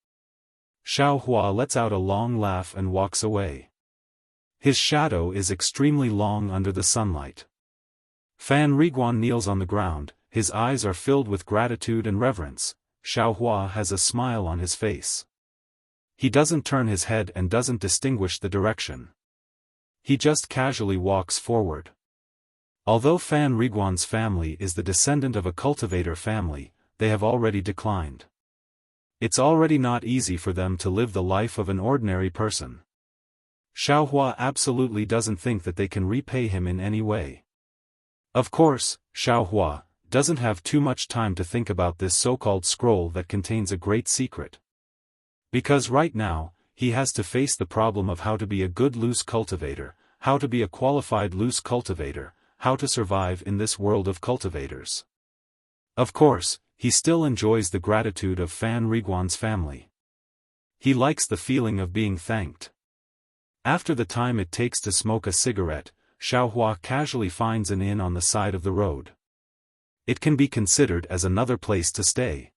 Speaker 1: Xiaohua lets out a long laugh and walks away. His shadow is extremely long under the sunlight. Fan Riguan kneels on the ground, his eyes are filled with gratitude and reverence. Xiaohua has a smile on his face. He doesn't turn his head and doesn't distinguish the direction. He just casually walks forward. Although Fan Riguan's family is the descendant of a cultivator family, they have already declined. It's already not easy for them to live the life of an ordinary person. Xiaohua absolutely doesn't think that they can repay him in any way. Of course, Xiaohua doesn't have too much time to think about this so-called scroll that contains a great secret. Because right now, he has to face the problem of how to be a good loose cultivator, how to be a qualified loose cultivator, how to survive in this world of cultivators. Of course, he still enjoys the gratitude of Fan Riguan's family. He likes the feeling of being thanked. After the time it takes to smoke a cigarette, Xiaohua casually finds an inn on the side of the road. It can be considered as another place to stay.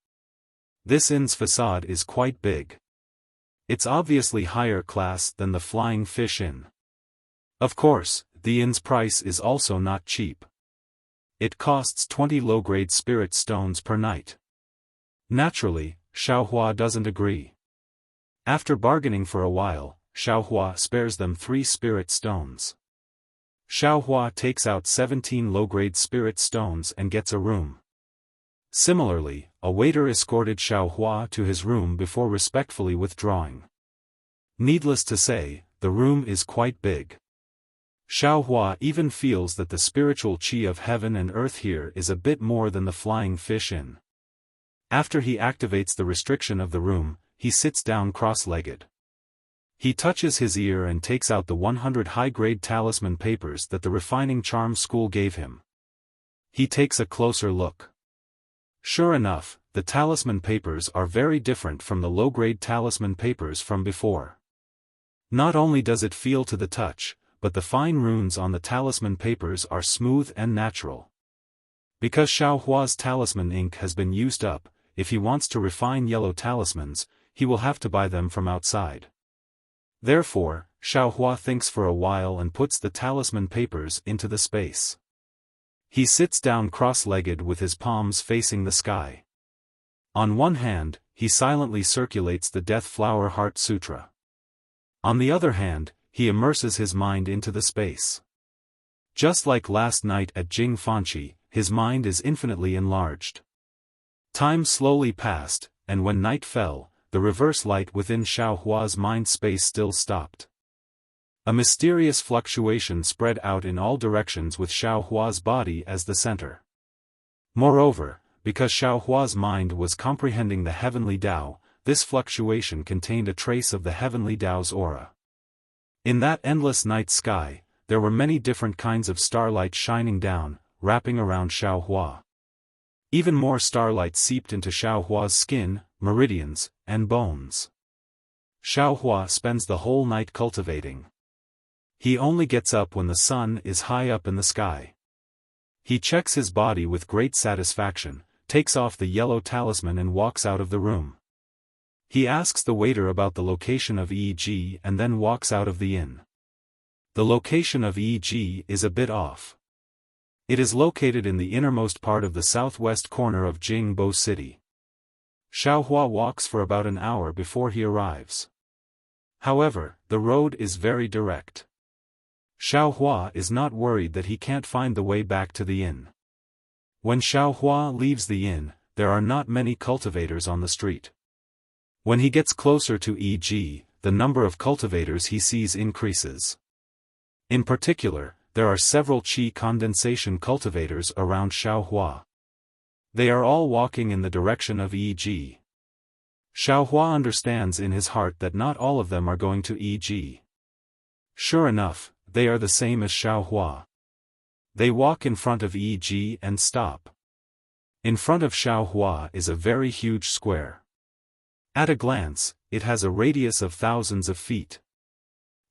Speaker 1: This inn's facade is quite big. It's obviously higher class than the Flying Fish Inn. Of course, the inn's price is also not cheap. It costs 20 low-grade spirit stones per night. Naturally, Xiaohua doesn't agree. After bargaining for a while, Xiaohua spares them 3 spirit stones. Xiaohua takes out 17 low-grade spirit stones and gets a room. Similarly, a waiter escorted Xiaohua to his room before respectfully withdrawing. Needless to say, the room is quite big. Xiaohua even feels that the spiritual qi of heaven and earth here is a bit more than the Flying Fish Inn. After he activates the restriction of the room, he sits down cross-legged. He touches his ear and takes out the 100 high-grade talisman papers that the refining charm school gave him. He takes a closer look. Sure enough, the talisman papers are very different from the low-grade talisman papers from before. Not only does it feel to the touch, but the fine runes on the talisman papers are smooth and natural. Because Xiaohua's talisman ink has been used up, if he wants to refine yellow talismans, he will have to buy them from outside. Therefore, Xiaohua thinks for a while and puts the talisman papers into the space. He sits down cross-legged with his palms facing the sky. On one hand, he silently circulates the Death Flower Heart Sutra. On the other hand, he immerses his mind into the space. Just like last night at Jing Fanqi, his mind is infinitely enlarged. Time slowly passed, and when night fell, the reverse light within Xiaohua's mind space still stopped. A mysterious fluctuation spread out in all directions with Xiaohua's body as the center. Moreover, because Xiaohua's mind was comprehending the heavenly Tao, this fluctuation contained a trace of the heavenly Tao's aura. In that endless night sky, there were many different kinds of starlight shining down, wrapping around Xiaohua. Even more starlight seeped into Xiaohua's skin, meridians, and bones. Xiaohua spends the whole night cultivating. He only gets up when the sun is high up in the sky. He checks his body with great satisfaction, takes off the yellow talisman and walks out of the room. He asks the waiter about the location of EG and then walks out of the inn. The location of EG is a bit off. It is located in the innermost part of the southwest corner of Jingbo City. Xiaohua walks for about an hour before he arrives. However, the road is very direct. Xiaohua is not worried that he can't find the way back to the inn. When Xiaohua leaves the inn, there are not many cultivators on the street. When he gets closer to EG, the number of cultivators he sees increases. In particular, there are several qi condensation cultivators around Xiaohua. They are all walking in the direction of EG. Xiaohua understands in his heart that not all of them are going to EG. Sure enough, they are the same as Xiaohua. They walk in front of EG and stop. In front of Xiaohua is a very huge square. At a glance, it has a radius of thousands of feet.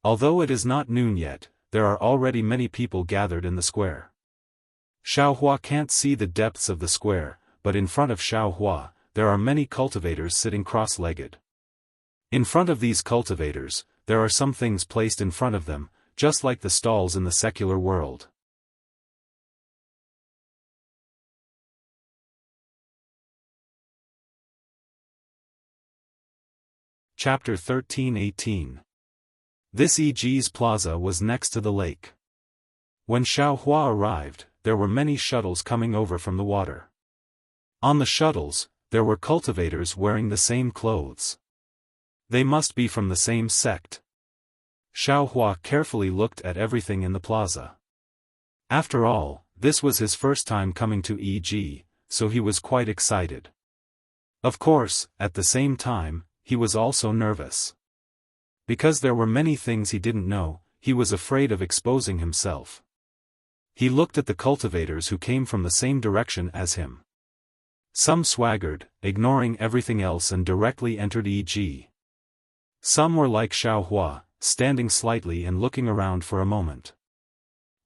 Speaker 1: Although it is not noon yet, there are already many people gathered in the square. Xiaohua can't see the depths of the square, but in front of Xiaohua, there are many cultivators sitting cross-legged. In front of these cultivators, there are some things placed in front of them, just like the stalls in the secular world. Chapter 13:18. This EG's plaza was next to the lake. When Xiaohua arrived, there were many shuttles coming over from the water. On the shuttles, there were cultivators wearing the same clothes. They must be from the same sect. Xiaohua carefully looked at everything in the plaza. After all, this was his first time coming to EG, so he was quite excited. Of course, at the same time, he was also nervous. Because there were many things he didn't know, he was afraid of exposing himself. He looked at the cultivators who came from the same direction as him. Some swaggered, ignoring everything else and directly entered EG. Some were like Xiaohua, standing slightly and looking around for a moment.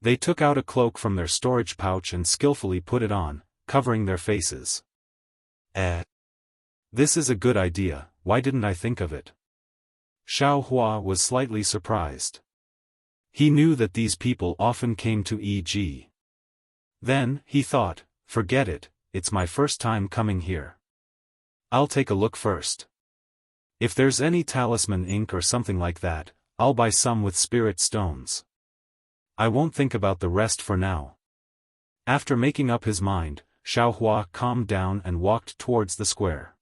Speaker 1: They took out a cloak from their storage pouch and skillfully put it on, covering their faces. This is a good idea, why didn't I think of it? Xiaohua was slightly surprised. He knew that these people often came to EG. Then, he thought, forget it, it's my first time coming here. I'll take a look first. If there's any talisman ink or something like that, I'll buy some with spirit stones. I won't think about the rest for now. After making up his mind, Xiaohua calmed down and walked towards the square.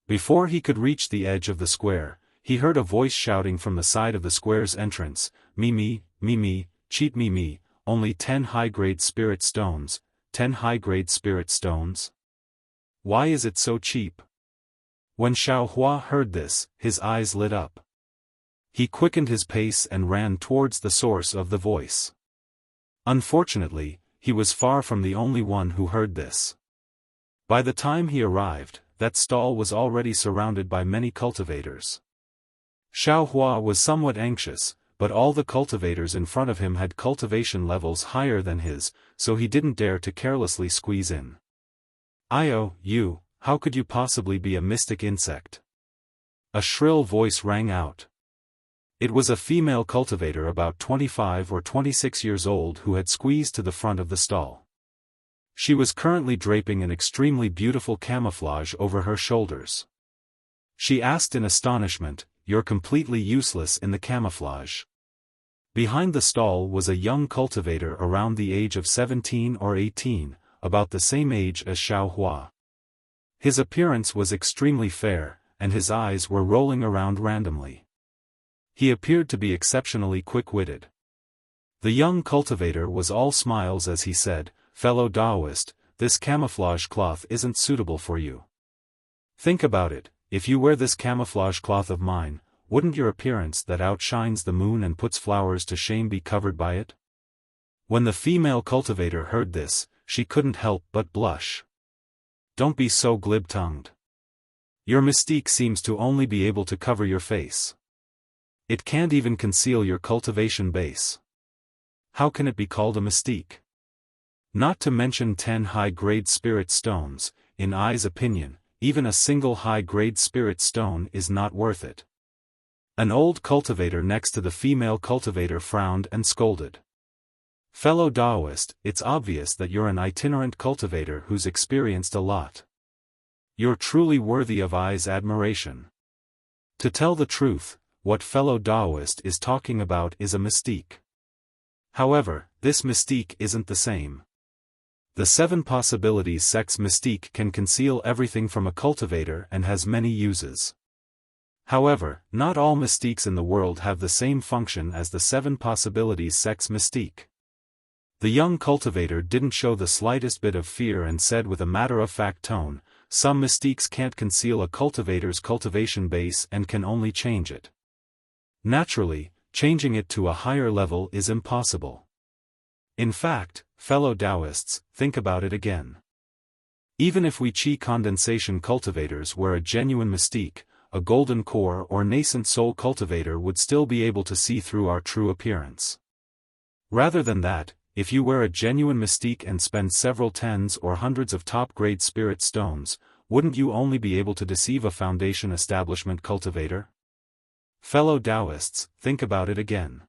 Speaker 1: Before he could reach the edge of the square, he heard a voice shouting from the side of the square's entrance, "Me, cheat me, only 10 high-grade spirit stones, 10 high-grade spirit stones? Why is it so cheap?" When Xiaohua heard this, his eyes lit up. He quickened his pace and ran towards the source of the voice. Unfortunately, he was far from the only one who heard this. By the time he arrived, that stall was already surrounded by many cultivators. Xiaohua was somewhat anxious, but all the cultivators in front of him had cultivation levels higher than his, so he didn't dare to carelessly squeeze in. You, how could you possibly be a mystic insect?" A shrill voice rang out. It was a female cultivator about 25 or 26 years old who had squeezed to the front of the stall. She was currently draping an extremely beautiful camouflage over her shoulders. She asked in astonishment, "You're completely useless in the camouflage." Behind the stall was a young cultivator around the age of 17 or 18, about the same age as Xiaohua. His appearance was extremely fair, and his eyes were rolling around randomly. He appeared to be exceptionally quick-witted. The young cultivator was all smiles as he said, "Fellow Taoist, this camouflage cloth isn't suitable for you. Think about it, if you wear this camouflage cloth of mine, wouldn't your appearance that outshines the moon and puts flowers to shame be covered by it?" When the female cultivator heard this, she couldn't help but blush. "Don't be so glib-tongued. Your mystique seems to only be able to cover your face. It can't even conceal your cultivation base. How can it be called a mystique? Not to mention 10 high-grade spirit stones, in I's opinion, even a single high-grade spirit stone is not worth it." An old cultivator next to the female cultivator frowned and scolded. "Fellow Taoist, it's obvious that you're an itinerant cultivator who's experienced a lot. You're truly worthy of I's admiration. To tell the truth, what fellow Taoist is talking about is a mystique. However, this mystique isn't the same. The 7 possibilities sex mystique can conceal everything from a cultivator and has many uses. However, not all mystiques in the world have the same function as the 7 possibilities sex mystique." The young cultivator didn't show the slightest bit of fear and said with a matter-of-fact tone, "Some mystiques can't conceal a cultivator's cultivation base and can only change it. Naturally, changing it to a higher level is impossible. In fact, fellow Taoists, think about it again. Even if we qi condensation cultivators were a genuine mystique, a golden core or nascent soul cultivator would still be able to see through our true appearance. Rather than that, if you wear a genuine mystique and spend several tens or hundreds of top-grade spirit stones, wouldn't you only be able to deceive a foundation establishment cultivator? Fellow Taoists, think about it again.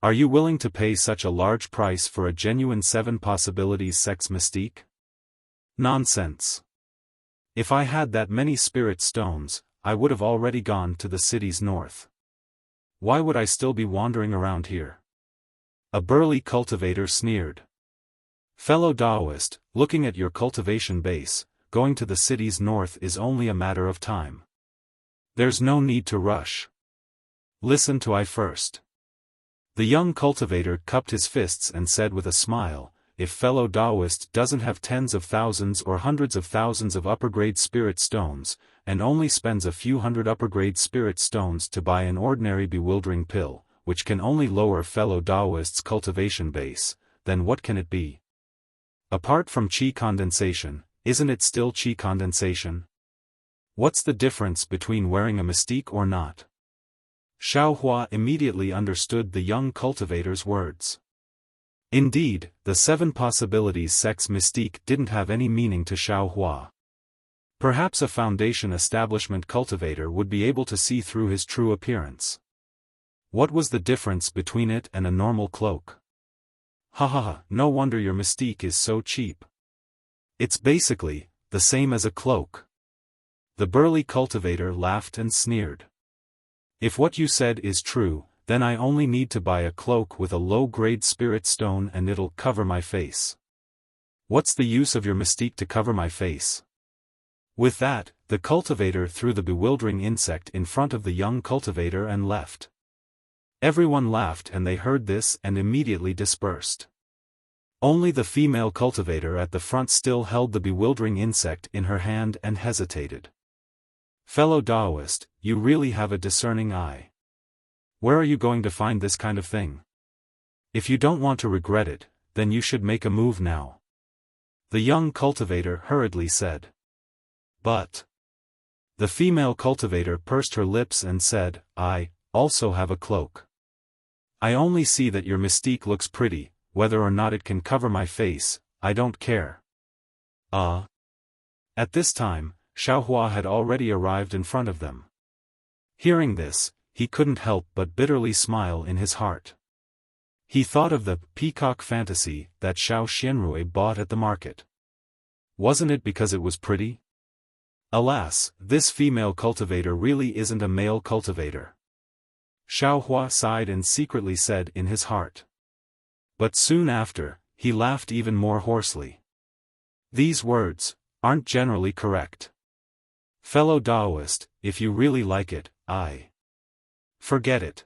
Speaker 1: Are you willing to pay such a large price for a genuine 7 possibilities sex mystique? Nonsense. If I had that many spirit stones, I would have already gone to the city's north. Why would I still be wandering around here?" A burly cultivator sneered. "Fellow Taoist, looking at your cultivation base, going to the city's north is only a matter of time. There's no need to rush. Listen to I first." The young cultivator cupped his fists and said with a smile, "If fellow Taoist doesn't have tens of thousands or hundreds of thousands of upper-grade spirit stones, and only spends a few hundred upper-grade spirit stones to buy an ordinary bewildering pill, which can only lower fellow Taoist's cultivation base, then what can it be? Apart from qi condensation, isn't it still qi condensation? What's the difference between wearing a mystique or not?" Xiaofan immediately understood the young cultivator's words. Indeed, the 7 possibilities sex mystique didn't have any meaning to Xiaofan. Perhaps a foundation establishment cultivator would be able to see through his true appearance. What was the difference between it and a normal cloak? Ha ha ha, no wonder your mystique is so cheap. It's basically the same as a cloak. The burly cultivator laughed and sneered. "If what you said is true, then I only need to buy a cloak with a low-grade spirit stone and it'll cover my face. What's the use of your mystique to cover my face?" With that, the cultivator threw the bewildering insect in front of the young cultivator and left. Everyone laughed and they heard this and immediately dispersed. Only the female cultivator at the front still held the bewildering insect in her hand and hesitated. "Fellow Taoist, you really have a discerning eye. Where are you going to find this kind of thing? If you don't want to regret it, then you should make a move now," the young cultivator hurriedly said. "But..." The female cultivator pursed her lips and said, "I also have a cloak. I only see that your mystique looks pretty, whether or not it can cover my face, I don't care." At this time, Xiaofan had already arrived in front of them. Hearing this, he couldn't help but bitterly smile in his heart. He thought of the peacock fantasy that Xiao Xianrui bought at the market. Wasn't it because it was pretty? Alas, this female cultivator really isn't a male cultivator. Xiaofan sighed and secretly said in his heart. But soon after, he laughed even more hoarsely. These words, aren't generally correct. Fellow Taoist, if you really like it, forget it.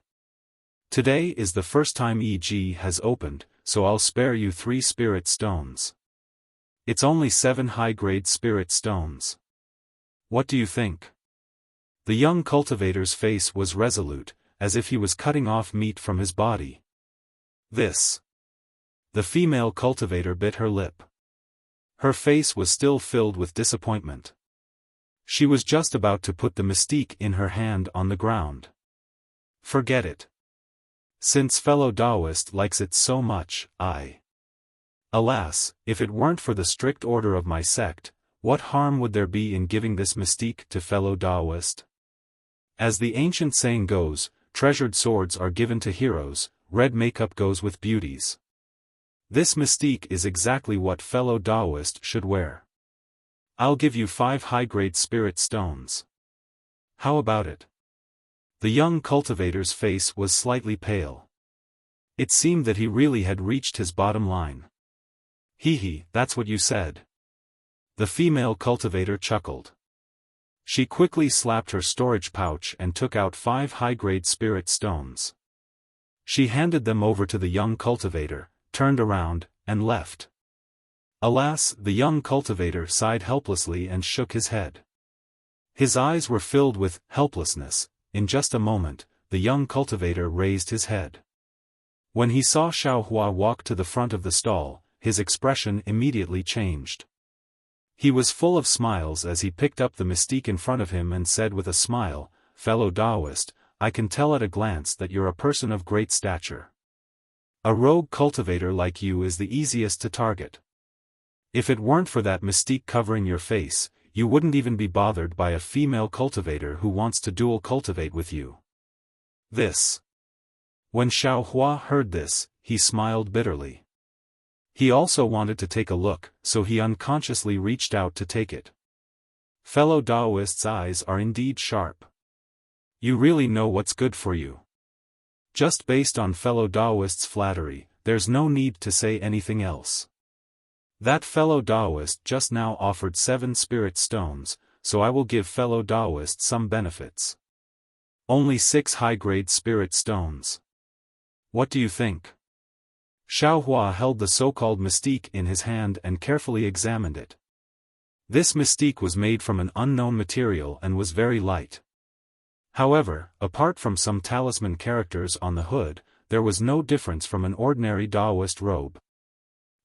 Speaker 1: Today is the first time EG has opened, so I'll spare you 3 spirit stones. It's only 7 high-grade spirit stones. What do you think? The young cultivator's face was resolute, as if he was cutting off meat from his body. This. The female cultivator bit her lip. Her face was still filled with disappointment. She was just about to put the mystique in her hand on the ground. Forget it. Since fellow Taoist likes it so much, Alas, if it weren't for the strict order of my sect, what harm would there be in giving this mystique to fellow Taoist? As the ancient saying goes, treasured swords are given to heroes, red makeup goes with beauties. This mystique is exactly what fellow Taoist should wear. I'll give you 5 high-grade spirit stones. How about it? The young cultivator's face was slightly pale. It seemed that he really had reached his bottom line. Hee, that's what you said. The female cultivator chuckled. She quickly slapped her storage pouch and took out 5 high-grade spirit stones. She handed them over to the young cultivator, turned around, and left. Alas, the young cultivator sighed helplessly and shook his head. His eyes were filled with helplessness. In just a moment, the young cultivator raised his head. When he saw Xiaofan walk to the front of the stall, his expression immediately changed. He was full of smiles as he picked up the mystique in front of him and said with a smile, "Fellow Taoist, I can tell at a glance that you're a person of great stature. A rogue cultivator like you is the easiest to target. If it weren't for that mystique covering your face, you wouldn't even be bothered by a female cultivator who wants to dual cultivate with you." This. When Xiaofan heard this, he smiled bitterly. He also wanted to take a look, so he unconsciously reached out to take it. Fellow Taoist's eyes are indeed sharp. You really know what's good for you. Just based on fellow Taoist's flattery, there's no need to say anything else. That fellow Taoist just now offered 7 spirit stones, so I will give fellow Taoist some benefits. Only 6 high-grade spirit stones. What do you think? Xiaofan held the so-called mystique in his hand and carefully examined it. This mystique was made from an unknown material and was very light. However, apart from some talisman characters on the hood, there was no difference from an ordinary Taoist robe.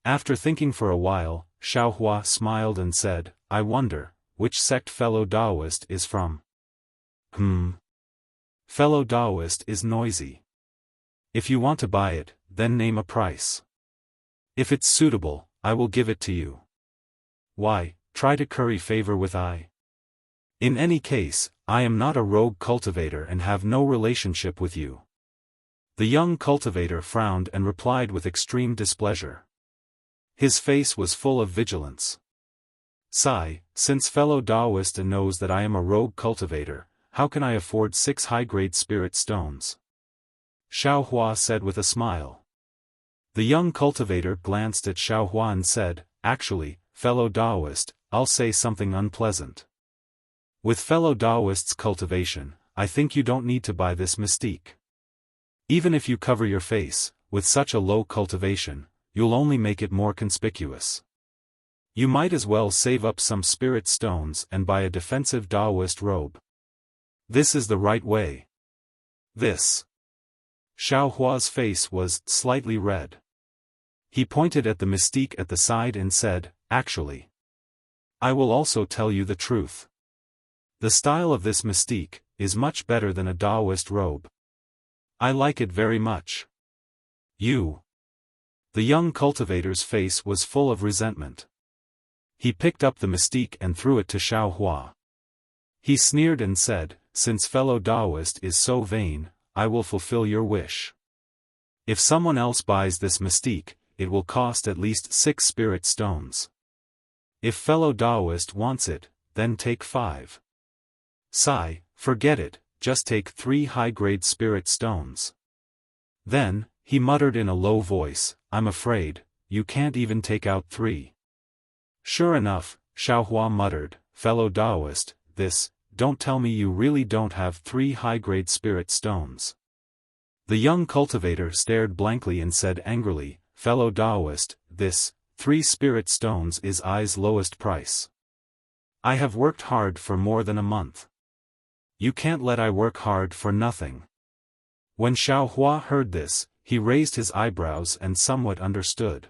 Speaker 1: After thinking for a while, Xiaofan smiled and said, "I wonder, which sect fellow Taoist is from?" Fellow Taoist is noisy. If you want to buy it, then name a price. If it's suitable, I will give it to you. Why, try to curry favor with I. In any case, I am not a rogue cultivator and have no relationship with you. The young cultivator frowned and replied with extreme displeasure. His face was full of vigilance. Since fellow Taoist knows that I am a rogue cultivator, how can I afford 6 high-grade spirit stones? Xiaofan said with a smile. The young cultivator glanced at Xiaofan and said, "Actually, fellow Taoist, I'll say something unpleasant. With fellow Taoist's cultivation, I think you don't need to buy this mystique. Even if you cover your face, with such a low cultivation, you'll only make it more conspicuous. You might as well save up some spirit stones and buy a defensive Taoist robe. This is the right way." This. Xiaohua's face was slightly red. He pointed at the mystique at the side and said, "Actually, I will also tell you the truth. The style of this mystique is much better than a Taoist robe. I like it very much. You." The young cultivator's face was full of resentment. He picked up the mystique and threw it to Xiaofan. He sneered and said, "Since fellow Taoist is so vain, I will fulfill your wish. If someone else buys this mystique, it will cost at least 6 spirit stones. If fellow Taoist wants it, then take 5. Forget it, just take 3 high-grade spirit stones." Then, he muttered in a low voice, "I'm afraid, you can't even take out 3. Sure enough, Xiaohua muttered, fellow Taoist, don't tell me you really don't have 3 high-grade spirit stones. The young cultivator stared blankly and said angrily, fellow Taoist, 3 spirit stones is I's lowest price. I have worked hard for more than a month. You can't let I work hard for nothing. When Xiaohua heard this, he raised his eyebrows and somewhat understood.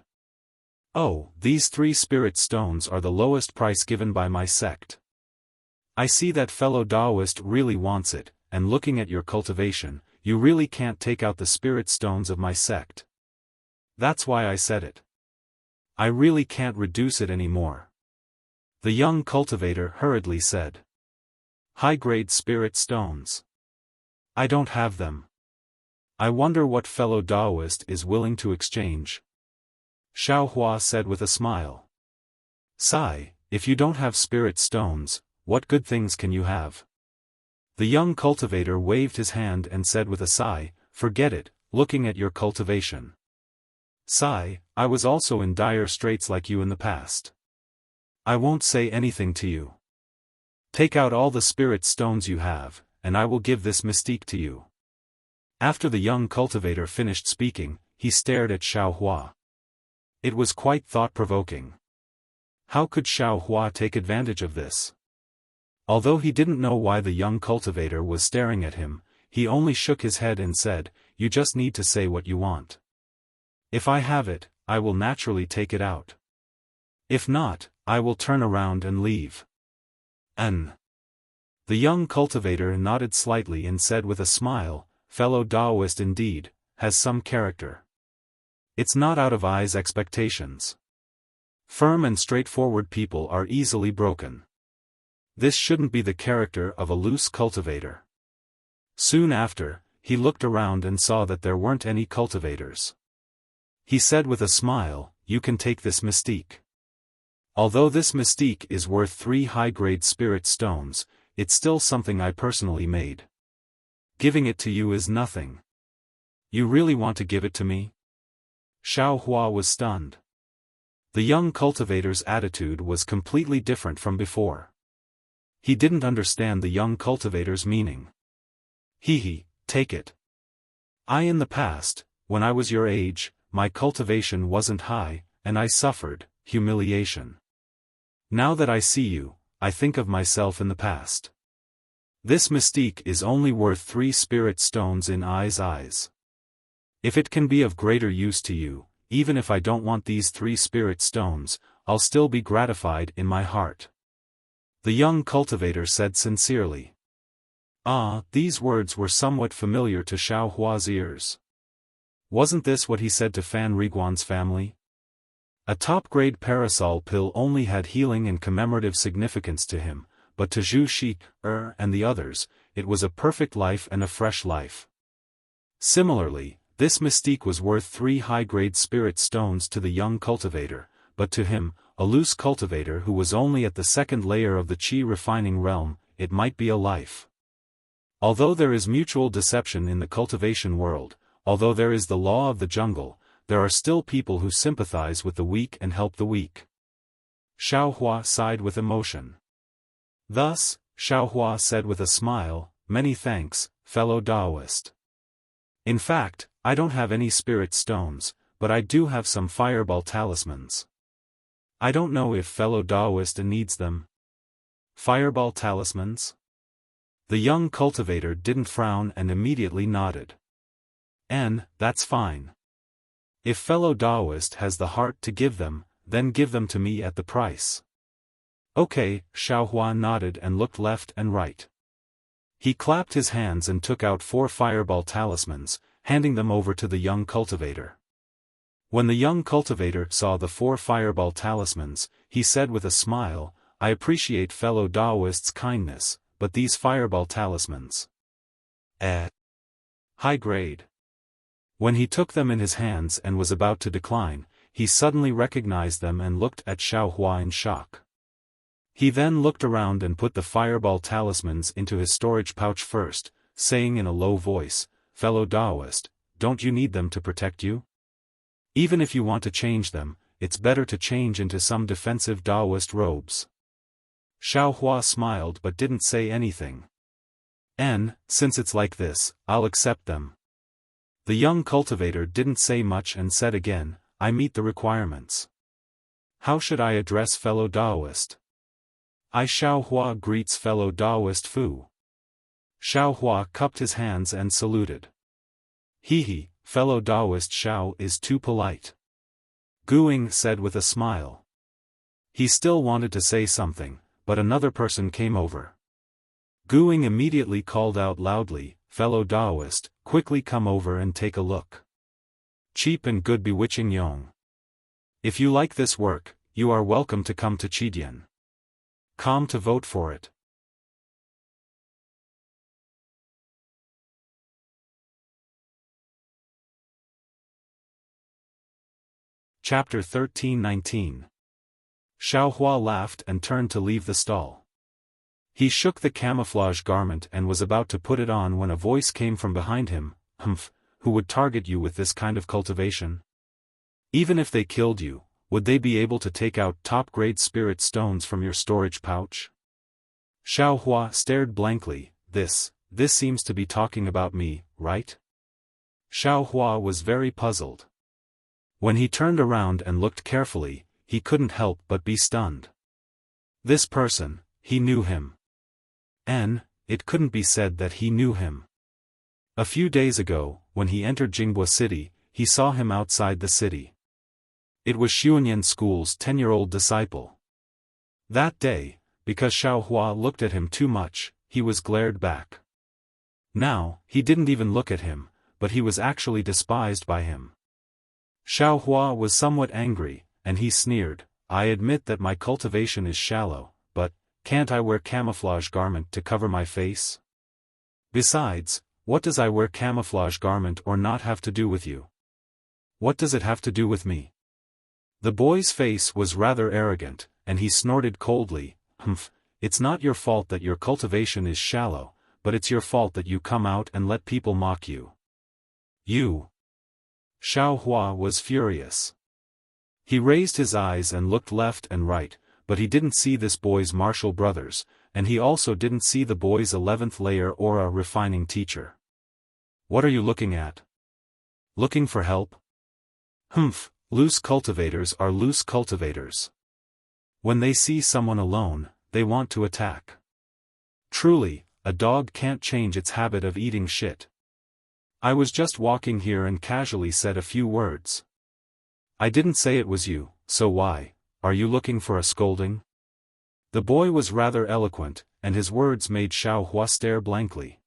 Speaker 1: Oh, these 3 spirit stones are the lowest price given by my sect. I see that fellow Taoist really wants it, and looking at your cultivation, you really can't take out the spirit stones of my sect. That's why I said it. I really can't reduce it anymore. The young cultivator hurriedly said. High-grade spirit stones. I don't have them. I wonder what fellow Taoist is willing to exchange. Xiaohua said with a smile. Sigh, if you don't have spirit stones, what good things can you have? The young cultivator waved his hand and said with a sigh, forget it, looking at your cultivation. Sigh, I was also in dire straits like you in the past. I won't say anything to you. Take out all the spirit stones you have, and I will give this mystique to you. After the young cultivator finished speaking, he stared at Xiaohua. It was quite thought-provoking. How could Xiaohua take advantage of this? Although he didn't know why the young cultivator was staring at him, he only shook his head and said, you just need to say what you want. If I have it, I will naturally take it out. If not, I will turn around and leave. The young cultivator nodded slightly and said with a smile, fellow Taoist indeed, has some character. It's not out of I's expectations. Firm and straightforward people are easily broken. This shouldn't be the character of a loose cultivator. Soon after, he looked around and saw that there weren't any cultivators. He said with a smile, you can take this mystique. Although this mystique is worth 3 high-grade spirit stones, it's still something I personally made. Giving it to you is nothing. You really want to give it to me? Xiaohua was stunned. The young cultivator's attitude was completely different from before. He didn't understand the young cultivator's meaning. Take it. In the past, when I was your age, my cultivation wasn't high, and I suffered humiliation. Now that I see you, I think of myself in the past. This mystique is only worth 3 spirit stones in I's eyes. If it can be of greater use to you, even if I don't want these 3 spirit stones, I'll still be gratified in my heart. The young cultivator said sincerely. These words were somewhat familiar to Xiaohua's ears. Wasn't this what he said to Fan Riguan's family? A top-grade parasol pill only had healing and commemorative significance to him, but to Zhu Shi, and the others, it was a perfect life and a fresh life. Similarly, this mystique was worth 3 high-grade spirit stones to the young cultivator, but to him, a loose cultivator who was only at the 2nd layer of the qi refining realm, it might be a life. Although there is mutual deception in the cultivation world, although there is the law of the jungle, there are still people who sympathize with the weak and help the weak. Xiaohua sighed with emotion. Thus, Xiaohua said with a smile, many thanks, fellow Taoist. In fact, I don't have any spirit stones, but I do have some fireball talismans. I don't know if fellow Taoist needs them. Fireball talismans? The young cultivator didn't frown and immediately nodded. That's fine. If fellow Taoist has the heart to give them, then give them to me at the price. Okay, Xiaohua nodded and looked left and right. He clapped his hands and took out 4 fireball talismans, handing them over to the young cultivator. When the young cultivator saw the 4 fireball talismans, he said with a smile, I appreciate fellow Taoist's kindness, but these fireball talismans. High grade. When he took them in his hands and was about to decline, he suddenly recognized them and looked at Xiaohua in shock. He then looked around and put the fireball talismans into his storage pouch first, saying in a low voice, fellow Taoist, don't you need them to protect you? Even if you want to change them, it's better to change into some defensive Taoist robes. Xiaofan smiled but didn't say anything. Since it's like this, I'll accept them. The young cultivator didn't say much and said again, I meet the requirements. How should I address fellow Daoist? I Xiaofan greets fellow Daoist Fu. Xiaofan cupped his hands and saluted. He, fellow Daoist Xiao is too polite. Guing said with a smile. He still wanted to say something, but another person came over. Guing immediately called out loudly, fellow Daoist, quickly come over and take a look. Cheap and good bewitching Yong. If you like this work, you are welcome to come to Chidian. Come to vote for it. Chapter 13-19. Xiaofan laughed and turned to leave the stall. He shook the camouflage garment and was about to put it on when a voice came from behind him, who would target you with this kind of cultivation? Even if they killed you, would they be able to take out top-grade spirit stones from your storage pouch? Xiaofan stared blankly. This seems to be talking about me, right? Xiaofan was very puzzled. When he turned around and looked carefully, he couldn't help but be stunned. This person, he knew him. It couldn't be said that he knew him. A few days ago, when he entered Jinghua City, he saw him outside the city. It was Xuanyan School's 10-year-old disciple. That day, because Xiaofan looked at him too much, he was glared back. Now, he didn't even look at him, but he was actually despised by him. Xiaofan was somewhat angry, and he sneered, I admit that my cultivation is shallow, but, can't I wear camouflage garment to cover my face? Besides, what does I wear camouflage garment or not have to do with you? What does it have to do with me? The boy's face was rather arrogant, and he snorted coldly, it's not your fault that your cultivation is shallow, but it's your fault that you come out and let people mock you. You. Xiaofan was furious. He raised his eyes and looked left and right, but he didn't see this boy's martial brothers, and he also didn't see the boy's 11th layer aura refining teacher. What are you looking at? Looking for help? Loose cultivators are loose cultivators. When they see someone alone, they want to attack. Truly, a dog can't change its habit of eating shit. I was just walking here and casually said a few words. I didn't say it was you, so why, are you looking for a scolding? The boy was rather eloquent, and his words made Xiaofan stare blankly.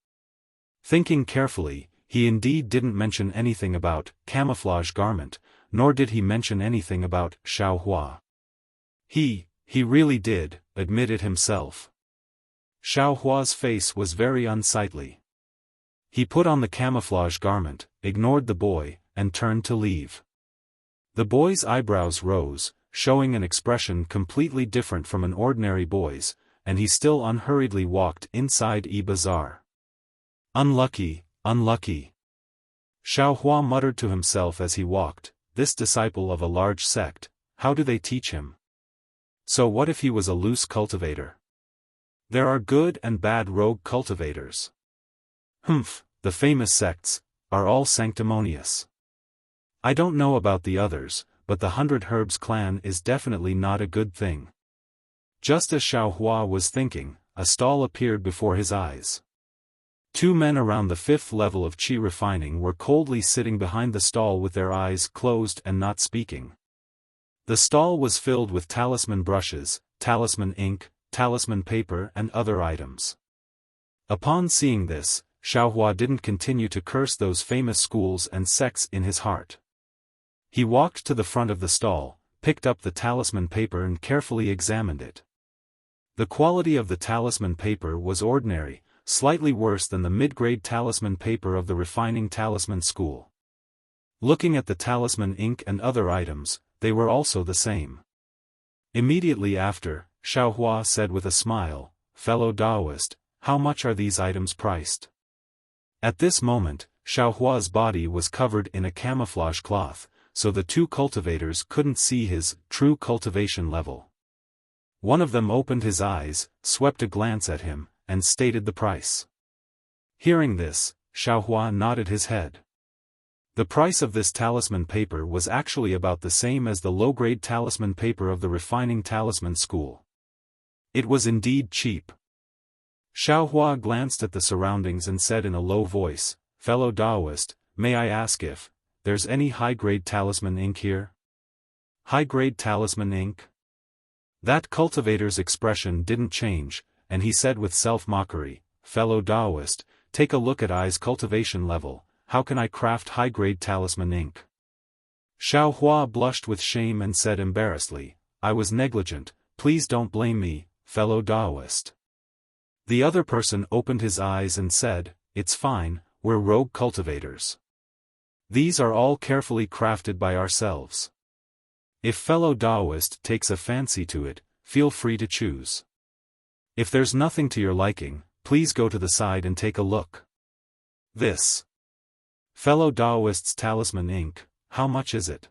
Speaker 1: Thinking carefully, he indeed didn't mention anything about camouflage garment, nor did he mention anything about Xiaofan. He really did, admit it himself. Xiaohua's face was very unsightly. He put on the camouflage garment, ignored the boy, and turned to leave. The boy's eyebrows rose, showing an expression completely different from an ordinary boy's, and he still unhurriedly walked inside bazaar. Unlucky, unlucky. Xiaofan muttered to himself as he walked, this disciple of a large sect, how do they teach him? So what if he was a loose cultivator? There are good and bad rogue cultivators. The famous sects are all sanctimonious. I don't know about the others, but the 100 Herbs clan is definitely not a good thing. Just as Xiaofan was thinking, a stall appeared before his eyes. Two men around the 5th level of qi refining were coldly sitting behind the stall with their eyes closed and not speaking. The stall was filled with talisman brushes, talisman ink, talisman paper and other items. Upon seeing this, Xiaofan didn't continue to curse those famous schools and sects in his heart. He walked to the front of the stall, picked up the talisman paper and carefully examined it. The quality of the talisman paper was ordinary, slightly worse than the mid-grade talisman paper of the refining talisman school. Looking at the talisman ink and other items, they were also the same. Immediately after, Xiaofan said with a smile, "Fellow Daoist, how much are these items priced?" At this moment, Xiaohua's body was covered in a camouflage cloth, so the two cultivators couldn't see his true cultivation level. One of them opened his eyes, swept a glance at him, and stated the price. Hearing this, Xiaofan nodded his head. The price of this talisman paper was actually about the same as the low-grade talisman paper of the refining talisman school. It was indeed cheap. Xiaofan glanced at the surroundings and said in a low voice, "Fellow Taoist, may I ask if there's any high-grade talisman ink here?" High-grade talisman ink? That cultivator's expression didn't change, and he said with self-mockery, "Fellow Taoist, take a look at I's cultivation level, how can I craft high-grade talisman ink?" Xiaofan blushed with shame and said embarrassedly, "I was negligent, please don't blame me, fellow Taoist." The other person opened his eyes and said, "It's fine, we're rogue cultivators. These are all carefully crafted by ourselves. If fellow Taoist takes a fancy to it, feel free to choose. If there's nothing to your liking, please go to the side and take a look. This fellow Taoist's talisman ink, how much is it?"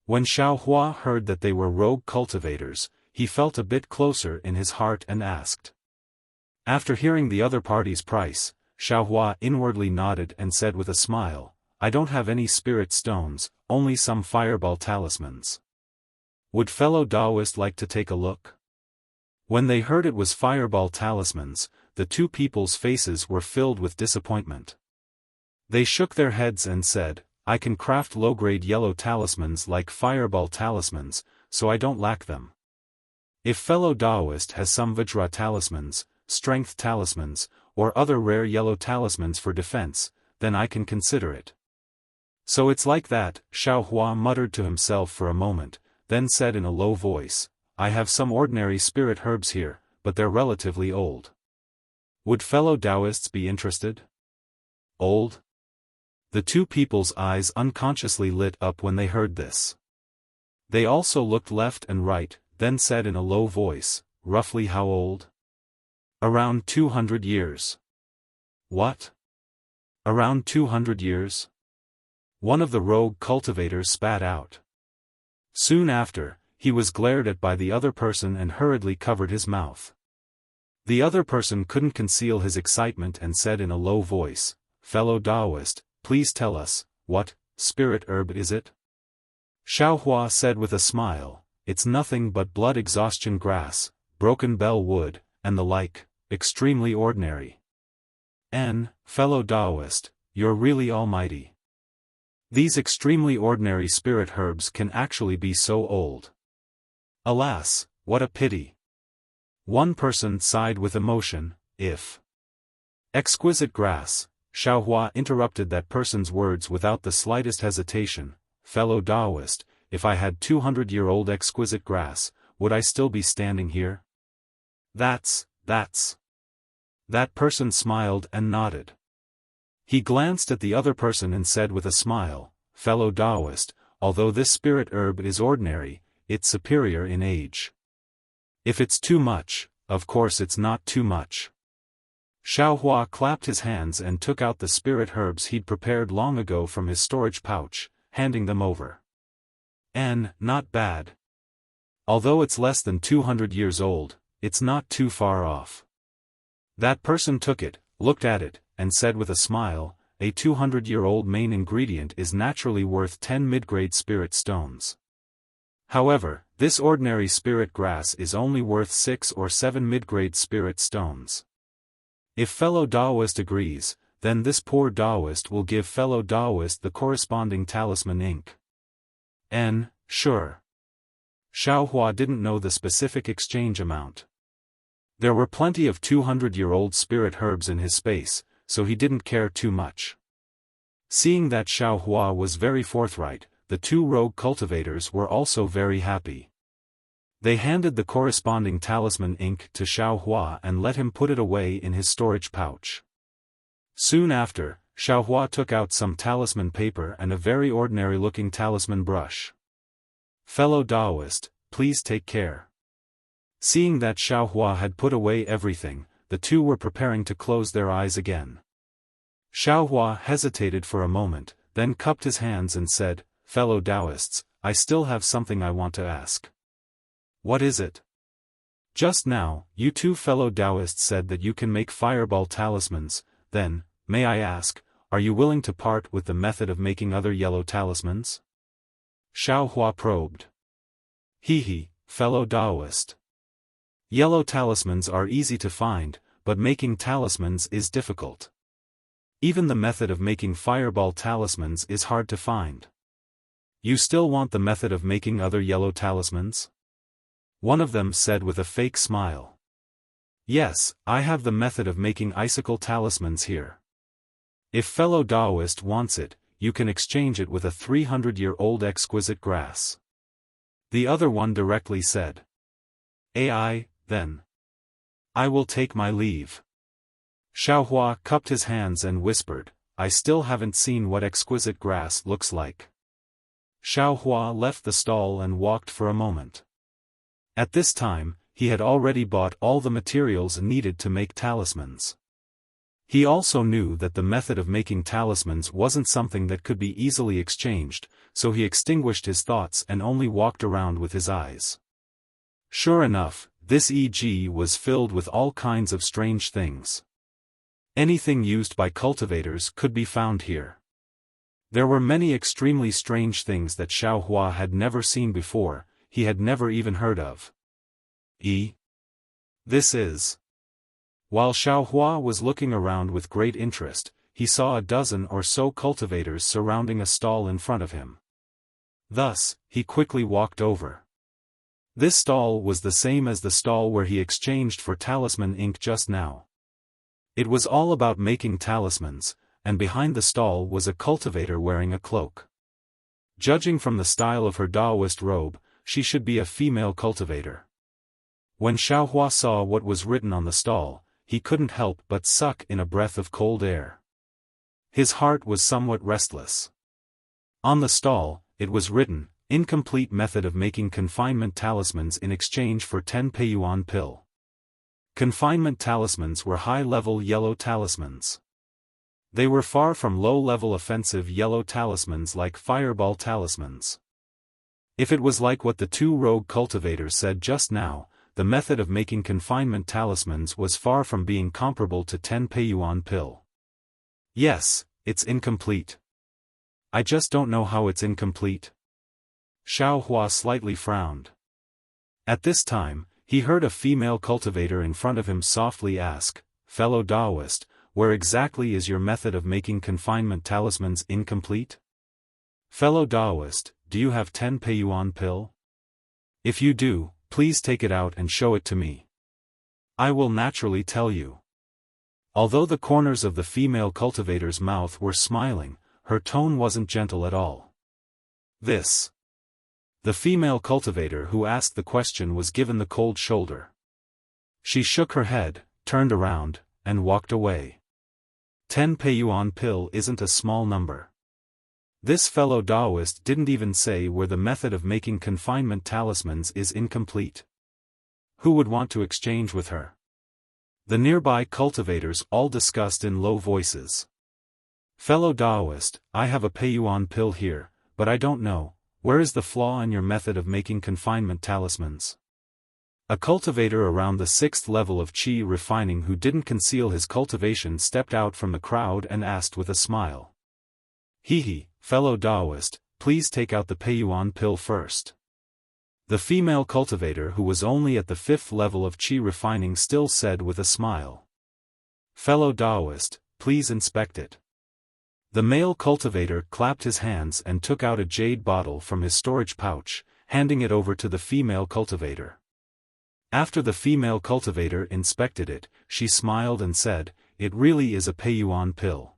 Speaker 1: When Xiaofan heard that they were rogue cultivators, he felt a bit closer in his heart and asked. After hearing the other party's price, Xiaofan inwardly nodded and said with a smile, "I don't have any spirit stones, only some fireball talismans. Would fellow Taoist like to take a look?" When they heard it was fireball talismans, the two people's faces were filled with disappointment. They shook their heads and said, "I can craft low-grade yellow talismans like fireball talismans, so I don't lack them. If fellow Taoist has some Vajra talismans, strength talismans, or other rare yellow talismans for defense, then I can consider it." "So it's like that," Xiaofan muttered to himself for a moment, then said in a low voice, "I have some ordinary spirit herbs here, but they're relatively old. Would fellow Taoists be interested?" Old? The two people's eyes unconsciously lit up when they heard this. They also looked left and right, then said in a low voice, "Roughly how old?" "Around 200 years. "What? Around 200 years? One of the rogue cultivators spat out. Soon after, he was glared at by the other person and hurriedly covered his mouth. The other person couldn't conceal his excitement and said in a low voice, "Fellow Taoist, please tell us, what spirit herb is it?" Xiaofan said with a smile, "It's nothing but blood exhaustion grass, broken bell wood, and the like, extremely ordinary." Fellow Taoist, you're really almighty. These extremely ordinary spirit herbs can actually be so old. Alas, what a pity. One person sighed with emotion, "If exquisite grass," Xiaofan interrupted that person's words without the slightest hesitation, "Fellow Taoist, if I had 200-year-old exquisite grass, would I still be standing here?" That's. That person smiled and nodded. He glanced at the other person and said with a smile, "Fellow Taoist, although this spirit herb is ordinary, it's superior in age. If it's too much, of course it's not too much." Xiaofan clapped his hands and took out the spirit herbs he'd prepared long ago from his storage pouch, handing them over. Not bad. Although it's less than 200 years old, it's not too far off." That person took it, looked at it, and said with a smile, "A 200-year-old main ingredient is naturally worth 10 mid-grade spirit stones. However, this ordinary spirit grass is only worth 6 or 7 mid-grade spirit stones. If fellow Taoist agrees, then this poor Taoist will give fellow Taoist the corresponding talisman ink." Sure. Xiaofan didn't know the specific exchange amount. There were plenty of 200-year-old spirit herbs in his space, so he didn't care too much. Seeing that Xiaofan was very forthright, the two rogue cultivators were also very happy. They handed the corresponding talisman ink to Xiaofan and let him put it away in his storage pouch. Soon after, Xiaofan took out some talisman paper and a very ordinary-looking talisman brush. "Fellow Taoist, please take care." Seeing that Xiaofan had put away everything, the two were preparing to close their eyes again. Xiaofan hesitated for a moment, then cupped his hands and said, "Fellow Taoists, I still have something I want to ask." "What is it?" Just now, you two fellow Taoists said that you can make fireball talismans, then, may I ask, are you willing to part with the method of making other yellow talismans? Xiaofan probed. Fellow Taoist. Yellow talismans are easy to find, but making talismans is difficult. Even the method of making fireball talismans is hard to find. You still want the method of making other yellow talismans? One of them said with a fake smile. Yes, I have the method of making icicle talismans here. If fellow Taoist wants it, you can exchange it with a 300-year-old exquisite grass. The other one directly said. Then. I will take my leave. Xiaofan cupped his hands and whispered, I still haven't seen what exquisite grass looks like. Xiaofan left the stall and walked for a moment. At this time, he had already bought all the materials needed to make talismans. He also knew that the method of making talismans wasn't something that could be easily exchanged, so he extinguished his thoughts and only walked around with his eyes. Sure enough, this EG was filled with all kinds of strange things. Anything used by cultivators could be found here. There were many extremely strange things that Xiaofan had never seen before, he had never even heard of. This is. While Xiaofan was looking around with great interest, he saw a dozen or so cultivators surrounding a stall in front of him. Thus, he quickly walked over. This stall was the same as the stall where he exchanged for talisman ink just now. It was all about making talismans, and behind the stall was a cultivator wearing a cloak. Judging from the style of her Taoist robe, she should be a female cultivator. When Xiaofan saw what was written on the stall, he couldn't help but suck in a breath of cold air. His heart was somewhat restless. On the stall, it was written, Incomplete method of making confinement talismans in exchange for 10 peiyuan pill. Confinement talismans were high-level yellow talismans. They were far from low-level offensive yellow talismans like fireball talismans. If it was like what the two rogue cultivators said just now, the method of making confinement talismans was far from being comparable to 10 peiyuan pill. Yes, it's incomplete. I just don't know how it's incomplete. Xiaofan slightly frowned. At this time, he heard a female cultivator in front of him softly ask, Fellow Taoist, where exactly is your method of making confinement talismans incomplete? Fellow Taoist, do you have 10 peiyuan pill? If you do, please take it out and show it to me. I will naturally tell you. Although the corners of the female cultivator's mouth were smiling, her tone wasn't gentle at all. This. The female cultivator who asked the question was given the cold shoulder. She shook her head, turned around, and walked away. 10 peiyuan pill isn't a small number. This fellow Taoist didn't even say where the method of making confinement talismans is incomplete. Who would want to exchange with her? The nearby cultivators all discussed in low voices. Fellow Taoist, I have a peiyuan pill here, but I don't know. Where is the flaw in your method of making confinement talismans? A cultivator around the 6th level of qi refining who didn't conceal his cultivation stepped out from the crowd and asked with a smile. Fellow Taoist, please take out the peiyuan pill first. The female cultivator who was only at the 5th level of qi refining still said with a smile. Fellow Taoist, please inspect it. The male cultivator clapped his hands and took out a jade bottle from his storage pouch, handing it over to the female cultivator. After the female cultivator inspected it, she smiled and said, It really is a peiyuan pill.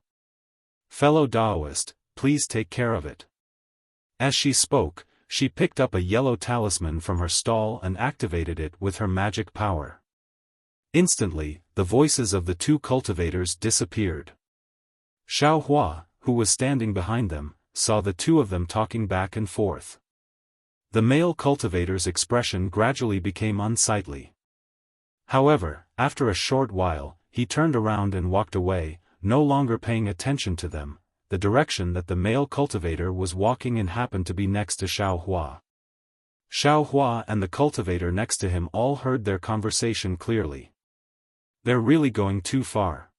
Speaker 1: Fellow Taoist, please take care of it. As she spoke, she picked up a yellow talisman from her stall and activated it with her magic power. Instantly, the voices of the two cultivators disappeared. Xiaofan, who was standing behind them, saw the two of them talking back and forth. The male cultivator's expression gradually became unsightly. However, after a short while, he turned around and walked away, no longer paying attention to them. The direction that the male cultivator was walking in happened to be next to Xiaofan. Xiaofan and the cultivator next to him all heard their conversation clearly. They're really going too far.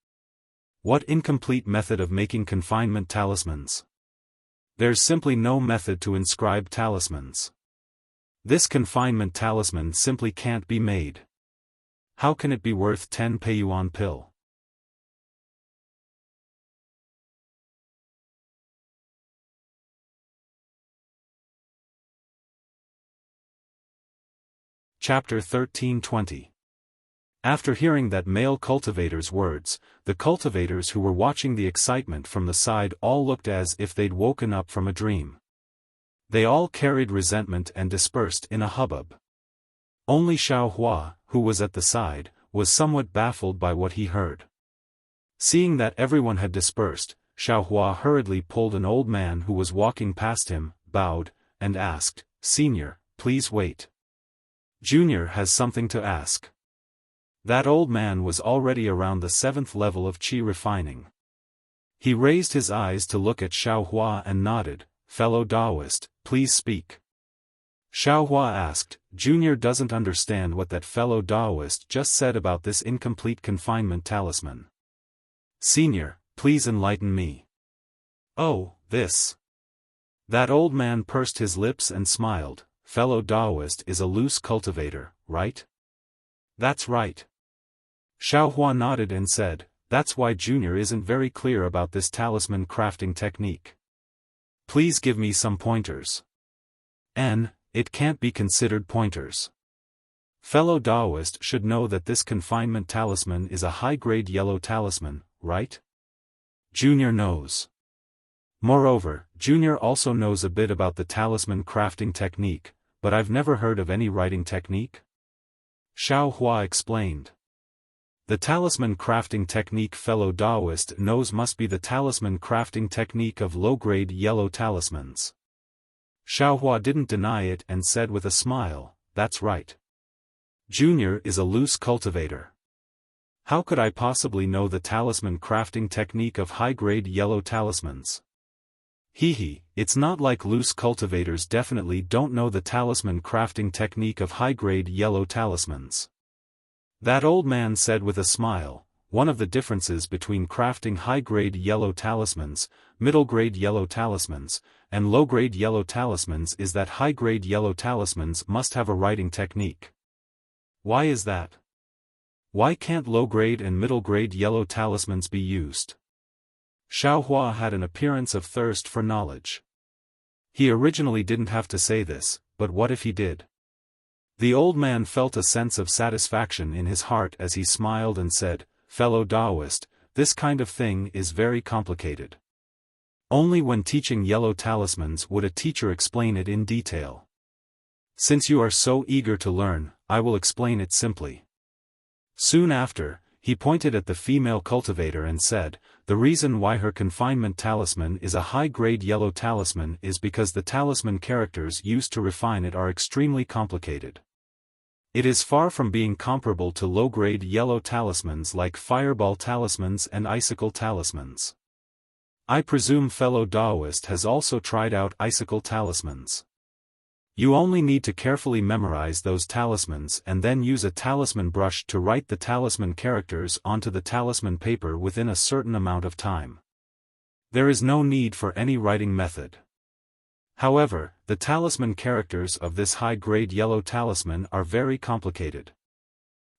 Speaker 1: What incomplete method of making confinement talismans? There's simply no method to inscribe talismans. This confinement talisman simply can't be made. How can it be worth 10 Peiyuan pill? Chapter 13:20. After hearing that male cultivator's words, the cultivators who were watching the excitement from the side all looked as if they'd woken up from a dream. They all carried resentment and dispersed in a hubbub. Only Xiaofan, who was at the side, was somewhat baffled by what he heard. Seeing that everyone had dispersed, Xiaofan hurriedly pulled an old man who was walking past him, bowed, and asked, "Senior, please wait. Junior has something to ask." That old man was already around the 7th level of qi refining. He raised his eyes to look at Xiaofan and nodded, "Fellow Taoist, please speak." Xiaofan asked, "Junior doesn't understand what that fellow Taoist just said about this incomplete confinement talisman. Senior, please enlighten me." "Oh, this." That old man pursed his lips and smiled. "Fellow Taoist is a loose cultivator, right?" "That's right." Xiaofan nodded and said, "That's why Junior isn't very clear about this talisman crafting technique. Please give me some pointers." It can't be considered pointers. Fellow Taoist should know that this confinement talisman is a high-grade yellow talisman, right? Junior knows. Moreover, Junior also knows a bit about the talisman crafting technique, but I've never heard of any writing technique. Xiaofan explained. The talisman crafting technique fellow Taoist knows must be the talisman crafting technique of low-grade yellow talismans. Xiaofan didn't deny it and said with a smile, "That's right. Junior is a loose cultivator. How could I possibly know the talisman crafting technique of high-grade yellow talismans? It's not like loose cultivators definitely don't know the talisman crafting technique of high-grade yellow talismans." That old man said with a smile, "One of the differences between crafting high-grade yellow talismans, middle-grade yellow talismans, and low-grade yellow talismans is that high-grade yellow talismans must have a writing technique." "Why is that? Why can't low-grade and middle-grade yellow talismans be used?" Xiaofan had an appearance of thirst for knowledge. He originally didn't have to say this, but what if he did? The old man felt a sense of satisfaction in his heart as he smiled and said, "Fellow Taoist, this kind of thing is very complicated. Only when teaching yellow talismans would a teacher explain it in detail. Since you are so eager to learn, I will explain it simply." Soon after, he pointed at the female cultivator and said, "The reason why her confinement talisman is a high-grade yellow talisman is because the talisman characters used to refine it are extremely complicated. It is far from being comparable to low-grade yellow talismans like fireball talismans and icicle talismans. I presume fellow Taoist has also tried out icicle talismans. You only need to carefully memorize those talismans and then use a talisman brush to write the talisman characters onto the talisman paper within a certain amount of time. There is no need for any writing method. However, the talisman characters of this high-grade yellow talisman are very complicated.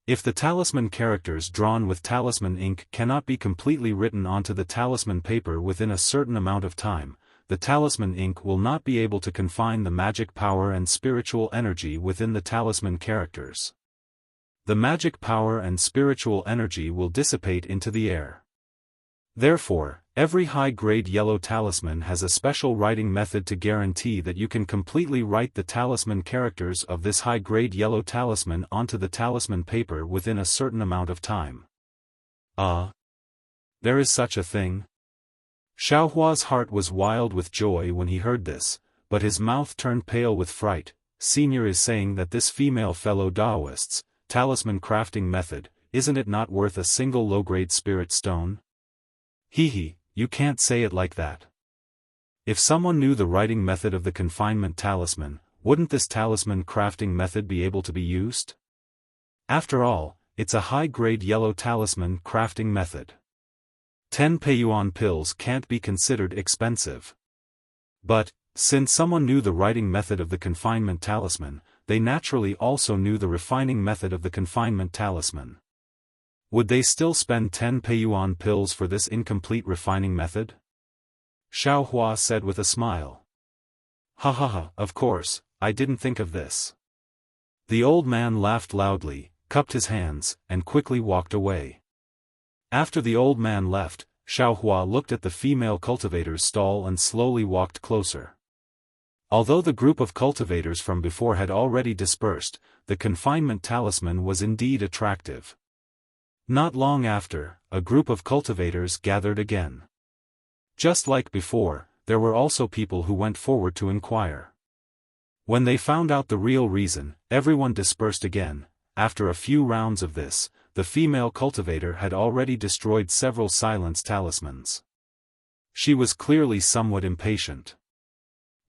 Speaker 1: If the talisman characters drawn with talisman ink cannot be completely written onto the talisman paper within a certain amount of time, the talisman ink will not be able to confine the magic power and spiritual energy within the talisman characters. The magic power and spiritual energy will dissipate into the air. Therefore, every high-grade yellow talisman has a special writing method to guarantee that you can completely write the talisman characters of this high-grade yellow talisman onto the talisman paper within a certain amount of time. There is such a thing? Xiaohua's heart was wild with joy when he heard this, but his mouth turned pale with fright. "Senior is saying that this female fellow Taoist's talisman crafting method, isn't it not worth a single low-grade spirit stone?" You can't say it like that. If someone knew the writing method of the confinement talisman, Wouldn't this talisman crafting method be able to be used? After all, it's a high-grade yellow talisman crafting method. 10 Peiyuan pills can't be considered expensive. But, since someone knew the writing method of the confinement talisman, they naturally also knew the refining method of the confinement talisman. Would they still spend 10 Peiyuan pills for this incomplete refining method? Xiaofan said with a smile. Ha ha ha, of course, I didn't think of this. The old man laughed loudly, cupped his hands, and quickly walked away. After the old man left, Xiaofan looked at the female cultivator's stall and slowly walked closer. Although the group of cultivators from before had already dispersed, the confinement talisman was indeed attractive. Not long after, a group of cultivators gathered again. Just like before, there were also people who went forward to inquire. When they found out the real reason, everyone dispersed again. After a few rounds of this, the female cultivator had already destroyed several silence talismans. She was clearly somewhat impatient.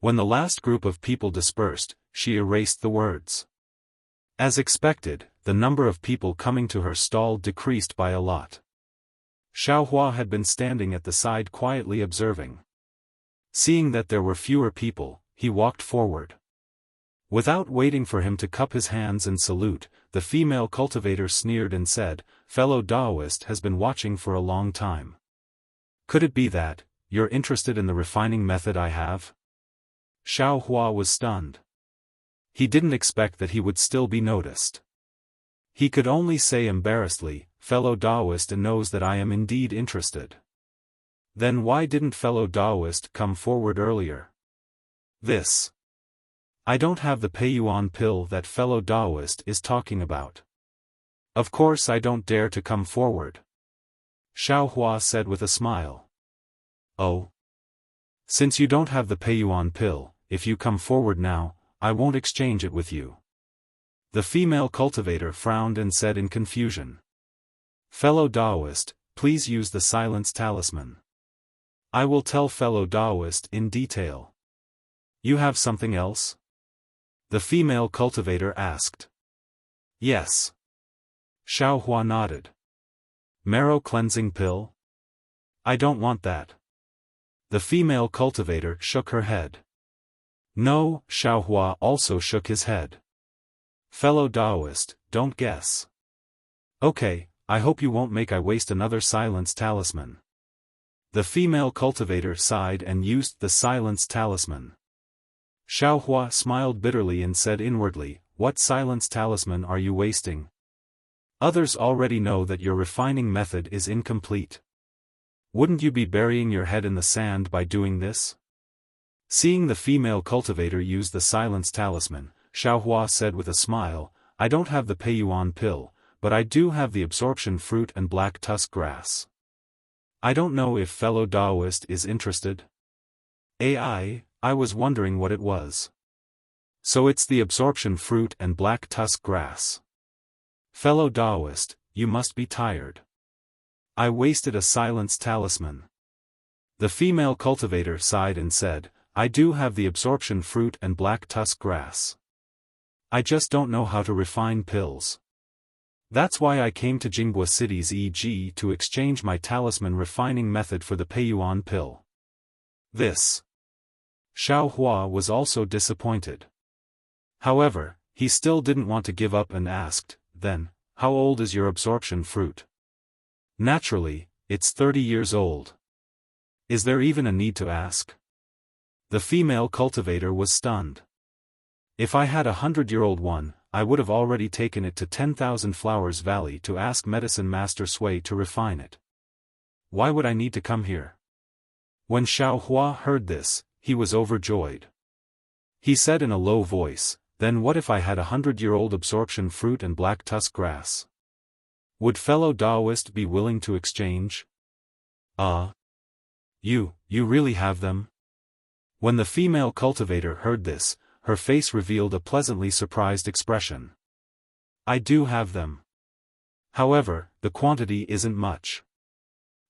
Speaker 1: When the last group of people dispersed, she erased the words. As expected, the number of people coming to her stall decreased by a lot. Xiaofan had been standing at the side quietly observing. Seeing that there were fewer people, he walked forward. Without waiting for him to cup his hands and salute, the female cultivator sneered and said, "Fellow Daoist has been watching for a long time. Could it be that you're interested in the refining method I have?" Xiaofan was stunned. He didn't expect that he would still be noticed. He could only say embarrassedly, "Fellow Daoist knows that I am indeed interested." Then why didn't fellow Daoist come forward earlier? This. I don't have the Peiyuan pill that fellow Daoist is talking about. Of course I don't dare to come forward. Xiaofan said with a smile. Oh. Since you don't have the Peiyuan pill, if you come forward now, I won't exchange it with you. The female cultivator frowned and said in confusion. Fellow Daoist, please use the silence talisman. I will tell fellow Daoist in detail. You have something else? The female cultivator asked. Yes. Xiaofan nodded. Marrow cleansing pill? I don't want that. The female cultivator shook her head. No, Xiaofan also shook his head. Fellow Daoist, don't guess. Okay, I hope you won't make I waste another silence talisman. The female cultivator sighed and used the silence talisman. Xiaofan smiled bitterly and said inwardly, what silence talisman are you wasting? Others already know that your refining method is incomplete. Wouldn't you be burying your head in the sand by doing this? Seeing the female cultivator use the silence talisman, Xiaofan said with a smile, I don't have the Peiyuan pill, but I do have the absorption fruit and black tusk grass. I don't know if fellow Daoist is interested. I was wondering what it was. So it's the absorption fruit and black tusk grass. Fellow Daoist, you must be tired. I wasted a silence talisman. The female cultivator sighed and said, I do have the absorption fruit and black tusk grass. I just don't know how to refine pills. That's why I came to Jinghua City's EG to exchange my talisman refining method for the Peiyuan pill. This. Xiaofan was also disappointed. However, he still didn't want to give up and asked, then, how old is your absorption fruit? Naturally, it's 30 years old. Is there even a need to ask? The female cultivator was stunned. If I had 100-year-old one, I would have already taken it to 10,000 Flowers Valley to ask Medicine Master Sui to refine it. Why would I need to come here? When Xiaofan heard this, he was overjoyed. He said in a low voice, then what if I had 100-year-old absorption fruit and black tusk grass? Would fellow Daoist be willing to exchange? You really have them? When the female cultivator heard this, her face revealed a pleasantly surprised expression. I do have them. However, the quantity isn't much.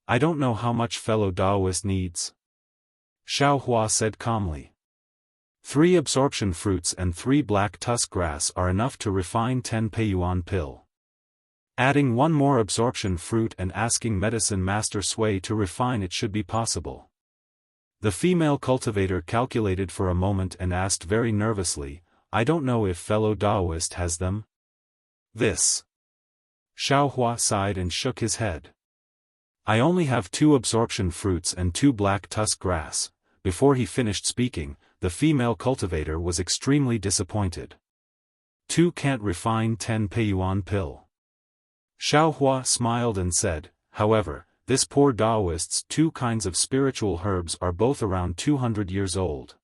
Speaker 1: I don't know how much fellow Daoist needs. Xiaofan said calmly. 3 absorption fruits and 3 black tusk grass are enough to refine 10 peiyuan pill. Adding 1 more absorption fruit and asking Medicine Master Sui to refine it should be possible. The female cultivator calculated for a moment and asked very nervously, I don't know if fellow Taoist has them. This. Xiaofan sighed and shook his head. I only have 2 absorption fruits and 2 black tusk grass. Before he finished speaking, the female cultivator was extremely disappointed. 2 can't refine 10 peiyuan pill. Xiaofan smiled and said, however, this poor Taoist's 2 kinds of spiritual herbs are both around 200 years old.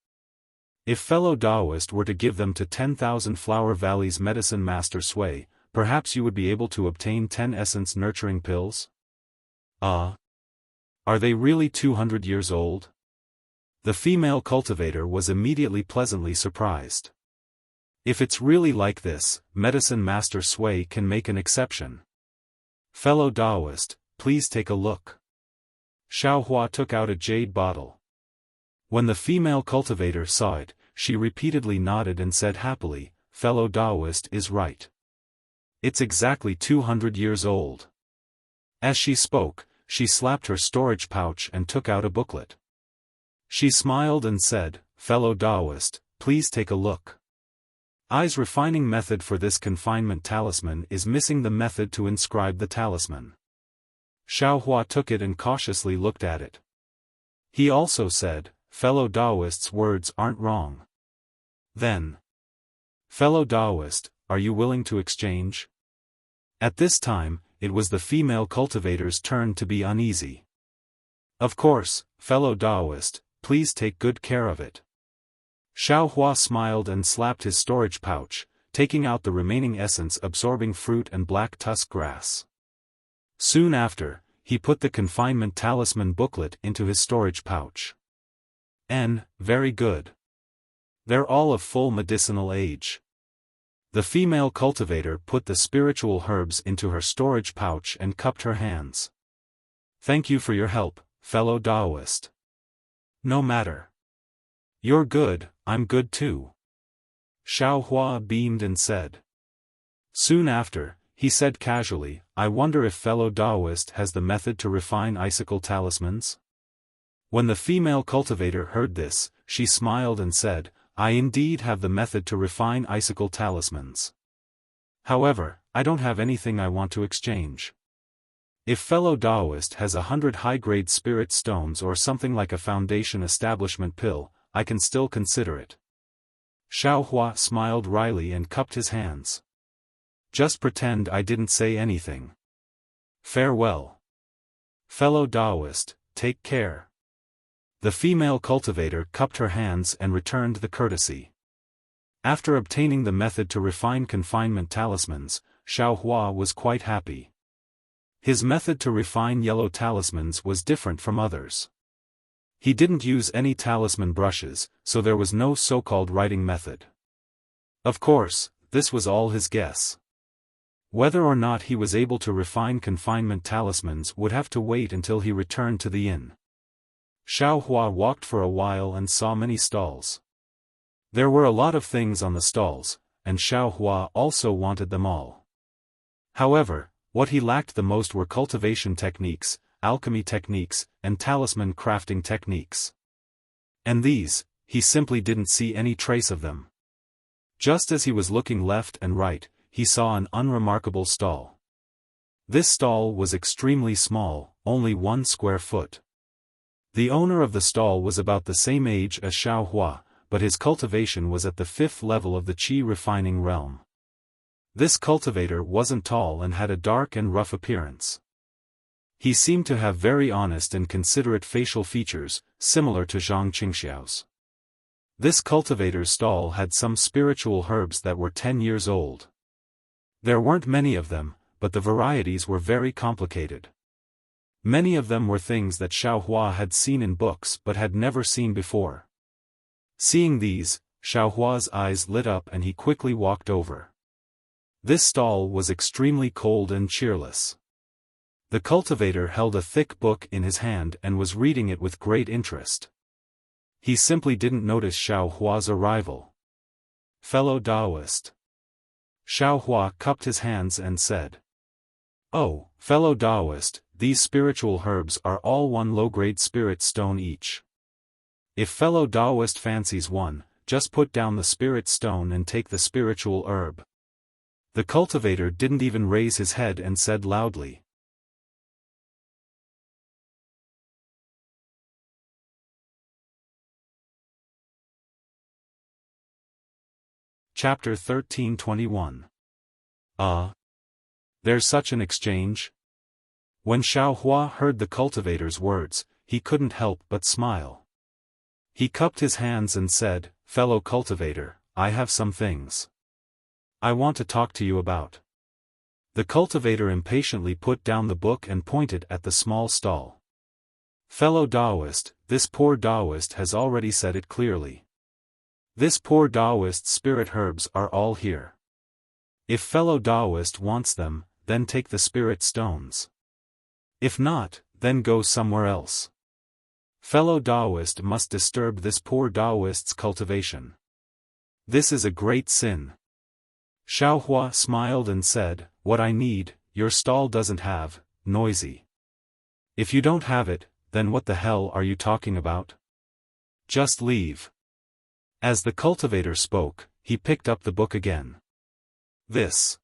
Speaker 1: If fellow Taoist were to give them to 10,000 Flower Valley's Medicine Master Sui, perhaps you would be able to obtain 10 essence nurturing pills? Are they really 200 years old? The female cultivator was immediately pleasantly surprised. If it's really like this, Medicine Master Sui can make an exception. Fellow Taoist, please take a look. Xiaofan took out a jade bottle. When the female cultivator saw it, she repeatedly nodded and said happily, fellow Taoist is right. It's exactly 200 years old. As she spoke, she slapped her storage pouch and took out a booklet. She smiled and said, fellow Taoist, please take a look. I's refining method for this confinement talisman is missing the method to inscribe the talisman. Xiaofan took it and cautiously looked at it. He also said, fellow Taoist's words aren't wrong. Then. Fellow Taoist, are you willing to exchange? At this time, it was the female cultivator's turn to be uneasy. Of course, fellow Taoist, please take good care of it. Xiaofan smiled and slapped his storage pouch, taking out the remaining essence-absorbing fruit and black tusk grass. Soon after, he put the confinement talisman booklet into his storage pouch. Very good. They're all of full medicinal age. The female cultivator put the spiritual herbs into her storage pouch and cupped her hands. Thank you for your help, fellow Taoist. No matter. You're good, I'm good too. Xiaofan beamed and said. Soon after, he said casually, I wonder if fellow Taoist has the method to refine icicle talismans? When the female cultivator heard this, she smiled and said, I indeed have the method to refine icicle talismans. However, I don't have anything I want to exchange. If fellow Taoist has 100 high-grade spirit stones or something like a foundation establishment pill, I can still consider it. Xiaofan smiled wryly and cupped his hands. Just pretend I didn't say anything. Farewell. Fellow Taoist, take care. The female cultivator cupped her hands and returned the courtesy. After obtaining the method to refine confinement talismans, Xiaofan was quite happy. His method to refine yellow talismans was different from others. He didn't use any talisman brushes, so there was no so-called writing method. Of course, this was all his guess. Whether or not he was able to refine confinement talismans would have to wait until he returned to the inn. Xiaofan walked for a while and saw many stalls. There were a lot of things on the stalls, and Xiaofan also wanted them all. However, what he lacked the most were cultivation techniques, alchemy techniques, and talisman crafting techniques. And these, he simply didn't see any trace of them. Just as he was looking left and right, he saw an unremarkable stall. This stall was extremely small, only 1 square foot. The owner of the stall was about the same age as Xiaofan, but his cultivation was at the 5th level of the qi refining realm. This cultivator wasn't tall and had a dark and rough appearance. He seemed to have very honest and considerate facial features, similar to Zhang Qingxiao's. This cultivator's stall had some spiritual herbs that were 10 years old. There weren't many of them, but the varieties were very complicated. Many of them were things that Xiaofan had seen in books but had never seen before. Seeing these, Xiaohua's eyes lit up and he quickly walked over. This stall was extremely cold and cheerless. The cultivator held a thick book in his hand and was reading it with great interest. He simply didn't notice Xiao Hua's arrival. Fellow Taoist. Xiao Hua cupped his hands and said, "Oh, fellow Taoist, these spiritual herbs are all one low-grade spirit stone each. If fellow Taoist fancies one, just put down the spirit stone and take the spiritual herb." The cultivator didn't even raise his head and said loudly. Chapter 13:21. There's such an exchange? When Xiao Hua heard the cultivator's words, he couldn't help but smile. He cupped his hands and said, "Fellow cultivator, I have some things I want to talk to you about." The cultivator impatiently put down the book and pointed at the small stall. "Fellow Taoist, this poor Taoist has already said it clearly. This poor Taoist's spirit herbs are all here. If fellow Taoist wants them, then take the spirit stones. If not, then go somewhere else. Fellow Taoist must disturb this poor Taoist's cultivation. This is a great sin." Xiao Hua smiled and said, "What I need, your stall doesn't have, noisy. If you don't have it, then what the hell are you talking about? Just leave." As the cultivator spoke, he picked up the book again. This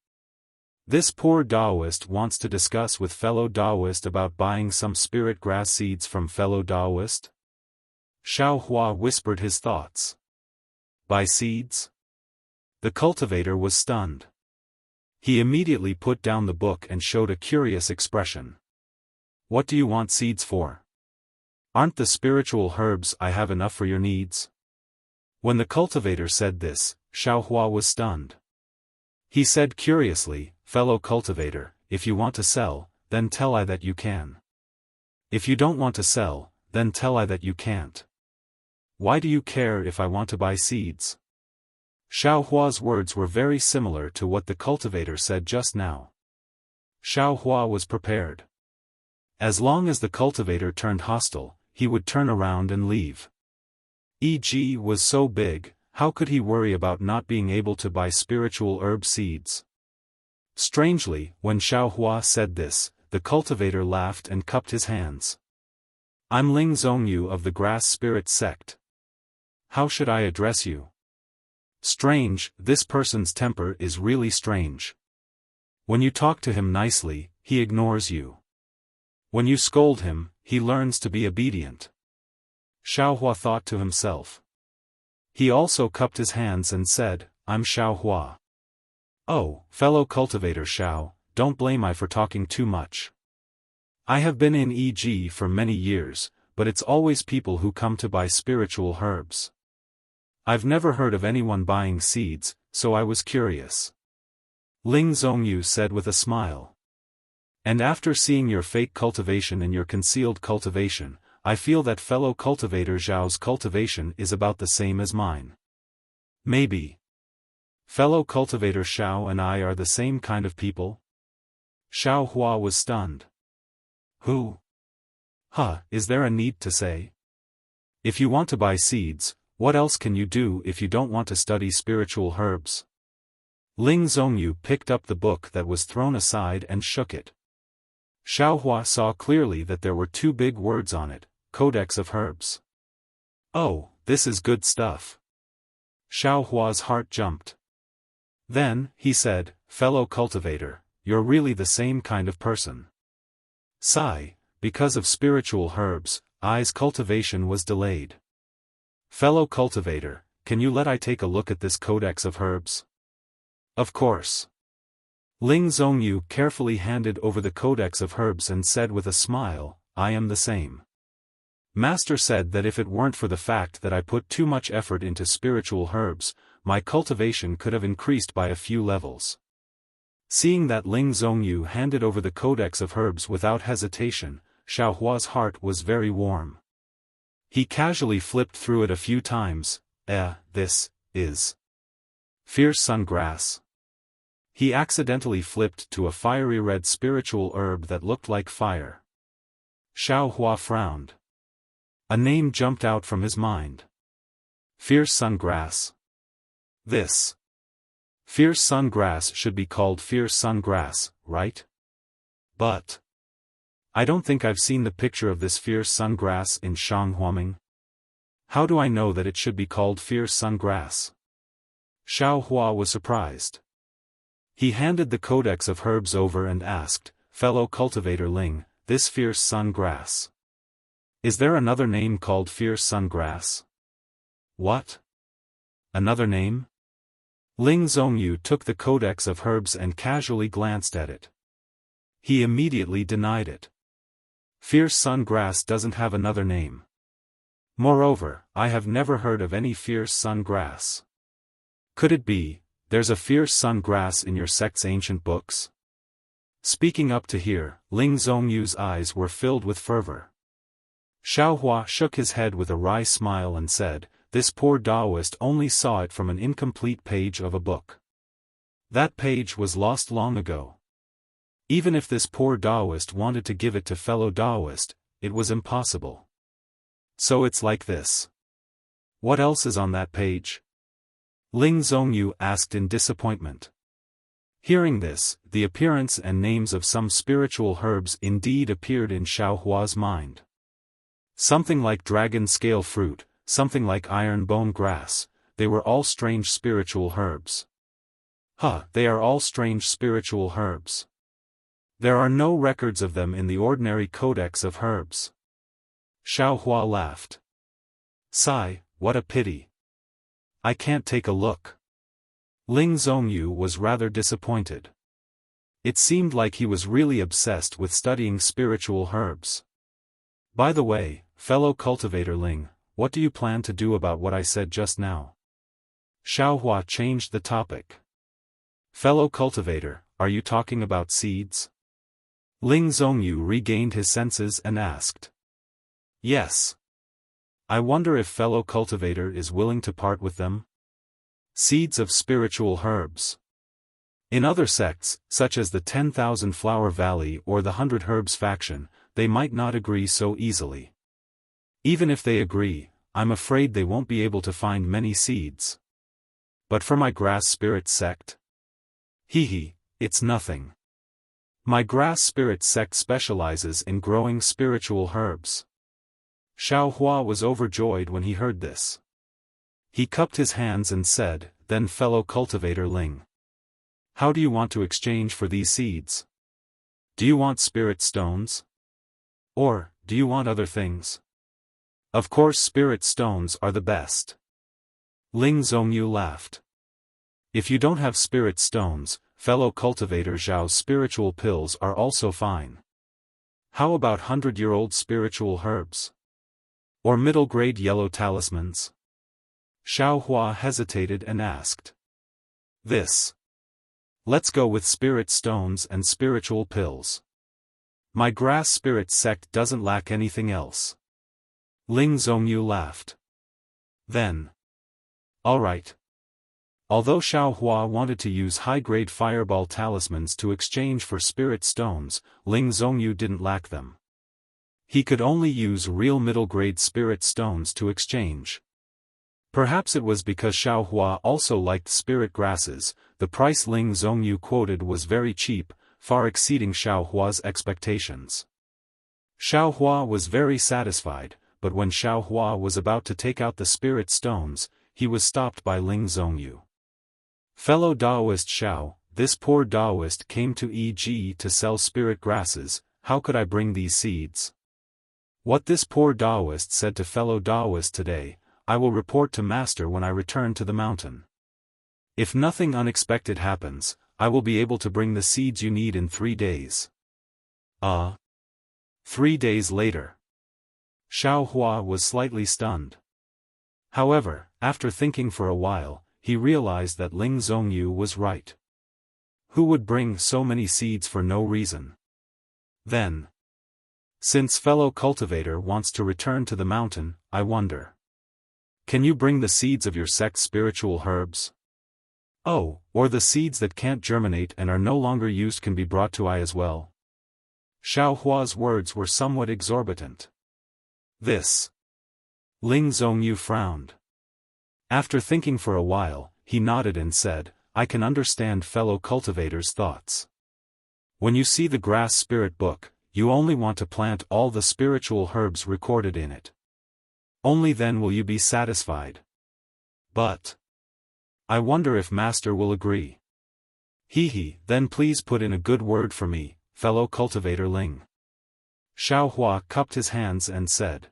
Speaker 1: poor Taoist wants to discuss with fellow Taoist about buying some spirit grass seeds from fellow Taoist? Xiao Hua whispered his thoughts. Buy seeds? The cultivator was stunned. He immediately put down the book and showed a curious expression. "What do you want seeds for? Aren't the spiritual herbs I have enough for your needs?" When the cultivator said this, Xiao Hua was stunned. He said curiously, "Fellow cultivator, if you want to sell, then tell I that you can. If you don't want to sell, then tell I that you can't. Why do you care if I want to buy seeds?" Xiao Hua's words were very similar to what the cultivator said just now. Xiao Hua was prepared. As long as the cultivator turned hostile, he would turn around and leave. E.g. was so big, how could he worry about not being able to buy spiritual herb seeds? Strangely, when Xiao Hua said this, the cultivator laughed and cupped his hands. "I'm Ling Zhongyu of the Grass Spirit Sect. How should I address you? Strange, this person's temper is really strange. When you talk to him nicely, he ignores you. When you scold him, he learns to be obedient." Xiao Hua thought to himself. He also cupped his hands and said, "I'm Xiao Hua. Oh, fellow cultivator Xiao, don't blame I for talking too much. I have been in EG for many years, but it's always people who come to buy spiritual herbs. I've never heard of anyone buying seeds, so I was curious." Ling Zhongyu said with a smile. "And after seeing your fake cultivation and your concealed cultivation, I feel that fellow cultivator Zhao's cultivation is about the same as mine. Maybe fellow cultivator Xiao and I are the same kind of people?" Xiao Hua was stunned. "Who? Is there a need to say? If you want to buy seeds, what else can you do if you don't want to study spiritual herbs?" Ling Zhongyu picked up the book that was thrown aside and shook it. Xiao Hua saw clearly that there were two big words on it, Codex of Herbs. "Oh, this is good stuff." Xiao Hua's heart jumped. Then, he said, "Fellow cultivator, you're really the same kind of person." Sigh, because of spiritual herbs, I's cultivation was delayed. "Fellow cultivator, can you let I take a look at this Codex of Herbs?" "Of course." Ling Zhongyu carefully handed over the Codex of Herbs and said with a smile, "I am the same. Master said that if it weren't for the fact that I put too much effort into spiritual herbs, my cultivation could have increased by a few levels." Seeing that Ling Zhongyu handed over the Codex of Herbs without hesitation, Xiao Hua's heart was very warm. He casually flipped through it a few times. This is fierce sun grass. He accidentally flipped to a fiery red spiritual herb that looked like fire. Xiao Hua frowned. A name jumped out from his mind. Fierce sun grass. This. Fierce sun grass should be called fierce sun grass, right? But I don't think I've seen the picture of this fierce sun grass in Shanghuaming. How do I know that it should be called fierce sun grass? Xiao Hua was surprised. He handed the codex of herbs over and asked, "Fellow cultivator Ling, this fierce sun grass. Is there another name called fierce sun grass?" "What? Another name?" Ling Zhongyu took the codex of herbs and casually glanced at it. He immediately denied it. Fierce sun grass doesn't have another name. Moreover, I have never heard of any fierce sun grass. Could it be, there's a fierce sun grass in your sect's ancient books? Speaking up to hear, Ling Zongyu's eyes were filled with fervor. Xiaohua shook his head with a wry smile and said, "This poor Taoist only saw it from an incomplete page of a book. That page was lost long ago. Even if this poor Taoist wanted to give it to fellow Taoist, it was impossible. So it's like this. What else is on that page?" Ling Zongyu asked in disappointment. Hearing this, the appearance and names of some spiritual herbs indeed appeared in Xiaohua's mind. Something like dragon scale fruit, something like iron bone grass, they were all strange spiritual herbs. They are all strange spiritual herbs. There are no records of them in the ordinary codex of herbs. Xiaohua laughed. Sigh, what a pity. I can't take a look. Ling Zongyu was rather disappointed. It seemed like he was really obsessed with studying spiritual herbs. By the way, fellow cultivator Ling, what do you plan to do about what I said just now? Xiaohua changed the topic. Fellow cultivator, are you talking about seeds? Ling Zongyu regained his senses and asked. Yes. I wonder if fellow cultivator is willing to part with them? Seeds of spiritual herbs. In other sects, such as the 10,000 Flower Valley or the 100 Herbs faction, they might not agree so easily. Even if they agree, I'm afraid they won't be able to find many seeds. But for my grass spirit sect? It's nothing. My grass spirit sect specializes in growing spiritual herbs. Xiaohua was overjoyed when he heard this. He cupped his hands and said, "Then fellow cultivator Ling. How do you want to exchange for these seeds? Do you want spirit stones? Or, do you want other things?" Of course spirit stones are the best. Ling Zongyu laughed. If you don't have spirit stones, fellow cultivator Zhao's spiritual pills are also fine. How about 100-year-old spiritual herbs? Or middle-grade yellow talismans? Xiaohua hesitated and asked. Let's go with spirit stones and spiritual pills. My grass spirit sect doesn't lack anything else. Ling Zongyu laughed. Then. Alright. Although Xiaohua wanted to use high-grade fireball talismans to exchange for spirit stones, Ling Zongyu didn't lack them. He could only use real middle-grade spirit stones to exchange. Perhaps it was because Xiaohua also liked spirit grasses. The price Ling Zongyu quoted was very cheap, far exceeding Xiaohua's expectations. Xiaohua was very satisfied, but when Xiaohua was about to take out the spirit stones, he was stopped by Ling Zongyu. Fellow Taoist Xiao, this poor Taoist came to EG to sell spirit grasses. How could I bring these seeds? What this poor Taoist said to fellow Taoist today, I will report to Master when I return to the mountain. If nothing unexpected happens, I will be able to bring the seeds you need in 3 days. 3 days later. Xiaohua was slightly stunned. However, after thinking for a while, he realized that Ling Zongyu was right. Who would bring so many seeds for no reason? Then. Since fellow cultivator wants to return to the mountain, I wonder. Can you bring the seeds of your sect's spiritual herbs? Oh, or the seeds that can't germinate and are no longer used can be brought to I as well. Xiaohua's words were somewhat exorbitant. Ling Zongyu frowned. After thinking for a while, he nodded and said, I can understand fellow cultivators' thoughts. When you see the grass spirit book, you only want to plant all the spiritual herbs recorded in it. Only then will you be satisfied. But I wonder if Master will agree. Then please put in a good word for me, fellow cultivator Ling. Xiaofan cupped his hands and said.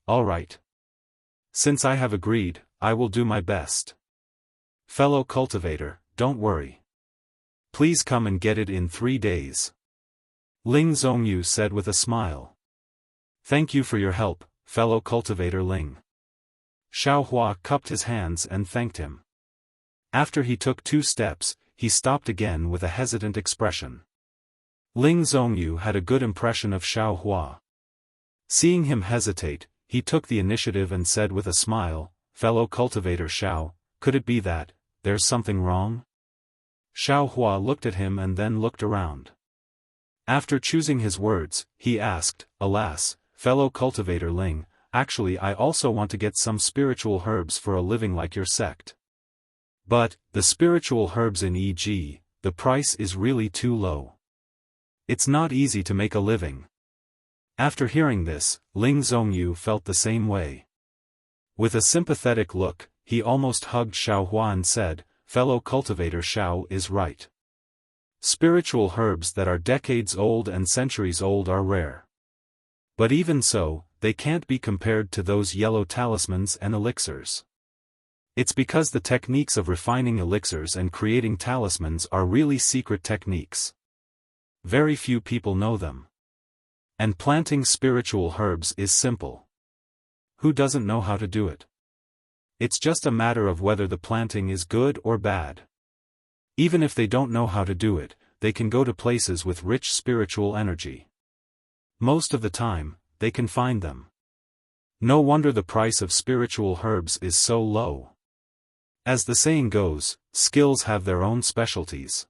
Speaker 1: All right. Since I have agreed, I will do my best. Fellow cultivator, don't worry. Please come and get it in 3 days. Ling Zhongyu said with a smile. Thank you for your help, fellow cultivator Ling. Xiaofan cupped his hands and thanked him. After he took 2 steps, he stopped again with a hesitant expression. Ling Zhongyu had a good impression of Xiaofan. Seeing him hesitate, he took the initiative and said with a smile, fellow cultivator Xiao, could it be that there's something wrong? Xiaofan looked at him and then looked around. After choosing his words, he asked, alas, fellow cultivator Ling, actually I also want to get some spiritual herbs for a living like your sect. But, the spiritual herbs in e.g., the price is really too low. It's not easy to make a living. After hearing this, Ling Zhongyu felt the same way. With a sympathetic look, he almost hugged Xiaofan and said, fellow cultivator Xiao is right. Spiritual herbs that are decades old and centuries old are rare. But even so, they can't be compared to those yellow talismans and elixirs. It's because the techniques of refining elixirs and creating talismans are really secret techniques. Very few people know them. And planting spiritual herbs is simple. Who doesn't know how to do it? It's just a matter of whether the planting is good or bad. Even if they don't know how to do it, they can go to places with rich spiritual energy. Most of the time, they can find them. No wonder the price of spiritual herbs is so low. As the saying goes, skills have their own specialties.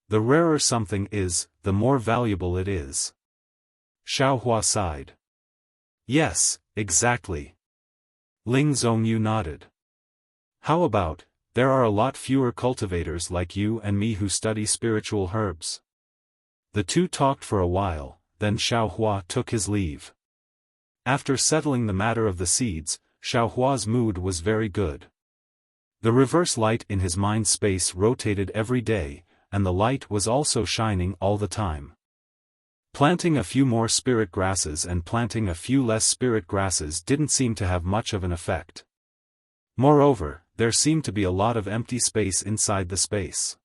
Speaker 1: The rarer something is, the more valuable it is. Xiaofan sighed. Yes, exactly. Ling Zhongyu nodded. How about, there are a lot fewer cultivators like you and me who study spiritual herbs. The two talked for a while, then Xiaofan took his leave. After settling the matter of the seeds, Xiaohua's mood was very good. The reverse light in his mind space rotated every day, and the light was also shining all the time. Planting a few more spirit grasses and planting a few less spirit grasses didn't seem to have much of an effect. Moreover, there seemed to be a lot of empty space inside the space.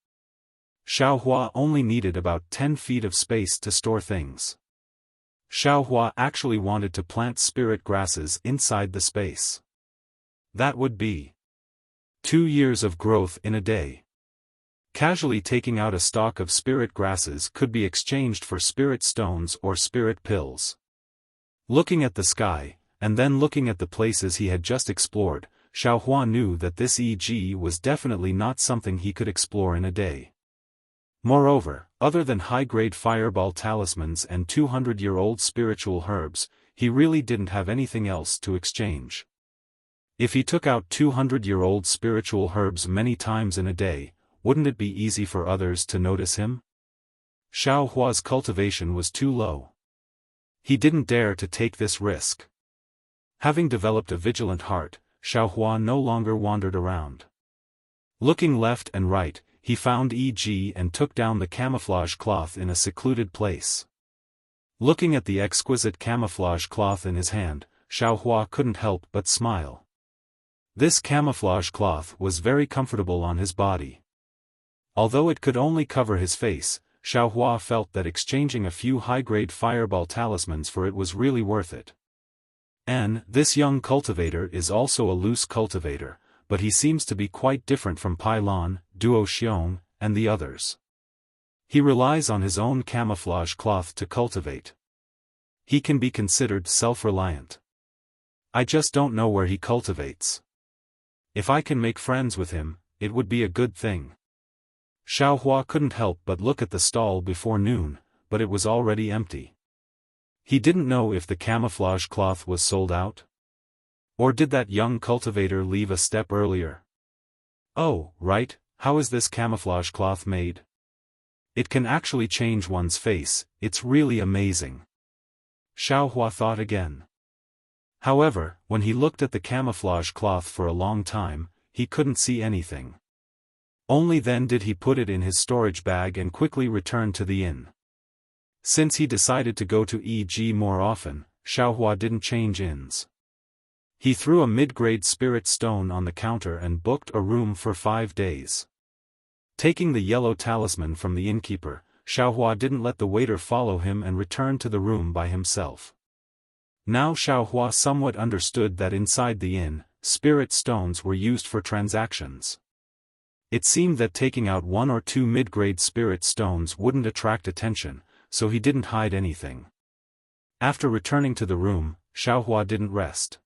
Speaker 1: Xiaohua only needed about 10 feet of space to store things. Xiaohua actually wanted to plant spirit grasses inside the space. That would be 2 years of growth in a day. Casually taking out a stalk of spirit grasses could be exchanged for spirit stones or spirit pills. Looking at the sky, and then looking at the places he had just explored, Xiaohua knew that this EG was definitely not something he could explore in a day. Moreover, other than high-grade fireball talismans and 200-year-old spiritual herbs, he really didn't have anything else to exchange. If he took out 200-year-old spiritual herbs many times in a day, wouldn't it be easy for others to notice him? Xiaohua's cultivation was too low. He didn't dare to take this risk. Having developed a vigilant heart, Xiaohua no longer wandered around. Looking left and right, he found EG and took down the camouflage cloth in a secluded place. Looking at the exquisite camouflage cloth in his hand, Xiaohua couldn't help but smile. This camouflage cloth was very comfortable on his body. Although it could only cover his face, Xiaohua felt that exchanging a few high-grade fireball talismans for it was really worth it. This young cultivator is also a loose cultivator, but he seems to be quite different from Pailon, Duo Xiong, and the others. He relies on his own camouflage cloth to cultivate. He can be considered self-reliant. I just don't know where he cultivates. If I can make friends with him, it would be a good thing. Xiaohua couldn't help but look at the stall before noon, but it was already empty. He didn't know if the camouflage cloth was sold out. Or did that young cultivator leave a step earlier? Oh, right, how is this camouflage cloth made? It can actually change one's face, it's really amazing. Xiaofan thought again. However, when he looked at the camouflage cloth for a long time, he couldn't see anything. Only then did he put it in his storage bag and quickly return to the inn. Since he decided to go to EG more often, Xiaofan didn't change inns. He threw a mid-grade spirit stone on the counter and booked a room for 5 days. Taking the yellow talisman from the innkeeper, Xiaofan didn't let the waiter follow him and returned to the room by himself. Now Xiaofan somewhat understood that inside the inn, spirit stones were used for transactions. It seemed that taking out 1 or 2 mid-grade spirit stones wouldn't attract attention, so he didn't hide anything. After returning to the room, Xiaofan didn't rest.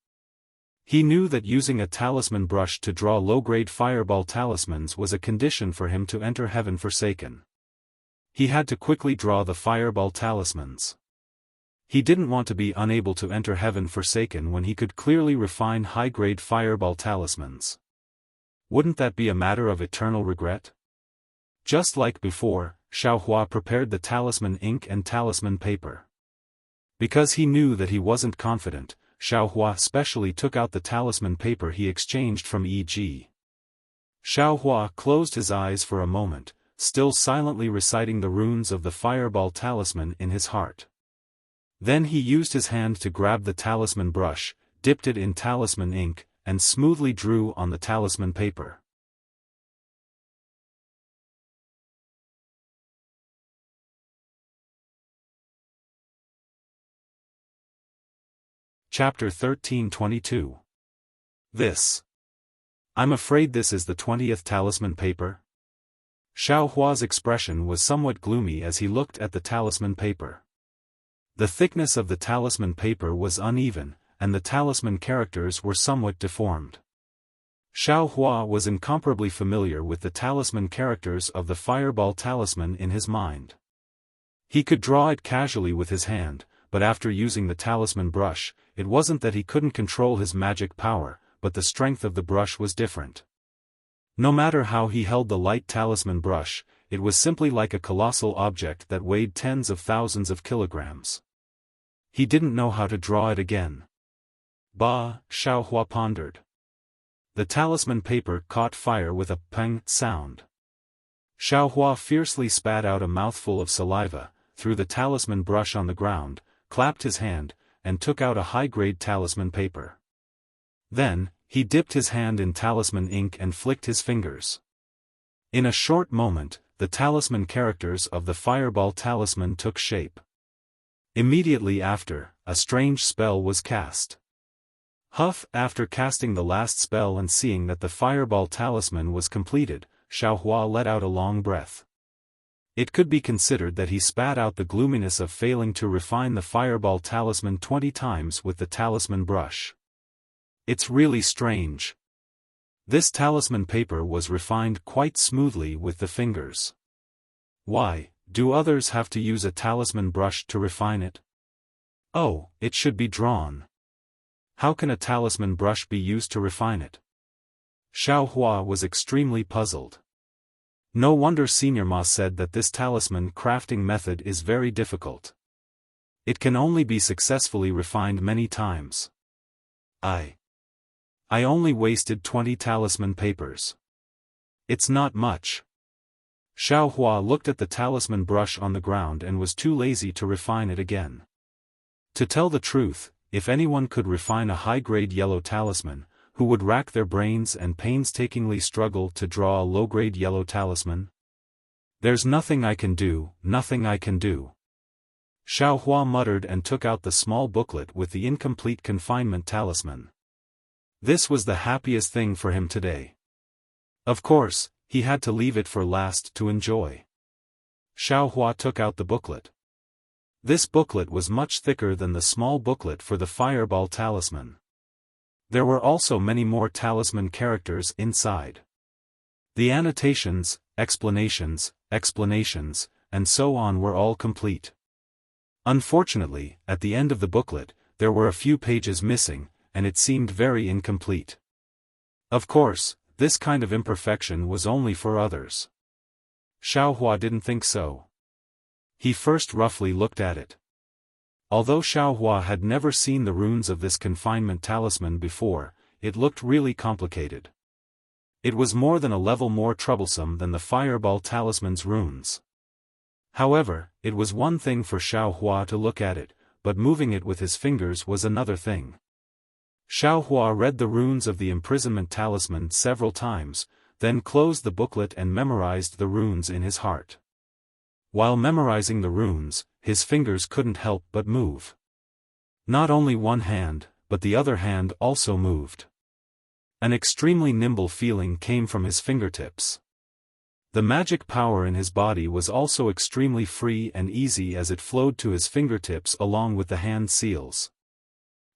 Speaker 1: He knew that using a talisman brush to draw low-grade fireball talismans was a condition for him to enter Heaven Forsaken. He had to quickly draw the fireball talismans. He didn't want to be unable to enter Heaven Forsaken when he could clearly refine high-grade fireball talismans. Wouldn't that be a matter of eternal regret? Just like before, Xiaofan prepared the talisman ink and talisman paper. Because he knew that he wasn't confident, Xiaofan specially took out the talisman paper he exchanged from EG. Xiaofan closed his eyes for a moment, still silently reciting the runes of the fireball talisman in his heart. Then he used his hand to grab the talisman brush, dipped it in talisman ink, and smoothly drew on the talisman paper. Chapter 1322. This. I'm afraid this is the 20th talisman paper? Xiaohua's expression was somewhat gloomy as he looked at the talisman paper. The thickness of the talisman paper was uneven, and the talisman characters were somewhat deformed. Xiaohua was incomparably familiar with the talisman characters of the fireball talisman in his mind. He could draw it casually with his hand, but after using the talisman brush, it wasn't that he couldn't control his magic power, but the strength of the brush was different. No matter how he held the light talisman brush, it was simply like a colossal object that weighed tens of thousands of kilograms. He didn't know how to draw it again. Bah, Xiaohua pondered. The talisman paper caught fire with a peng sound. Xiaohua fiercely spat out a mouthful of saliva, threw the talisman brush on the ground, clapped his hand, and took out a high-grade talisman paper. Then, he dipped his hand in talisman ink and flicked his fingers. In a short moment, the talisman characters of the fireball talisman took shape. Immediately after, a strange spell was cast. Huff, after casting the last spell and seeing that the fireball talisman was completed, Xiaohua let out a long breath. It could be considered that he spat out the gloominess of failing to refine the fireball talisman 20 times with the talisman brush. It's really strange. This talisman paper was refined quite smoothly with the fingers. Why, do others have to use a talisman brush to refine it? Oh, it should be drawn. How can a talisman brush be used to refine it? Xiaohua was extremely puzzled. No wonder Senior Ma said that this talisman crafting method is very difficult. It can only be successfully refined many times. I only wasted 20 talisman papers. It's not much. Xiaohua looked at the talisman brush on the ground and was too lazy to refine it again. To tell the truth, if anyone could refine a high-grade yellow talisman, who would rack their brains and painstakingly struggle to draw a low-grade yellow talisman? There's nothing I can do, nothing I can do. Xiaohua muttered and took out the small booklet with the incomplete confinement talisman. This was the happiest thing for him today. Of course, he had to leave it for last to enjoy. Xiaohua took out the booklet. This booklet was much thicker than the small booklet for the fireball talisman. There were also many more talisman characters inside. The annotations, explanations, and so on were all complete. Unfortunately, at the end of the booklet, there were a few pages missing, and it seemed very incomplete. Of course, this kind of imperfection was only for others. Xiaohua didn't think so. He first roughly looked at it. Although Xiaohua had never seen the runes of this confinement talisman before, it looked really complicated. It was more than a level more troublesome than the fireball talisman's runes. However, it was one thing for Xiaohua to look at it, but moving it with his fingers was another thing. Xiaohua read the runes of the imprisonment talisman several times, then closed the booklet and memorized the runes in his heart. While memorizing the runes, his fingers couldn't help but move. Not only one hand, but the other hand also moved. An extremely nimble feeling came from his fingertips. The magic power in his body was also extremely free and easy as it flowed to his fingertips along with the hand seals.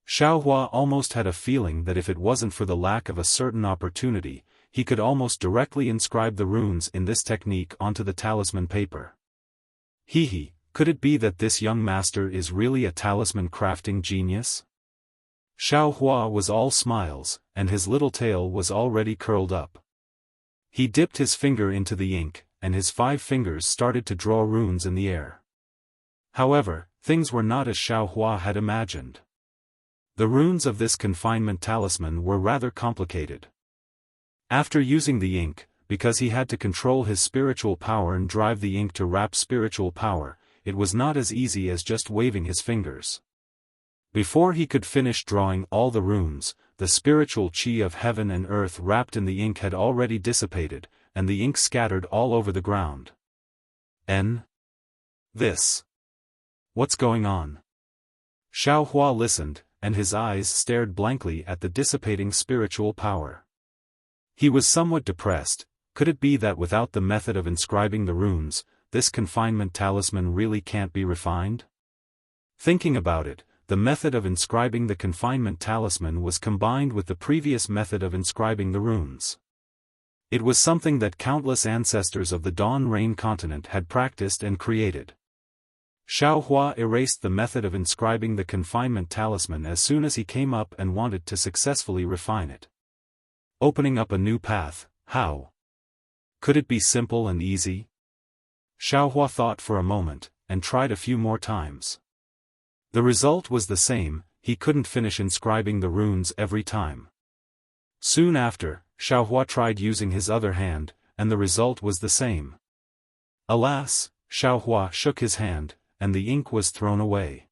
Speaker 1: Xiaohua almost had a feeling that if it wasn't for the lack of a certain opportunity, he could almost directly inscribe the runes in this technique onto the talisman paper. Hee, could it be that this young master is really a talisman crafting genius? Xiaohua was all smiles, and his little tail was already curled up. He dipped his finger into the ink, and his 5 fingers started to draw runes in the air. However, things were not as Xiaohua had imagined. The runes of this confinement talisman were rather complicated. After using the ink, because he had to control his spiritual power and drive the ink to wrap spiritual power, it was not as easy as just waving his fingers. Before he could finish drawing all the runes, the spiritual chi of heaven and earth wrapped in the ink had already dissipated, and the ink scattered all over the ground. This. What's going on? Xiaohua listened, and his eyes stared blankly at the dissipating spiritual power. He was somewhat depressed. Could it be that without the method of inscribing the runes, this confinement talisman really can't be refined? Thinking about it, the method of inscribing the confinement talisman was combined with the previous method of inscribing the runes. It was something that countless ancestors of the Dawn Rain continent had practiced and created. Xiaohua erased the method of inscribing the confinement talisman as soon as he came up and wanted to successfully refine it. Opening up a new path, how? Could it be simple and easy? Xiaohua thought for a moment, and tried a few more times. The result was the same, he couldn't finish inscribing the runes every time. Soon after, Xiaohua tried using his other hand, and the result was the same. Alas, Xiaohua shook his hand, and the ink was thrown away.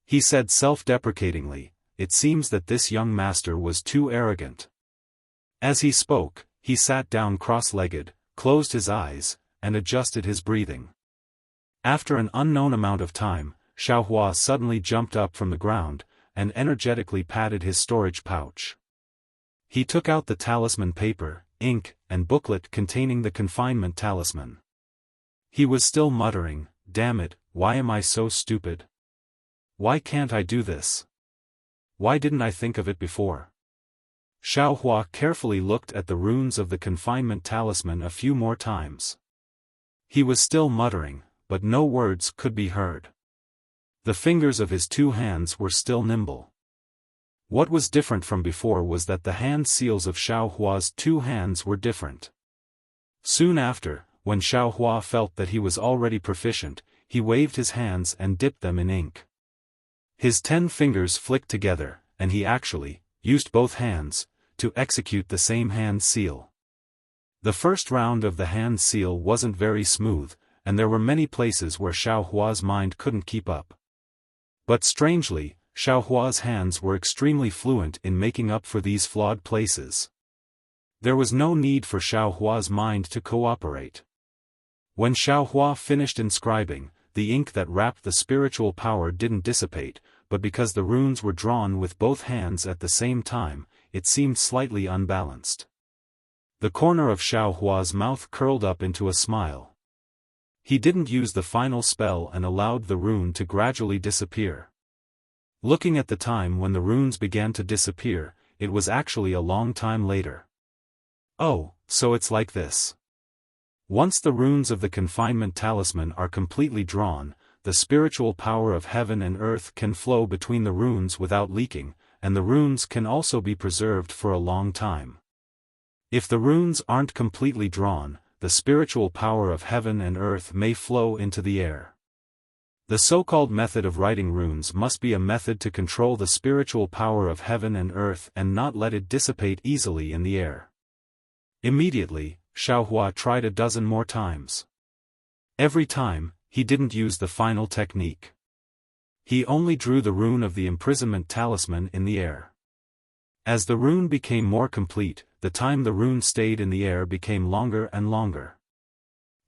Speaker 1: He said self-deprecatingly, "It seems that this young master was too arrogant." As he spoke, he sat down cross-legged, closed his eyes, and adjusted his breathing. After an unknown amount of time, Xiaohua suddenly jumped up from the ground, and energetically patted his storage pouch. He took out the talisman paper, ink, and booklet containing the confinement talisman. He was still muttering, "Damn it, why am I so stupid? Why can't I do this? Why didn't I think of it before?" Xiaohua carefully looked at the runes of the confinement talisman a few more times. He was still muttering, but no words could be heard. The fingers of his 2 hands were still nimble. What was different from before was that the hand seals of Xiaohua's 2 hands were different. Soon after, when Xiaohua felt that he was already proficient, he waved his hands and dipped them in ink. His 10 fingers flicked together, and he actually used both hands to execute the same hand seal. The first round of the hand seal wasn't very smooth, and there were many places where Xiaohua's mind couldn't keep up. But strangely, Xiaohua's hands were extremely fluent in making up for these flawed places. There was no need for Xiaohua's mind to cooperate. When Xiaohua finished inscribing, the ink that wrapped the spiritual power didn't dissipate, but because the runes were drawn with both hands at the same time, it seemed slightly unbalanced. The corner of Xiaohua's mouth curled up into a smile. He didn't use the final spell and allowed the rune to gradually disappear. Looking at the time when the runes began to disappear, it was actually a long time later. Oh, so it's like this. Once the runes of the confinement talisman are completely drawn, the spiritual power of heaven and earth can flow between the runes without leaking, and the runes can also be preserved for a long time. If the runes aren't completely drawn, the spiritual power of heaven and earth may flow into the air. The so-called method of writing runes must be a method to control the spiritual power of heaven and earth and not let it dissipate easily in the air. Immediately, Xiaohua tried a dozen more times. Every time, he didn't use the final technique. He only drew the rune of the imprisonment talisman in the air. As the rune became more complete, the time the rune stayed in the air became longer and longer.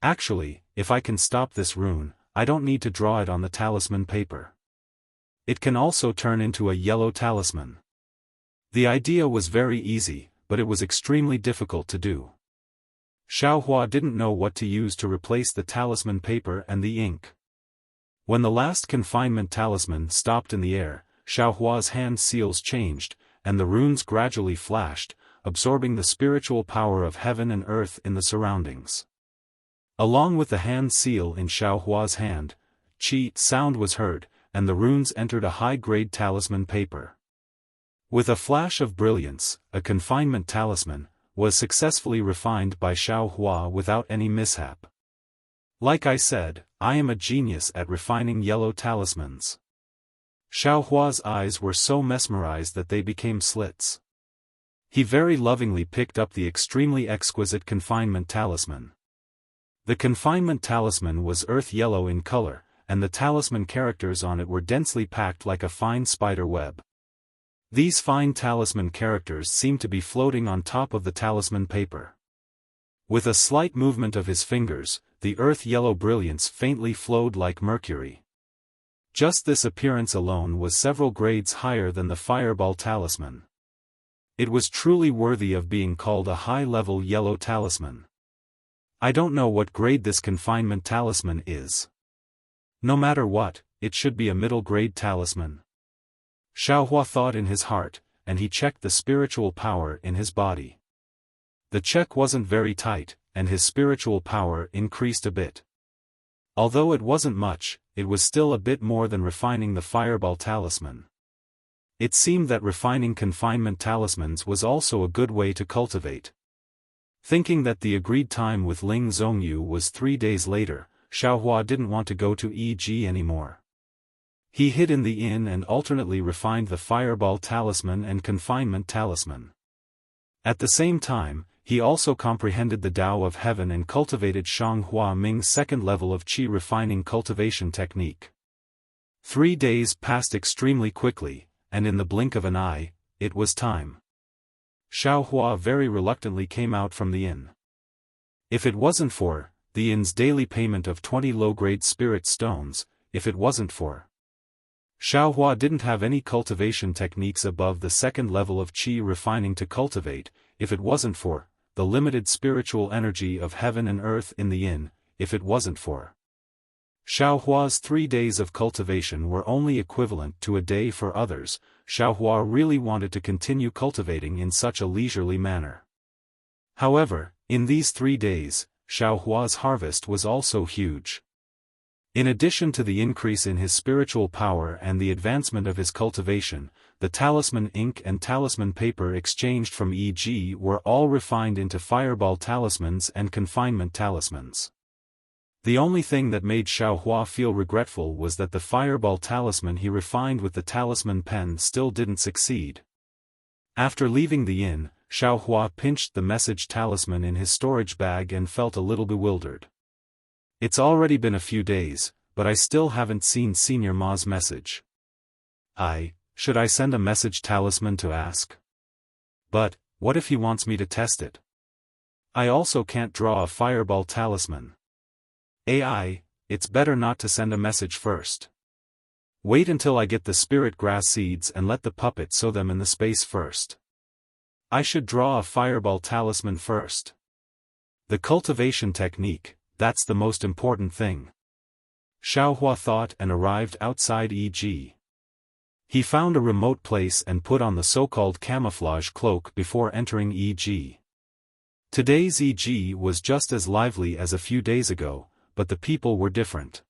Speaker 1: Actually, if I can stop this rune, I don't need to draw it on the talisman paper. It can also turn into a yellow talisman. The idea was very easy, but it was extremely difficult to do. Xiaohua didn't know what to use to replace the talisman paper and the ink. When the last confinement talisman stopped in the air, Xiaohua's hand seals changed, and the runes gradually flashed, absorbing the spiritual power of heaven and earth in the surroundings. Along with the hand seal in Xiaohua's hand, qi sound was heard, and the runes entered a high-grade talisman paper. With a flash of brilliance, a confinement talisman was successfully refined by Xiaohua without any mishap. Like I said, I am a genius at refining yellow talismans. Xiaohua's eyes were so mesmerized that they became slits. He very lovingly picked up the extremely exquisite confinement talisman. The confinement talisman was earth yellow in color, and the talisman characters on it were densely packed like a fine spider web. These fine talisman characters seemed to be floating on top of the talisman paper. With a slight movement of his fingers, the earth-yellow brilliance faintly flowed like mercury. Just this appearance alone was several grades higher than the fireball talisman. It was truly worthy of being called a high-level yellow talisman. I don't know what grade this confinement talisman is. No matter what, it should be a middle-grade talisman. Xiaohua thought in his heart, and he checked the spiritual power in his body. The check wasn't very tight, and his spiritual power increased a bit. Although it wasn't much, it was still a bit more than refining the fireball talisman. It seemed that refining confinement talismans was also a good way to cultivate. Thinking that the agreed time with Ling Zhongyu was 3 days later, Xiaohua didn't want to go to EG anymore. He hid in the inn and alternately refined the fireball talisman and confinement talisman. At the same time, he also comprehended the Tao of Heaven and cultivated Shanghua Ming's second level of qi refining cultivation technique. 3 days passed extremely quickly, and in the blink of an eye, it was time. Xiaohua very reluctantly came out from the inn. If it wasn't for the inn's daily payment of 20 low-grade spirit stones, if it wasn't for Xiaohua didn't have any cultivation techniques above the second level of qi refining to cultivate, if it wasn't for the limited spiritual energy of heaven and earth in the inn, if it wasn't for Xiaohua's 3 days of cultivation were only equivalent to a day for others. Xiaohua really wanted to continue cultivating in such a leisurely manner. However, in these 3 days, Xiaohua's harvest was also huge. In addition to the increase in his spiritual power and the advancement of his cultivation, the talisman ink and talisman paper exchanged from EG were all refined into fireball talismans and confinement talismans. The only thing that made Xiaohua feel regretful was that the fireball talisman he refined with the talisman pen still didn't succeed. After leaving the inn, Xiaohua pinched the message talisman in his storage bag and felt a little bewildered. It's already been a few days, but I still haven't seen Senior Ma's message. Should I send a message talisman to ask? But, what if he wants me to test it? I also can't draw a fireball talisman. It's better not to send a message first. Wait until I get the spirit grass seeds and let the puppet sow them in the space first. I should draw a fireball talisman first. The cultivation technique, that's the most important thing. Xiaohua thought and arrived outside EG. He found a remote place and put on the so-called camouflage cloak before entering EG. Today's EG was just as lively as a few days ago, but the people were different.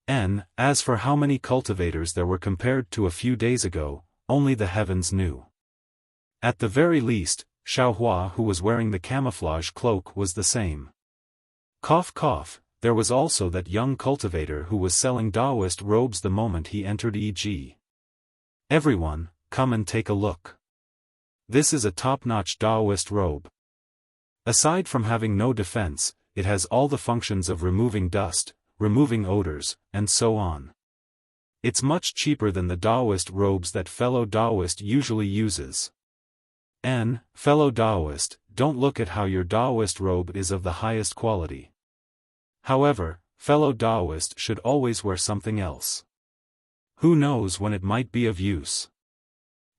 Speaker 1: And, as for how many cultivators there were compared to a few days ago, only the heavens knew. At the very least, Xiaohua, who was wearing the camouflage cloak, was the same. Cough cough, there was also that young cultivator who was selling Taoist robes the moment he entered e.g. Everyone, come and take a look. This is a top-notch Taoist robe. Aside from having no defense, it has all the functions of removing dust, removing odors, and so on. It's much cheaper than the Taoist robes that fellow Taoist usually uses. And, fellow Taoist, don't look at how your Taoist robe is of the highest quality. However, fellow Taoist should always wear something else. Who knows when it might be of use?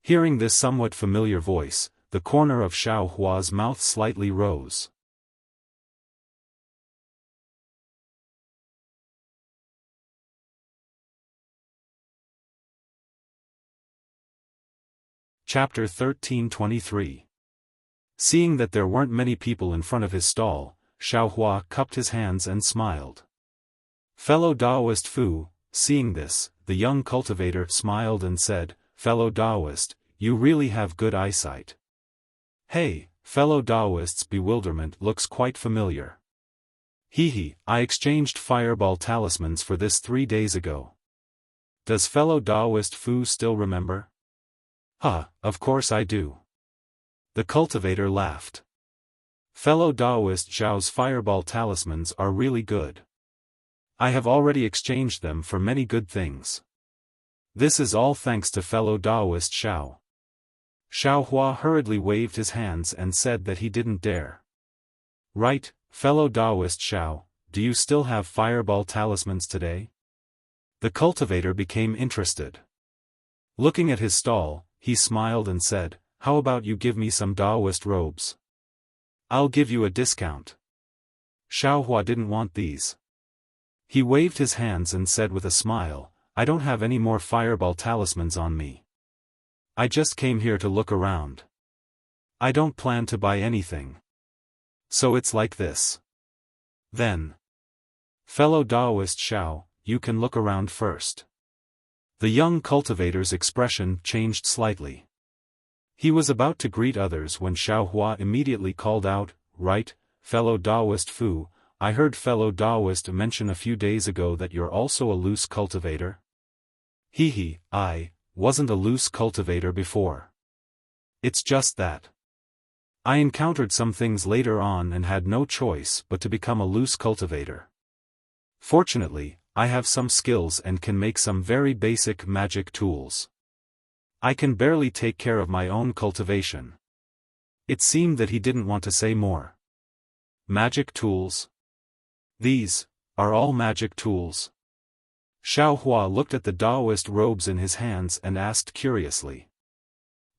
Speaker 1: Hearing this somewhat familiar voice, the corner of Xiaohua's mouth slightly rose. Chapter 13:23. Seeing that there weren't many people in front of his stall, Xiaohua cupped his hands and smiled. Fellow Taoist Fu, seeing this, the young cultivator smiled and said, "Fellow Taoist, you really have good eyesight." Hey, fellow Taoist's bewilderment looks quite familiar. Hee, I exchanged fireball talismans for this 3 days ago. Does fellow Taoist Fu still remember? Of course I do. The cultivator laughed. Fellow Taoist Zhao's fireball talismans are really good. I have already exchanged them for many good things. This is all thanks to fellow Taoist Xiao. Xiaohua hurriedly waved his hands and said that he didn't dare. Right, fellow Taoist Xiao, do you still have fireball talismans today? The cultivator became interested. Looking at his stall, he smiled and said, how about you give me some Taoist robes? I'll give you a discount. Xiaohua didn't want these. He waved his hands and said with a smile, I don't have any more fireball talismans on me. I just came here to look around. I don't plan to buy anything. So it's like this. Then. Fellow Taoist Xiao, you can look around first. The young cultivator's expression changed slightly. He was about to greet others when Xiaohua immediately called out, right, fellow Taoist Fu, I heard fellow Taoist mention a few days ago that you're also a loose cultivator. I wasn't a loose cultivator before. It's just that I encountered some things later on and had no choice but to become a loose cultivator. Fortunately, I have some skills and can make some very basic magic tools. I can barely take care of my own cultivation. It seemed that he didn't want to say more. Magic tools? These are all magic tools. Xiaohua looked at the Taoist robes in his hands and asked curiously.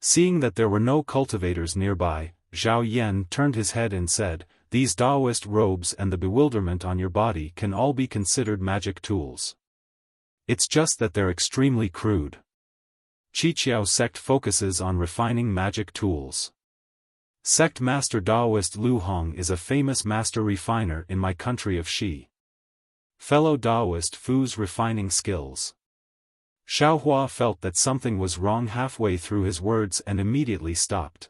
Speaker 1: Seeing that there were no cultivators nearby, Zhao Yan turned his head and said, these Taoist robes and the bewilderment on your body can all be considered magic tools. It's just that they're extremely crude. Qiqiao sect focuses on refining magic tools. Sect Master Taoist Lu Hong is a famous master refiner in my country of Xi. Fellow Taoist Fu's refining skills. Xiaohua felt that something was wrong halfway through his words and immediately stopped.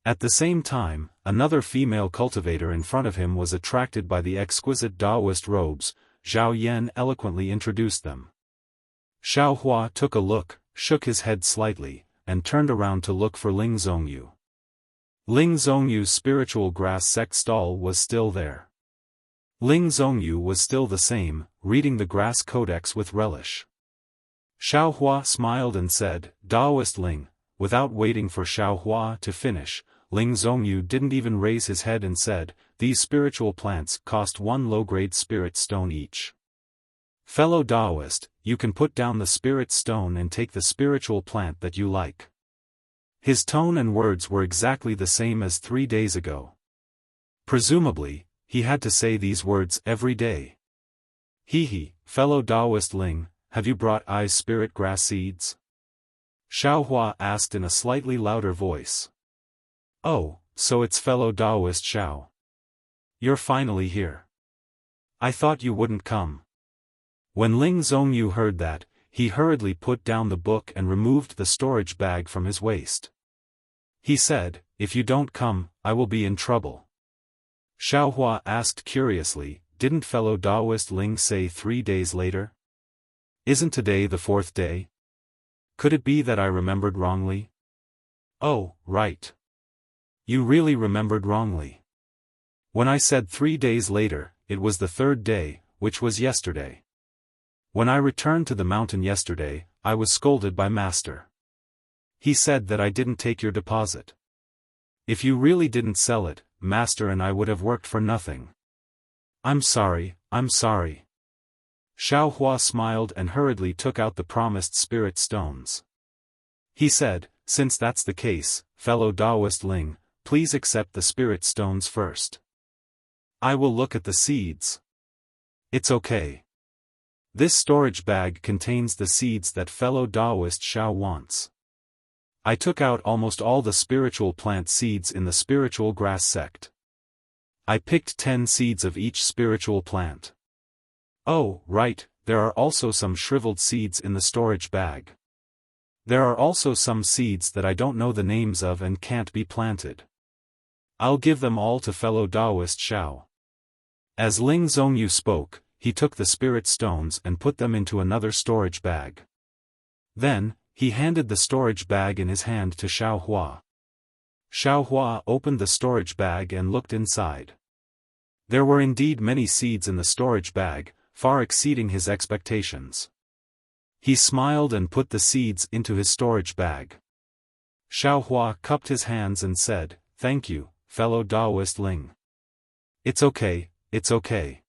Speaker 1: At the same time, another female cultivator in front of him was attracted by the exquisite Taoist robes. Zhao Yan eloquently introduced them. Xiaohua took a look, shook his head slightly, and turned around to look for Ling Zhongyu. Ling Zhongyu's spiritual grass sect stall was still there. Ling Zhongyu was still the same, reading the grass codex with relish. Xiaohua smiled and said, Taoist Ling. Without waiting for Xiaohua to finish, Ling Zhongyu didn't even raise his head and said, these spiritual plants cost 1 low-grade spirit stone each. Fellow Taoist, you can put down the spirit stone and take the spiritual plant that you like. His tone and words were exactly the same as 3 days ago. Presumably, he had to say these words every day. Fellow Taoist Ling, have you brought I's spirit grass seeds? Xiaohua asked in a slightly louder voice. Oh, so it's fellow Taoist Xiao. You're finally here. I thought you wouldn't come. When Ling Zhongyu heard that, he hurriedly put down the book and removed the storage bag from his waist. He said, "If you don't come, I will be in trouble." Xiaohua asked curiously, "Didn't fellow Taoist Ling say 3 days later? Isn't today the 4th day? Could it be that I remembered wrongly?" "Oh, right. You really remembered wrongly. When I said 3 days later, it was the 3rd day, which was yesterday. When I returned to the mountain yesterday, I was scolded by Master. He said that I didn't take your deposit. If you really didn't sell it, Master and I would have worked for nothing. I'm sorry, I'm sorry." Xiaohua smiled and hurriedly took out the promised spirit stones. He said, "Since that's the case, fellow Taoist Ling, please accept the spirit stones first. I will look at the seeds." "It's okay. This storage bag contains the seeds that fellow Taoist Xiao wants. I took out almost all the spiritual plant seeds in the spiritual grass sect. I picked 10 seeds of each spiritual plant. Oh, right, there are also some shriveled seeds in the storage bag. There are also some seeds that I don't know the names of and can't be planted. I'll give them all to fellow Taoist Xiao." As Ling Zhongyu spoke, he took the spirit stones and put them into another storage bag. Then, he handed the storage bag in his hand to Xiaohua. Xiaohua opened the storage bag and looked inside. There were indeed many seeds in the storage bag, far exceeding his expectations. He smiled and put the seeds into his storage bag. Xiaohua cupped his hands and said, "Thank you, fellow Taoist Ling. It's okay, it's okay.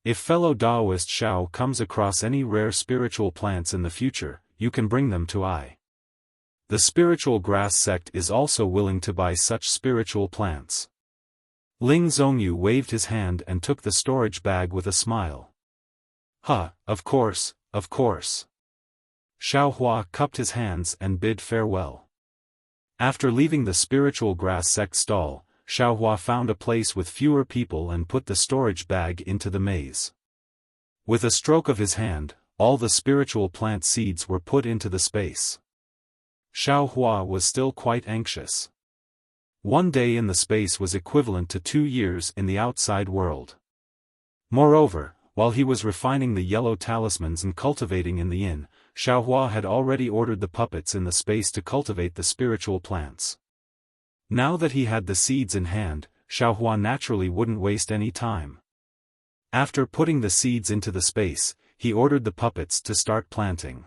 Speaker 1: If fellow Taoist Xiao comes across any rare spiritual plants in the future, you can bring them to I. The spiritual grass sect is also willing to buy such spiritual plants." Ling Zhongyu waved his hand and took the storage bag with a smile. Of course, of course." Xiaohua cupped his hands and bid farewell. After leaving the spiritual grass sect stall, Xiaohua found a place with fewer people and put the storage bag into the maze. With a stroke of his hand, all the spiritual plant seeds were put into the space. Xiaohua was still quite anxious. 1 day in the space was equivalent to 2 years in the outside world. Moreover, while he was refining the yellow talismans and cultivating in the inn, Xiaohua had already ordered the puppets in the space to cultivate the spiritual plants. Now that he had the seeds in hand, Xiaohua naturally wouldn't waste any time. After putting the seeds into the space, he ordered the puppets to start planting.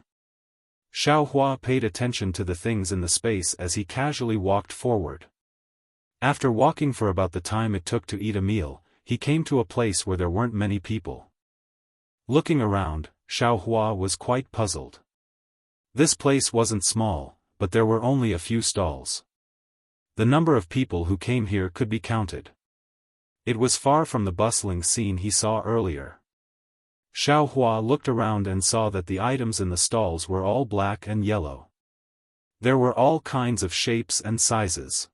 Speaker 1: Xiaohua paid attention to the things in the space as he casually walked forward. After walking for about the time it took to eat a meal, he came to a place where there weren't many people. Looking around, Xiaohua was quite puzzled. This place wasn't small, but there were only a few stalls. The number of people who came here could be counted. It was far from the bustling scene he saw earlier. Xiaohua looked around and saw that the items in the stalls were all black and yellow. There were all kinds of shapes and sizes.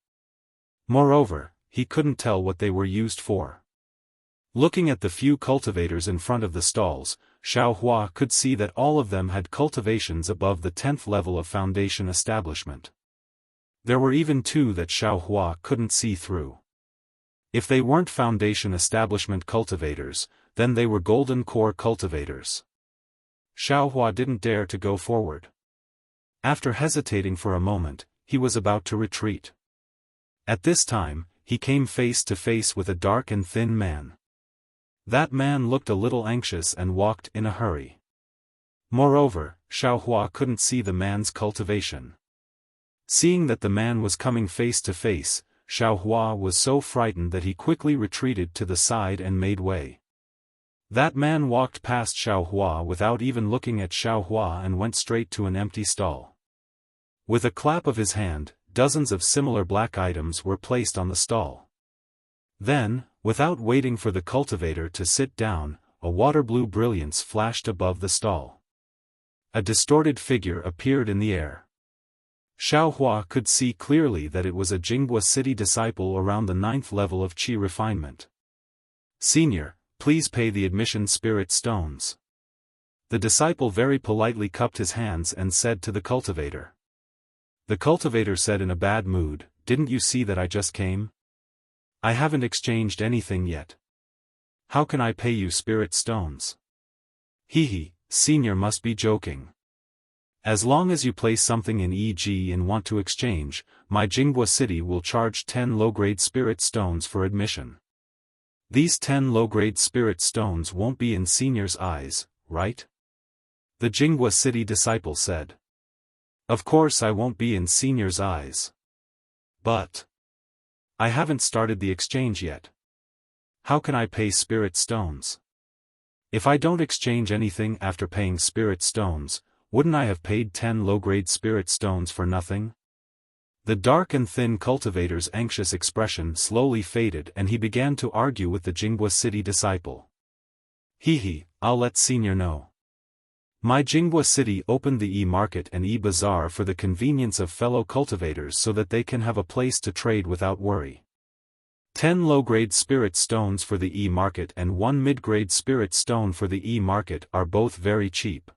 Speaker 1: Moreover, he couldn't tell what they were used for. Looking at the few cultivators in front of the stalls, Xiaohua could see that all of them had cultivations above the 10th level of foundation establishment. There were even 2 that Xiaohua couldn't see through. If they weren't foundation establishment cultivators, then they were golden core cultivators. Xiaohua didn't dare to go forward. After hesitating for a moment, he was about to retreat. At this time, he came face to face with a dark and thin man. That man looked a little anxious and walked in a hurry. Moreover, Xiaohua couldn't see the man's cultivation. Seeing that the man was coming face to face, Xiaohua was so frightened that he quickly retreated to the side and made way. That man walked past Xiaohua without even looking at Xiaohua and went straight to an empty stall. With a clap of his hand, dozens of similar black items were placed on the stall. Then, without waiting for the cultivator to sit down, a water-blue brilliance flashed above the stall. A distorted figure appeared in the air. Xiaohua could see clearly that it was a Jinghua city disciple around the 9th level of Qi refinement. "Senior, please pay the admission spirit stones." The disciple very politely cupped his hands and said to the cultivator. The cultivator said in a bad mood, "Didn't you see that I just came? I haven't exchanged anything yet. How can I pay you spirit stones?" Senior must be joking. As long as you place something in e.g. and want to exchange, my Jinghua city will charge 10 low-grade spirit stones for admission. These 10 low-grade spirit stones won't be in Senior's eyes, right? The Jinghua city disciple said. Of course I won't be in Senior's eyes. But I haven't started the exchange yet. How can I pay spirit stones? If I don't exchange anything after paying spirit stones, wouldn't I have paid 10 low-grade spirit stones for nothing? The dark and thin cultivator's anxious expression slowly faded and he began to argue with the Jinghua city disciple. I'll let Senior know. My Jinghua city opened the e-market and e-bazaar for the convenience of fellow cultivators so that they can have a place to trade without worry. 10 low-grade spirit stones for the e-market and 1 mid-grade spirit stone for the e-market are both very cheap.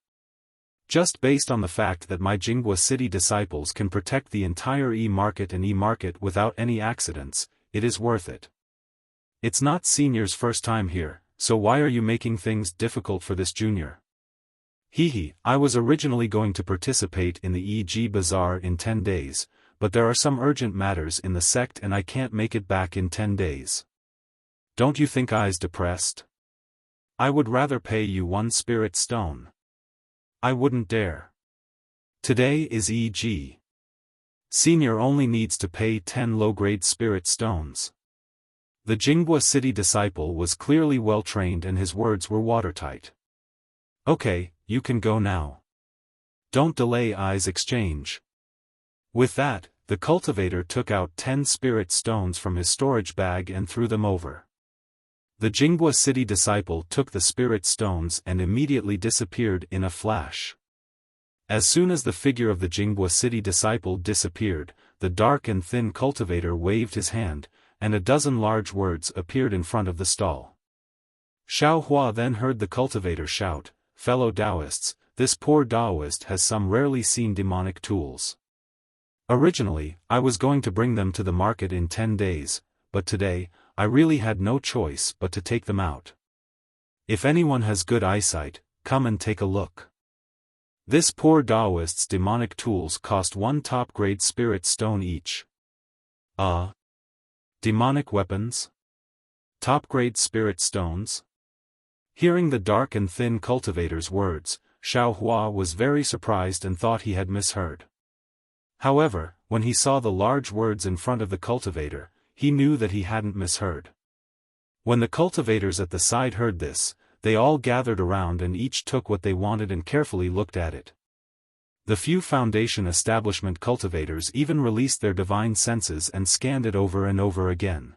Speaker 1: Just based on the fact that my Jinghua city disciples can protect the entire e-market and e-market without any accidents, it is worth it. It's not Senior's first time here, so why are you making things difficult for this junior? I was originally going to participate in the EG Bazaar in 10 days, but there are some urgent matters in the sect and I can't make it back in 10 days. Don't you think I's depressed? I would rather pay you 1 spirit stone. I wouldn't dare. Today is EG. Senior only needs to pay 10 low-grade spirit stones. The Jinghua city disciple was clearly well-trained and his words were watertight. Okay, you can go now. Don't delay I's exchange. With that, the cultivator took out 10 spirit stones from his storage bag and threw them over. The Jinghua city disciple took the spirit stones and immediately disappeared in a flash. As soon as the figure of the Jinghua city disciple disappeared, the dark and thin cultivator waved his hand, and a dozen large words appeared in front of the stall. Xiaofan then heard the cultivator shout, "Fellow Taoists, this poor Taoist has some rarely seen demonic tools. Originally, I was going to bring them to the market in 10 days, but today, I really had no choice but to take them out. If anyone has good eyesight, come and take a look. This poor Taoist's demonic tools cost 1 top-grade spirit stone each." Demonic weapons? Top-grade spirit stones? Hearing the dark and thin cultivator's words, Xiaofan was very surprised and thought he had misheard. However, when he saw the large words in front of the cultivator, he knew that he hadn't misheard. When the cultivators at the side heard this, they all gathered around and each took what they wanted and carefully looked at it. The few foundation establishment cultivators even released their divine senses and scanned it over and over again.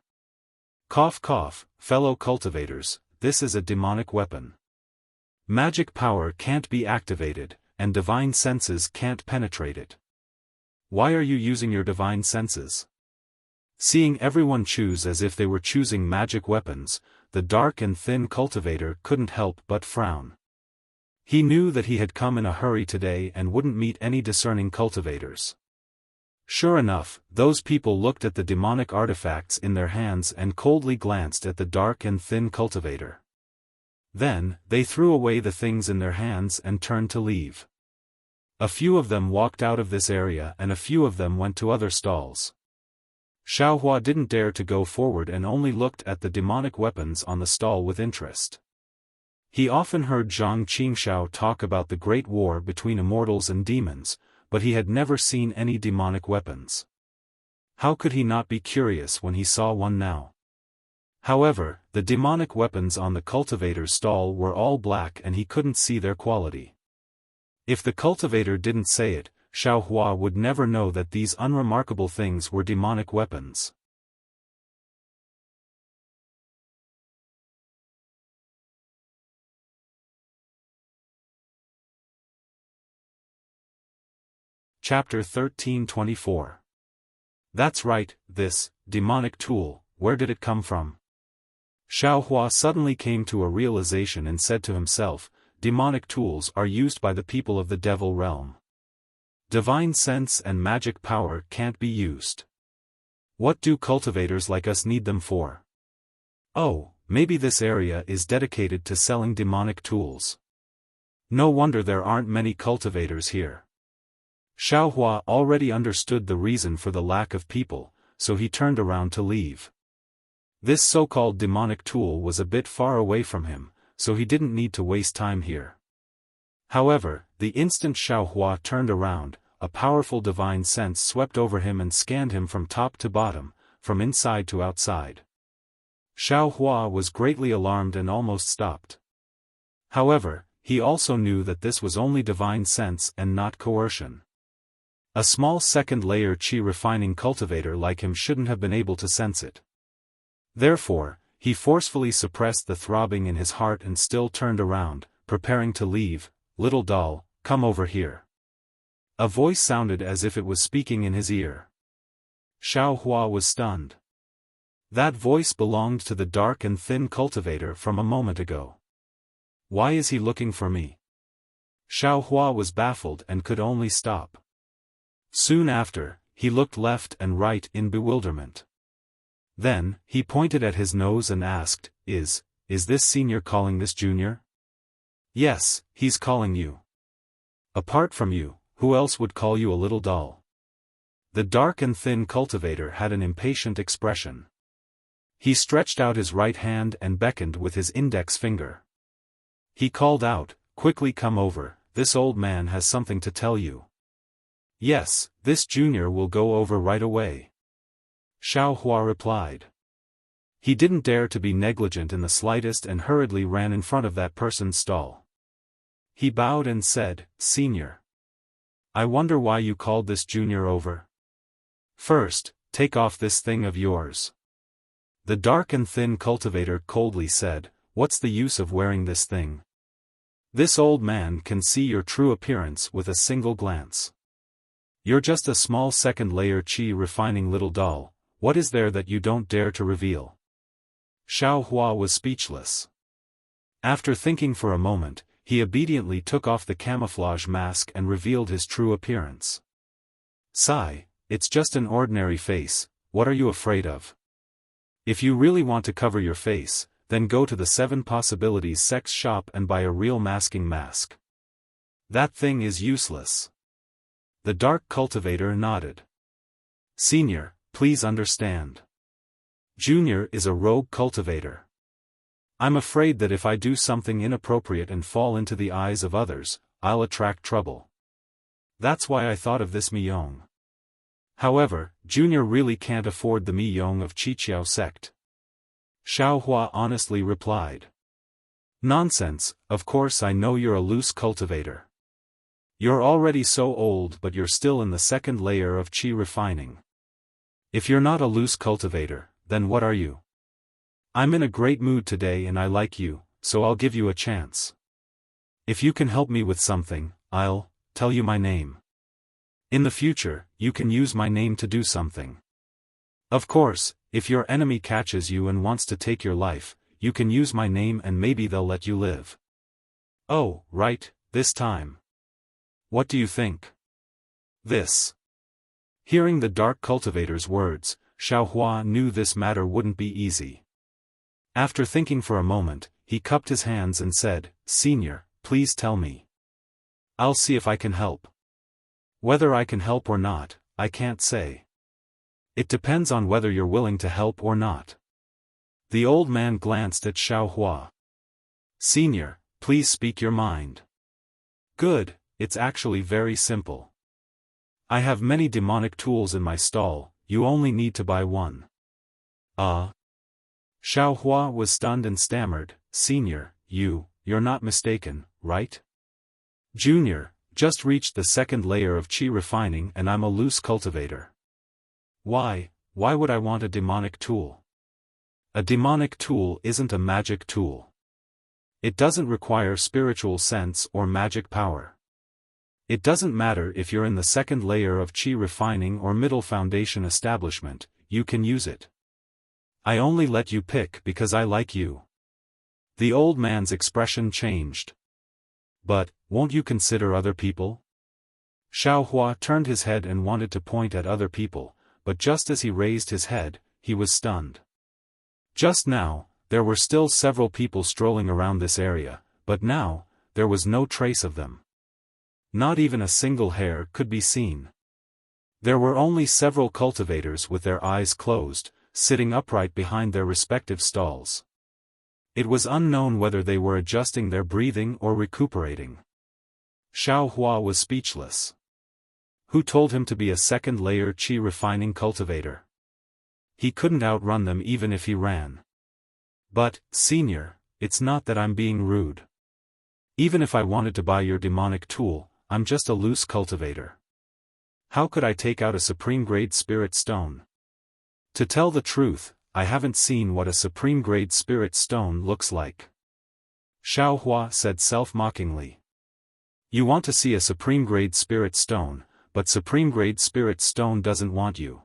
Speaker 1: Cough cough, fellow cultivators, this is a demonic weapon. Magic power can't be activated, and divine senses can't penetrate it. Why are you using your divine senses? Seeing everyone choose as if they were choosing magic weapons, the dark and thin cultivator couldn't help but frown. He knew that he had come in a hurry today and wouldn't meet any discerning cultivators. Sure enough, those people looked at the demonic artifacts in their hands and coldly glanced at the dark and thin cultivator. Then, they threw away the things in their hands and turned to leave. A few of them walked out of this area and a few of them went to other stalls. Xiaofan didn't dare to go forward and only looked at the demonic weapons on the stall with interest. He often heard Zhang Qingxiao talk about the great war between immortals and demons, but he had never seen any demonic weapons. How could he not be curious when he saw one now? However, the demonic weapons on the cultivator's stall were all black and he couldn't see their quality. If the cultivator didn't say it, Xiaofan would never know that these unremarkable things were demonic weapons. Chapter 1324. That's right, this demonic tool, where did it come from? Xiaofan suddenly came to a realization and said to himself, demonic tools are used by the people of the devil realm. Divine sense and magic power can't be used. What do cultivators like us need them for? Oh, maybe this area is dedicated to selling demonic tools. No wonder there aren't many cultivators here. Xiaofan already understood the reason for the lack of people, so he turned around to leave. This so-called demonic tool was a bit far away from him, so he didn't need to waste time here. However, the instant Xiaofan turned around, a powerful divine sense swept over him and scanned him from top to bottom, from inside to outside. Xiaofan was greatly alarmed and almost stopped. However, he also knew that this was only divine sense and not coercion. A small second-layer qi refining cultivator like him shouldn't have been able to sense it. Therefore, he forcefully suppressed the throbbing in his heart and still turned around, preparing to leave. "Little doll, come over here." A voice sounded as if it was speaking in his ear. Xiaofan was stunned. That voice belonged to the dark and thin cultivator from a moment ago. Why is he looking for me? Xiaofan was baffled and could only stop. Soon after, he looked left and right in bewilderment. Then, he pointed at his nose and asked, Is this senior calling this junior? Yes, he's calling you. Apart from you, who else would call you a little doll? The dark and thin cultivator had an impatient expression. He stretched out his right hand and beckoned with his index finger. He called out, "Quickly come over, this old man has something to tell you." "Yes, this junior will go over right away," Xiaofan replied. He didn't dare to be negligent in the slightest and hurriedly ran in front of that person's stall. He bowed and said, "Senior, I wonder why you called this junior over? First, take off this thing of yours." The dark and thin cultivator coldly said, "What's the use of wearing this thing? This old man can see your true appearance with a single glance. You're just a small second-layer qi refining little doll. What is there that you don't dare to reveal?" Xiaofan was speechless. After thinking for a moment, he obediently took off the camouflage mask and revealed his true appearance. "Sigh, it's just an ordinary face, what are you afraid of? If you really want to cover your face, then go to the 7 Possibilities sex shop and buy a real masking mask. That thing is useless." The dark cultivator nodded. "Senior, please understand. Junior is a rogue cultivator. I'm afraid that if I do something inappropriate and fall into the eyes of others, I'll attract trouble. That's why I thought of this Miyong. However, Junior really can't afford the Miyong of Qiqiao sect." Xiaofan honestly replied. "Nonsense, of course I know you're a loose cultivator. You're already so old but you're still in the second layer of qi refining. If you're not a loose cultivator, then what are you? I'm in a great mood today and I like you, so I'll give you a chance. If you can help me with something, I'll tell you my name. In the future, you can use my name to do something. Of course, if your enemy catches you and wants to take your life, you can use my name and maybe they'll let you live. Oh, right, this time. What do you think? This." Hearing the dark cultivator's words, Xiaofan knew this matter wouldn't be easy. After thinking for a moment, he cupped his hands and said, "Senior, please tell me. I'll see if I can help. Whether I can help or not, I can't say. It depends on whether you're willing to help or not." The old man glanced at Xiaofan. "Senior, please speak your mind." "Good, it's actually very simple. I have many demonic tools in my stall, you only need to buy one." Xiaofan was stunned and stammered, "Senior, you're not mistaken, right? Junior, just reached the second layer of qi refining and I'm a loose cultivator. Why would I want a demonic tool? A demonic tool isn't a magic tool. It doesn't require spiritual sense or magic power. It doesn't matter if you're in the second layer of qi refining or middle foundation establishment, you can use it. I only let you pick because I like you." The old man's expression changed. But, won't you consider other people? Xiaohua turned his head and wanted to point at other people, but just as he raised his head, he was stunned. Just now, there were still several people strolling around this area, but now, there was no trace of them. Not even a single hair could be seen. There were only several cultivators with their eyes closed, sitting upright behind their respective stalls. It was unknown whether they were adjusting their breathing or recuperating. Xiaohua was speechless. Who told him to be a second-layer qi refining cultivator? He couldn't outrun them even if he ran. But, senior, it's not that I'm being rude. Even if I wanted to buy your demonic tool, I'm just a loose cultivator. How could I take out a supreme-grade spirit stone? To tell the truth, I haven't seen what a supreme-grade spirit stone looks like. Xiaohua said self-mockingly. You want to see a supreme-grade spirit stone, but supreme-grade spirit stone doesn't want you.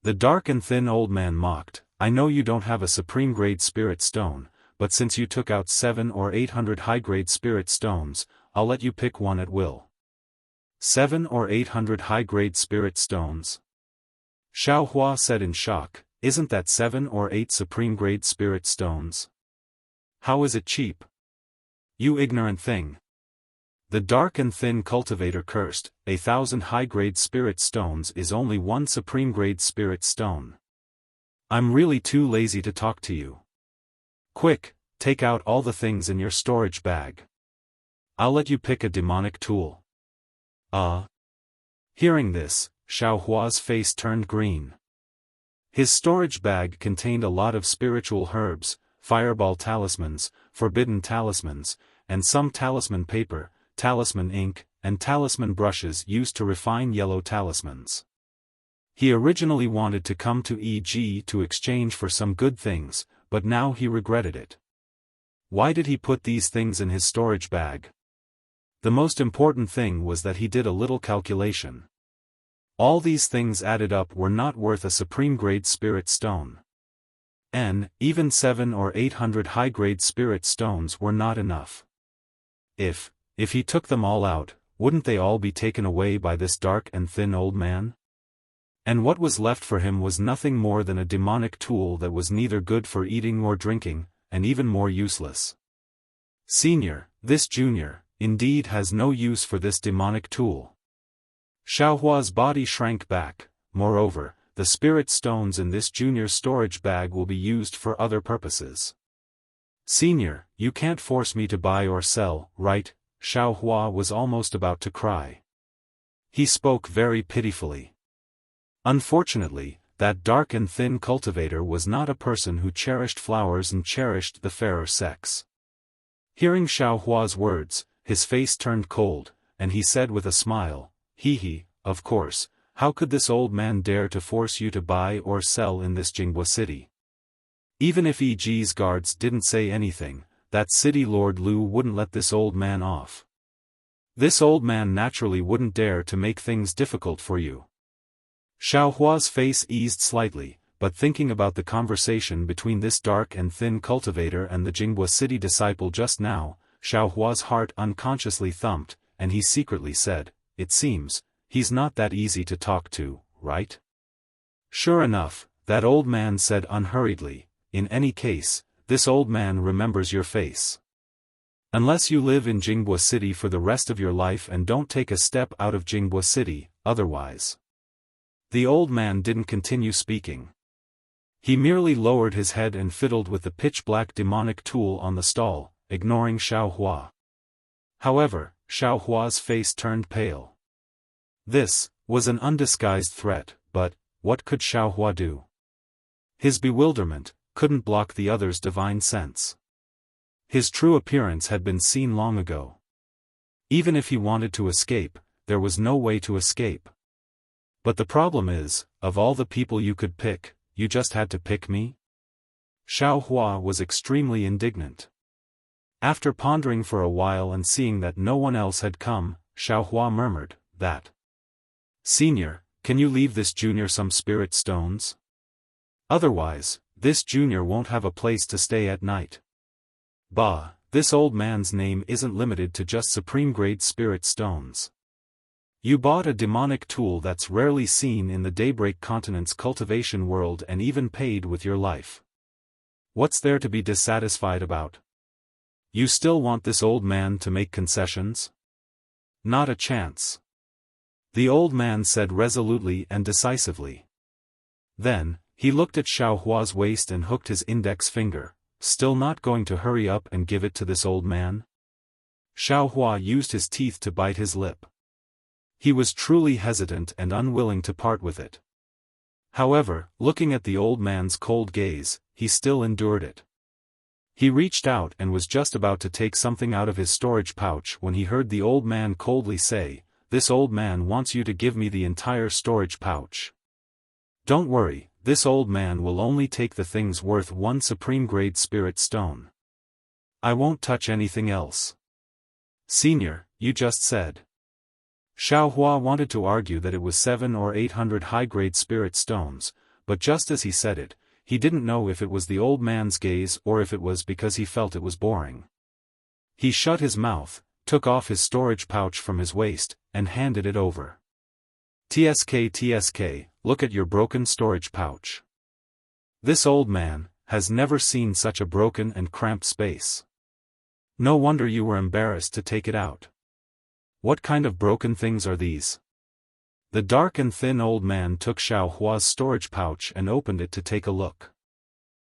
Speaker 1: The dark and thin old man mocked, I know you don't have a supreme-grade spirit stone, but since you took out 700 or 800 high-grade spirit stones, I'll let you pick one at will. 700 or 800 high-grade spirit stones? Xiaohua said in shock, isn't that 7 or 8 supreme-grade spirit stones? How is it cheap? You ignorant thing. The dark and thin cultivator cursed, 1,000 high-grade spirit stones is only one supreme-grade spirit stone. I'm really too lazy to talk to you. Quick, take out all the things in your storage bag. I'll let you pick a demonic tool. Hearing this, Xiaohua's face turned green. His storage bag contained a lot of spiritual herbs, fireball talismans, forbidden talismans, and some talisman paper, talisman ink, and talisman brushes used to refine yellow talismans. He originally wanted to come to EG to exchange for some good things, but now he regretted it. Why did he put these things in his storage bag? The most important thing was that he did a little calculation. All these things added up were not worth a supreme-grade spirit stone. And, even 700 or 800 high-grade spirit stones were not enough. If he took them all out, wouldn't they all be taken away by this dark and thin old man? And what was left for him was nothing more than a demonic tool that was neither good for eating nor drinking, and even more useless. Senior, this junior, indeed has no use for this demonic tool. Xiaohua's body shrank back. Moreover, the spirit stones in this junior's storage bag will be used for other purposes. Senior, you can't force me to buy or sell, right? Xiaohua was almost about to cry. He spoke very pitifully. Unfortunately, that dark and thin cultivator was not a person who cherished flowers and cherished the fairer sex. Hearing Xiaohua's words, his face turned cold, and he said with a smile, of course, how could this old man dare to force you to buy or sell in this Jinghua city? Even if EG's guards didn't say anything, that city lord Lu wouldn't let this old man off. This old man naturally wouldn't dare to make things difficult for you. Xiaohua's face eased slightly, but thinking about the conversation between this dark and thin cultivator and the Jinghua city disciple just now, Xiaohua's heart unconsciously thumped, and he secretly said, it seems, he's not that easy to talk to, right? Sure enough, that old man said unhurriedly, in any case, this old man remembers your face. Unless you live in Jinghua City for the rest of your life and don't take a step out of Jinghua City, otherwise. The old man didn't continue speaking. He merely lowered his head and fiddled with the pitch-black demonic tool on the stall, ignoring Xiaohua. However, Xiaohua's face turned pale. This was an undisguised threat, but what could Xiaohua do? His bewilderment couldn't block the other's divine sense. His true appearance had been seen long ago. Even if he wanted to escape, there was no way to escape. But the problem is, of all the people you could pick, you just had to pick me? Xiaohua was extremely indignant. After pondering for a while and seeing that no one else had come, Xiaohua murmured, that. Senior, can you leave this junior some spirit stones? Otherwise, this junior won't have a place to stay at night. Bah, this old man's name isn't limited to just supreme-grade spirit stones. You bought a demonic tool that's rarely seen in the Daybreak Continent's cultivation world and even paid with your life. What's there to be dissatisfied about? You still want this old man to make concessions? Not a chance. The old man said resolutely and decisively. Then, he looked at Xiaohua's waist and hooked his index finger, still not going to hurry up and give it to this old man? Xiaohua used his teeth to bite his lip. He was truly hesitant and unwilling to part with it. However, looking at the old man's cold gaze, he still endured it. He reached out and was just about to take something out of his storage pouch when he heard the old man coldly say, "This old man wants you to give me the entire storage pouch. Don't worry, this old man will only take the things worth 1 supreme-grade spirit stone. I won't touch anything else." "Senior, you just said." Xiaohua wanted to argue that it was 700 or 800 high-grade spirit stones, but just as he said it, he didn't know if it was the old man's gaze or if it was because he felt it was boring. He shut his mouth, took off his storage pouch from his waist, and handed it over. TSK, look at your broken storage pouch. This old man has never seen such a broken and cramped space. No wonder you were embarrassed to take it out. What kind of broken things are these? The dark and thin old man took Xiaohua's storage pouch and opened it to take a look.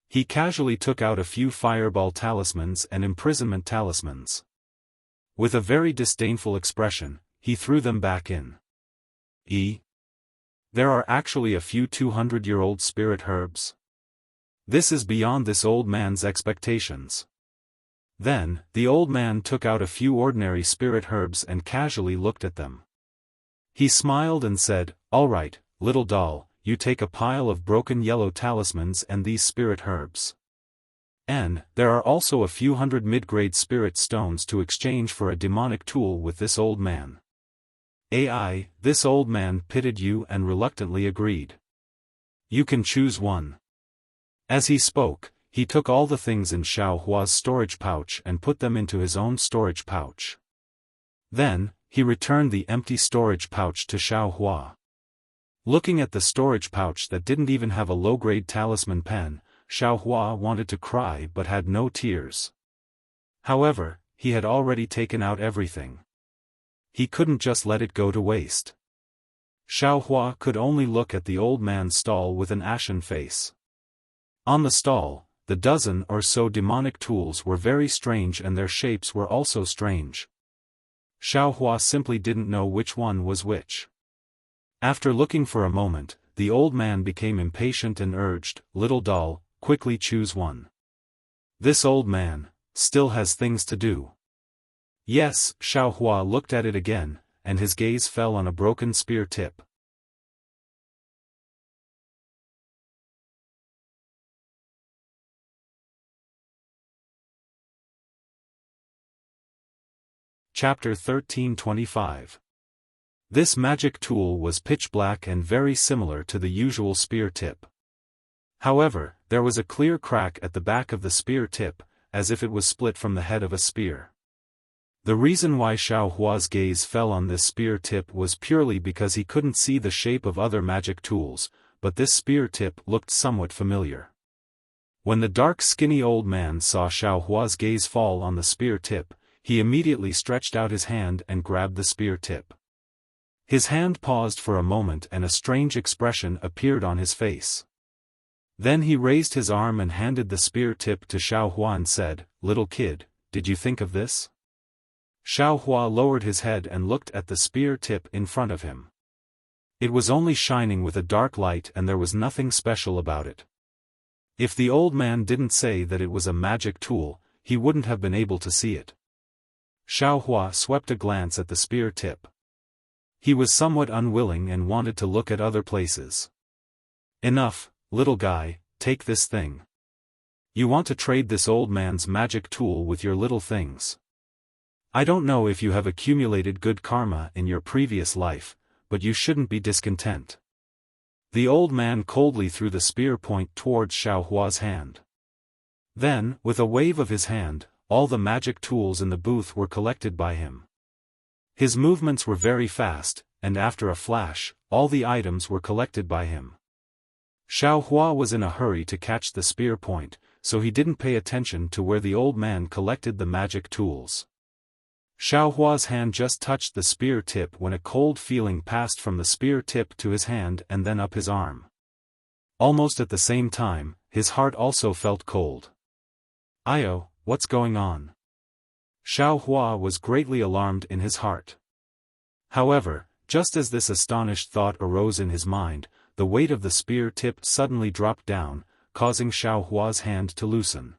Speaker 1: He casually took out a few fireball talismans and imprisonment talismans. With a very disdainful expression, he threw them back in. There are actually a few 200-year-old spirit herbs. This is beyond this old man's expectations. Then, the old man took out a few ordinary spirit herbs and casually looked at them. He smiled and said, "All right, little doll, you take a pile of broken yellow talismans and these spirit herbs. And, there are also a few hundred mid-grade spirit stones to exchange for a demonic tool with this old man." This old man pitied you and reluctantly agreed. "You can choose one." As he spoke, he took all the things in Xiaohua's storage pouch and put them into his own storage pouch. Then, he returned the empty storage pouch to Xiaohua. Looking at the storage pouch that didn't even have a low-grade talisman pen, Xiaohua wanted to cry but had no tears. However, he had already taken out everything. He couldn't just let it go to waste. Xiaohua could only look at the old man's stall with an ashen face. On the stall, the dozen or so demonic tools were very strange and their shapes were also strange. Xiaohua simply didn't know which one was which. After looking for a moment, the old man became impatient and urged, "Little doll, quickly choose one. This old man still has things to do." "Yes." Xiaohua looked at it again, and his gaze fell on a broken spear tip. Chapter 1325. This magic tool was pitch black and very similar to the usual spear tip. However, there was a clear crack at the back of the spear tip, as if it was split from the head of a spear. The reason why Xiaohua's gaze fell on this spear tip was purely because he couldn't see the shape of other magic tools, but this spear tip looked somewhat familiar. When the dark skinny old man saw Xiaohua's gaze fall on the spear tip, he immediately stretched out his hand and grabbed the spear tip. His hand paused for a moment and a strange expression appeared on his face. Then he raised his arm and handed the spear tip to Xiaohua and said, "Little kid, did you think of this?" Xiaohua lowered his head and looked at the spear tip in front of him. It was only shining with a dark light and there was nothing special about it. If the old man didn't say that it was a magic tool, he wouldn't have been able to see it. Xiaohua swept a glance at the spear tip. He was somewhat unwilling and wanted to look at other places. "Enough, little guy, take this thing. You want to trade this old man's magic tool with your little things. I don't know if you have accumulated good karma in your previous life, but you shouldn't be discontent." The old man coldly threw the spear point towards Xiaohua's hand. Then, with a wave of his hand, all the magic tools in the booth were collected by him. His movements were very fast, and after a flash, all the items were collected by him. Xiaofan was in a hurry to catch the spear point, so he didn't pay attention to where the old man collected the magic tools. Xiaofan's hand just touched the spear tip when a cold feeling passed from the spear tip to his hand and then up his arm. Almost at the same time, his heart also felt cold. "Io, what's going on?" Xiaofan was greatly alarmed in his heart. However, just as this astonished thought arose in his mind, the weight of the spear tip suddenly dropped down, causing Xiaofan's hand to loosen.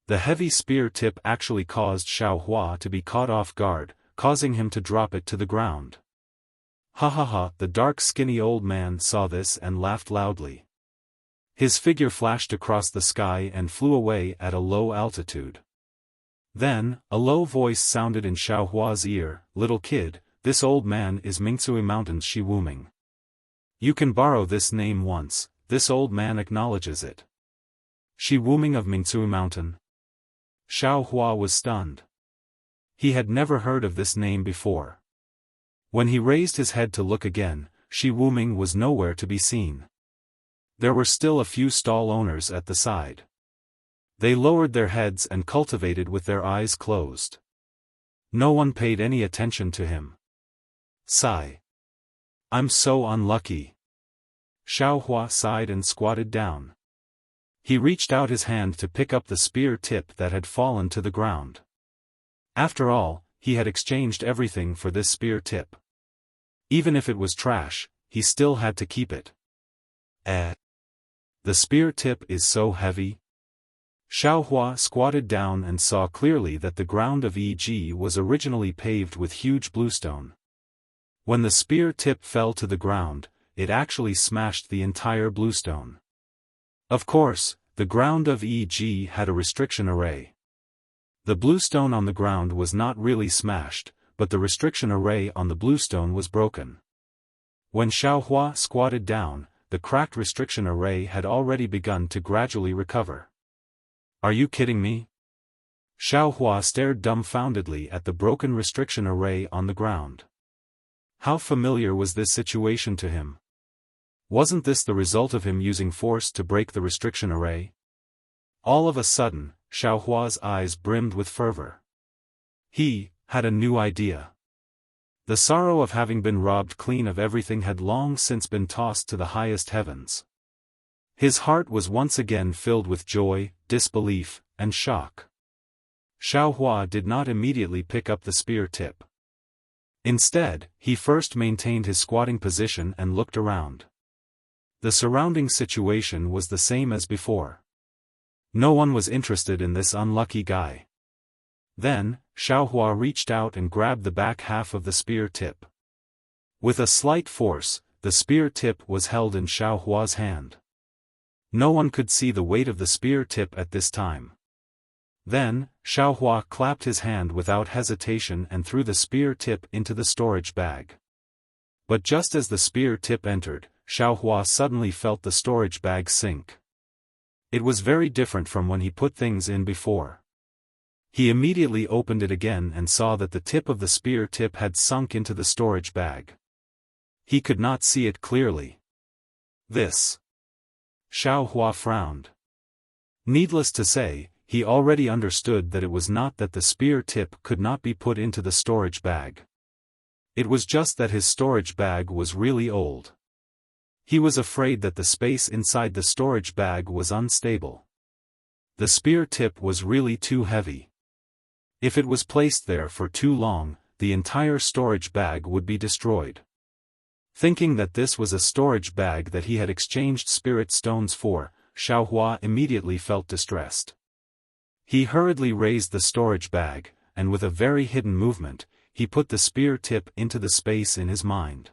Speaker 1: The heavy spear tip actually caused Xiaofan to be caught off guard, causing him to drop it to the ground. Ha ha ha! The dark skinny old man saw this and laughed loudly. His figure flashed across the sky and flew away at a low altitude. Then, a low voice sounded in Xiaohua's ear, "Little kid, this old man is Mingsui Mountain's Shi Wuming. You can borrow this name once, this old man acknowledges it." Shi Wuming of Mingsui Mountain? Xiaohua was stunned. He had never heard of this name before. When he raised his head to look again, Shi Wuming was nowhere to be seen. There were still a few stall owners at the side. They lowered their heads and cultivated with their eyes closed. No one paid any attention to him. Sigh. "I'm so unlucky." Xiaohua sighed and squatted down. He reached out his hand to pick up the spear tip that had fallen to the ground. After all, he had exchanged everything for this spear tip. Even if it was trash, he still had to keep it. The spear tip is so heavy. Xiaohua squatted down and saw clearly that the ground of EG was originally paved with huge bluestone. When the spear tip fell to the ground, it actually smashed the entire bluestone. Of course, the ground of EG had a restriction array. The bluestone on the ground was not really smashed, but the restriction array on the bluestone was broken. When Xiaohua squatted down, the cracked restriction array had already begun to gradually recover. "Are you kidding me?" Xiaohua stared dumbfoundedly at the broken restriction array on the ground. How familiar was this situation to him? Wasn't this the result of him using force to break the restriction array? All of a sudden, Xiaohua's eyes brimmed with fervor. He had a new idea. The sorrow of having been robbed clean of everything had long since been tossed to the highest heavens. His heart was once again filled with joy, disbelief, and shock. Xiaohua did not immediately pick up the spear tip. Instead, he first maintained his squatting position and looked around. The surrounding situation was the same as before. No one was interested in this unlucky guy. Then, Xiaohua reached out and grabbed the back half of the spear tip. With a slight force, the spear tip was held in Xiaohua's hand. No one could see the weight of the spear tip at this time. Then, Xiaohua clapped his hand without hesitation and threw the spear tip into the storage bag. But just as the spear tip entered, Xiaohua suddenly felt the storage bag sink. It was very different from when he put things in before. He immediately opened it again and saw that the tip of the spear tip had sunk into the storage bag. He could not see it clearly. This. Xiaohua frowned. Needless to say, he already understood that it was not that the spear tip could not be put into the storage bag. It was just that his storage bag was really old. He was afraid that the space inside the storage bag was unstable. The spear tip was really too heavy. If it was placed there for too long, the entire storage bag would be destroyed. Thinking that this was a storage bag that he had exchanged spirit stones for, Xiaohua immediately felt distressed. He hurriedly raised the storage bag, and with a very hidden movement, he put the spear tip into the space in his mind.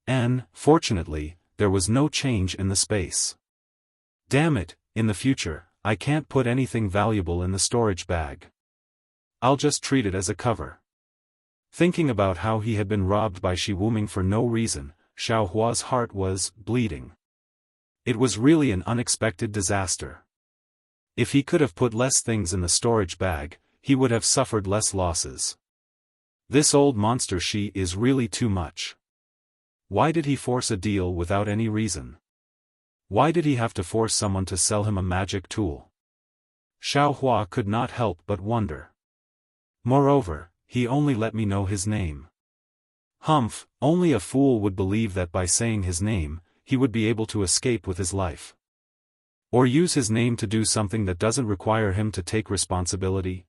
Speaker 1: And, fortunately, there was no change in the space. Damn it, in the future, I can't put anything valuable in the storage bag. I'll just treat it as a cover. Thinking about how he had been robbed by Shi Wuming for no reason, Xiaohua's heart was bleeding. It was really an unexpected disaster. If he could have put less things in the storage bag, he would have suffered less losses. This old monster she is really too much. Why did he force a deal without any reason? Why did he have to force someone to sell him a magic tool? Xiaofan could not help but wonder. Moreover, he only let me know his name. Humph, only a fool would believe that by saying his name, he would be able to escape with his life. Or use his name to do something that doesn't require him to take responsibility.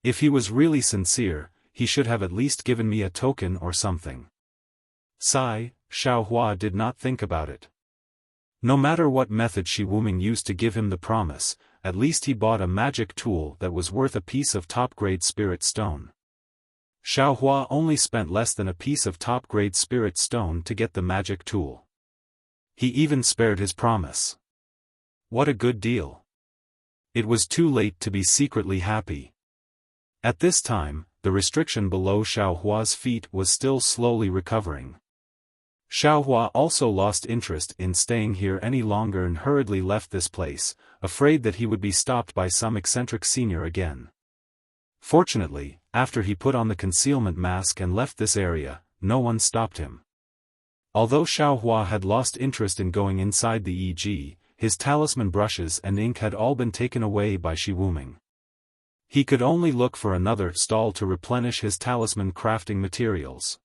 Speaker 1: If he was really sincere, he should have at least given me a token or something. Sigh, Xiaofan did not think about it. No matter what method Shi Wuming used to give him the promise, at least he bought a magic tool that was worth a piece of top-grade spirit stone. Xiaofan only spent less than a piece of top-grade spirit stone to get the magic tool. He even spared his promise. What a good deal. It was too late to be secretly happy. At this time, the restriction below Xiaohua's feet was still slowly recovering. Xiaohua also lost interest in staying here any longer and hurriedly left this place, afraid that he would be stopped by some eccentric senior again. Fortunately, after he put on the concealment mask and left this area, no one stopped him. Although Xiaohua had lost interest in going inside the EG, his talisman brushes and ink had all been taken away by Shi Wuming. He could only look for another stall to replenish his talisman crafting materials.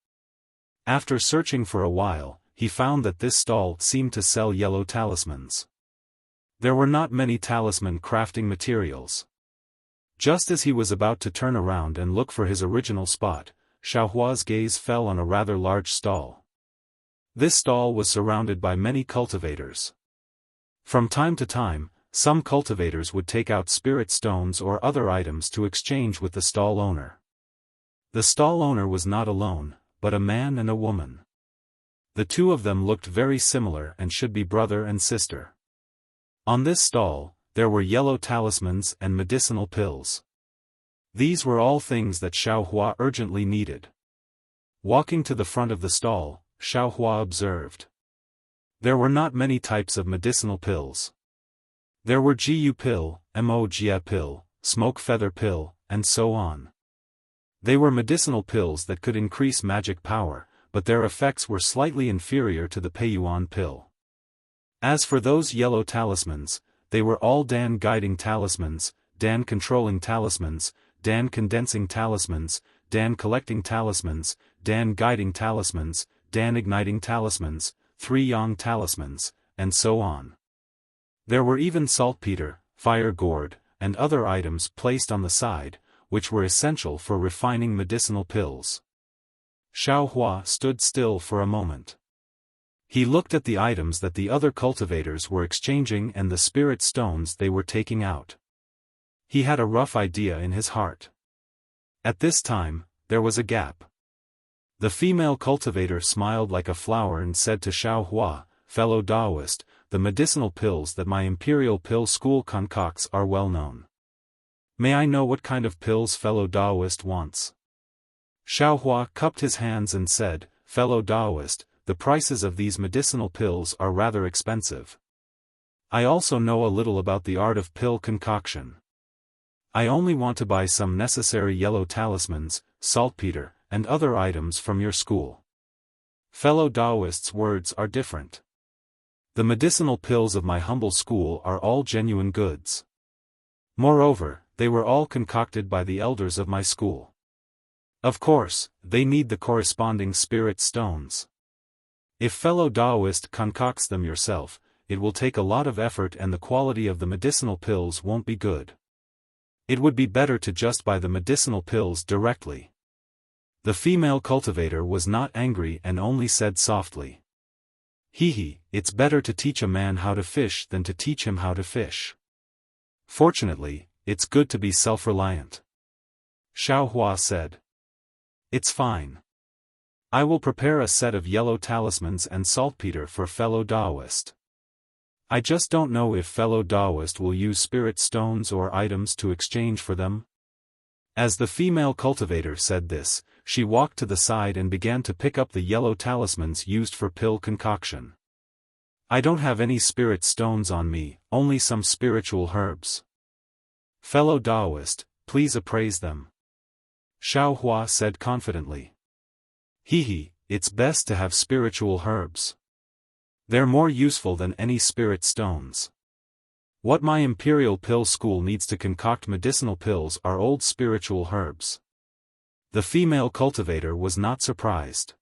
Speaker 1: After searching for a while, he found that this stall seemed to sell yellow talismans. There were not many talisman crafting materials. Just as he was about to turn around and look for his original spot, Xiaohua's gaze fell on a rather large stall. This stall was surrounded by many cultivators. From time to time, some cultivators would take out spirit stones or other items to exchange with the stall owner. The stall owner was not alone, but a man and a woman. The two of them looked very similar and should be brother and sister. On this stall, there were yellow talismans and medicinal pills. These were all things that Xiaohua urgently needed. Walking to the front of the stall, Xiaohua observed. There were not many types of medicinal pills. There were Jiu pill, Mo-Jia pill, smoke feather pill, and so on. They were medicinal pills that could increase magic power, but their effects were slightly inferior to the Peiyuan pill. As for those yellow talismans, they were all Dan guiding talismans, Dan controlling talismans, Dan condensing talismans, Dan collecting talismans, Dan guiding talismans, Dan igniting talismans, 3 Yang talismans, and so on. There were even saltpeter, fire gourd, and other items placed on the side, which were essential for refining medicinal pills. Xiaohua stood still for a moment. He looked at the items that the other cultivators were exchanging and the spirit stones they were taking out. He had a rough idea in his heart. At this time, there was a gap. The female cultivator smiled like a flower and said to Xiaohua, "Fellow Taoist, the medicinal pills that my imperial pill school concocts are well known. May I know what kind of pills fellow Taoist wants?" Xiaohua cupped his hands and said, "Fellow Taoist, the prices of these medicinal pills are rather expensive. I also know a little about the art of pill concoction. I only want to buy some necessary yellow talismans, saltpeter, and other items from your school." Fellow Taoist's words are different. The medicinal pills of my humble school are all genuine goods. Moreover, they were all concocted by the elders of my school. Of course, they need the corresponding spirit stones. If fellow Taoist concocts them yourself, it will take a lot of effort and the quality of the medicinal pills won't be good. It would be better to just buy the medicinal pills directly. The female cultivator was not angry and only said softly, "Hee, it's better to teach a man how to fish than to teach him how to fish. Fortunately, it's good to be self-reliant." Xiaohua said, "It's fine. I will prepare a set of yellow talismans and saltpeter for fellow Taoist. I just don't know if fellow Taoist will use spirit stones or items to exchange for them." As the female cultivator said this, she walked to the side and began to pick up the yellow talismans used for pill concoction. I don't have any spirit stones on me, only some spiritual herbs. Fellow Taoist, please appraise them. Xiaofan said confidently. It's best to have spiritual herbs. They're more useful than any spirit stones. What my imperial pill school needs to concoct medicinal pills are old spiritual herbs. The female cultivator was not surprised.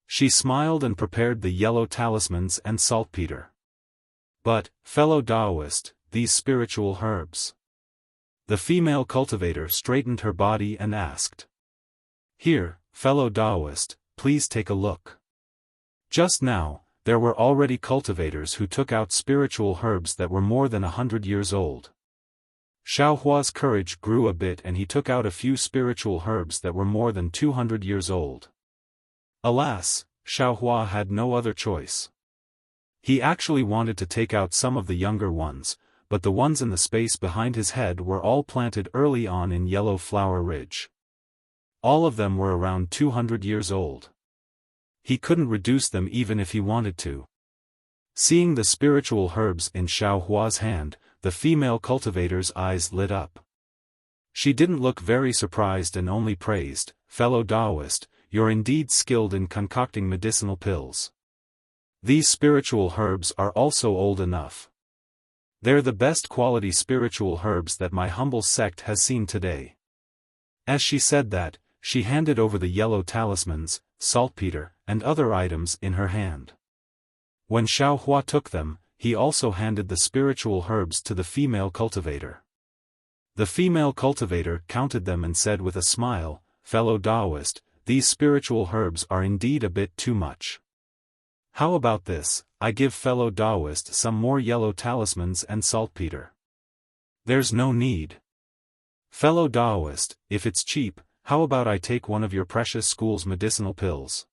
Speaker 1: She smiled and prepared the yellow talismans and saltpeter. But, fellow Taoist, these spiritual herbs. The female cultivator straightened her body and asked. Here, fellow Taoist, please take a look. Just now, there were already cultivators who took out spiritual herbs that were more than 100 years old. Xiaohua's courage grew a bit and he took out a few spiritual herbs that were more than 200 years old. Alas, Xiaohua had no other choice. He actually wanted to take out some of the younger ones, but the ones in the space behind his head were all planted early on in Yellow Flower Ridge. All of them were around 200 years old. He couldn't reduce them even if he wanted to. Seeing the spiritual herbs in Xiaohua's hand, the female cultivator's eyes lit up. She didn't look very surprised and only praised, fellow Taoist, you're indeed skilled in concocting medicinal pills. These spiritual herbs are also old enough. They're the best quality spiritual herbs that my humble sect has seen today. As she said that, she handed over the yellow talismans, saltpeter, and other items in her hand. When Xiaohua took them, he also handed the spiritual herbs to the female cultivator. The female cultivator counted them and said with a smile, fellow Taoist, these spiritual herbs are indeed a bit too much. How about this, I give fellow Taoist some more yellow talismans and saltpeter. There's no need. Fellow Taoist, if it's cheap, how about I take one of your precious school's medicinal pills?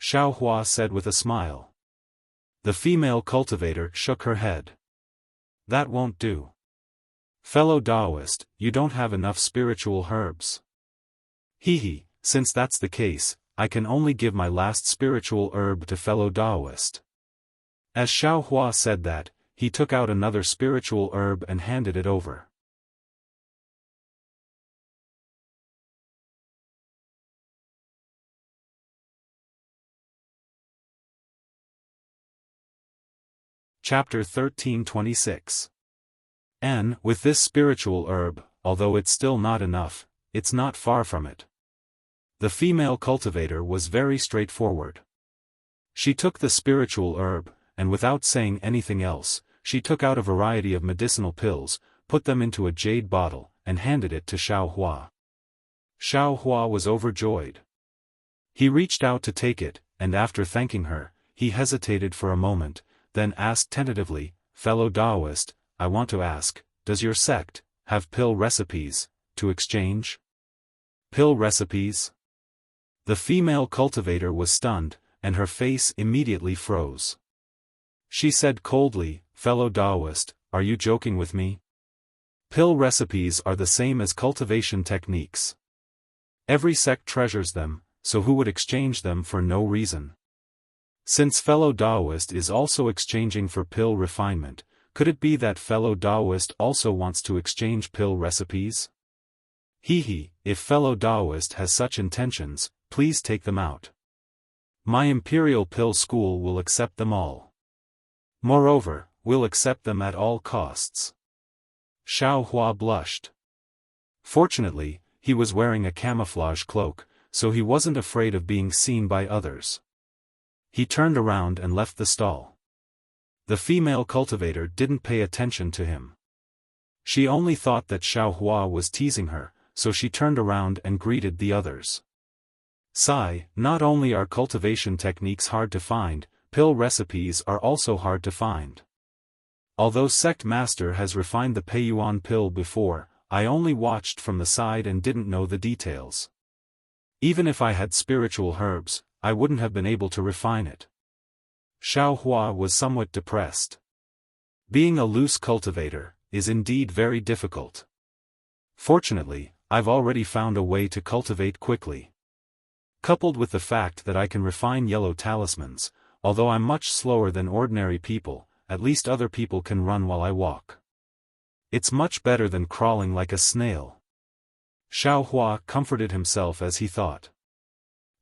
Speaker 1: Xiaohua said with a smile. The female cultivator shook her head. That won't do. Fellow Taoist, you don't have enough spiritual herbs. Since that's the case, I can only give my last spiritual herb to fellow Taoist. As Xiaohua said that, he took out another spiritual herb and handed it over. Chapter 1326. And, with this spiritual herb, although it's still not enough, it's not far from it. The female cultivator was very straightforward. She took the spiritual herb, and without saying anything else, she took out a variety of medicinal pills, put them into a jade bottle, and handed it to Xiaohua. Xiaohua was overjoyed. He reached out to take it, and after thanking her, he hesitated for a moment, then asked tentatively, fellow Taoist, I want to ask, does your sect have pill recipes to exchange? Pill recipes? The female cultivator was stunned, and her face immediately froze. She said coldly, fellow Taoist, are you joking with me? Pill recipes are the same as cultivation techniques. Every sect treasures them, so who would exchange them for no reason? Since fellow Taoist is also exchanging for pill refinement, could it be that fellow Taoist also wants to exchange pill recipes? If fellow Taoist has such intentions, please take them out. My imperial pill school will accept them all. Moreover, we'll accept them at all costs. Xiaohua blushed. Fortunately, he was wearing a camouflage cloak, so he wasn't afraid of being seen by others. He turned around and left the stall. The female cultivator didn't pay attention to him. She only thought that Xiaohua was teasing her, so she turned around and greeted the others. Sigh, not only are cultivation techniques hard to find, pill recipes are also hard to find. Although Sect Master has refined the Peiyuan pill before, I only watched from the side and didn't know the details. Even if I had spiritual herbs, I wouldn't have been able to refine it. Xiaohua was somewhat depressed. Being a loose cultivator is indeed very difficult. Fortunately, I've already found a way to cultivate quickly. Coupled with the fact that I can refine yellow talismans, although I'm much slower than ordinary people, at least other people can run while I walk. It's much better than crawling like a snail. Xiaofan comforted himself as he thought.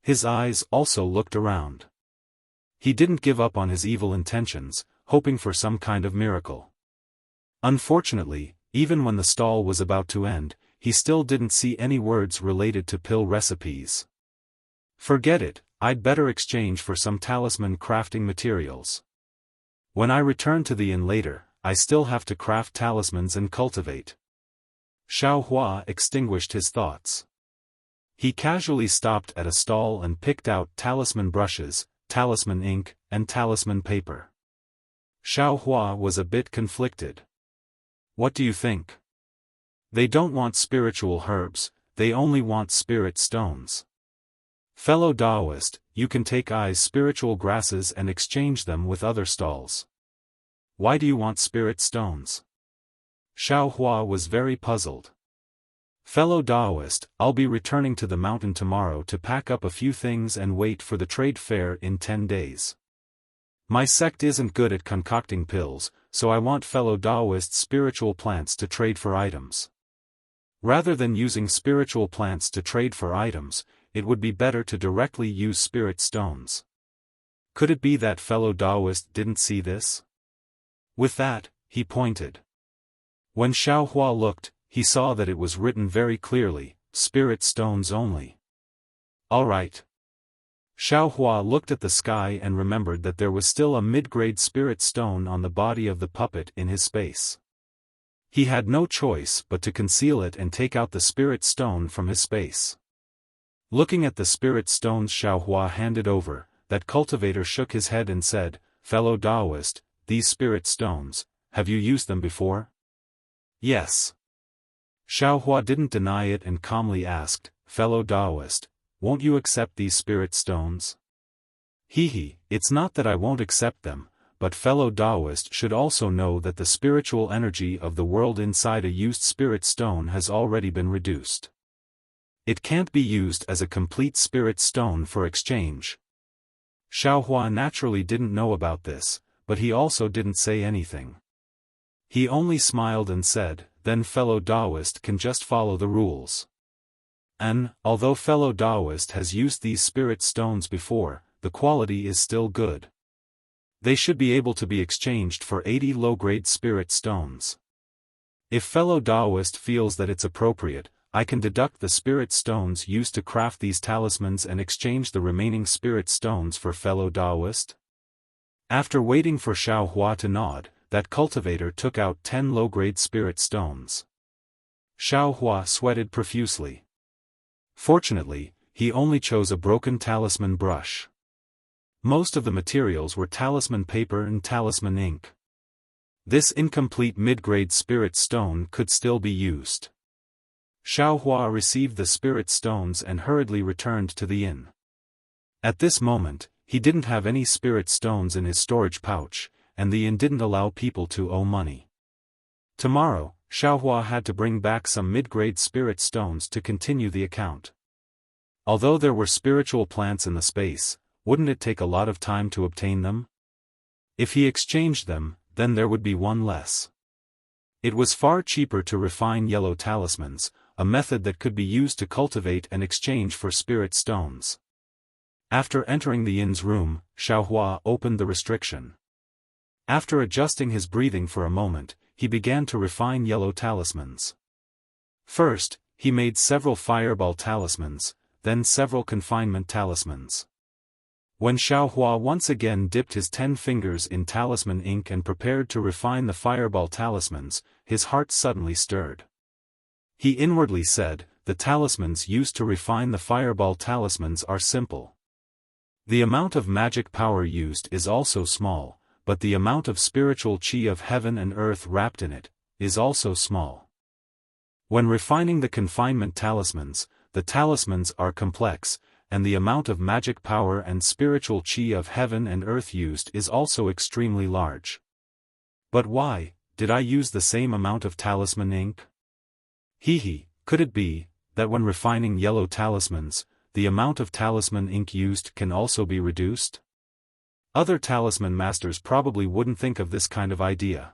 Speaker 1: His eyes also looked around. He didn't give up on his evil intentions, hoping for some kind of miracle. Unfortunately, even when the stall was about to end, he still didn't see any words related to pill recipes. Forget it, I'd better exchange for some talisman crafting materials. When I return to the inn later, I still have to craft talismans and cultivate. Xiaofan extinguished his thoughts. He casually stopped at a stall and picked out talisman brushes, talisman ink, and talisman paper. Xiaofan was a bit conflicted. What do you think? They don't want spiritual herbs, they only want spirit stones. Fellow Taoist, you can take spiritual grasses and exchange them with other stalls. Why do you want spirit stones? Xiaofan was very puzzled. Fellow Taoist, I'll be returning to the mountain tomorrow to pack up a few things and wait for the trade fair in 10 days. My sect isn't good at concocting pills, so I want fellow Taoist spiritual plants to trade for items. Rather than using spiritual plants to trade for items, it would be better to directly use spirit stones. Could it be that fellow Taoist didn't see this? With that, he pointed. When Xiaofan looked, he saw that it was written very clearly, spirit stones only. All right. Xiaofan looked at the sky and remembered that there was still a mid-grade spirit stone on the body of the puppet in his space. He had no choice but to conceal it and take out the spirit stone from his space. Looking at the spirit stones Xiaofan handed over, that cultivator shook his head and said, Fellow Taoist, these spirit stones, have you used them before? Yes. Xiaofan didn't deny it and calmly asked, Fellow Taoist, won't you accept these spirit stones? It's not that I won't accept them, but fellow Taoist should also know that the spiritual energy of the world inside a used spirit stone has already been reduced. It can't be used as a complete spirit stone for exchange. Xiaofan naturally didn't know about this, but he also didn't say anything. He only smiled and said, then fellow Taoist can just follow the rules. And, although fellow Taoist has used these spirit stones before, the quality is still good. They should be able to be exchanged for 80 low-grade spirit stones. If fellow Taoist feels that it's appropriate, I can deduct the spirit stones used to craft these talismans and exchange the remaining spirit stones for fellow Taoist. After waiting for Xiaofan to nod, that cultivator took out 10 low-grade spirit stones. Xiaofan sweated profusely. Fortunately, he only chose a broken talisman brush. Most of the materials were talisman paper and talisman ink. This incomplete mid-grade spirit stone could still be used. Xiaofan received the spirit stones and hurriedly returned to the inn. At this moment, he didn't have any spirit stones in his storage pouch, and the inn didn't allow people to owe money. Tomorrow, Xiaofan had to bring back some mid-grade spirit stones to continue the account. Although there were spiritual plants in the space, wouldn't it take a lot of time to obtain them? If he exchanged them, then there would be one less. It was far cheaper to refine yellow talismans, a method that could be used to cultivate and exchange for spirit stones. After entering the inn's room, Xiaofan opened the restriction. After adjusting his breathing for a moment, he began to refine yellow talismans. First, he made several fireball talismans, then several confinement talismans. When Xiaofan once again dipped his 10 fingers in talisman ink and prepared to refine the fireball talismans, his heart suddenly stirred. He inwardly said, the talismans used to refine the fireball talismans are simple. The amount of magic power used is also small, but the amount of spiritual qi of heaven and earth wrapped in it is also small. When refining the confinement talismans, the talismans are complex, and the amount of magic power and spiritual qi of heaven and earth used is also extremely large. But why did I use the same amount of talisman ink? Could it be that when refining yellow talismans, the amount of talisman ink used can also be reduced? Other talisman masters probably wouldn't think of this kind of idea.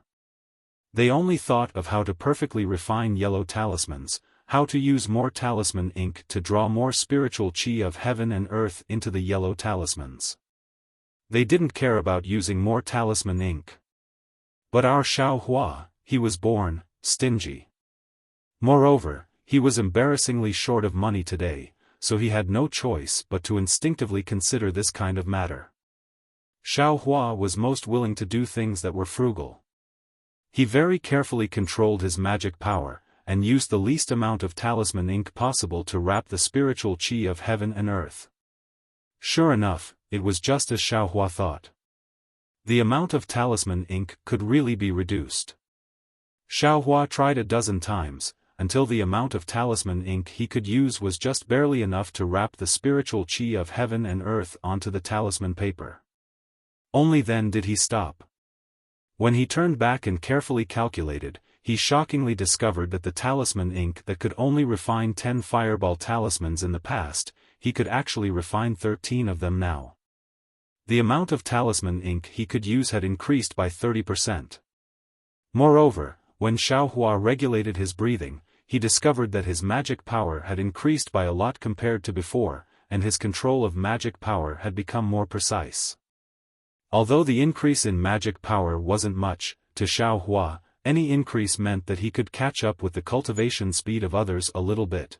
Speaker 1: They only thought of how to perfectly refine yellow talismans, how to use more talisman ink to draw more spiritual chi of heaven and earth into the yellow talismans. They didn't care about using more talisman ink. But our Xiaofan, he was born stingy. Moreover, he was embarrassingly short of money today, so he had no choice but to instinctively consider this kind of matter. Xiaofan was most willing to do things that were frugal. He very carefully controlled his magic power, and used the least amount of talisman ink possible to wrap the spiritual chi of heaven and earth. Sure enough, it was just as Xiaofan thought. The amount of talisman ink could really be reduced. Xiaofan tried a dozen times, until the amount of talisman ink he could use was just barely enough to wrap the spiritual chi of heaven and earth onto the talisman paper. Only then did he stop. When he turned back and carefully calculated, he shockingly discovered that the talisman ink that could only refine 10 fireball talismans in the past, he could actually refine 13 of them now. The amount of talisman ink he could use had increased by 30%. Moreover, when Xiaofan regulated his breathing, he discovered that his magic power had increased by a lot compared to before, and his control of magic power had become more precise. Although the increase in magic power wasn't much, to Xiaofan, any increase meant that he could catch up with the cultivation speed of others a little bit.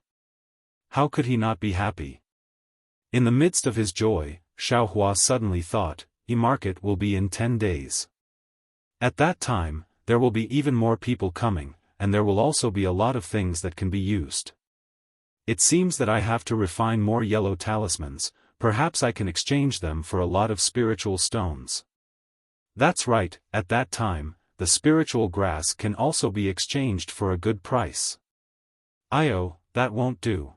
Speaker 1: How could he not be happy? In the midst of his joy, Xiaofan suddenly thought, "E-market will be in 10 days. At that time, there will be even more people coming, and there will also be a lot of things that can be used. It seems that I have to refine more yellow talismans, perhaps I can exchange them for a lot of spiritual stones." That's right, at that time, the spiritual grass can also be exchanged for a good price. That won't do.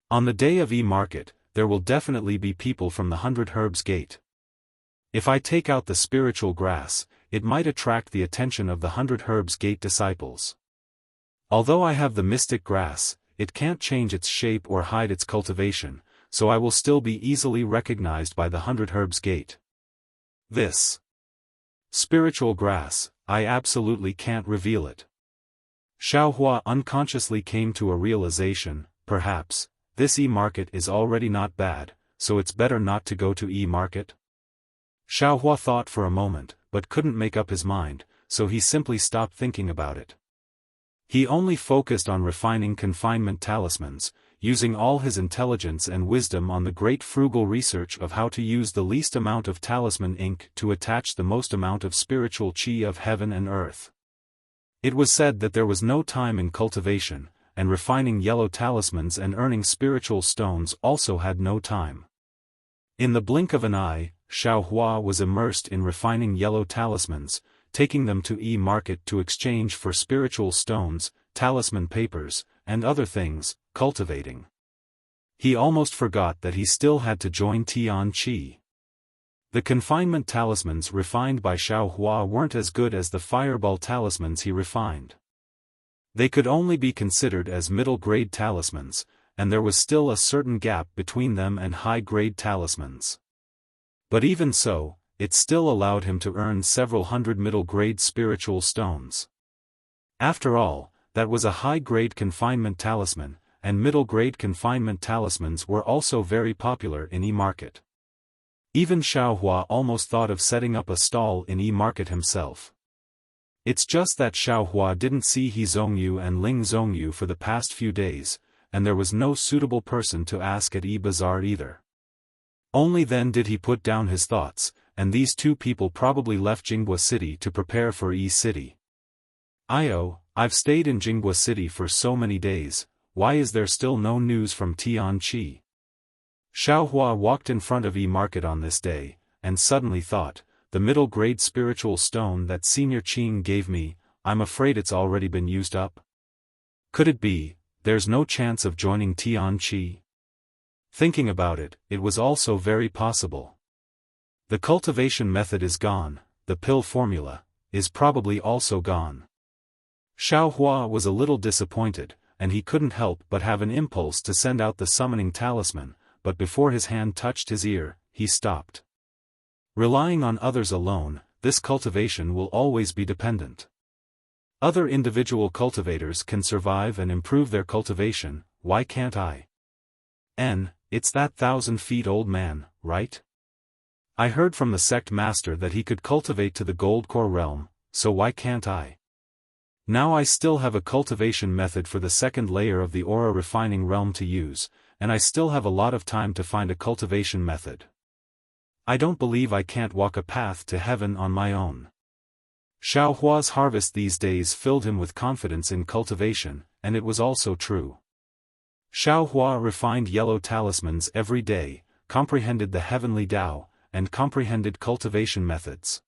Speaker 1: On the day of E-market, there will definitely be people from the 100 Herbs Gate. If I take out the spiritual grass, it might attract the attention of the 100 Herbs Gate disciples. Although I have the mystic grass, it can't change its shape or hide its cultivation, so I will still be easily recognized by the 100 Herbs Gate. This spiritual grass, I absolutely can't reveal it. Xiaofan unconsciously came to a realization, perhaps, this E-market is already not bad, so it's better not to go to E-market. Xiaofan thought for a moment, but couldn't make up his mind, so he simply stopped thinking about it. He only focused on refining confinement talismans, using all his intelligence and wisdom on the great frugal research of how to use the least amount of talisman ink to attach the most amount of spiritual chi of heaven and earth. It was said that there was no time in cultivation, and refining yellow talismans and earning spiritual stones also had no time. In the blink of an eye, Xiaofan was immersed in refining yellow talismans, taking them to E-market to exchange for spiritual stones, talisman papers, and other things, cultivating. He almost forgot that he still had to join Tian Qi. The confinement talismans refined by Xiaofan weren't as good as the fireball talismans he refined. They could only be considered as middle-grade talismans, and there was still a certain gap between them and high-grade talismans. But even so, it still allowed him to earn several hundred middle-grade spiritual stones. After all, that was a high-grade confinement talisman, and middle-grade confinement talismans were also very popular in E-market. Even Xiaofan almost thought of setting up a stall in E-market himself. It's just that Xiaofan didn't see He Zhongyu and Ling Zhongyu for the past few days, and there was no suitable person to ask at E-Bazaar either. Only then did he put down his thoughts, and these two people probably left Jinghua City to prepare for E-City. I've stayed in Jinghua City for so many days, why is there still no news from Tian Qi? Xiaofan walked in front of E-market on this day, and suddenly thought, the middle-grade spiritual stone that Senior Qing gave me, I'm afraid it's already been used up. Could it be, there's no chance of joining Tian Qi? Thinking about it, it was also very possible. The cultivation method is gone, the pill formula is probably also gone. Xiaofan was a little disappointed, and he couldn't help but have an impulse to send out the summoning talisman, but before his hand touched his ear, he stopped. Relying on others alone, this cultivation will always be dependent. Other individual cultivators can survive and improve their cultivation, why can't I? It's that 1,000-feet-old man, right? I heard from the sect master that he could cultivate to the gold core realm, so why can't I? Now I still have a cultivation method for the second layer of the aura refining realm to use, and I still have a lot of time to find a cultivation method. I don't believe I can't walk a path to heaven on my own. Xiaohua's harvest these days filled him with confidence in cultivation, and it was also true. Xiaohua refined yellow talismans every day, comprehended the heavenly Tao, and comprehended cultivation methods.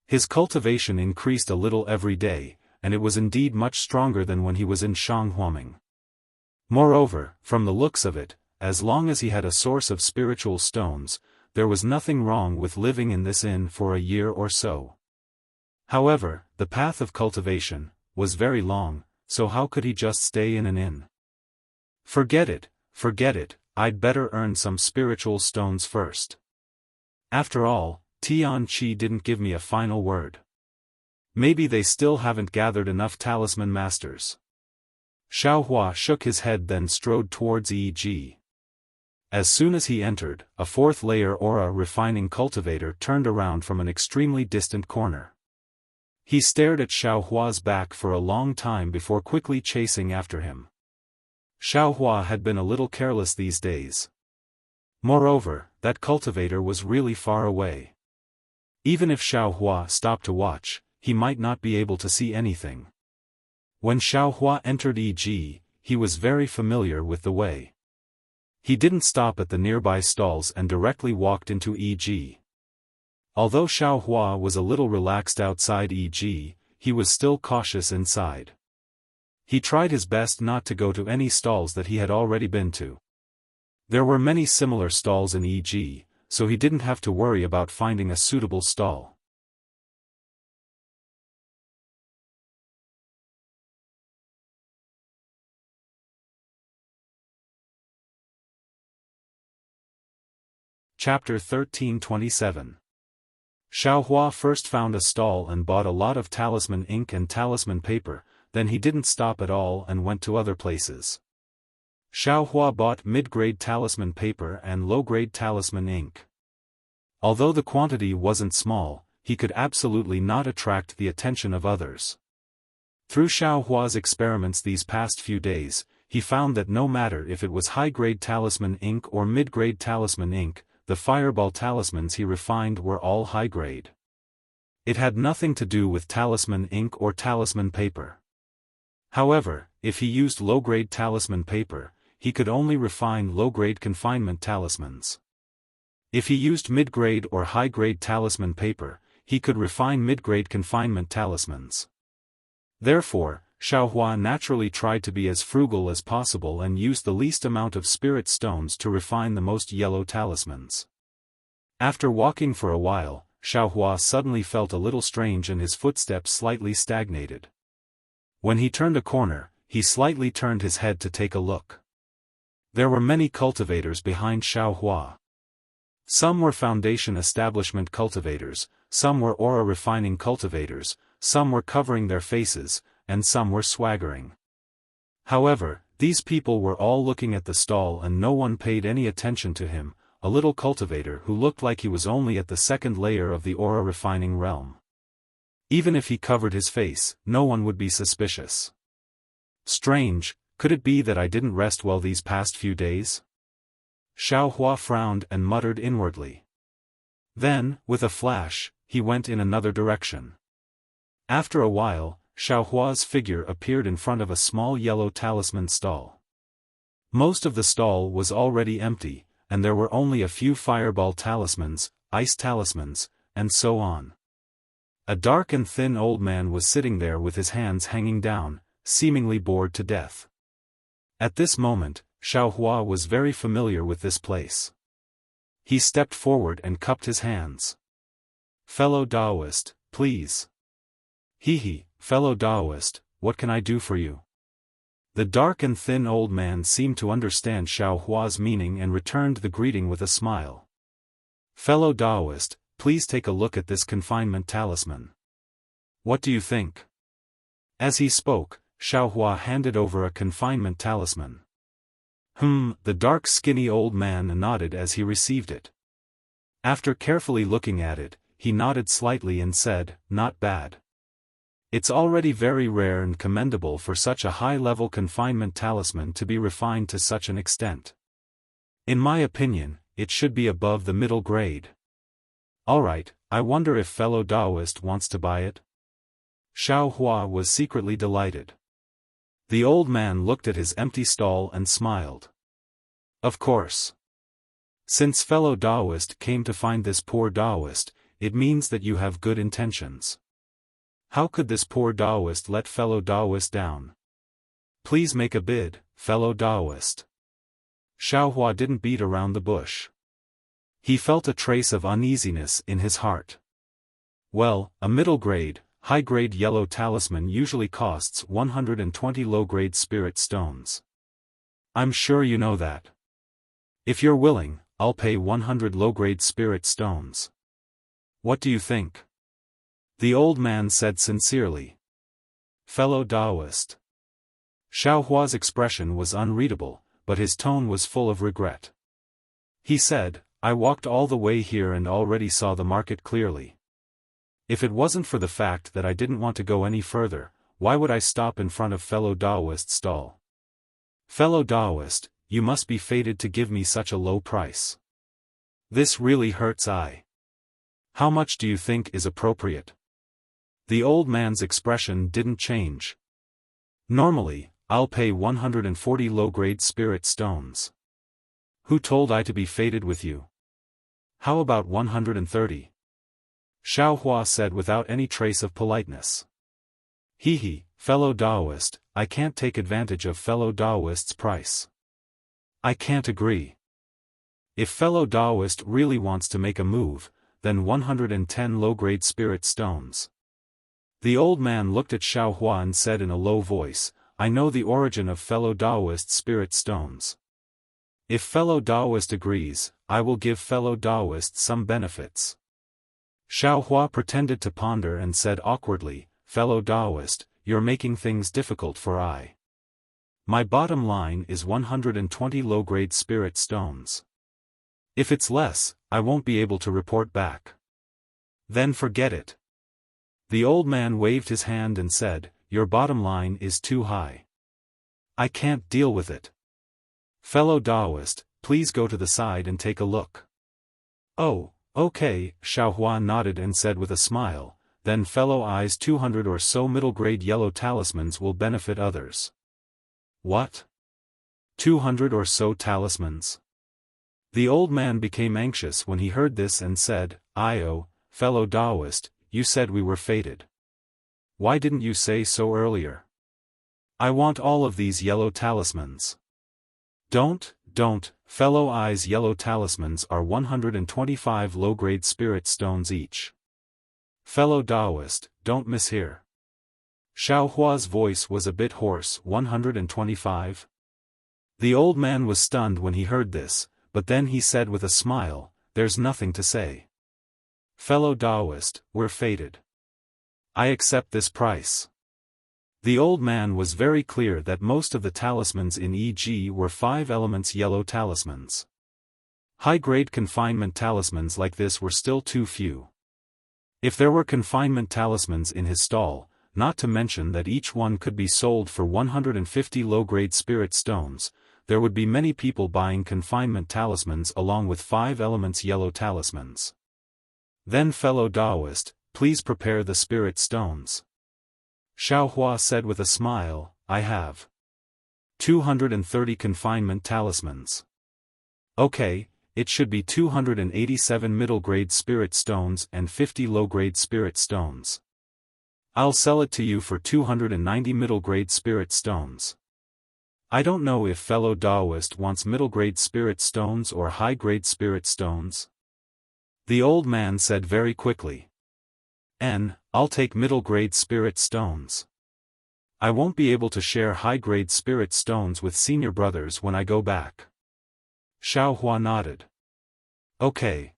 Speaker 1: His cultivation increased a little every day, and it was indeed much stronger than when he was in Shanghuaming. Moreover, from the looks of it, as long as he had a source of spiritual stones, there was nothing wrong with living in this inn for a year or so. However, the path of cultivation was very long, so how could he just stay in an inn? Forget it, I'd better earn some spiritual stones first. After all, Tian Qi didn't give me a final word. Maybe they still haven't gathered enough talisman masters. Xiaohua shook his head then strode towards Yi. As soon as he entered, a fourth layer aura refining cultivator turned around from an extremely distant corner. He stared at Xiaohua's back for a long time before quickly chasing after him. Xiaohua had been a little careless these days. Moreover, that cultivator was really far away. Even if Xiaohua stopped to watch, he might not be able to see anything. When Xiaohua entered Yi, he was very familiar with the way. He didn't stop at the nearby stalls and directly walked into Yi. Although Xiaohua was a little relaxed outside Yi, he was still cautious inside. He tried his best not to go to any stalls that he had already been to. There were many similar stalls in Yi, so he didn't have to worry about finding a suitable stall. Chapter 1327. Xiaohua first found a stall and bought a lot of talisman ink and talisman paper, then he didn't stop at all and went to other places. Xiaohua bought mid-grade talisman paper and low-grade talisman ink. Although the quantity wasn't small, he could absolutely not attract the attention of others. Through Xiaohua's experiments these past few days, he found that no matter if it was high-grade talisman ink or mid-grade talisman ink, the fireball talismans he refined were all high-grade. It had nothing to do with talisman ink or talisman paper. However, if he used low-grade talisman paper, he could only refine low-grade confinement talismans. If he used mid-grade or high-grade talisman paper, he could refine mid-grade confinement talismans. Therefore, Xiaohua naturally tried to be as frugal as possible and used the least amount of spirit stones to refine the most yellow talismans. After walking for a while, Xiaohua suddenly felt a little strange and his footsteps slightly stagnated. When he turned a corner, he slightly turned his head to take a look. There were many cultivators behind Xiaohua. Some were foundation establishment cultivators, some were aura refining cultivators, some were covering their faces, and some were swaggering. However, these people were all looking at the stall and no one paid any attention to him, a little cultivator who looked like he was only at the second layer of the aura refining realm. Even if he covered his face, no one would be suspicious. Strange, could it be that I didn't rest well these past few days? Xiaohua frowned and muttered inwardly. Then, with a flash, he went in another direction. After a while, Xiaohua's figure appeared in front of a small yellow talisman stall. Most of the stall was already empty, and there were only a few fireball talismans, ice talismans, and so on. A dark and thin old man was sitting there with his hands hanging down, seemingly bored to death. At this moment, Xiaohua was very familiar with this place. He stepped forward and cupped his hands. "Fellow Taoist, please." "Hee, fellow Taoist, what can I do for you?" The dark and thin old man seemed to understand Xiaohua's meaning and returned the greeting with a smile. "Fellow Taoist, please take a look at this confinement talisman. What do you think? As he spoke, Xiaohua handed over a confinement talisman. The dark skinny old man nodded as he received it. After carefully looking at it, he nodded slightly and said, "Not bad. It's already very rare and commendable for such a high-level confinement talisman to be refined to such an extent. In my opinion, it should be above the middle grade. Alright, I wonder if fellow Taoist wants to buy it?" Xiaohua was secretly delighted. The old man looked at his empty stall and smiled. Of course. Since fellow Taoist came to find this poor Taoist, it means that you have good intentions. How could this poor Taoist let fellow Taoist down? Please make a bid, fellow Taoist. Xiaohua didn't beat around the bush. He felt a trace of uneasiness in his heart. Well, a middle-grade, high-grade yellow talisman usually costs 120 low-grade spirit stones. I'm sure you know that. If you're willing, I'll pay 100 low-grade spirit stones. What do you think? The old man said sincerely. Fellow Taoist. Xiaohua's expression was unreadable, but his tone was full of regret. He said, "I walked all the way here and already saw the market clearly. If it wasn't for the fact that I didn't want to go any further, why would I stop in front of fellow Taoist's stall? Fellow Taoist, you must be fated to give me such a low price. This really hurts. How much do you think is appropriate?" The old man's expression didn't change. "Normally, I'll pay 140 low-grade spirit stones. Who told I to be fated with you? How about 130? Xiaohua said without any trace of politeness. Fellow Taoist, I can't take advantage of fellow Taoist's price. I can't agree. If fellow Taoist really wants to make a move, then 110 low-grade spirit stones." The old man looked at Xiaohua and said in a low voice, "I know the origin of fellow Taoist spirit stones. If fellow Taoist agrees, I will give fellow Taoist some benefits." Xiaohua pretended to ponder and said awkwardly, "Fellow Taoist, you're making things difficult for I. My bottom line is 120 low-grade spirit stones. If it's less, I won't be able to report back." "Then forget it." The old man waved his hand and said, "Your bottom line is too high. I can't deal with it. Fellow Taoist, please go to the side and take a look." "Oh, okay," Xiaohua nodded and said with a smile, "then fellow I's 200 or so middle-grade yellow talismans will benefit others." "What? 200 or so talismans?" The old man became anxious when he heard this and said, "Fellow Taoist, you said we were fated. Why didn't you say so earlier? I want all of these yellow talismans." Don't, fellow I's yellow talismans are 125 low-grade spirit stones each. Fellow Taoist, don't mishear." Xiaohua's voice was a bit hoarse. 125? The old man was stunned when he heard this, but then he said with a smile, "There's nothing to say. Fellow Taoist, we're fated. I accept this price." The old man was very clear that most of the talismans in EG were 5 elements yellow talismans. High-grade confinement talismans like this were still too few. If there were confinement talismans in his stall, not to mention that each one could be sold for 150 low-grade spirit stones, there would be many people buying confinement talismans along with 5 elements yellow talismans. "Then fellow Taoist, please prepare the spirit stones." Xiaohua said with a smile, "I have 230 confinement talismans. Okay, it should be 287 middle-grade spirit stones and 50 low-grade spirit stones. I'll sell it to you for 290 middle-grade spirit stones. I don't know if fellow Taoist wants middle-grade spirit stones or high-grade spirit stones." The old man said very quickly. I'll take middle-grade spirit stones. I won't be able to share high-grade spirit stones with senior brothers when I go back." Xiaohua nodded. "Okay.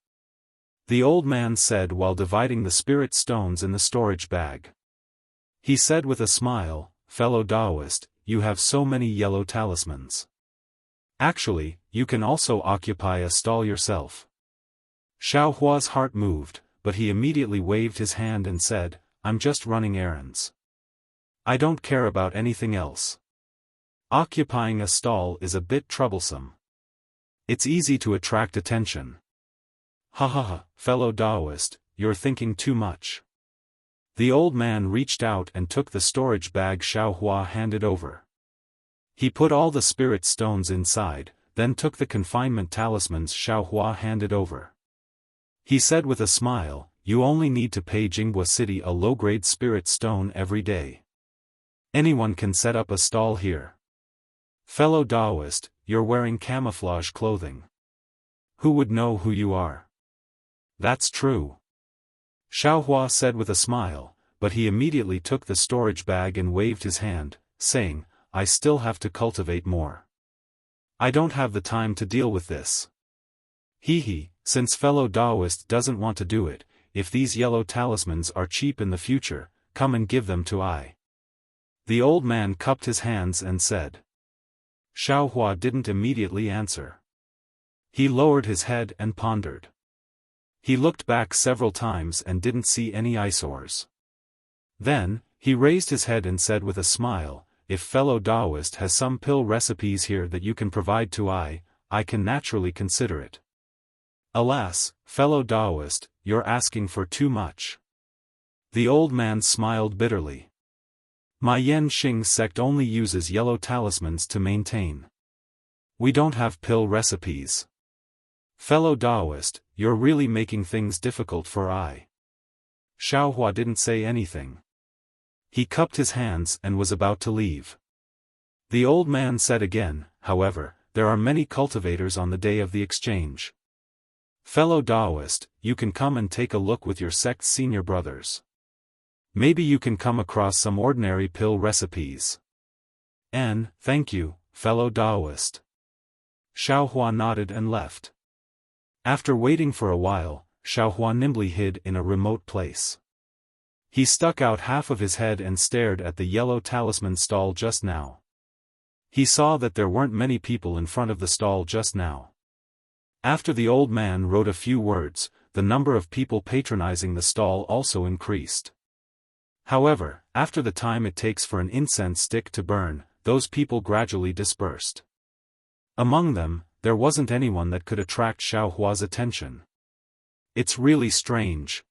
Speaker 1: The old man said while dividing the spirit stones in the storage bag. He said with a smile, "Fellow Taoist, you have so many yellow talismans. Actually, you can also occupy a stall yourself." Xiaohua's heart moved, but he immediately waved his hand and said, "I'm just running errands. I don't care about anything else. Occupying a stall is a bit troublesome. It's easy to attract attention." "Ha ha ha, fellow Taoist, you're thinking too much." The old man reached out and took the storage bag Xiaohua handed over. He put all the spirit stones inside, then took the confinement talismans Xiaohua handed over. He said with a smile, "You only need to pay Jinghua City a low-grade spirit stone every day. Anyone can set up a stall here. Fellow Taoist, you're wearing camouflage clothing. Who would know who you are?" "That's true," Xiaohua said with a smile, but he immediately took the storage bag and waved his hand, saying, "I still have to cultivate more. I don't have the time to deal with this." Hee, since fellow Taoist doesn't want to do it, if these yellow talismans are cheap in the future, come and give them to I. The old man cupped his hands and said. Xiaohua didn't immediately answer. He lowered his head and pondered. He looked back several times and didn't see any eyesores. Then, he raised his head and said with a smile, "If fellow Taoist has some pill recipes here that you can provide to I can naturally consider it." "Alas, fellow Taoist, you're asking for too much." The old man smiled bitterly. "My Yen Xing sect only uses yellow talismans to maintain. We don't have pill recipes. Fellow Taoist, you're really making things difficult for I." Xiaohua didn't say anything. He cupped his hands and was about to leave. The old man said again, "However, there are many cultivators on the day of the exchange. Fellow Taoist, you can come and take a look with your sect's senior brothers. Maybe you can come across some ordinary pill recipes." "And, thank you, fellow Taoist." Xiaohua nodded and left. After waiting for a while, Xiaohua nimbly hid in a remote place. He stuck out half of his head and stared at the yellow talisman stall just now. He saw that there weren't many people in front of the stall just now. After the old man wrote a few words, the number of people patronizing the stall also increased. However, after the time it takes for an incense stick to burn, those people gradually dispersed. Among them, there wasn't anyone that could attract Xiaohua's attention. "It's really strange.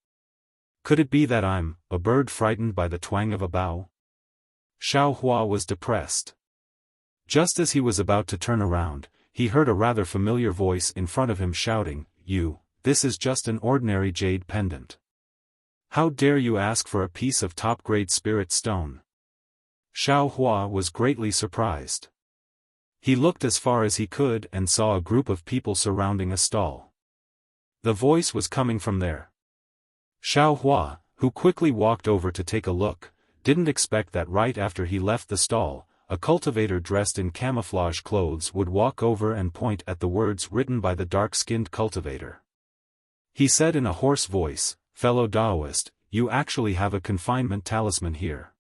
Speaker 1: Could it be that I'm a bird frightened by the twang of a bow?" Xiaohua was depressed. Just as he was about to turn around, he heard a rather familiar voice in front of him shouting, This is just an ordinary jade pendant. How dare you ask for a piece of top-grade spirit stone?" Xiaohua was greatly surprised. He looked as far as he could and saw a group of people surrounding a stall. The voice was coming from there. Xiaohua, who quickly walked over to take a look, didn't expect that right after he left the stall, a cultivator dressed in camouflage clothes would walk over and point at the words written by the dark-skinned cultivator. He said in a hoarse voice, "Fellow Taoist, you actually have a confinement talisman here.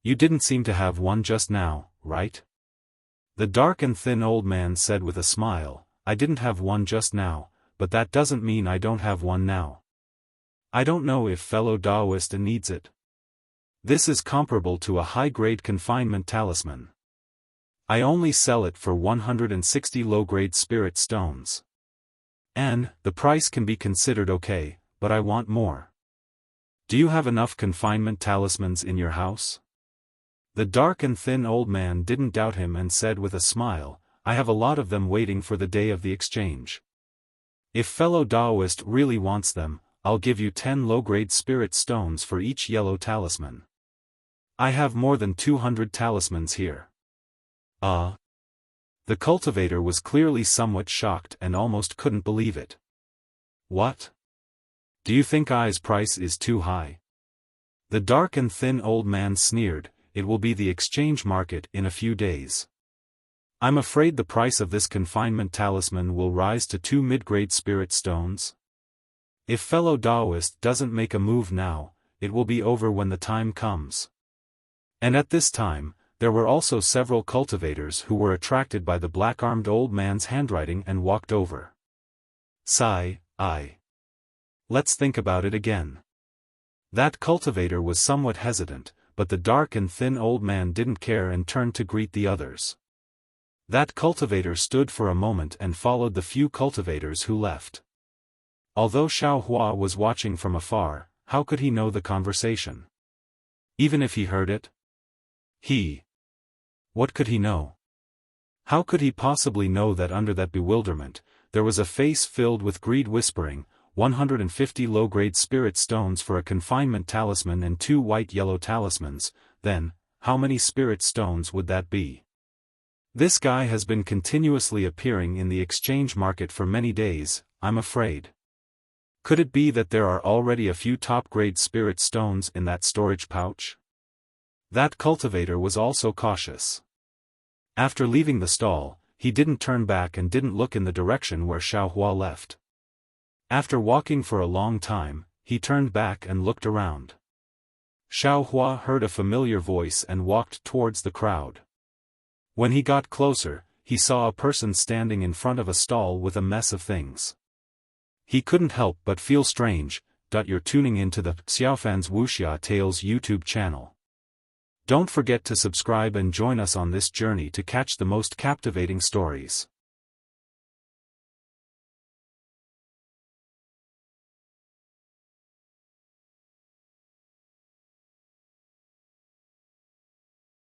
Speaker 1: You didn't seem to have one just now, right?" The dark and thin old man said with a smile, "I didn't have one just now, but that doesn't mean I don't have one now. I don't know if fellow Taoist needs it. This is comparable to a high-grade confinement talisman. I only sell it for 160 low-grade spirit stones. And, the price can be considered okay, but I want more. Do you have enough confinement talismans in your house?" The dark and thin old man didn't doubt him and said with a smile, "I have a lot of them waiting for the day of the exchange. If fellow Taoist really wants them, I'll give you 10 low-grade spirit stones for each yellow talisman. I have more than 200 talismans here." The cultivator was clearly somewhat shocked and almost couldn't believe it. "What? Do you think I's price is too high?" The dark and thin old man sneered, "It will be the exchange market in a few days. I'm afraid the price of this confinement talisman will rise to 2 mid-grade spirit stones. If fellow Daoist doesn't make a move now, it will be over when the time comes. And at this time, there were also several cultivators who were attracted by the black-armed old man's handwriting and walked over. Sigh, I. Let's think about it again. That cultivator was somewhat hesitant, but the dark and thin old man didn't care and turned to greet the others. That cultivator stood for a moment and followed the few cultivators who left. Although Xiaofan was watching from afar, how could he know the conversation? Even if he heard it? What could he know? How could he possibly know that under that bewilderment, there was a face filled with greed whispering, 150 low-grade spirit stones for a confinement talisman and 2 white-yellow talismans, then, how many spirit stones would that be? This guy has been continuously appearing in the exchange market for many days, I'm afraid. Could it be that there are already a few top-grade spirit stones in that storage pouch? That cultivator was also cautious. After leaving the stall, he didn't turn back and didn't look in the direction where Xiaofan left. After walking for a long time, he turned back and looked around. Xiaofan heard a familiar voice and walked towards the crowd. When he got closer, he saw a person standing in front of a stall with a mess of things. He couldn't help but feel strange. You're tuning into the Xiaofan's Wuxia Tales YouTube channel. Don't forget to subscribe and join us on this journey to catch the most captivating stories.